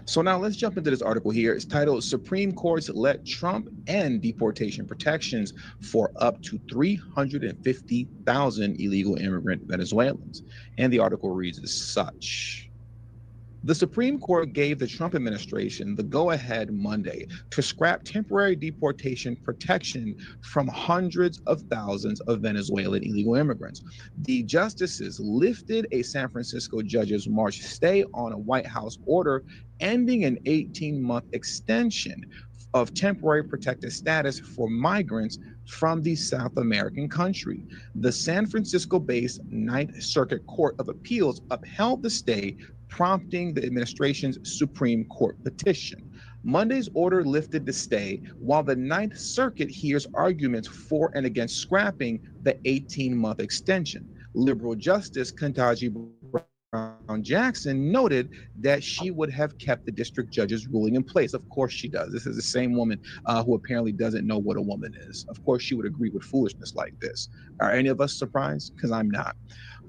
So now let's jump into this article here. It's titled, Supreme Courts Let Trump End Deportation Protections for Up to 350,000 Illegal Immigrant Venezuelans. And the article reads as such. The Supreme Court gave the Trump administration the go-ahead Monday to scrap temporary deportation protection from hundreds of thousands of Venezuelan illegal immigrants. The justices lifted a San Francisco judge's March stay on a White House order ending an 18-month extension of temporary protected status for migrants from the South American country. The San Francisco-based Ninth Circuit Court of Appeals upheld the stay, prompting the administration's Supreme Court petition. Monday's order lifted the stay, while the Ninth Circuit hears arguments for and against scrapping the 18-month extension. Liberal Justice Ketanji Brown Jackson noted that she would have kept the district judge's ruling in place. Of course she does. This is the same woman who apparently doesn't know what a woman is. Of course she would agree with foolishness like this. Are any of us surprised? Because I'm not.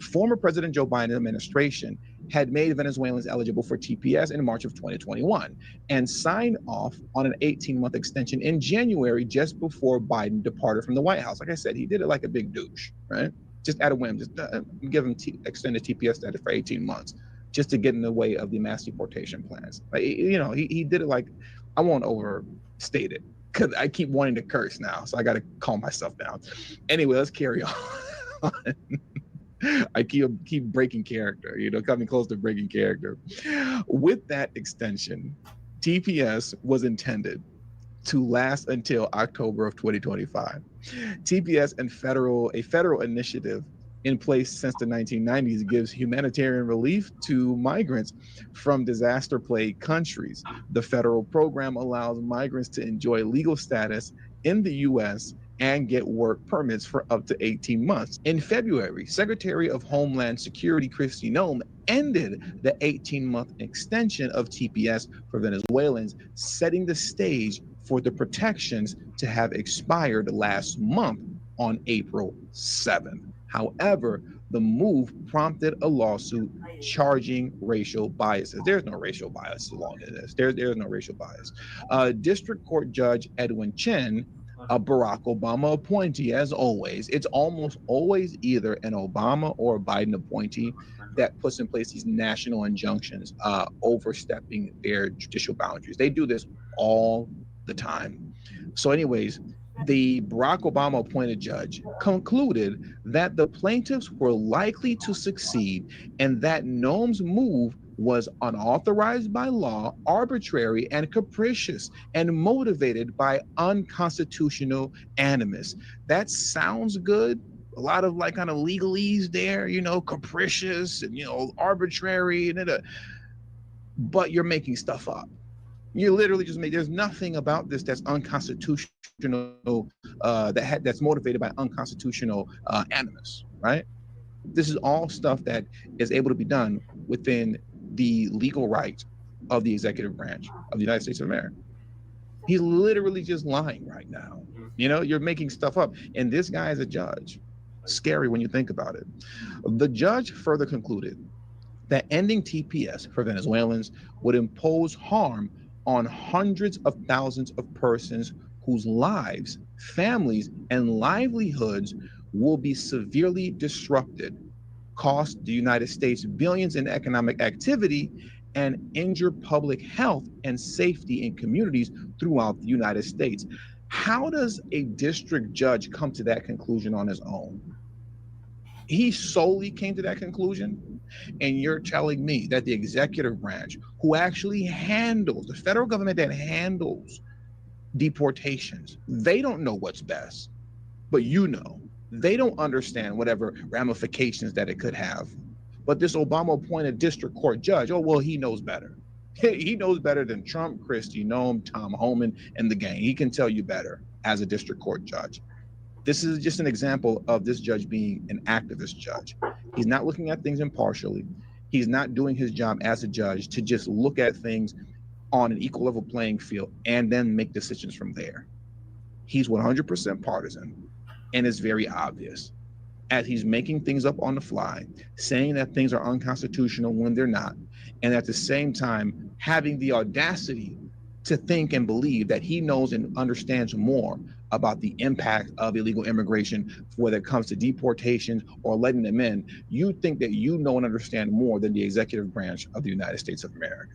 Former President Joe Biden administration had made Venezuelans eligible for TPS in March of 2021 and signed off on an 18-month extension in January, just before Biden departed from the White House. Like I said, he did it like a big douche, right? Just at a whim, just give him extended TPS status for 18 months, just to get in the way of the mass deportation plans. Like, you know, he did it like, I won't overstate it, because I keep wanting to curse now, so I got to calm myself down. Anyway, let's carry on. I keep breaking character, you know, coming close to breaking character. With that extension, TPS was intended to last until October of 2025. TPS and a federal initiative in place since the 1990s gives humanitarian relief to migrants from disaster-plagued countries. The federal program allows migrants to enjoy legal status in the U.S. and get work permits for up to 18 months. In February, Secretary of Homeland Security Kristi Noem ended the 18-month extension of TPS for Venezuelans, setting the stage for the protections to have expired last month on April 7th. However, the move prompted a lawsuit charging racial biases. There's no racial bias along in this. There's no racial bias. District Court Judge Edwin Chen, a Barack Obama appointee, as always. It's almost always either an Obama or a Biden appointee that puts in place these national injunctions, overstepping their judicial boundaries. They do this all the time. So anyways, the Barack Obama appointed judge concluded that the plaintiffs were likely to succeed and that Noem's move was unauthorized by law, arbitrary and capricious, and motivated by unconstitutional animus. That sounds good. A lot of like kind of legalese there, you know, capricious and, you know, arbitrary, but you're making stuff up. You literally just there's nothing about this that's unconstitutional, that's motivated by unconstitutional animus, right? This is all stuff that is able to be done within the legal right of the executive branch of the United States of America. He's literally just lying right now. You know, you're making stuff up. And this guy is a judge. Scary when you think about it. The judge further concluded that ending TPS for Venezuelans would impose harm on hundreds of thousands of persons whose lives, families, and livelihoods will be severely disrupted, cost the United States billions in economic activity, and injure public health and safety in communities throughout the United States. How does a district judge come to that conclusion on his own? He solely came to that conclusion, and you're telling me that the executive branch, who actually handles, the federal government that handles deportations, they don't know what's best, but you know. They don't understand whatever ramifications that it could have. But this Obama-appointed district court judge, oh, well, he knows better. He knows better than Trump, Christie, Noem, Tom Homan, and the gang. He can tell you better as a district court judge. This is just an example of this judge being an activist judge. He's not looking at things impartially. He's not doing his job as a judge to just look at things on an equal level playing field and then make decisions from there. He's 100% partisan, and it's very obvious as he's making things up on the fly, saying that things are unconstitutional when they're not, and at the same time having the audacity to think and believe that he knows and understands more about the impact of illegal immigration, whether it comes to deportations or letting them in. You think that you know and understand more than the executive branch of the United States of America.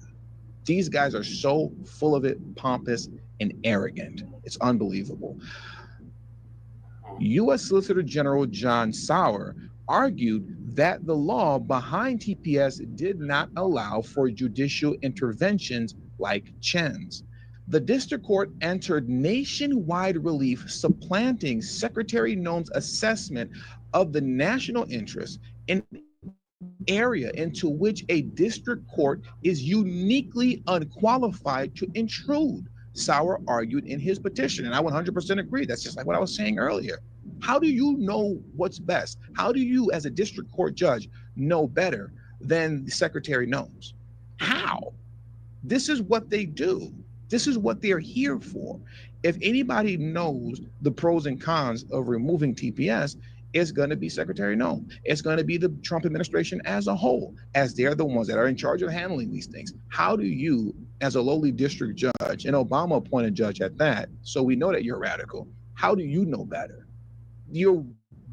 These guys are so full of it, pompous, and arrogant. It's unbelievable. U.S. Solicitor General John Sauer argued that the law behind TPS did not allow for judicial interventions like Chen's. The district court entered nationwide relief, supplanting Secretary Noem's assessment of the national interest in area into which a district court is uniquely unqualified to intrude, Sauer argued in his petition. And I 100% agree. That's just like what I was saying earlier. How do you know what's best? How do you, as a district court judge, know better than Secretary Noem's? How? This is what they do. This is what they're here for. If anybody knows the pros and cons of removing TPS, it's going to be Secretary Noem. It's going to be the Trump administration as a whole, as they're the ones that are in charge of handling these things. How do you, as a lowly district judge, an Obama-appointed judge at that, so we know that you're radical, how do you know better? You're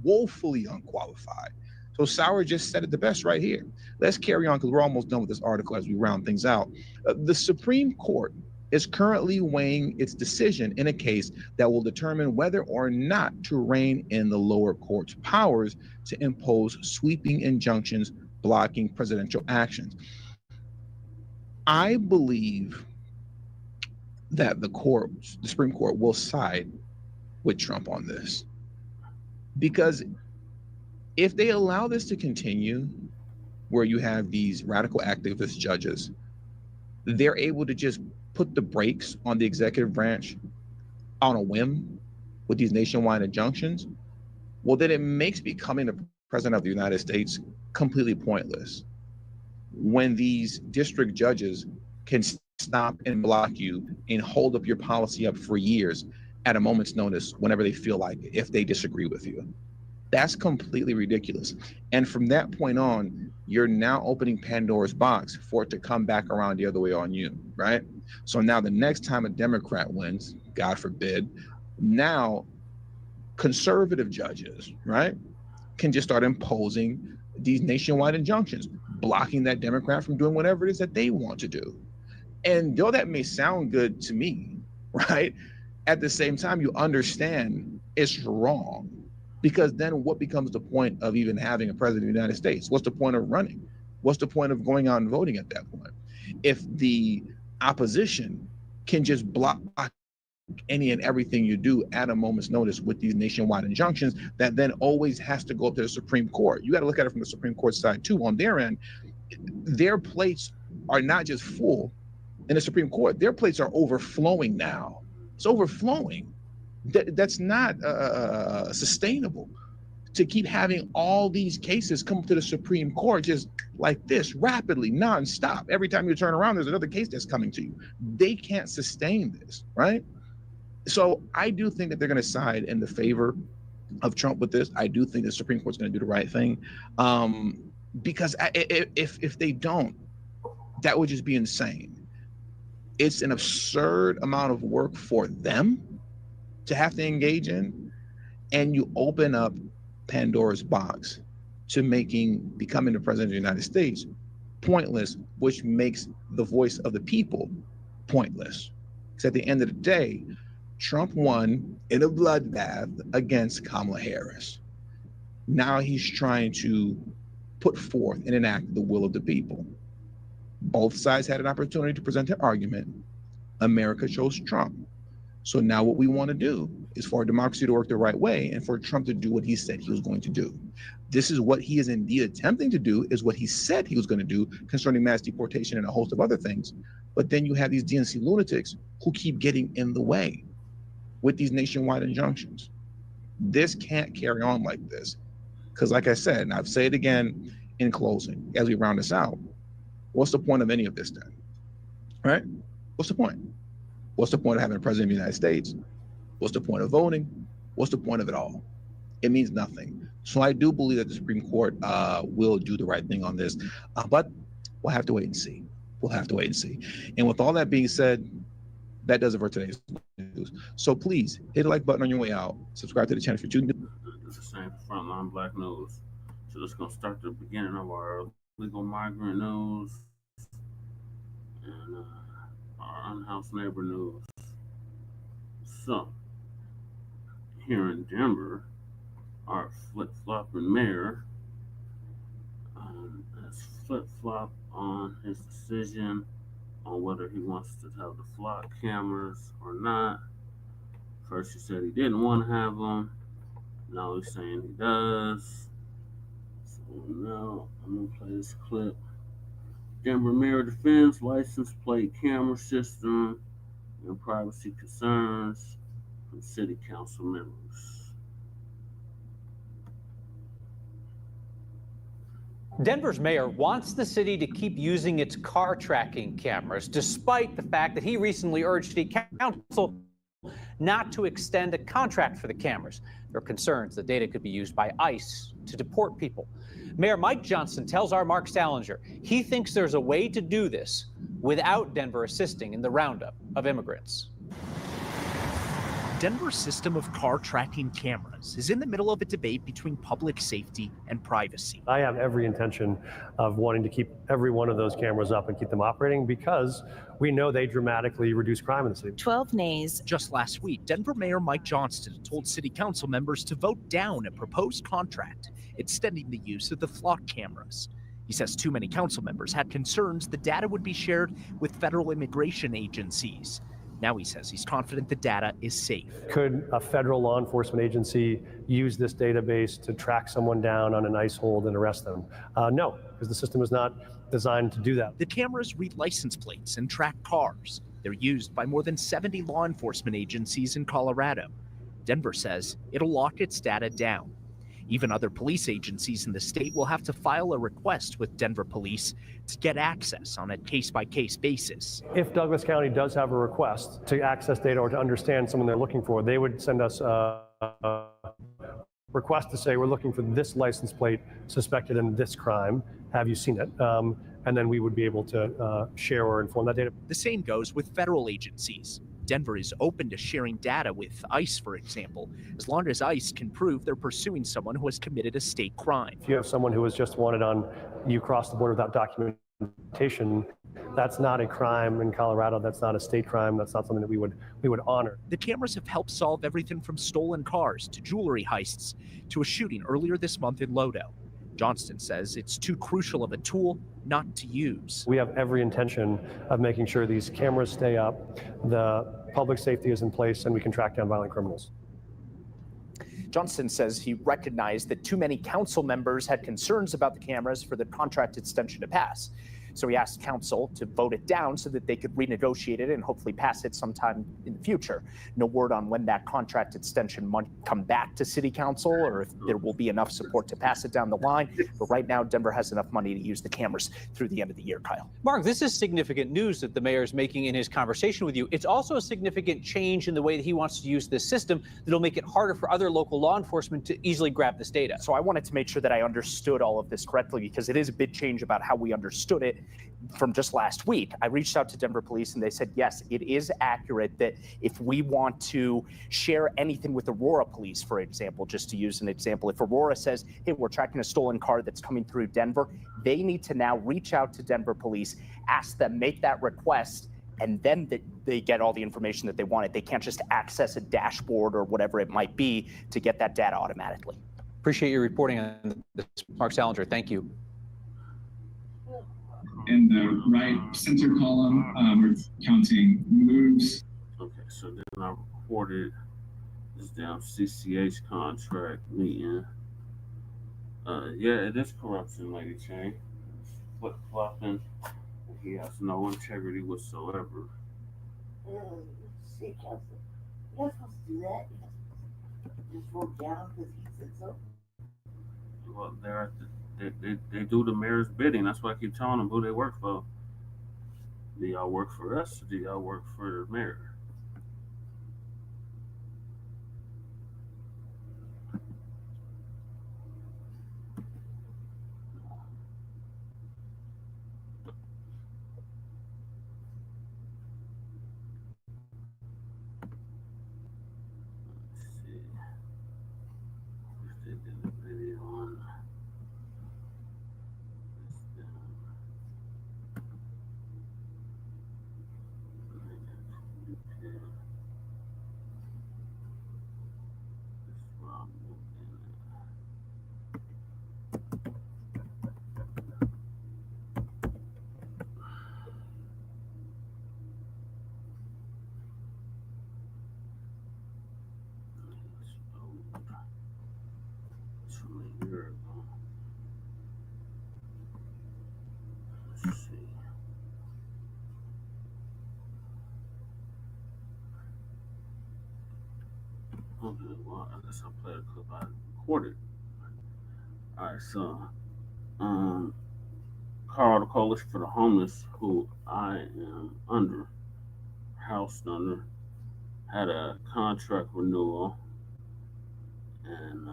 woefully unqualified. So Sauer just said it the best right here. Let's carry on because we're almost done with this article as we round things out. The Supreme Court is currently weighing its decision in a case that will determine whether or not to rein in the lower court's powers to impose sweeping injunctions blocking presidential actions. I believe that the Supreme Court will side with Trump on this, because if they allow this to continue, where you have these radical activist judges, they're able to just put the brakes on the executive branch on a whim with these nationwide injunctions, well, then it makes becoming the president of the United States completely pointless. When these district judges can stop and block you and hold up your policy up for years at a moment's notice whenever they feel like it, if they disagree with you. That's completely ridiculous. And from that point on, you're now opening Pandora's box for it to come back around the other way on you, right? So now the next time a Democrat wins, God forbid, now conservative judges, right, can just start imposing these nationwide injunctions, blocking that Democrat from doing whatever it is that they want to do. And though that may sound good to me, right, at the same time, you understand it's wrong. Because then what becomes the point of even having a president of the United States? What's the point of running? What's the point of going out and voting at that point? If the opposition can just block any and everything you do at a moment's notice with these nationwide injunctions, that then always has to go up to the Supreme Court. You got to look at it from the Supreme Court side too. On their end, their plates are not just full, in the Supreme Court, their plates are overflowing now. It's overflowing. That's not sustainable to keep having all these cases come to the Supreme Court just like this, rapidly, nonstop. Every time you turn around, there's another case that's coming to you. They can't sustain this, right? So I do think that they're going to side in the favor of Trump with this. I do think the Supreme Court's going to do the right thing, because if they don't, that would just be insane. It's an absurd amount of work for them to have to engage in, and you open up Pandora's box to becoming the president of the United States pointless, which makes the voice of the people pointless. Because at the end of the day, Trump won in a bloodbath against Kamala Harris. Now he's trying to put forth and enact the will of the people. Both sides had an opportunity to present their argument. America chose Trump. So now what we want to do is for our democracy to work the right way and for Trump to do what he said he was going to do. This is what he is indeed attempting to do, is what he said he was going to do concerning mass deportation and a host of other things. But then you have these DNC lunatics who keep getting in the way with these nationwide injunctions. This can't carry on like this. Because like I said, and I've said it again in closing, as we round this out, what's the point of any of this then? Right? What's the point? What's the point of having a president of the United States? What's the point of voting? What's the point of it all? It means nothing. So I do believe that the Supreme Court will do the right thing on this, but we'll have to wait and see. We'll have to wait and see. And with all that being said, that does it for today's news. So please hit the like button on your way out. Subscribe to the channel if you're tuning in. It's the same Frontline Black News. So let's go start the beginning of our legal migrant news and our unhoused neighbor news. So, here in Denver, our flip-flopping mayor has flip-flopped on his decision on whether he wants to have the flock cameras or not. First he said he didn't want to have them. Now he's saying he does. So now I'm going to play this clip. Denver mayor defends license plate camera system and privacy concerns from city council members. Denver's mayor wants the city to keep using its car tracking cameras, despite the fact that he recently urged city council not to extend a contract for the cameras. There are concerns the data could be used by ICE to deport people. Mayor Mike Johnson tells our Mark Salinger he thinks there's a way to do this without Denver assisting in the roundup of immigrants. Denver's system of car tracking cameras is in the middle of a debate between public safety and privacy. I have every intention of wanting to keep every one of those cameras up and keep them operating because we know they dramatically reduce crime in the city. 12 nays. Just last week, Denver Mayor Mike Johnston told city council members to vote down a proposed contract extending the use of the flock cameras. He says too many council members had concerns the data would be shared with federal immigration agencies. Now he says he's confident the data is safe. Could a federal law enforcement agency use this database to track someone down on an ICE hold and arrest them? No, because the system is not designed to do that. The cameras read license plates and track cars. They're used by more than 70 law enforcement agencies in Colorado. Denver says it'll lock its data down. Even other police agencies in the state will have to file a request with Denver police to get access on a case-by-case basis. If Douglas County does have a request to access data or to understand someone they're looking for, they would send us a request to say, we're looking for this license plate suspected in this crime. Have you seen it? And then we would be able to share or inform that data. The same goes with federal agencies. Denver is open to sharing data with ICE, for example, as long as ICE can prove they're pursuing someone who has committed a state crime. If you have someone who was just wanted on, you cross the border without documentation, that's not a crime in Colorado. That's not a state crime. That's not something that we would honor. The cameras have helped solve everything from stolen cars to jewelry heists to a shooting earlier this month in Lodo. Johnston says it's too crucial of a tool not to use. We have every intention of making sure these cameras stay up, the public safety is in place, and we can track down violent criminals. Johnston says he recognized that too many council members had concerns about the cameras for the contract extension to pass. So he asked council to vote it down so that they could renegotiate it and hopefully pass it sometime in the future. No word on when that contract extension might come back to city council or if there will be enough support to pass it down the line. But right now, Denver has enough money to use the cameras through the end of the year, Kyle. Mark, this is significant news that the mayor is making in his conversation with you. It's also a significant change in the way that he wants to use this system that'll make it harder for other local law enforcement to easily grab this data. So I wanted to make sure that I understood all of this correctly because it is a big change about how we understood it from just last week. I reached out to Denver police and they said, yes, it is accurate that if we want to share anything with Aurora police, for example, just to use an example, if Aurora says, hey, we're tracking a stolen car that's coming through Denver, they need to now reach out to Denver police, ask them, make that request, and then they get all the information that they wanted. They can't just access a dashboard or whatever it might be to get that data automatically. Appreciate your reporting on this, Mark Salinger. Thank you. In the right center column, we're counting moves. Okay, so then I reported this damn CCH contract meeting. Yeah, it is corruption, Lady Chain. Flip-flopping. He has no integrity whatsoever. City council. You're not supposed to do that. You're just vote down because he said so. Well, they do the mayor's bidding. That's why I keep telling them who they work for. Do y'all work for us or do y'all work for the mayor? Let's see. Okay, well, I guess I'll play a clip I recorded. Alright, so, Carl, the Coalition for the Homeless, who I am housed under, had a contract renewal, and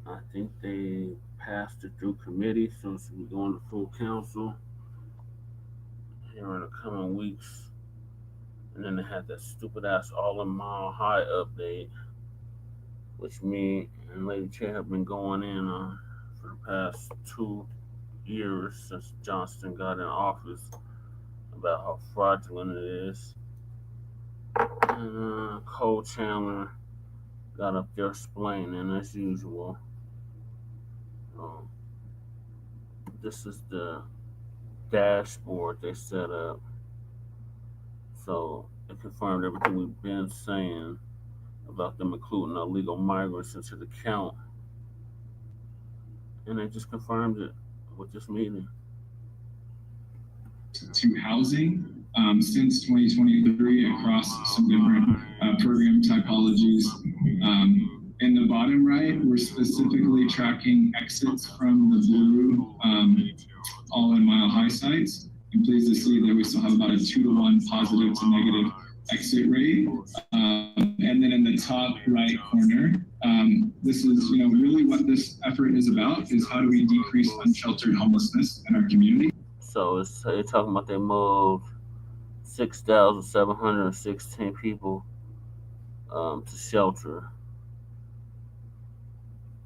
I think they passed it through committee, so it's going to be going to full council here in the coming weeks. And then they had that stupid ass all in Mile High update, which me and Lady Chair have been going in on for the past 2 years since Johnston got in office about how fraudulent it is. And Cole Chandler got up there explaining as usual. This is the dashboard they set up. So it confirmed everything we've been saying about them including illegal migrants into the count. And they just confirmed it with this meeting. To housing since 2023 across some different program typologies. In the bottom right, we're specifically tracking exits from the blue all in Mile High sites. I'm pleased to see that we still have about a 2-to-1 positive to negative exit rate. And then in the top right corner, this is really what this effort is about, is how do we decrease unsheltered homelessness in our community. So they're talking about they moved 6,716 people to shelter.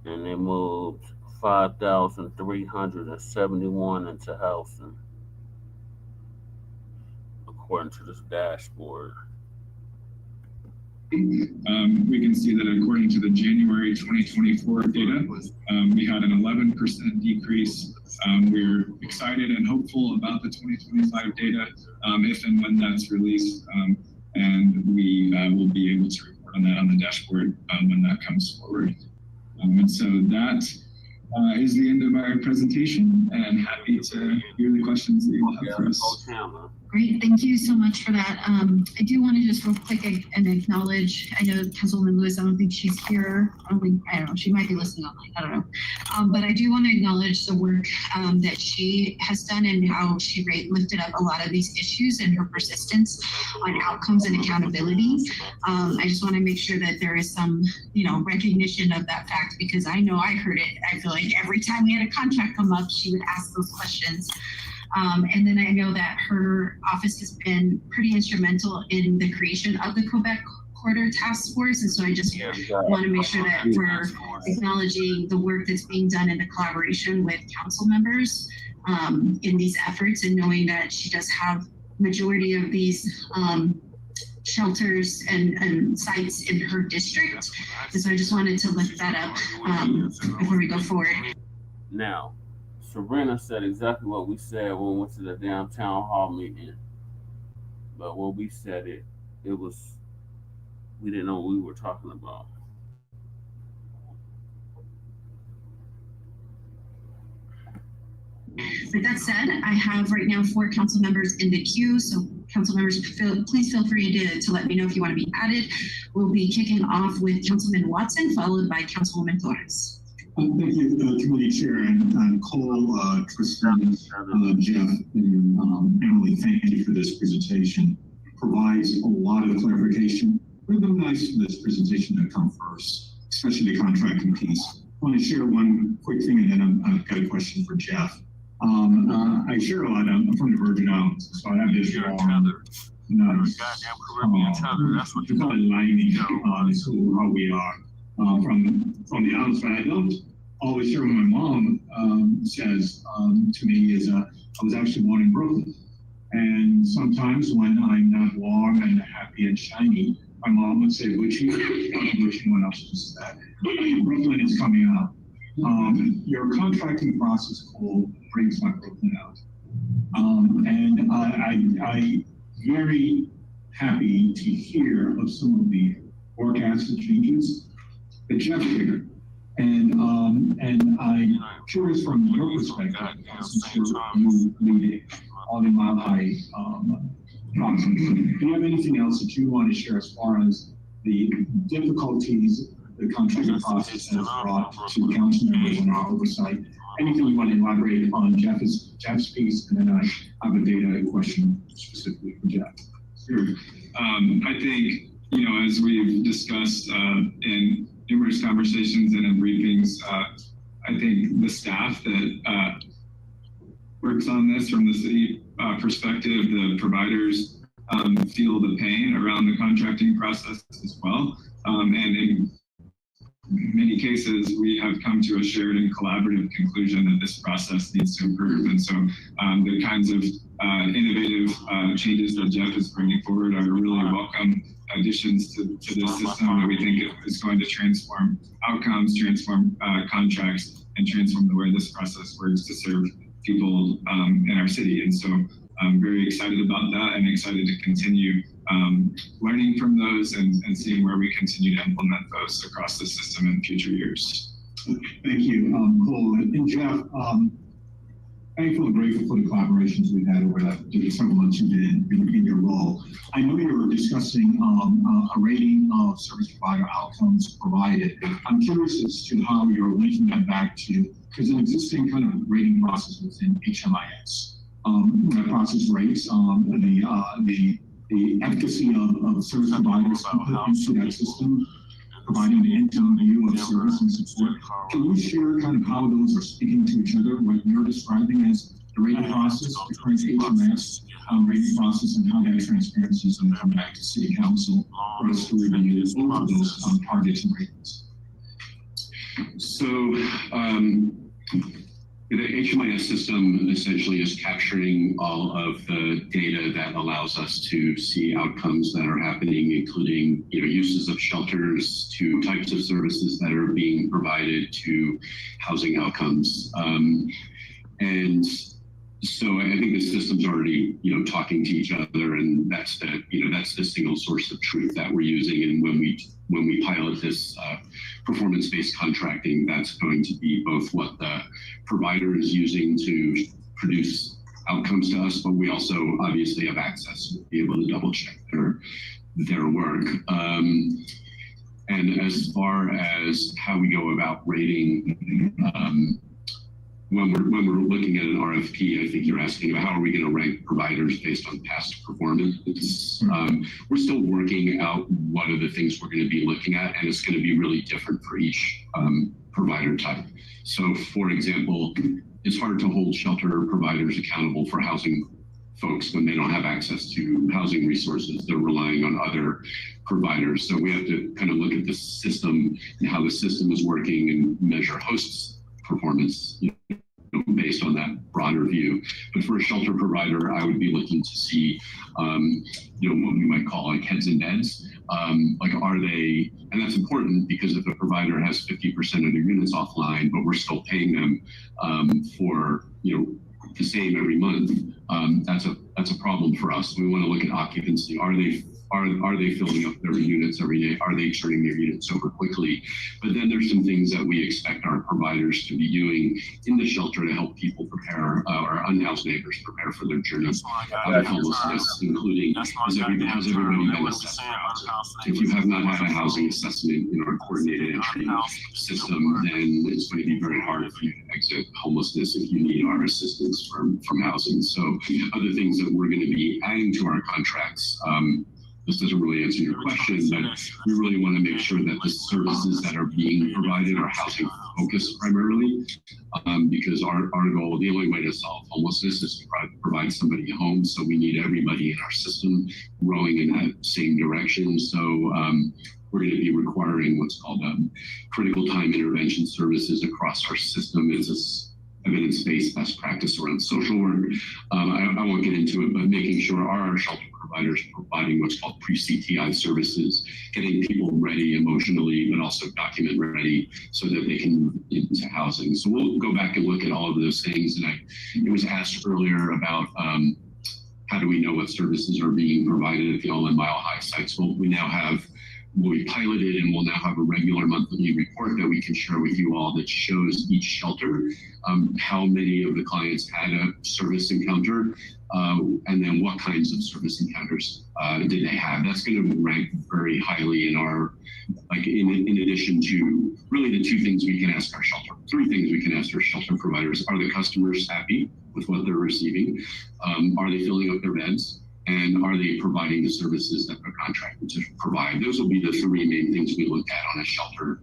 And they moved 5,371 into housing, according to this dashboard. We can see that according to the January 2024 data, we had an 11% decrease. We're excited and hopeful about the 2025 data if and when that's released, and we will be able to report on that on the dashboard when that comes forward. And so that is the end of our presentation, and I'm happy to hear the questions that you will have for us. Great, thank you so much for that. I do want to just real quick and acknowledge, I know Councilwoman Lewis, I don't think she's here. I don't know, she might be listening online, I don't know. But I do want to acknowledge the work that she has done and how she lifted up a lot of these issues and her persistence on outcomes and accountability. I just want to make sure that there is some, recognition of that fact, because I know I heard it. I feel like every time we had a contract come up, she would ask those questions. And then I know that her office has been pretty instrumental in the creation of the Quebec Corridor Task Force. And so I just want to make sure that we're acknowledging the work that's being done in the collaboration with council members in these efforts, and knowing that she does have majority of these shelters and sites in her district. And so I just wanted to lift that up before we go forward. Now, Sabrina said exactly what we said when we went to the downtown hall meeting. But when we said it, we didn't know what we were talking about. With that said, I have right now 4 council members in the queue. So council members, please feel free to let me know if you want to be added. We'll be kicking off with Councilman Watson, followed by Councilwoman Torres. Thank you, Committee Chair and Cole, Tristan, Jeff, and Emily. Thank you for this presentation. It provides a lot of clarification. It would have been nice for this presentation to come first, especially the contracting piece. I want to share one quick thing, and then I've got a question for Jeff. I share a lot. I'm from the Virgin Islands, so I have this nice. That's what you call it, lining. So how we are. From the islands, but I don't always share what my mom says to me is I was actually born in Brooklyn, and sometimes when I'm not warm and happy and shiny, my mom would say, "Witchy," wishing one else just that. Brooklyn is coming out. Your contracting process, Cole, brings my Brooklyn out, and I very happy to hear of some of the forecasted changes that Jeff shared. And I'm curious from your perspective, since you lead all the Mile High process, do you have anything else that you want to share as far as the difficulties the contracting process has brought to council members and our oversight? Anything you want to elaborate on Jeff's piece, and then I have a data question specifically for Jeff. Sure. I think, as we've discussed in numerous conversations and in briefings, I think the staff that works on this from the city perspective, the providers feel the pain around the contracting process as well. And in many cases, we have come to a shared and collaborative conclusion that this process needs to improve. And so the kinds of innovative changes that Jeff is bringing forward are really welcome additions to this system that we think is going to transform outcomes, transform contracts, and transform the way this process works to serve people in our city. And so I'm very excited about that and excited to continue learning from those and seeing where we continue to implement those across the system in future years. Thank you, Cole. And Jeff, thankful and grateful for the collaborations we've had over the several months you did in your role. I know you were discussing a rating of service provider outcomes provided. I'm curious as to how you're linking that back to, there's an existing kind of rating process within HMIS. That process rates the efficacy of service providers put into that system, providing the end-to-end view of service and support. Can you share kind of how those are speaking to each other, what you're describing as the rating process, the current HMS rating process, and how that transparency is going to come back to City Council for us to review both of those targets and ratings? So the HMIS system essentially is capturing all of the data that allows us to see outcomes that are happening, including uses of shelters, to types of services that are being provided, to housing outcomes. And So I think the system's already, talking to each other, and that's the single source of truth that we're using. And when we pilot this performance-based contracting, that's going to be both what the provider is using to produce outcomes to us, but we also obviously have access to be able to double check their work. And as far as how we go about rating, when we're looking at an RFP, I think you're asking about how are we going to rank providers based on past performance. We're still working out what are the things we're going to be looking at, and it's going to be really different for each provider type. So, for example, it's hard to hold shelter providers accountable for housing folks when they don't have access to housing resources. They're relying on other providers. So we have to kind of look at the system and how the system is working and measure hosts' performance based on that broader view. But for a shelter provider, I would be looking to see, what we might call like heads and beds. Like, are they, and that's important because if a provider has 50% of their units offline, but we're still paying them for, the same every month, that's a problem for us. We want to look at occupancy. Are they filling up their units every day? Are they turning their units over quickly? But then there's some things that we expect our providers to be doing in the shelter to help people prepare, our unhoused neighbors prepare for their journey out of homelessness, including how's everybody been assessed out? If you have not had a housing assessment in our coordinated entry system, then it's going to be very hard for you to exit homelessness if you need our assistance from housing. So other things that we're going to be adding to our contracts, this doesn't really answer your question, but we really want to make sure that the services that are being provided are housing focused primarily, because our goal, the only way to solve homelessness is to provide somebody a home. So we need everybody in our system rowing in that same direction. So we're going to be requiring what's called critical time intervention services across our system. It's a evidence-based best practice around social work. I won't get into it, but making sure our shelter providers providing what's called pre-CTI services, getting people ready emotionally, but also document ready so that they can move into housing. So we'll go back and look at all of those things. And it was asked earlier about how do we know what services are being provided at the All-In Mile High sites? Well, we piloted and we'll now have a regular monthly report that we can share with you all that shows each shelter, how many of the clients had a service encounter, and then what kinds of service encounters did they have. That's going to rank very highly in our, in addition to really the two things we can ask our shelter, three things we can ask our shelter providers. Are the customers happy with what they're receiving? Are they filling up their beds? And are they providing the services that they're contracted to provide? Those will be the three main things we look at on a shelter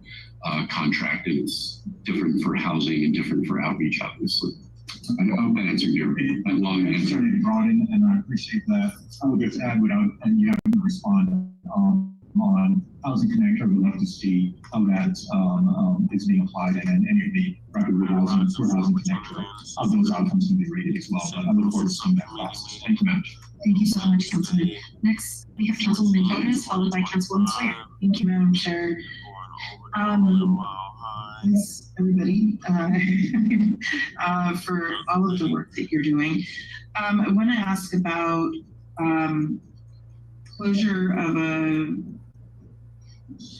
contract. And it's different for housing and different for outreach, obviously. I hope that answered your long answer. And I appreciate that. I would just add and you have to respond on Housing Connect. I would love to see how that is being applied and any of the rapid housing for Housing Connect, how those outcomes can be rated as well. But I look forward to seeing that process. Thank you, ma'am. Thank you so much, Councilman. Next, we have Councilwoman Gomez, followed by Councilwoman Sawyer. Thank you, Madam Chair. Thanks, everybody, for all of the work that you're doing. I want to ask about closure of a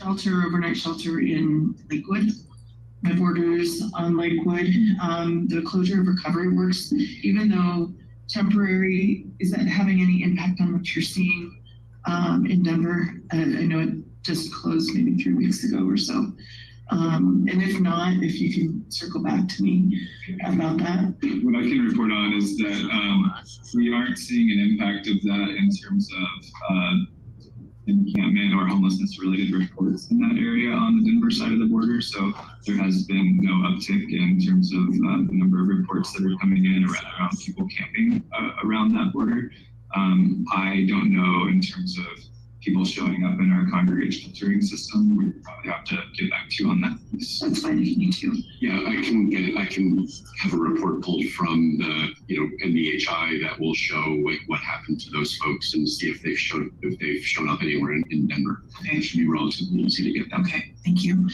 overnight shelter in Lakewood. My borders on Lakewood, the closure of Recovery Works, even though temporary, is that having any impact on what you're seeing in Denver? I know it just closed maybe 3 weeks ago or so. And if not, if you can circle back to me about that. What I can report on is that we aren't seeing an impact of that in terms of encampment or homelessness-related reports in that area on the Denver side of the border. So there has been no uptick in terms of the number of reports that are coming in around people camping around that border. I don't know in terms of people showing up in our congregate sheltering system. We probably have to get back to you on that. That's fine if you need to. Yeah, I can have a report pulled from the NDHI that will show what happened to those folks and see if they've shown up anywhere in Denver. Okay. It should be relatively easy to get that. Okay, thank you.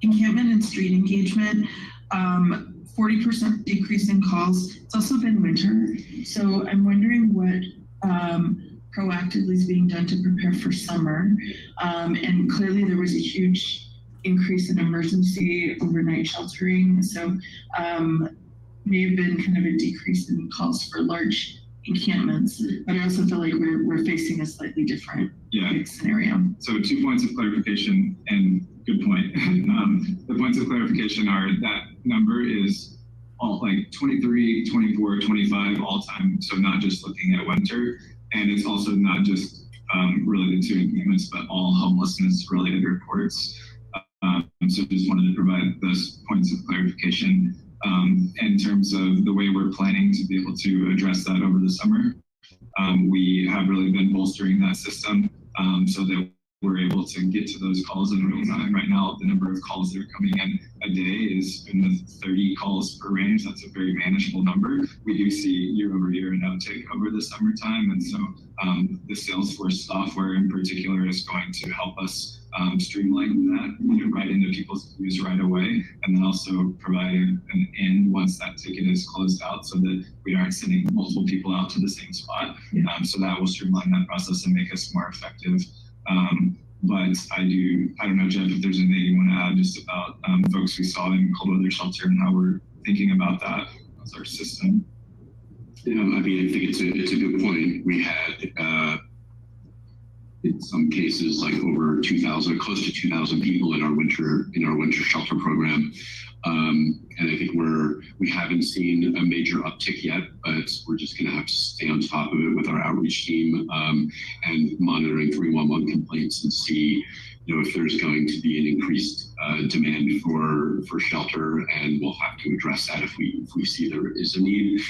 Encampment and street engagement. 40% decrease in calls. It's also been winter, so I'm wondering what proactively is being done to prepare for summer. And clearly there was a huge increase in emergency overnight sheltering, so may have been kind of a decrease in calls for large encampments, but I also feel like we're facing a slightly different scenario. So 2 points of clarification, and good point. The points of clarification are that number is all like 23, 24, 25 all time. So not just looking at winter, and it's also not just related to encampments, but all homelessness related reports. So just wanted to provide those points of clarification. In terms of the way we're planning to be able to address that over the summer, we have really been bolstering that system so that we're able to get to those calls in real time. Right now, the number of calls that are coming in a day is in the 30 calls per range. That's a very manageable number. We do see year over year an uptick over the summertime, and so the Salesforce software in particular is going to help us streamline that, right into people's views right away, and then also provide an end once that ticket is closed out, so that we aren't sending multiple people out to the same spot. So that will streamline that process and make us more effective. But I don't know, Jeff, if there's anything you want to add just about folks we saw in cold weather shelter and how we're thinking about that as our system. Yeah, I mean, I think it's a good point. We had in some cases like over 2,000, close to 2,000 people in our winter shelter program. And I think we haven't seen a major uptick yet, but we're just going to have to stay on top of it with our outreach team and monitoring 311 complaints and see, if there's going to be an increased demand for shelter, and we'll have to address that if we see there is a need.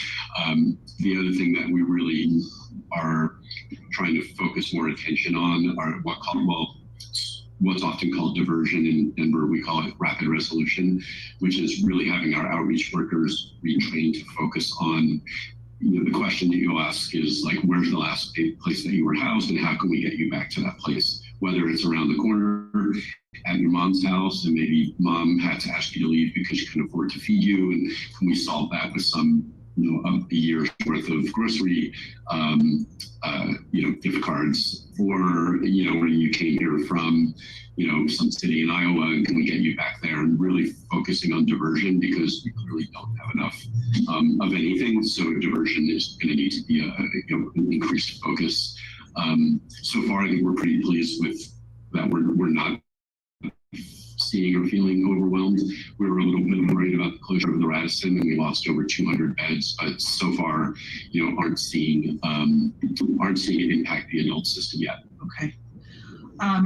The other thing that we really are trying to focus more attention on are what's often called diversion. In Denver, we call it rapid resolution, which is really having our outreach workers retrained to focus on, the question that you'll ask is like, where's the last place that you were housed and how can we get you back to that place? Whether it's around the corner at your mom's house and maybe mom had to ask you to leave because she couldn't afford to feed you, and can we solve that with some a year's worth of grocery, gift cards, or, where you came here from, some city in Iowa, and can we get you back there? And really focusing on diversion, because we clearly don't have enough of anything. So diversion is going to need to be an increased focus. So far, I think we're pretty pleased with that. We're not seeing or feeling overwhelmed. We were a little bit worried about the closure of the Radisson, and we lost over 200 beds, but so far, aren't seeing it impact the adult system yet. Okay.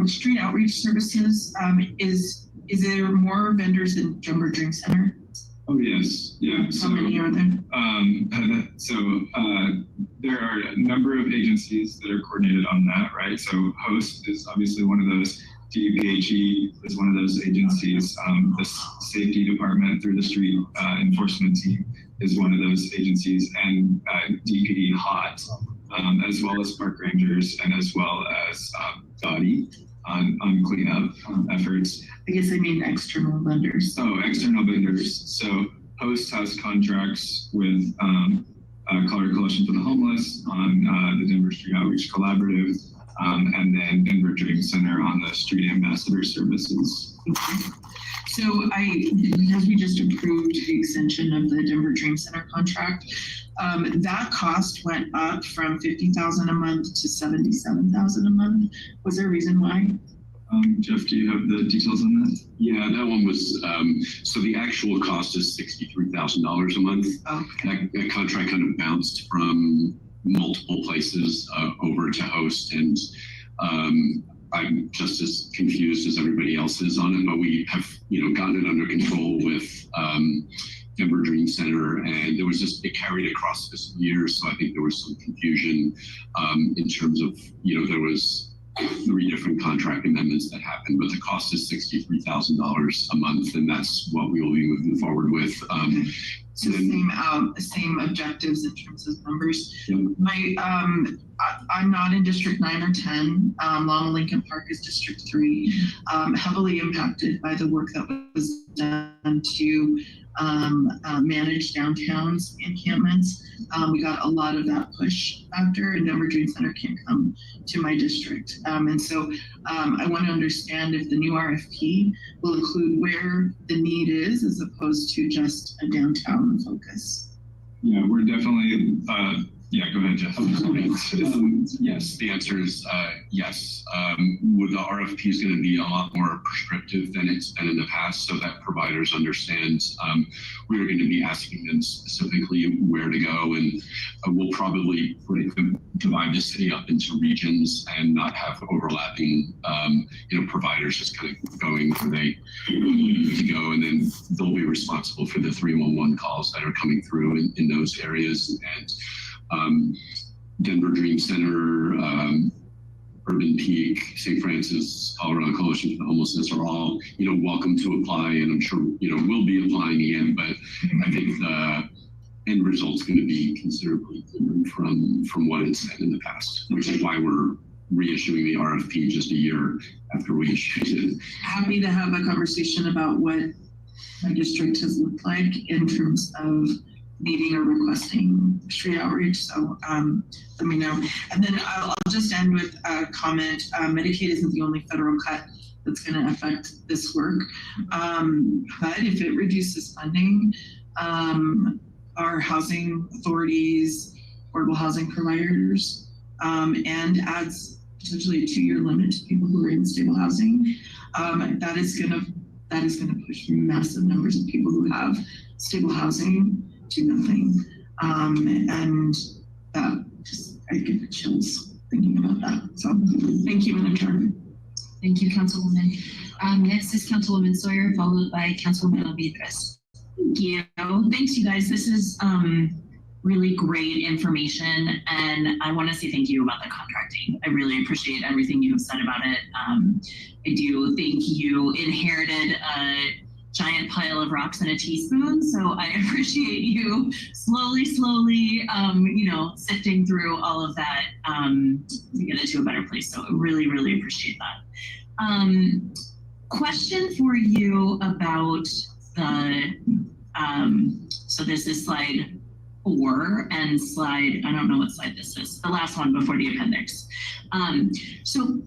Street outreach services, is there more vendors in Denver Dream Center? Oh yes, yeah. How many are there? There are a number of agencies that are coordinated on that, right? So HOST is obviously one of those. DPHE is one of those agencies. The safety department through the street enforcement team is one of those agencies, and DPD HOT, as well as park rangers, and as well as DOTI on cleanup efforts. I guess I mean external vendors. Oh, external vendors. So HOST has contracts with Colorado Coalition for the Homeless on the Denver Street Outreach Collaborative, and then Denver Dream Center on the Street Ambassador Services. So because we just approved the extension of the Denver Dream Center contract, that cost went up from $50,000 a month to $77,000 a month. Was there a reason why? Jeff, do you have the details on that? Yeah, that one was, so the actual cost is $63,000 a month. Okay. That contract kind of bounced from multiple places over to HOST, and I'm just as confused as everybody else is on it, but we have, gotten it under control with Denver Dream Center, and there was it carried across this year, so I think there was some confusion in terms of, there was 3 different contract amendments that happened, but the cost is $63,000 a month, and that's what we will be moving forward with. So same objectives in terms of numbers. My I'm not in District 9 or 10. Loma Lincoln Park is District 3. Heavily impacted by the work that was done to manage downtown's encampments. We got a lot of that push factor, and Denver Dream Center can't come to my district. And so I want to understand if the new RFP will include where the need is as opposed to just a downtown focus. Yeah, we're definitely, yeah, go ahead, Jeff. Yes, the answer is yes. The RFP is going to be a lot more prescriptive than it's been in the past, so that providers understand we're going to be asking them specifically where to go, and we'll probably divide the city up into regions and not have overlapping, providers just kind of going where they need to go, and then they'll be responsible for the 311 calls that are coming through in those areas. And Denver Dream Center, Urban Peak, St. Francis, Colorado Coalition for Homelessness are all, welcome to apply, and I'm sure, we'll be applying again, but I think the end result's going to be considerably different from what it's been in the past, which is why we're reissuing the RFP just a year after we issued it. Happy to have a conversation about what my district has looked like in terms of needing or requesting street outreach. So let me know. And then I'll just end with a comment. Medicaid isn't the only federal cut that's going to affect this work. But if it reduces funding, our housing authorities, affordable housing providers, and adds potentially a 2-year limit to people who are in stable housing, that is going to push massive numbers of people who have stable housing to nothing. And that just, I get chills thinking about that. So thank you, Madam Chair. Thank you, Councilwoman. Next is Councilwoman Sawyer, followed by Councilwoman Alvidrez. Thank you. Thanks, you guys. This is really great information, and I want to say thank you about the contracting. I really appreciate everything you have said about it. I do think you inherited a giant pile of rocks in a teaspoon, so I appreciate you slowly, sifting through all of that to get it to a better place. So I really, really appreciate that. Question for you about the, so this is slide 4 and slide, I don't know what slide this is, the last one before the appendix. So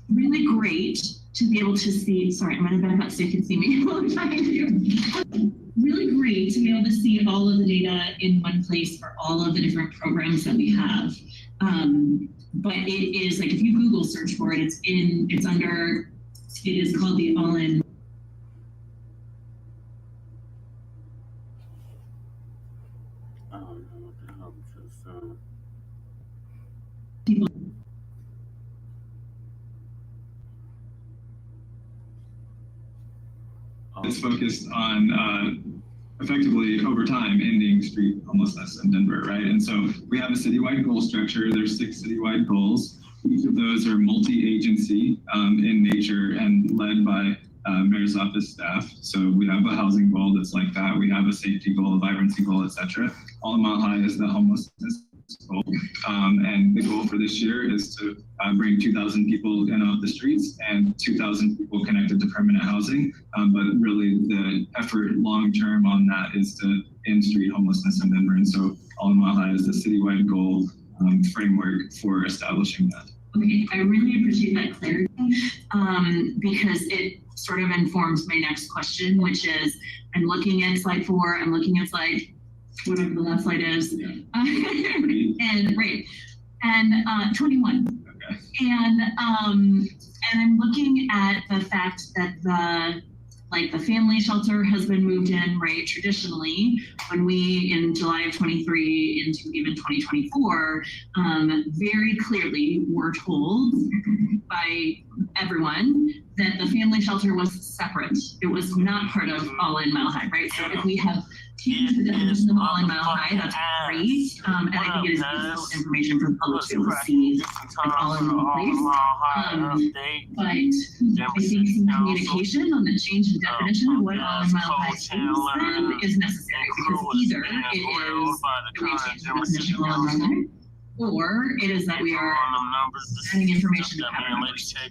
really great to be able to see, sorry, I'm going to back up so you can see me while I'm talking to you. Really great to be able to see all of the data in one place for all of the different programs that we have. But it is like, if you Google search for it, it is called the All-In. It's focused on effectively over time ending street homelessness in Denver, right? And so we have a citywide goal structure. There's 6 citywide goals. Each of those are multi-agency in nature and led by mayor's office staff. So we have a housing goal that's like that. We have a safety goal, a vibrancy goal, etc. All in Mile High is the homelessness goal. And the goal for this year is to bring 2,000 people in off the streets and 2,000 people connected to permanent housing. But really the effort long-term on that is to end street homelessness in Denver. And so All in Mile High is the citywide goal framework for establishing that. Okay, I really appreciate that clarity because it sort of informs my next question, which is, I'm looking at slide 4, I'm looking at slide, whatever the last slide is, and right, and 21. Okay. And I'm looking at the fact that the family shelter has been moved in, right? Traditionally, when we, in July of 23 into even 2024, very clearly were told by everyone that the family shelter was separate. It was not part of All In Mile High, right? So if we have changed the definition of All In Mile High, that's great. And I think it is useful information for the public to be able to see like all in one place. But I think some communication on the change in definition of what All In Mile High is then is necessary, because either it is that we change the definition of All In Mile High, or it is that we are sending information to family members, right?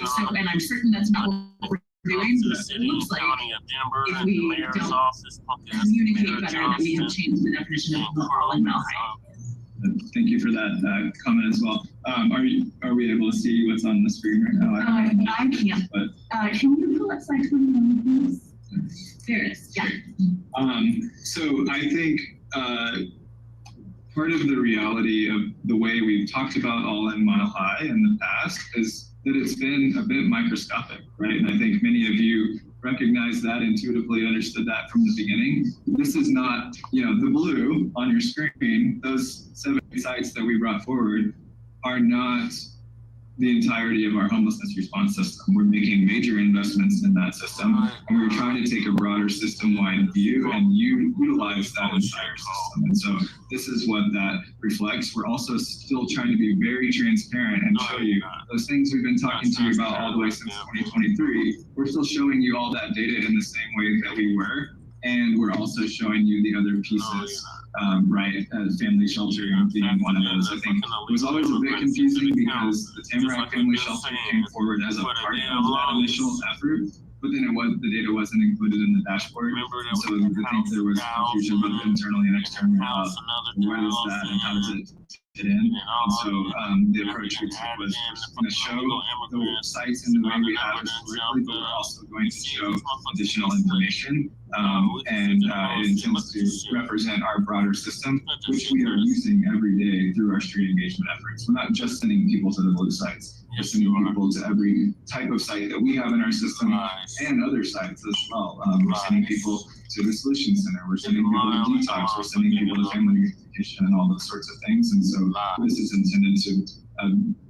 So, and I'm certain that's not what we're doing, but it looks like if we don't communicate better that we have changed the definition of All In Mile High. Thank you for that comment as well. Are we able to see what's on the screen right now? I can't. But can you pull up slide 21, please? There it is. Yeah. So I think part of the reality of the way we've talked about All In Mile High in the past is that it's been a bit microscopic, right? And I think many of you recognize that, intuitively understood that from the beginning. This is not, the blue on your screen, those 7 sites that we brought forward are not the entirety of our homelessness response system. We're making major investments in that system, and we're trying to take a broader system-wide view and utilize that entire system. And so this is what that reflects. We're also still trying to be very transparent and show you those things we've been talking to you about all the way since 2023. We're still showing you all that data in the same way that we were, and we're also showing you the other pieces. Right, as family sheltering being one of those. I think it was always a bit confusing because the Tamarack Family Shelter came forward as a part of that initial effort, but then the data wasn't included in the dashboard. And so I think there was confusion both internally and externally about what is that and how does it fit in. And so the approach we took was going to show the sites in the way we have historically, but we're also going to show additional information. And it intends to represent our broader system, which we are using every day through our street engagement efforts. We're not just sending people to the blue sites. We're sending people to every type of site that we have in our system and other sites as well. We're sending people to the Solution Center. We're sending people to Detox. We're sending people to family reunification and all those sorts of things. And so this is intended to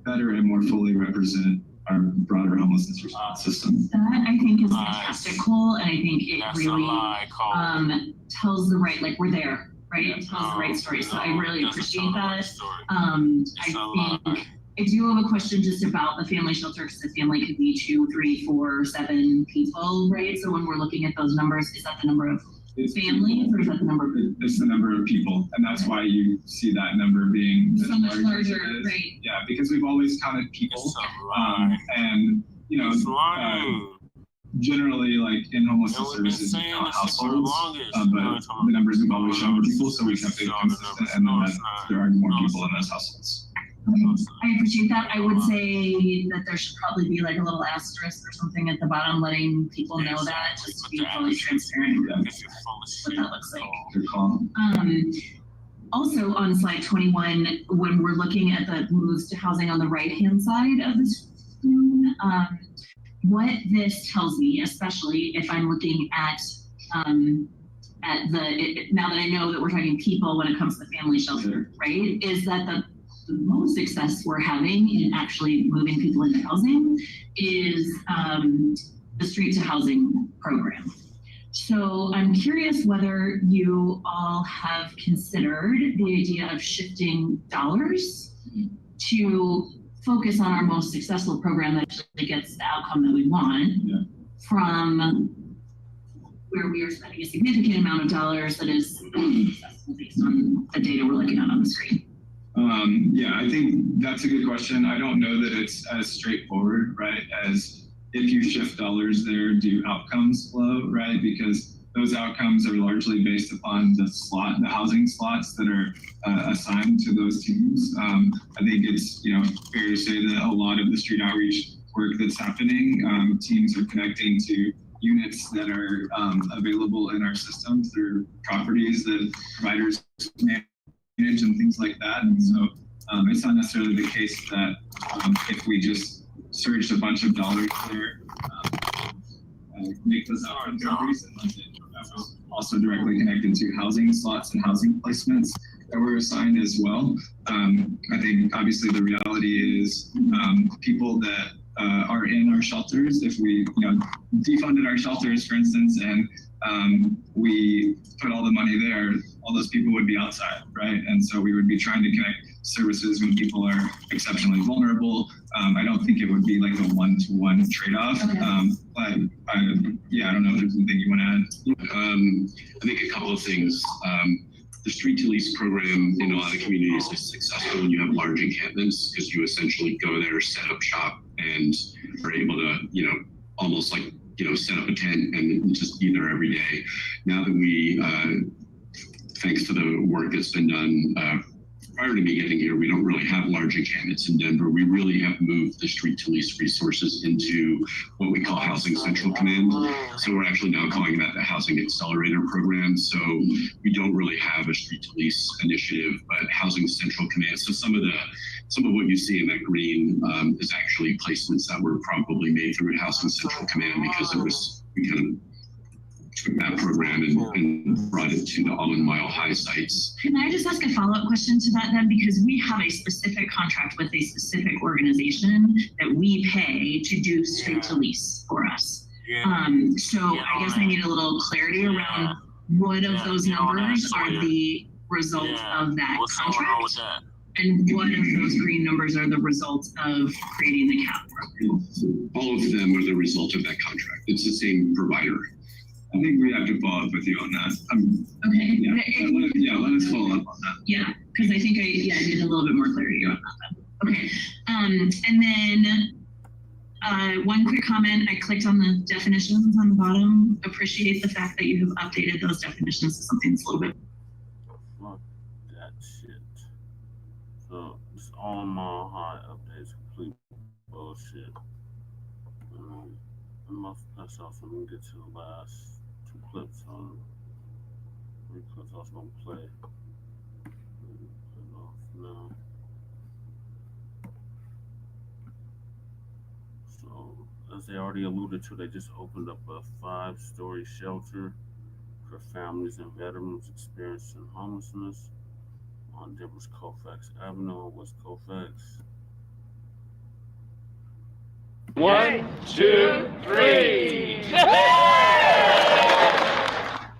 better and more fully represent our broader homelessness response system. That I think is fantastic, Cole, and I think it really tells the right, like we're there, right? It tells the right story. So I really appreciate that. I think I do have a question just about the family shelter, because the family could be 2, 3, 4, 7 people, right? So when we're looking at those numbers, is that the number of families, or is that the number of people? It's the number of people, and that's why you see that number being so much larger, right? Yeah, because we've always counted people, and generally, like in homelessness services, you count households, but the numbers we've always shown were people, so we kept it consistent, and then there are more people in those households. I appreciate that. I would say that there should probably be like a little asterisk or something at the bottom letting people know that, just to be fully transparent with what that looks like. Also on slide 21, when we're looking at the moves to housing on the right-hand side of the screen, what this tells me, especially if I'm looking at now that I know that we're talking people when it comes to family shelter, right, is that the most success we're having in actually moving people into housing is the Street to Housing program. So I'm curious whether you all have considered the idea of shifting dollars to focus on our most successful program that actually gets the outcome that we want, from where we are spending a significant amount of dollars that is successful based on the data we're looking at on the screen. Yeah, I think that's a good question. I don't know that it's as straightforward, right, as if you shift dollars there, do outcomes flow, right? Because those outcomes are largely based upon the housing slots that are assigned to those teams. I think it's fair to say that a lot of the street outreach work that's happening, teams are connecting to units that are available in our system through properties that providers manage and things like that. And so it's not necessarily the case that if we just surged a bunch of dollars there, make those outcomes increase. And also directly connected to housing slots and housing placements that were assigned as well. I think obviously the reality is people that are in our shelters. If we, defunded our shelters, for instance, and we put all the money there, all those people would be outside, right? And so we would be trying to connect services when people are exceptionally vulnerable. I don't think it would be like a one-to-one trade-off. Okay. But I don't know if there's anything you want to add. I think a couple of things. The street to lease program in a lot of communities is successful when you have large encampments because you essentially go there, set up shop, and are able to, almost like, set up a tent and just be there every day. Now that we, thanks to the work that's been done prior to me getting here, we don't really have large encampments in Denver. We really have moved the street to lease resources into what we call Housing Central Command. So we're actually now calling that the Housing Accelerator Program. So we don't really have a street to lease initiative, but Housing Central Command. So some of what you see in that green is actually placements that were probably made through Housing Central Command because we kind of took that program and brought it to the Alden Mile High sites. Can I just ask a follow-up question to that then? Because we have a specific contract with a specific organization that we pay to do street to lease for us. So I guess I need a little clarity around what of those numbers are the result of that contract, and what of those green numbers are the result of creating the cap program? All of them are the result of that contract. It's the same provider. I think we have to follow up with you on that. Okay. Let us follow up on that. Yeah, because I think I need a little bit more clarity on that. Okay. And then one quick comment. I clicked on the definitions on the bottom. Appreciate the fact that you have updated those definitions to something that's a little bit. Fuck that shit. So it's all my high updates, complete bullshit. That's also gonna get to the last two clips on 3 clips I was gonna play. Now. So as they already alluded to, they just opened up a 5-story shelter for families and veterans experiencing homelessness on Denver's Colfax Avenue, West Colfax. 1, 2, 3.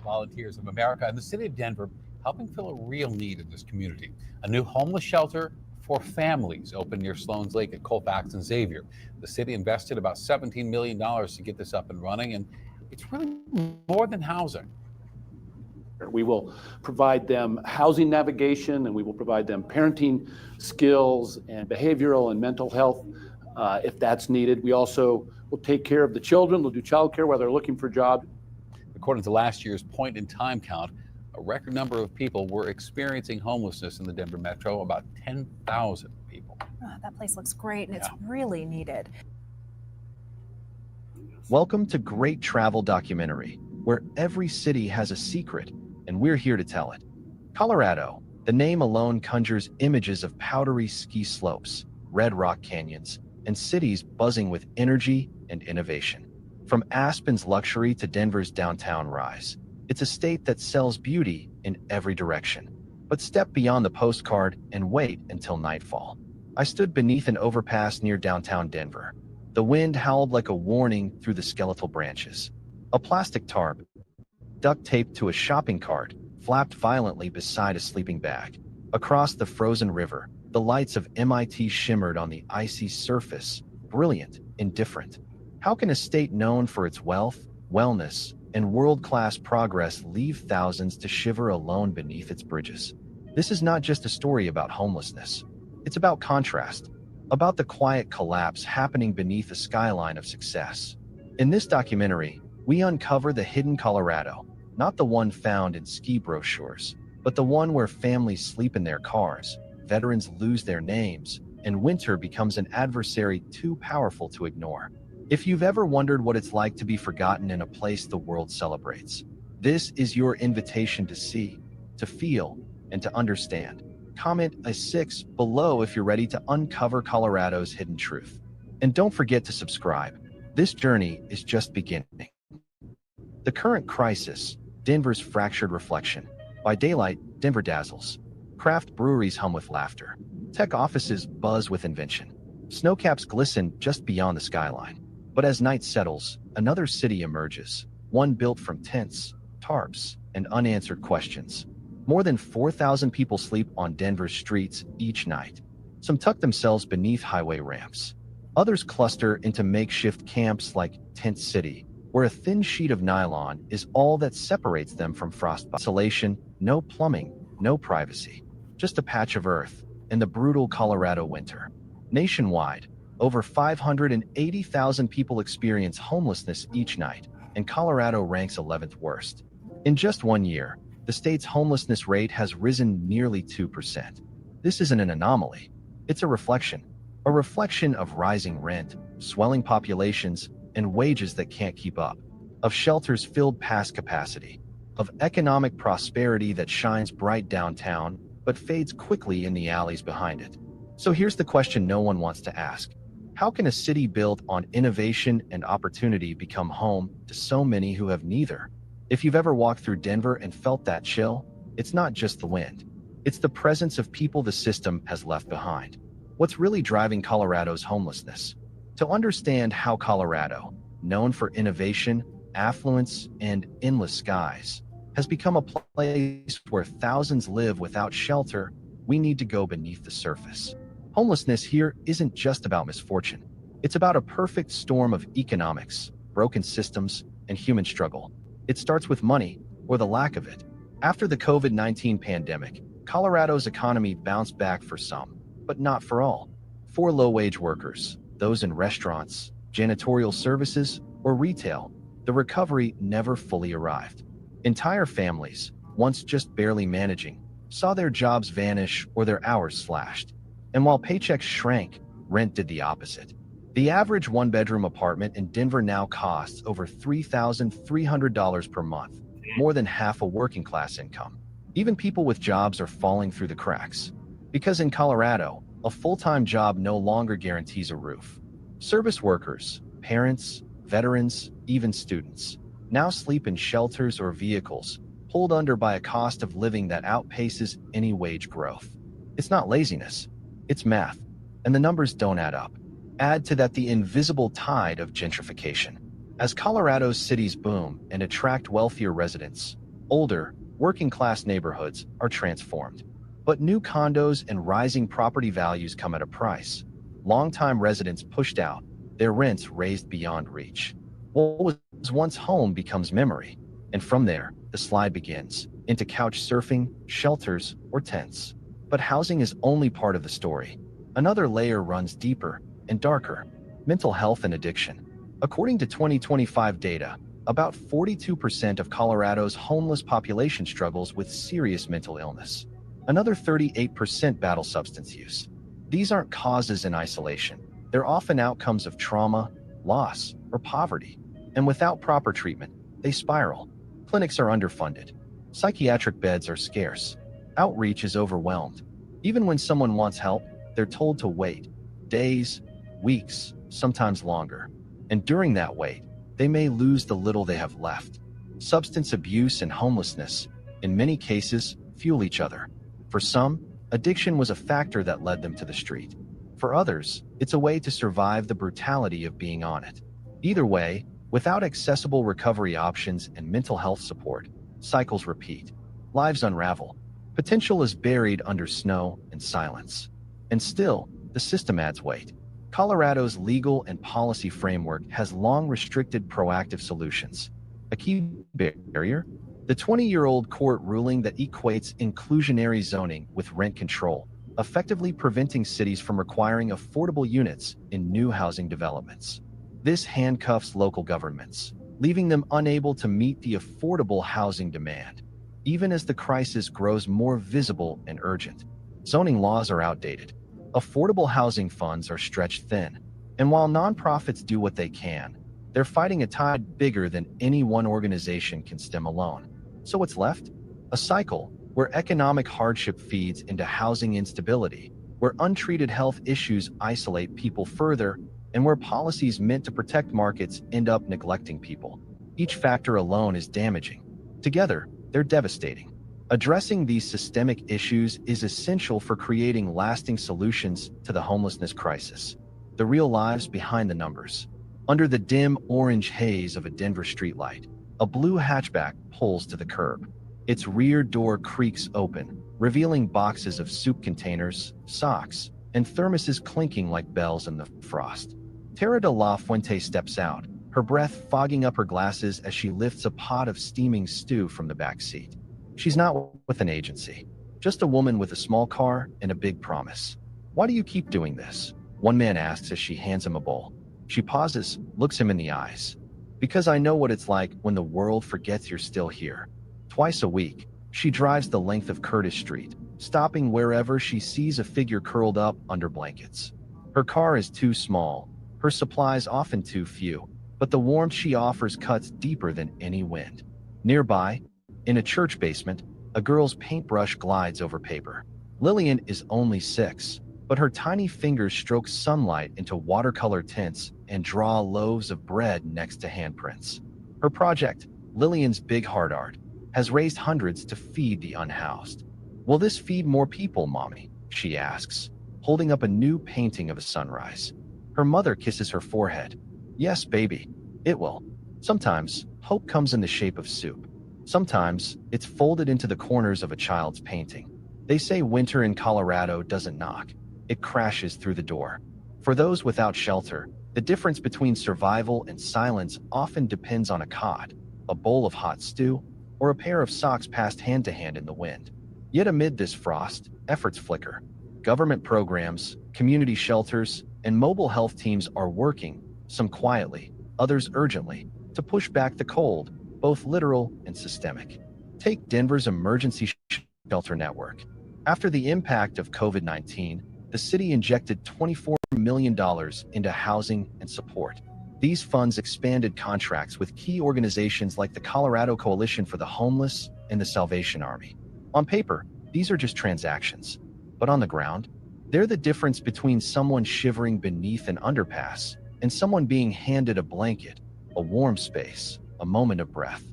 Volunteers of America and the city of Denver helping fill a real need in this community. A new homeless shelter for families opened near Sloan's Lake at Colfax and Xavier. The city invested about $17 million to get this up and running, and it's really more than housing. We will provide them housing navigation, and we will provide them parenting skills and behavioral and mental health if that's needed. We also will take care of the children. We'll do childcare while they're looking for jobs. According to last year's point-in-time count, a record number of people were experiencing homelessness in the Denver metro, about 10,000 people. Oh, that place looks great, and it's really needed. Welcome to Great Travel Documentary, where every city has a secret, and we're here to tell it. Colorado, the name alone conjures images of powdery ski slopes, red rock canyons, and cities buzzing with energy and innovation. From Aspen's luxury to Denver's downtown rise, it's a state that sells beauty in every direction. But step beyond the postcard and wait until nightfall. I stood beneath an overpass near downtown Denver. The wind howled like a warning through the skeletal branches. A plastic tarp, duct taped to a shopping cart, flapped violently beside a sleeping bag. Across the frozen river, the lights of MIT shimmered on the icy surface, brilliant, indifferent. How can a state known for its wealth, wellness, and world-class progress leave thousands to shiver alone beneath its bridges? This is not just a story about homelessness. It's about contrast, about the quiet collapse happening beneath a skyline of success. In this documentary, we uncover the hidden Colorado, not the one found in ski brochures, but the one where families sleep in their cars, veterans lose their names, and winter becomes an adversary too powerful to ignore. If you've ever wondered what it's like to be forgotten in a place the world celebrates, this is your invitation to see, to feel, and to understand. Comment a 6 below if you're ready to uncover Colorado's hidden truth. And don't forget to subscribe. This journey is just beginning. The current crisis, Denver's fractured reflection. By daylight, Denver dazzles. Craft breweries hum with laughter. Tech offices buzz with invention. Snowcaps glisten just beyond the skyline. But as night settles, another city emerges, one built from tents, tarps, and unanswered questions. More than 4,000 people sleep on Denver's streets each night. Some tuck themselves beneath highway ramps. Others cluster into makeshift camps like Tent City, where a thin sheet of nylon is all that separates them from frostbite. Isolation, no plumbing, no privacy, just a patch of earth in the brutal Colorado winter. Nationwide, over 580,000 people experience homelessness each night, and Colorado ranks 11th worst. In just 1 year, the state's homelessness rate has risen nearly 2%. This isn't an anomaly. It's a reflection of rising rent, swelling populations, and wages that can't keep up, of shelters filled past capacity, of economic prosperity that shines bright downtown but fades quickly in the alleys behind it. So here's the question no one wants to ask. How can a city built on innovation and opportunity become home to so many who have neither? If you've ever walked through Denver and felt that chill, it's not just the wind. It's the presence of people the system has left behind. What's really driving Colorado's homelessness? To understand how Colorado, known for innovation, affluence, and endless skies, has become a place where thousands live without shelter, we need to go beneath the surface. Homelessness here isn't just about misfortune. It's about a perfect storm of economics, broken systems, and human struggle. It starts with money, or the lack of it. After the COVID-19 pandemic, Colorado's economy bounced back for some, but not for all. For low-wage workers, those in restaurants, janitorial services, or retail, the recovery never fully arrived. Entire families, once just barely managing, saw their jobs vanish or their hours slashed. And while paychecks shrank, rent did the opposite. The average one-bedroom apartment in Denver now costs over $3,300 per month, more than half a working-class income. Even people with jobs are falling through the cracks. Because in Colorado, a full-time job no longer guarantees a roof. Service workers, parents, veterans, even students now sleep in shelters or vehicles, pulled under by a cost of living that outpaces any wage growth. It's not laziness, it's math, and the numbers don't add up. Add to that the invisible tide of gentrification. As Colorado's cities boom and attract wealthier residents, older, working-class neighborhoods are transformed. But new condos and rising property values come at a price. Longtime residents pushed out, their rents raised beyond reach. What was once home becomes memory, and from there, the slide begins, into couch surfing, shelters, or tents. But housing is only part of the story. Another layer runs deeper and darker: mental health and addiction. According to 2025 data, about 42% of Colorado's homeless population struggles with serious mental illness. Another 38% battle substance use. These aren't causes in isolation. They're often outcomes of trauma, loss, or poverty. And without proper treatment, they spiral. Clinics are underfunded. Psychiatric beds are scarce. Outreach is overwhelmed. Even when someone wants help, they're told to wait. Days, weeks, sometimes longer. And during that wait, they may lose the little they have left. Substance abuse and homelessness, in many cases, fuel each other. For some, addiction was a factor that led them to the street. For others, it's a way to survive the brutality of being on it. Either way, without accessible recovery options and mental health support, cycles repeat. Lives unravel. Potential is buried under snow and silence. And still, the system adds weight. Colorado's legal and policy framework has long restricted proactive solutions. A key barrier? The 20-year-old court ruling that equates inclusionary zoning with rent control, effectively preventing cities from requiring affordable units in new housing developments. This handcuffs local governments, leaving them unable to meet the affordable housing demand, even as the crisis grows more visible and urgent. Zoning laws are outdated. Affordable housing funds are stretched thin. And while nonprofits do what they can, they're fighting a tide bigger than any one organization can stem alone. So what's left? A cycle where economic hardship feeds into housing instability, where untreated health issues isolate people further, and where policies meant to protect markets end up neglecting people. Each factor alone is damaging. Together, they're devastating. Addressing these systemic issues is essential for creating lasting solutions to the homelessness crisis. the real lives behind the numbers. Under the dim orange haze of a Denver streetlight, a blue hatchback pulls to the curb. Its rear door creaks open, revealing boxes of soup containers, socks, and thermoses clinking like bells in the frost. Tara de la Fuente steps out, her breath fogging up her glasses as she lifts a pot of steaming stew from the back seat. She's not with an agency, just a woman with a small car and a big promise. "Why do you keep doing this?" one man asks as she hands him a bowl. She pauses, looks him in the eyes. "Because I know what it's like when the world forgets you're still here." Twice a week, she drives the length of Curtis Street, stopping wherever she sees a figure curled up under blankets. Her car is too small, her supplies often too few, but the warmth she offers cuts deeper than any wind. Nearby, in a church basement, a girl's paintbrush glides over paper. Lillian is only 6, but her tiny fingers stroke sunlight into watercolor tints and draw loaves of bread next to handprints. Her project, Lillian's Big Heart Art, has raised hundreds to feed the unhoused. "Will this feed more people, Mommy?" she asks, holding up a new painting of a sunrise. Her mother kisses her forehead. "Yes, baby, it will." Sometimes, hope comes in the shape of soup. Sometimes, it's folded into the corners of a child's painting. They say winter in Colorado doesn't knock. It crashes through the door. For those without shelter, the difference between survival and silence often depends on a cot, a bowl of hot stew, or a pair of socks passed hand to hand in the wind. Yet amid this frost, efforts flicker. Government programs, community shelters, and mobile health teams are working, some quietly, others urgently, to push back the cold, both literal and systemic. Take Denver's emergency shelter network. After the impact of COVID-19, the city injected $24 million into housing and support. These funds expanded contracts with key organizations like the Colorado Coalition for the Homeless and the Salvation Army. On paper, these are just transactions, but on the ground, they're the difference between someone shivering beneath an underpass and someone being handed a blanket, a warm space, a moment of breath.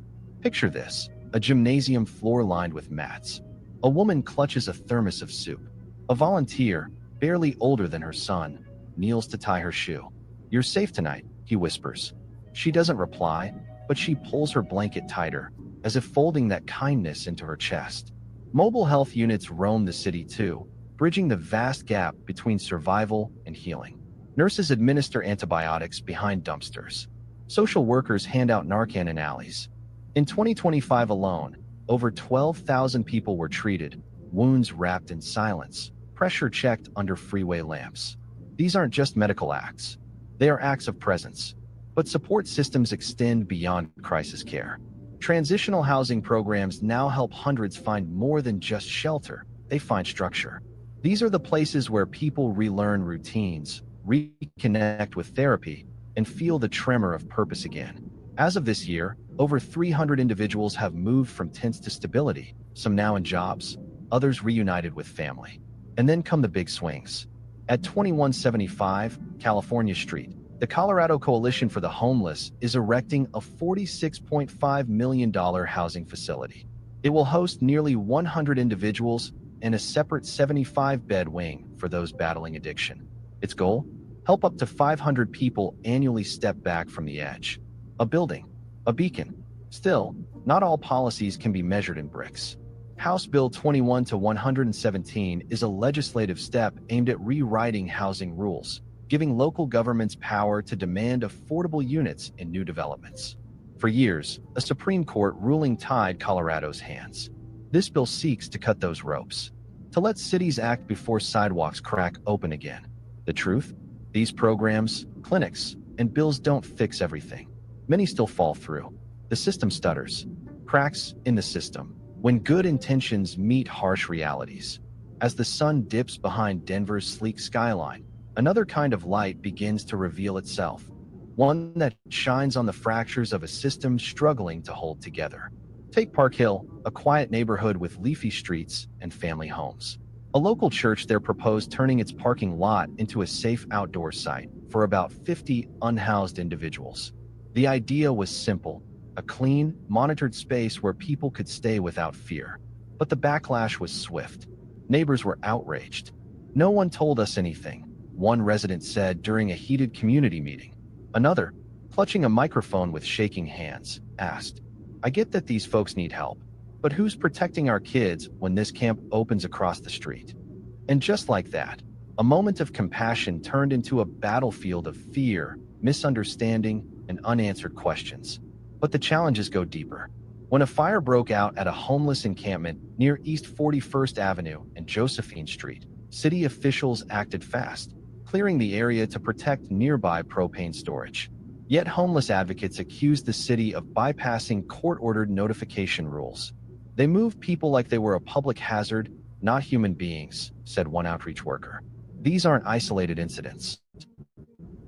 Picture this: a gymnasium floor lined with mats. A woman clutches a thermos of soup. A volunteer, barely older than her son, kneels to tie her shoe. "You're safe tonight," he whispers. She doesn't reply, but she pulls her blanket tighter, as if folding that kindness into her chest. Mobile health units roam the city too, bridging the vast gap between survival and healing. Nurses administer antibiotics behind dumpsters. Social workers hand out Narcan in alleys. In 2025 alone, over 12,000 people were treated, wounds wrapped in silence, pressure checked under freeway lamps. These aren't just medical acts. They are acts of presence. But support systems extend beyond crisis care. Transitional housing programs now help hundreds find more than just shelter. They find structure. These are the places where people relearn routines, reconnect with therapy, and feel the tremor of purpose again. As of this year, over 300 individuals have moved from tents to stability, some now in jobs, others reunited with family. And then come the big swings. At 2175 California Street, the Colorado Coalition for the Homeless is erecting a $46.5 million housing facility. It will host nearly 100 individuals and a separate 75-bed wing for those battling addiction. Its goal? Help up to 500 people annually step back from the edge. A building, a beacon. Still, not all policies can be measured in bricks. House Bill 21-117 is a legislative step aimed at rewriting housing rules, giving local governments power to demand affordable units in new developments. For years, a Supreme Court ruling tied Colorado's hands. This bill seeks to cut those ropes, to let cities act before sidewalks crack open again. The truth? These programs, clinics, and bills don't fix everything. Many still fall through. The system stutters. Cracks in the system when good intentions meet harsh realities. As the sun dips behind Denver's sleek skyline, another kind of light begins to reveal itself, one that shines on the fractures of a system struggling to hold together. Take Park Hill, a quiet neighborhood with leafy streets and family homes. A local church there proposed turning its parking lot into a safe outdoor site for about 50 unhoused individuals. The idea was simple: a clean, monitored space where people could stay without fear. But the backlash was swift. Neighbors were outraged. "No one told us anything. one resident said during a heated community meeting. Another, clutching a microphone with shaking hands, asked, "I get that these folks need help, but who's protecting our kids when this camp opens across the street?" And just like that, a moment of compassion turned into a battlefield of fear, misunderstanding, and unanswered questions. But the challenges go deeper. When a fire broke out at a homeless encampment near East 41st Avenue and Josephine Street, city officials acted fast, clearing the area to protect nearby propane storage. Yet homeless advocates accused the city of bypassing court-ordered notification rules. "They move people like they were a public hazard, not human beings," said one outreach worker. "These aren't isolated incidents.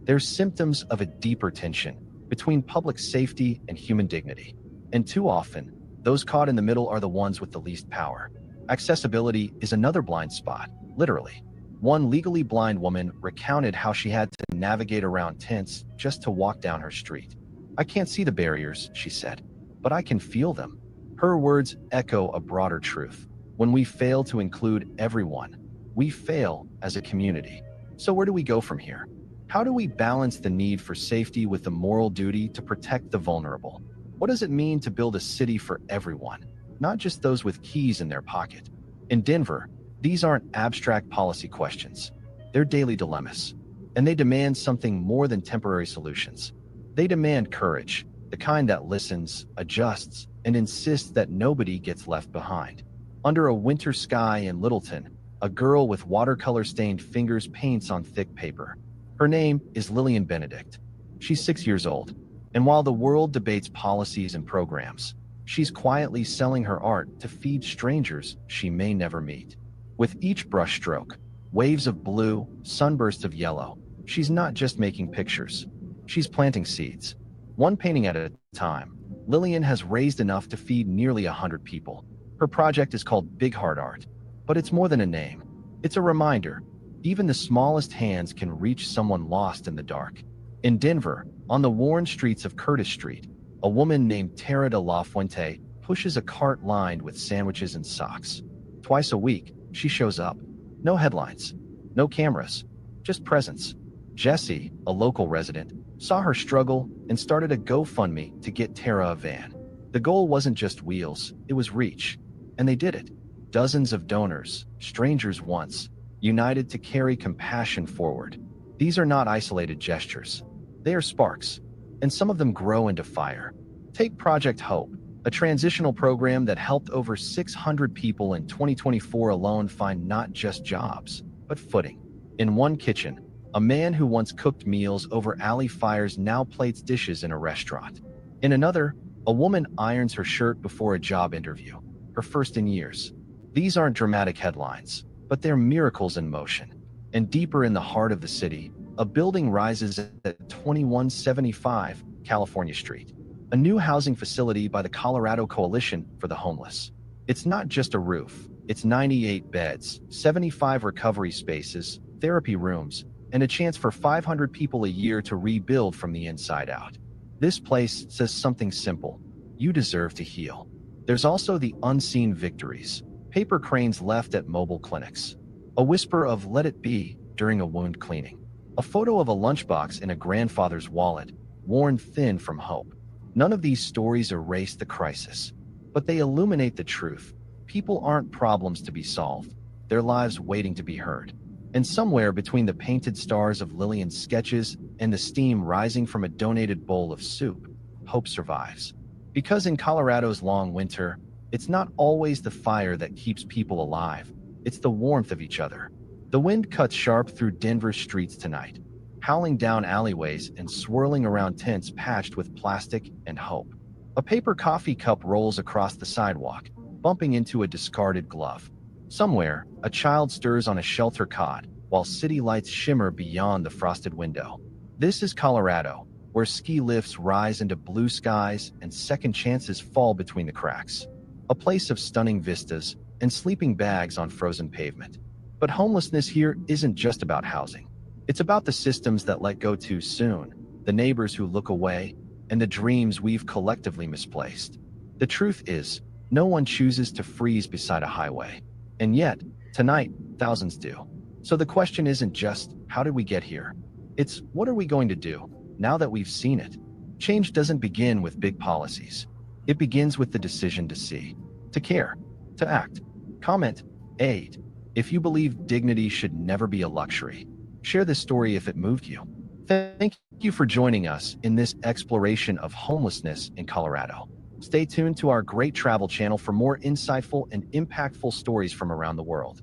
They're symptoms of a deeper tension between public safety and human dignity. And too often, those caught in the middle are the ones with the least power." Accessibility is another blind spot, literally. One legally blind woman recounted how she had to navigate around tents just to walk down her street. "I can't see the barriers," she said, "but I can feel them." Her words echo a broader truth. When we fail to include everyone, we fail as a community. So where do we go from here? How do we balance the need for safety with the moral duty to protect the vulnerable? What does it mean to build a city for everyone, not just those with keys in their pocket? In Denver, these aren't abstract policy questions. They're daily dilemmas, and they demand something more than temporary solutions. They demand courage, the kind that listens, adjusts, and insists that nobody gets left behind. Under a winter sky in Littleton, a girl with watercolor-stained fingers paints on thick paper. Her name is Lillian Benedict. She's 6 years old, and while the world debates policies and programs, she's quietly selling her art to feed strangers she may never meet. With each brushstroke, waves of blue, sunbursts of yellow, she's not just making pictures. She's planting seeds. One painting at a time, Lillian has raised enough to feed nearly 100 people. Her project is called Big Heart Art, but it's more than a name. It's a reminder. Even the smallest hands can reach someone lost in the dark. In Denver, on the worn streets of Curtis Street, a woman named Tara de la Fuente pushes a cart lined with sandwiches and socks. Twice a week, she shows up. No headlines, no cameras, just presence. Jesse, a local resident, saw her struggle and started a GoFundMe to get Tara a van. The goal wasn't just wheels, it was reach. And they did it. Dozens of donors, strangers once, united to carry compassion forward. These are not isolated gestures. They are sparks, and some of them grow into fire. Take Project Hope, a transitional program that helped over 600 people in 2024 alone find not just jobs, but footing. In one kitchen, a man who once cooked meals over alley fires now plates dishes in a restaurant. In another, a woman irons her shirt before a job interview, her first in years. These aren't dramatic headlines, but they're miracles in motion. And deeper in the heart of the city, a building rises at 2175 California Street, a new housing facility by the Colorado Coalition for the Homeless. It's not just a roof, it's 98 beds, 75 recovery spaces, therapy rooms, and a chance for 500 people a year to rebuild from the inside out. This place says something simple: you deserve to heal. There's also the unseen victories: paper cranes left at mobile clinics, a whisper of "let it be" during a wound cleaning, a photo of a lunchbox in a grandfather's wallet, worn thin from hope. None of these stories erase the crisis, but they illuminate the truth. People aren't problems to be solved, they're lives waiting to be heard. And somewhere between the painted stars of Lillian's sketches and the steam rising from a donated bowl of soup, hope survives. Because in Colorado's long winter, it's not always the fire that keeps people alive, it's the warmth of each other. The wind cuts sharp through Denver's streets tonight, howling down alleyways and swirling around tents patched with plastic and hope. A paper coffee cup rolls across the sidewalk, bumping into a discarded glove. Somewhere, a child stirs on a shelter cot while city lights shimmer beyond the frosted window. This is Colorado, where ski lifts rise into blue skies and second chances fall between the cracks. A place of stunning vistas and sleeping bags on frozen pavement. But homelessness here isn't just about housing. It's about the systems that let go too soon, the neighbors who look away, and the dreams we've collectively misplaced. The truth is, no one chooses to freeze beside a highway. And yet, tonight, thousands do. So the question isn't just, how did we get here? It's, what are we going to do now that we've seen it? Change doesn't begin with big policies. It begins with the decision to see, to care, to act, comment, aid. If you believe dignity should never be a luxury, share this story if it moved you. Thank you for joining us in this exploration of homelessness in Colorado. Stay tuned to our great travel channel for more insightful and impactful stories from around the world.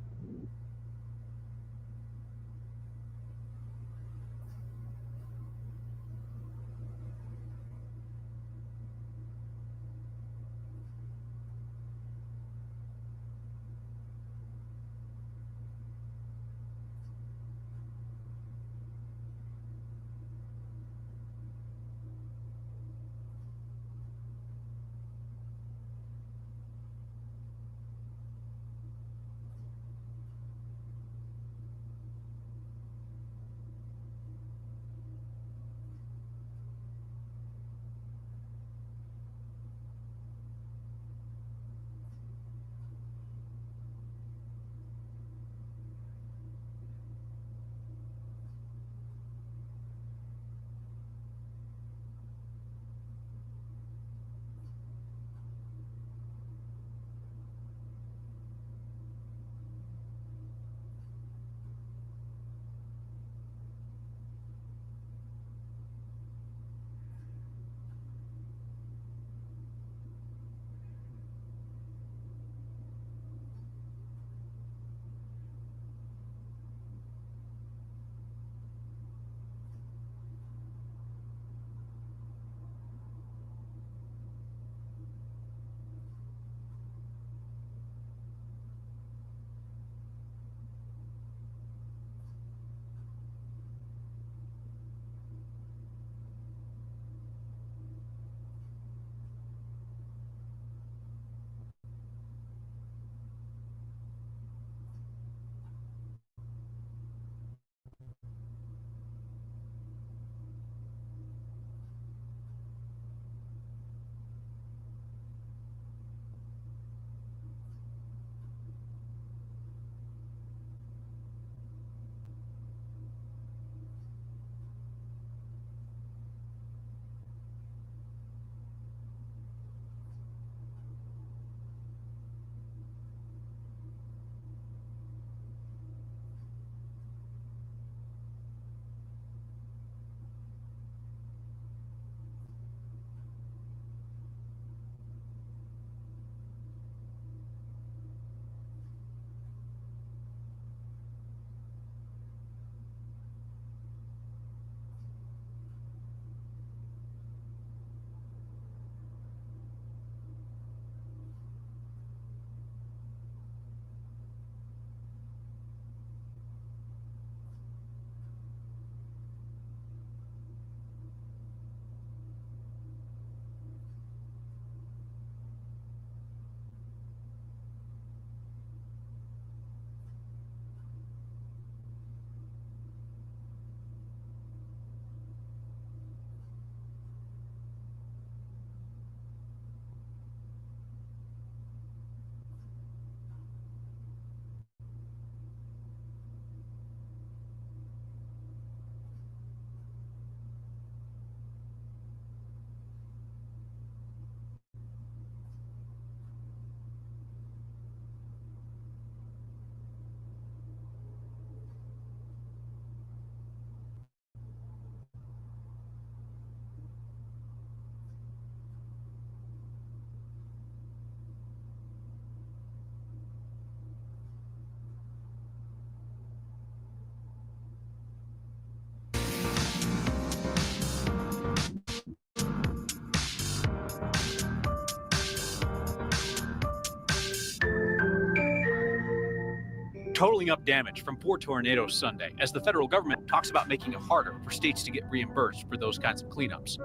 Totaling up damage from 4 tornadoes Sunday as the federal government talks about making it harder for states to get reimbursed for those kinds of cleanups.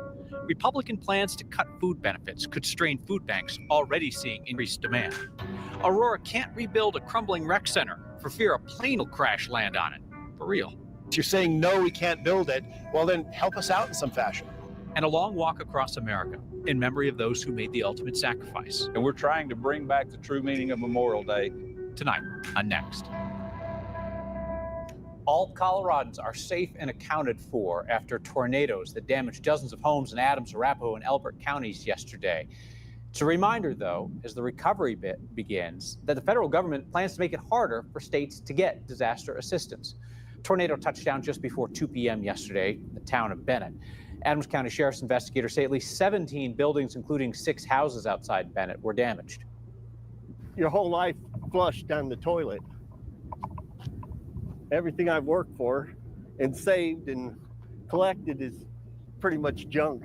Republican plans to cut food benefits could strain food banks already seeing increased demand. Aurora can't rebuild a crumbling rec center for fear a plane will crash land on it. For real. You're saying, no, we can't build it. Well, then help us out in some fashion. And a long walk across America in memory of those who made the ultimate sacrifice. And we're trying to bring back the true meaning of Memorial Day. Tonight on Next. All Coloradans are safe and accounted for after tornadoes that damaged dozens of homes in Adams, Arapahoe, and Elbert counties yesterday. It's a reminder, though, as the recovery bit begins, that the federal government plans to make it harder for states to get disaster assistance. Tornado touched down just before 2 p.m. yesterday in the town of Bennett. Adams County Sheriff's investigators say at least 17 buildings, including 6 houses outside Bennett, were damaged. Your whole life flushed down the toilet. Everything I've worked for and saved and collected is pretty much junk.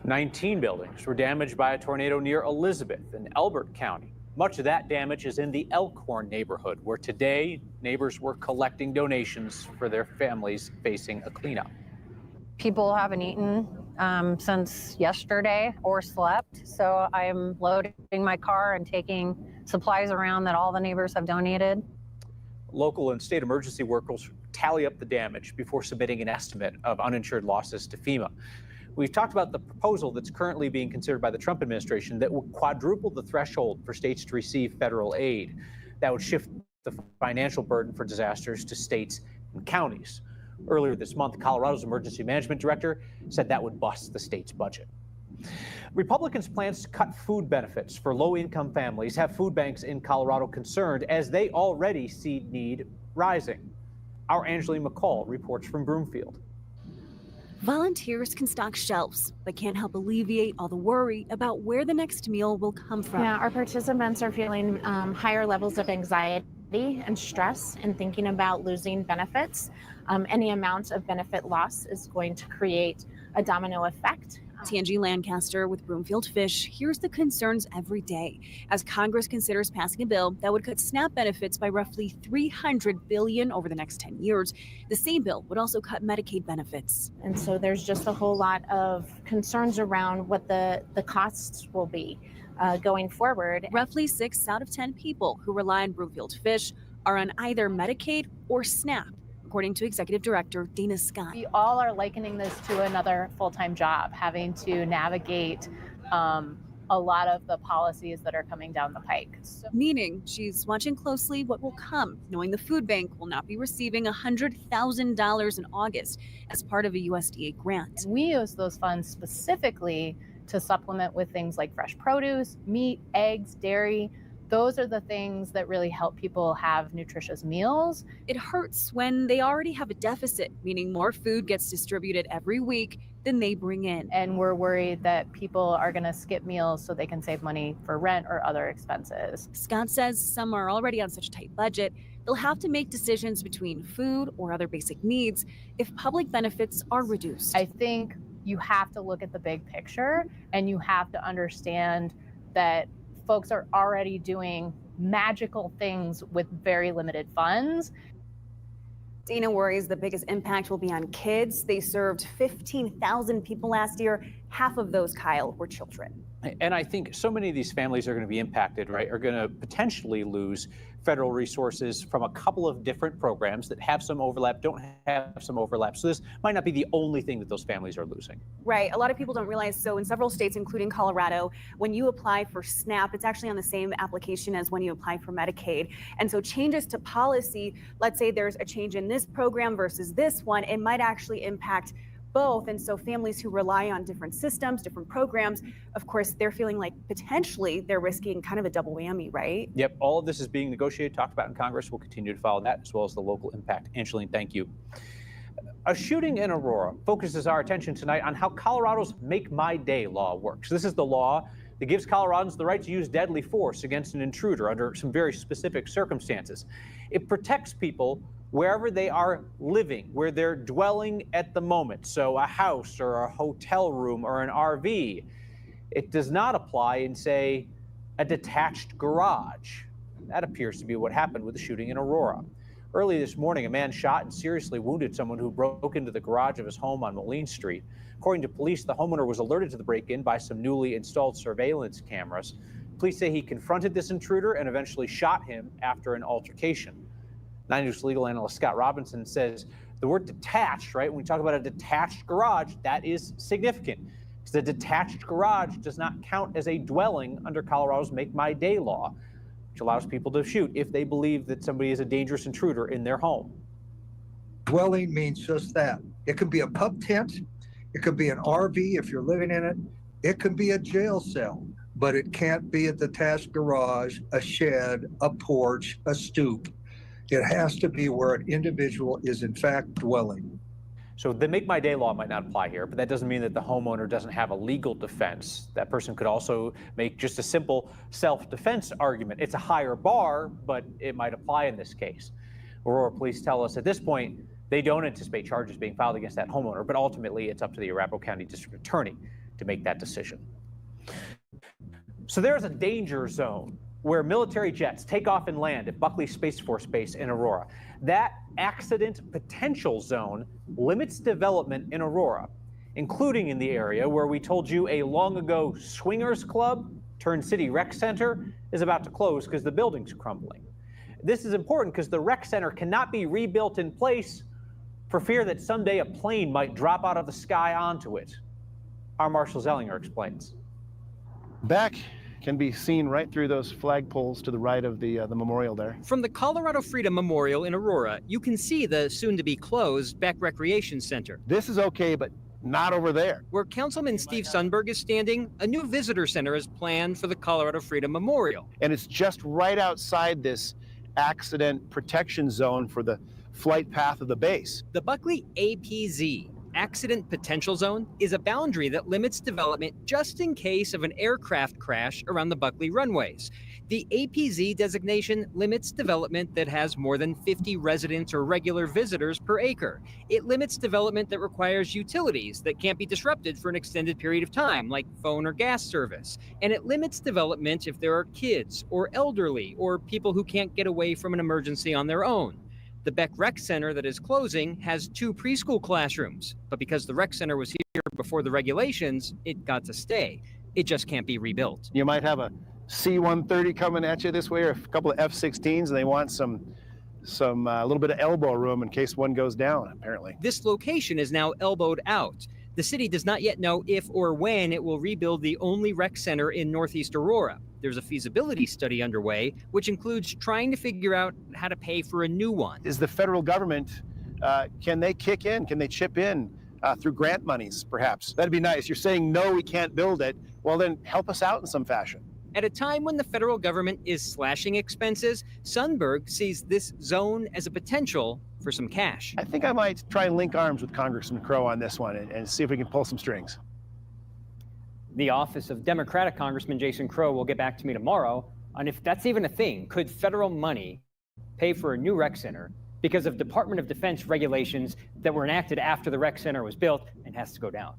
19 buildings were damaged by a tornado near Elizabeth in Elbert County. Much of that damage is in the Elkhorn neighborhood, where today neighbors were collecting donations for their families facing a cleanup. People haven't eaten since yesterday or slept, so I'm loading my car and taking supplies around that all the neighbors have donated. Local and state emergency workers tally up the damage before submitting an estimate of uninsured losses to FEMA. We've talked about the proposal that's currently being considered by the Trump administration that will quadruple the threshold for states to receive federal aid. That would shift the financial burden for disasters to states and counties. Earlier this month, Colorado's emergency management director said that would bust the state's budget. Republicans' plans to cut food benefits for low-income families have food banks in Colorado concerned, as they already see need rising. Our Angeline McCall reports from Broomfield. Volunteers can stock shelves, but can't help alleviate all the worry about where the next meal will come from. Yeah, our participants are feeling higher levels of anxiety and stress and thinking about losing benefits. Any amount of benefit loss is going to create a domino effect. Tangi Lancaster with Broomfield Fish hears the concerns every day as Congress considers passing a bill that would cut SNAP benefits by roughly $300 billion over the next 10 years. The same bill would also cut Medicaid benefits. And so there's just a whole lot of concerns around what the costs will be going forward. Roughly 6 out of 10 people who rely on Broomfield Fish are on either Medicaid or SNAP, according to Executive Director Dana Scott. We all are likening this to another full-time job, having to navigate a lot of the policies that are coming down the pike. Meaning she's watching closely what will come, knowing the food bank will not be receiving $100,000 in August as part of a USDA grant. We use those funds specifically to supplement with things like fresh produce, meat, eggs, dairy. Those are the things that really help people have nutritious meals. It hurts when they already have a deficit, meaning more food gets distributed every week than they bring in. And we're worried that people are going to skip meals so they can save money for rent or other expenses. Scott says some are already on such a tight budget, they'll have to make decisions between food or other basic needs if public benefits are reduced. I think you have to look at the big picture, and you have to understand that folks are already doing magical things with very limited funds. Dana worries the biggest impact will be on kids. They served 15,000 people last year. Half of those, Kyle, were children. And I think so many of these families are going to be impacted, right? Are going to potentially lose federal resources from a couple of different programs that have some overlap, don't have some overlap. So this might not be the only thing that those families are losing. Right. A lot of people don't realize. So in several states, including Colorado, when you apply for SNAP, it's actually on the same application as when you apply for Medicaid. And so changes to policy, let's say there's a change in this program versus this one, it might actually impact both. And so families who rely on different systems, different programs, of course, they're feeling like potentially they're risking kind of a double whammy, right? Yep. All of this is being negotiated, talked about in Congress. We'll continue to follow that, as well as the local impact. Angeline, thank you. A shooting in Aurora focuses our attention tonight on how Colorado's Make My Day law works. This is the law that gives Coloradans the right to use deadly force against an intruder under some very specific circumstances. It protects people wherever they are living, where they're dwelling at the moment. So a house or a hotel room or an RV. It does not apply in, say, a detached garage. That appears to be what happened with the shooting in Aurora. Early this morning, a man shot and seriously wounded someone who broke into the garage of his home on Moline Street. According to police, the homeowner was alerted to the break-in by some newly installed surveillance cameras. Police say he confronted this intruder and eventually shot him after an altercation. 9 News legal analyst Scott Robinson says the word detached, right? When we talk about a detached garage, that is significant. Because the detached garage does not count as a dwelling under Colorado's Make My Day law, which allows people to shoot if they believe that somebody is a dangerous intruder in their home. Dwelling means just that. It could be a pup tent, it could be an RV if you're living in it, it could be a jail cell, but it can't be a detached garage, a shed, a porch, a stoop. It has to be where an individual is in fact dwelling. So the Make My Day law might not apply here, but that doesn't mean that the homeowner doesn't have a legal defense. That person could also make just a simple self-defense argument. It's a higher bar, but it might apply in this case. Aurora police tell us at this point they don't anticipate charges being filed against that homeowner, but ultimately it's up to the Arapahoe County District Attorney to make that decision. So there's a danger zone where military jets take off and land at Buckley Space Force Base in Aurora. That accident potential zone limits development in Aurora, including in the area where we told you a long ago swingers club turned city rec center is about to close because the building's crumbling. This is important because the rec center cannot be rebuilt in place for fear that someday a plane might drop out of the sky onto it. Our Marshall Zellinger explains. Back can be seen right through those flagpoles to the right of the memorial there. From the Colorado Freedom Memorial in Aurora, you can see the soon-to-be-closed Beck Recreation Center. This is okay, but not over there. Where Councilman Steve Sundberg is standing, a new visitor center is planned for the Colorado Freedom Memorial. And it's just right outside this accident protection zone for the flight path of the base. The Buckley APZ, Accident Potential Zone, is a boundary that limits development just in case of an aircraft crash around the Buckley runways. The APZ designation limits development that has more than 50 residents or regular visitors per acre. It limits development that requires utilities that can't be disrupted for an extended period of time, like phone or gas service. And it limits development if there are kids or elderly or people who can't get away from an emergency on their own. The Beck Rec Center that is closing has 2 preschool classrooms, but because the rec center was here before the regulations, it got to stay. It just can't be rebuilt. You might have a C-130 coming at you this way, or a couple of F-16s, and they want some little bit of elbow room in case one goes down, apparently. This location is now elbowed out. The city does not yet know if or when it will rebuild the only rec center in Northeast Aurora. There's a feasibility study underway, which includes trying to figure out how to pay for a new one. Is the federal government, can they kick in? Can they chip in through grant monies, perhaps? That'd be nice. You're saying, no, we can't build it. Well, then help us out in some fashion. At a time when the federal government is slashing expenses, Sundberg sees this zone as a potential for some cash. I think I might try and link arms with Congressman Crow on this one and see if we can pull some strings. The office of Democratic Congressman Jason Crow will get back to me tomorrow on if that's even a thing. Could federal money pay for a new rec center because of Department of Defense regulations that were enacted after the rec center was built and has to go down?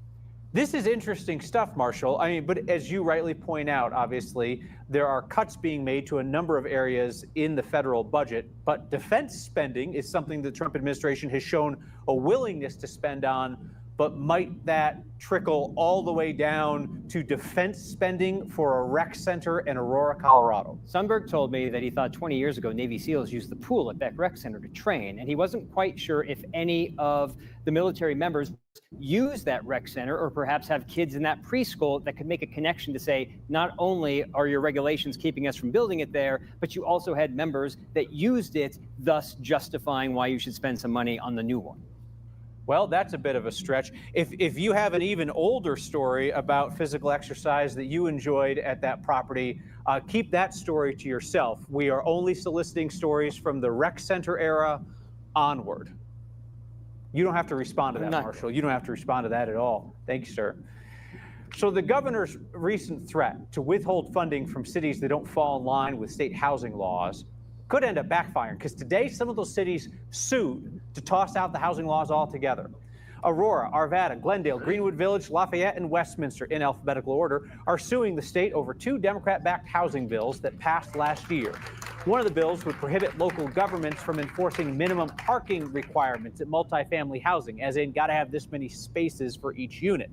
This is interesting stuff, Marshall. I mean, but as you rightly point out, obviously, there are cuts being made to a number of areas in the federal budget, but defense spending is something the Trump administration has shown a willingness to spend on. But might that trickle all the way down to defense spending for a rec center in Aurora, Colorado? Sundberg told me that he thought 20 years ago Navy SEALs used the pool at Beck Rec Center to train, and he wasn't quite sure if any of the military members use that rec center or perhaps have kids in that preschool that could make a connection to say, not only are your regulations keeping us from building it there, but you also had members that used it, thus justifying why you should spend some money on the new one. Well, that's a bit of a stretch. If you have an even older story about physical exercise that you enjoyed at that property, keep that story to yourself. We are only soliciting stories from the rec center era onward. You don't have to respond to that, Marshall. You don't have to respond to that at all. Thank you, sir. So the governor's recent threat to withhold funding from cities that don't fall in line with state housing laws could end up backfiring, because today some of those cities sued to toss out the housing laws altogether. Aurora, Arvada, Glendale, Greenwood Village, Lafayette, and Westminster, in alphabetical order, are suing the state over 2 Democrat-backed housing bills that passed last year. One of the bills would prohibit local governments from enforcing minimum parking requirements at multifamily housing, as in got to have this many spaces for each unit.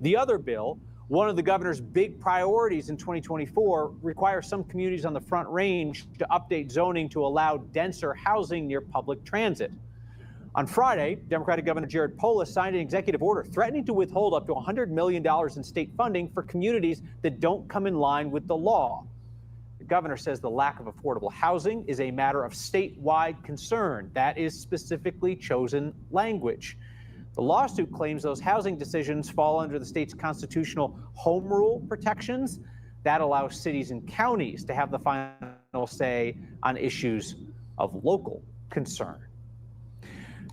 The other bill, one of the governor's big priorities in 2024, requires some communities on the Front Range to update zoning to allow denser housing near public transit. On Friday, Democratic Governor Jared Polis signed an executive order threatening to withhold up to $100 million in state funding for communities that don't come in line with the law. governor says the lack of affordable housing is a matter of statewide concern. That is specifically chosen language. The lawsuit claims those housing decisions fall under the state's constitutional home rule protections. That allows cities and counties to have the final say on issues of local concern.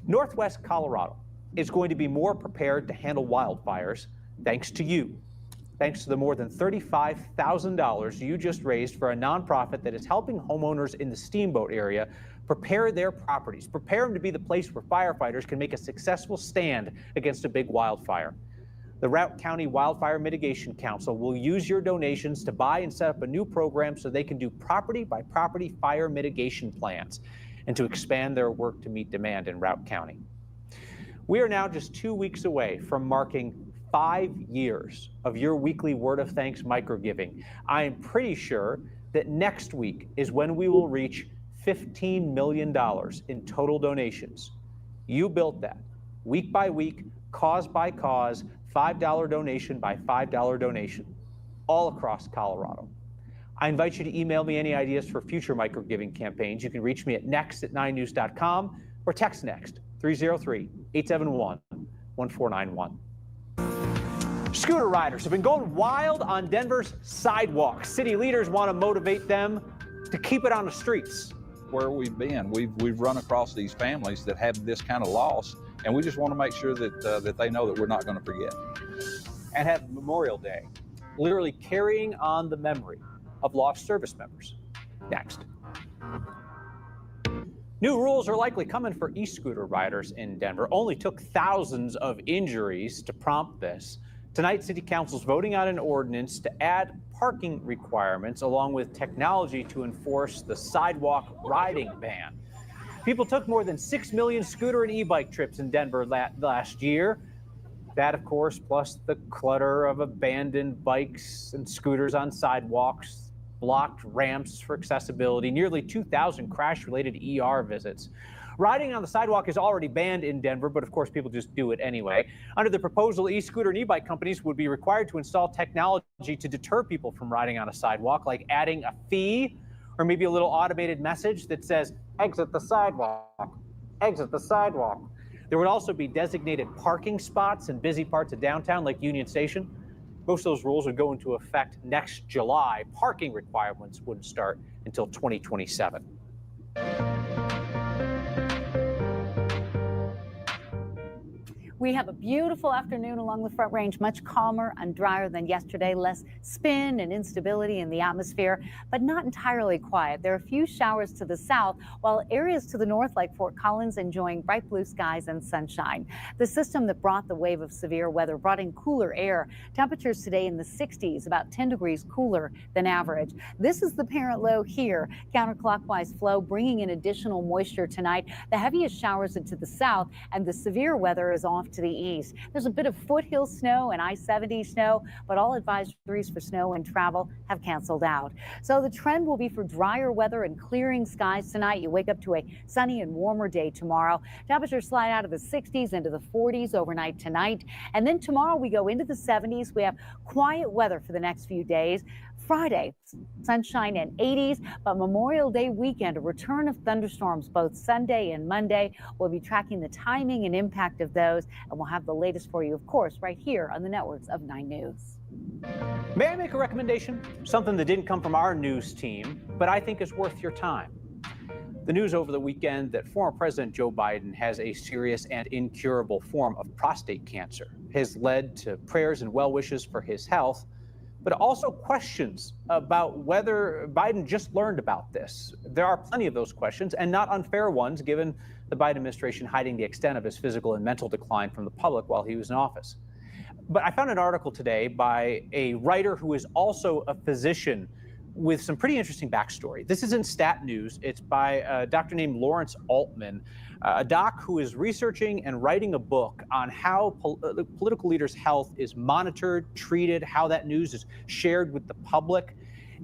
Northwest Colorado is going to be more prepared to handle wildfires thanks to you. Thanks to the more than $35,000 you just raised for a nonprofit that is helping homeowners in the Steamboat area prepare their properties, prepare them to be the place where firefighters can make a successful stand against a big wildfire. The Routt County Wildfire Mitigation Council will use your donations to buy and set up a new program so they can do property by property fire mitigation plans and to expand their work to meet demand in Routt County. We are now just 2 weeks away from marking 5 years of your weekly Word of Thanks microgiving. I am pretty sure that next week is when we will reach $15 million in total donations. You built that week by week, cause by cause, $5 donation by $5 donation, all across Colorado. I invite you to email me any ideas for future microgiving campaigns. You can reach me at next@9news.com or text next 303-871-1491. Scooter riders have been going wild on Denver's sidewalks. City leaders want to motivate them to keep it on the streets. Where we've been, we've run across these families that have this kind of loss, and we just want to make sure that that they know that we're not going to forget. And have Memorial Day, literally carrying on the memory of lost service members. Next. New rules are likely coming for e-scooter riders in Denver. Only took thousands of injuries to prompt this. Tonight, City Council's voting on an ordinance to add parking requirements along with technology to enforce the sidewalk riding ban. People took more than 6 million scooter and e-bike trips in Denver last year. That, of course, plus the clutter of abandoned bikes and scooters on sidewalks, blocked ramps for accessibility, nearly 2,000 crash-related ER visits. Riding on the sidewalk is already banned in Denver, but of course people just do it anyway. Under the proposal, e-scooter and e-bike companies would be required to install technology to deter people from riding on a sidewalk, like adding a fee or maybe a little automated message that says, exit the sidewalk, exit the sidewalk. There would also be designated parking spots in busy parts of downtown like Union Station. Most of those rules would go into effect next July. Parking requirements wouldn't start until 2027. We have a beautiful afternoon along the Front Range, much calmer and drier than yesterday, less spin and instability in the atmosphere, but not entirely quiet. There are a few showers to the south, while areas to the north, like Fort Collins, enjoying bright blue skies and sunshine. The system that brought the wave of severe weather brought in cooler air. Temperatures today in the 60s, about 10 degrees cooler than average. This is the parent low here. Counterclockwise flow bringing in additional moisture tonight. The heaviest showers into the south, and the severe weather is off to the east. There's a bit of foothill snow and I-70 snow, but all advisories for snow and travel have canceled out. So the trend will be for drier weather and clearing skies tonight. You wake up to a sunny and warmer day tomorrow. Temperatures slide out of the 60s into the 40s overnight tonight. And then tomorrow we go into the 70s. We have quiet weather for the next few days. Friday, sunshine and 80s, but Memorial Day weekend, a return of thunderstorms both Sunday and Monday. We'll be tracking the timing and impact of those, and we'll have the latest for you, of course, right here on the networks of 9 News. May I make a recommendation? Something that didn't come from our news team, but I think is worth your time. The news over the weekend that former President Joe Biden has a serious and incurable form of prostate cancer has led to prayers and well wishes for his health, but also questions about whether Biden just learned about this. There are plenty of those questions, and not unfair ones, given the Biden administration hiding the extent of his physical and mental decline from the public while he was in office. But I found an article today by a writer who is also a physician with some pretty interesting backstory. This is in Stat News. It's by a doctor named Lawrence Altman, a doc who is researching and writing a book on how political leaders' health is monitored, treated, how that news is shared with the public.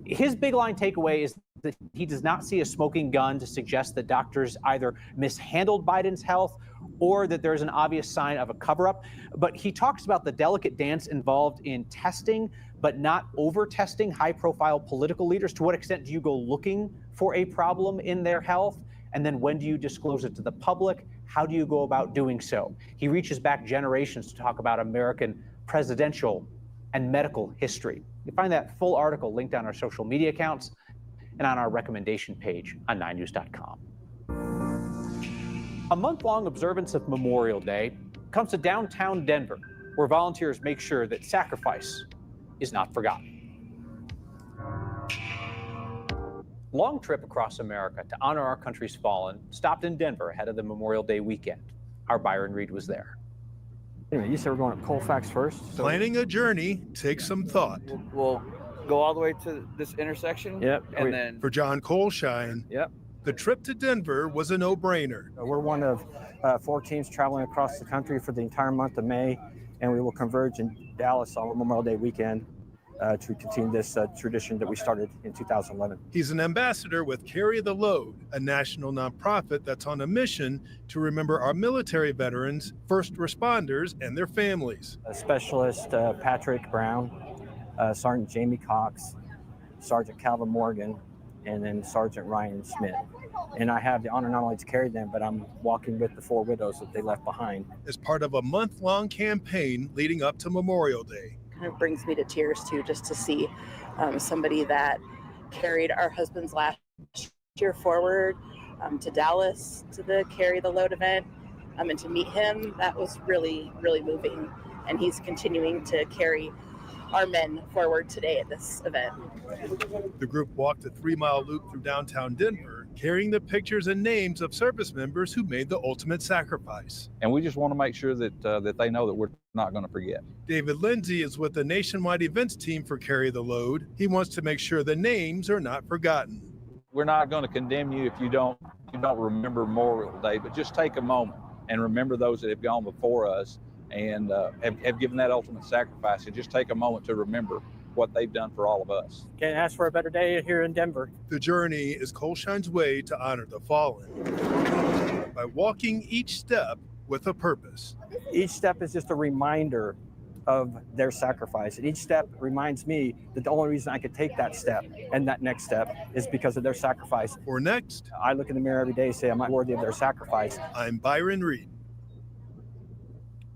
His big line takeaway is that he does not see a smoking gun to suggest that doctors either mishandled Biden's health or that there's an obvious sign of a cover-up. But he talks about the delicate dance involved in testing, but not over-testing high-profile political leaders. To what extent do you go looking for a problem in their health? And then when do you disclose it to the public? How do you go about doing so? He reaches back generations to talk about American presidential and medical history. You find that full article linked on our social media accounts and on our recommendation page on 9news.com. A month-long observance of Memorial Day comes to downtown Denver, where volunteers make sure that sacrifice is not forgotten. Long trip across America to honor our country's fallen stopped in Denver ahead of the Memorial Day weekend. Our Byron Reed was there. Anyway, you said we're going up Colfax first. So planning a journey takes some thought. We'll go all the way to this intersection. Yep. And then For John Colshine, yep, the trip to Denver was a no-brainer. we're one of 4 teams traveling across the country for the entire month of May, and we will converge in Dallas on Memorial Day weekend to continue this tradition that we started in 2011. He's an ambassador with Carry the Load, a national nonprofit that's on a mission to remember our military veterans, first responders, and their families. Specialist Patrick Brown, Sergeant Jamie Cox, Sergeant Calvin Morgan, and then Sergeant Ryan Smith. And I have the honor not only to carry them, but I'm walking with the 4 widows that they left behind. As part of a month-long campaign leading up to Memorial Day. Kind of brings me to tears too, just to see somebody that carried our husband's last year forward to Dallas to the Carry the Load event, and to meet him, that was really, really moving. And he's continuing to carry our men forward today at this event. The group walked a 3-mile loop through downtown Denver, carrying the pictures and names of service members who made the ultimate sacrifice. And we just want to make sure that that they know that we're not going to forget. David Lindsay is with the nationwide events team for Carry the Load. He wants to make sure the names are not forgotten. We're not going to condemn you if you don't remember Memorial Day, but just take a moment and remember those that have gone before us and have given that ultimate sacrifice, and just take a moment to remember what they've done for all of us. Can't ask for a better day here in Denver. The journey is Colshine's way to honor the fallen by walking each step with a purpose. Each step is just a reminder of their sacrifice. And each step reminds me that the only reason I could take that step and that next step is because of their sacrifice. Or next, I look in the mirror every day and say, am I worthy of their sacrifice? I'm Byron Reed.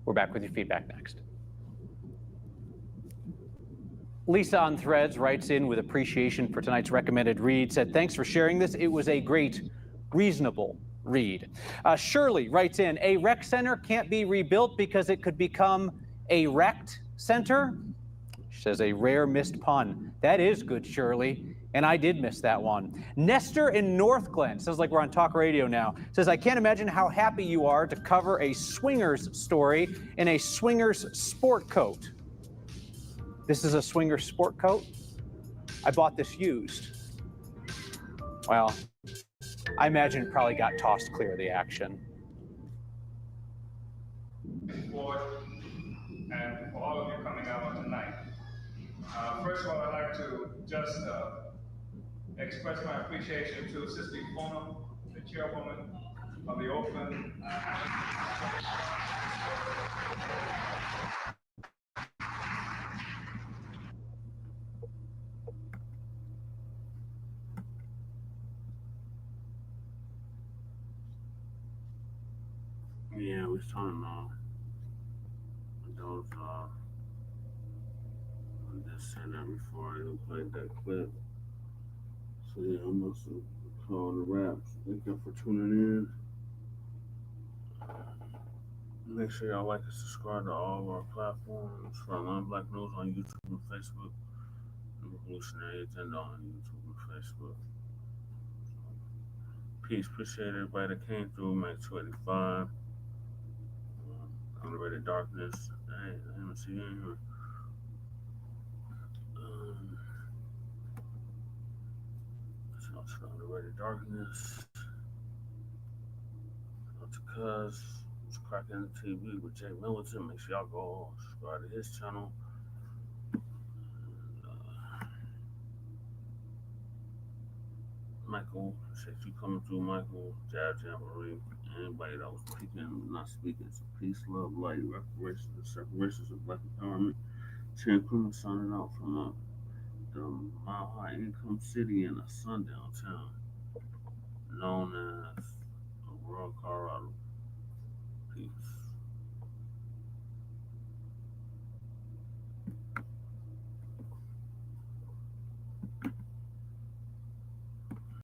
We're back with your feedback next. Lisa on Threads writes in with appreciation for tonight's recommended read, said, thanks for sharing this. It was a great, reasonable read. Shirley writes in, a rec center can't be rebuilt because it could become a wrecked center. She says, a rare missed pun. That is good, Shirley. And I did miss that one. Nestor in North Glen, sounds like we're on talk radio now, says, I can't imagine how happy you are to cover a swingers story in a swingers sport coat. This is a swingers sport coat? I bought this used. Well, I imagine it probably got tossed clear of the action. Sport, and for all of you coming out tonight. First of all, I'd like to just express my appreciation to Sister Ipona, the chairwoman of the Oakland. Yeah, we was talking about those. I just said that before. I didn't play that clip. So yeah, I must have called the raps. Thank you for tuning in. Make sure y'all like and subscribe to all of our platforms. Frontline Black News on YouTube and Facebook. And Revolutionary Agenda on YouTube and Facebook. Peace. Appreciate everybody that came through. Make 285. Underrated Darkness. Hey, I haven't seen you in here. Underrated Darkness. Out to Cuz. It's Cracking the TV with Jay Militant. Make sure y'all go subscribe to his channel. Michael Michael. Appreciate you coming through, Michael. Jab Jamboree. Anybody that was speaking, not speaking. So peace, love, light, reparations, and separations of black empowerment. Terry Crews signing out from the Mile High Income City in a sundown town.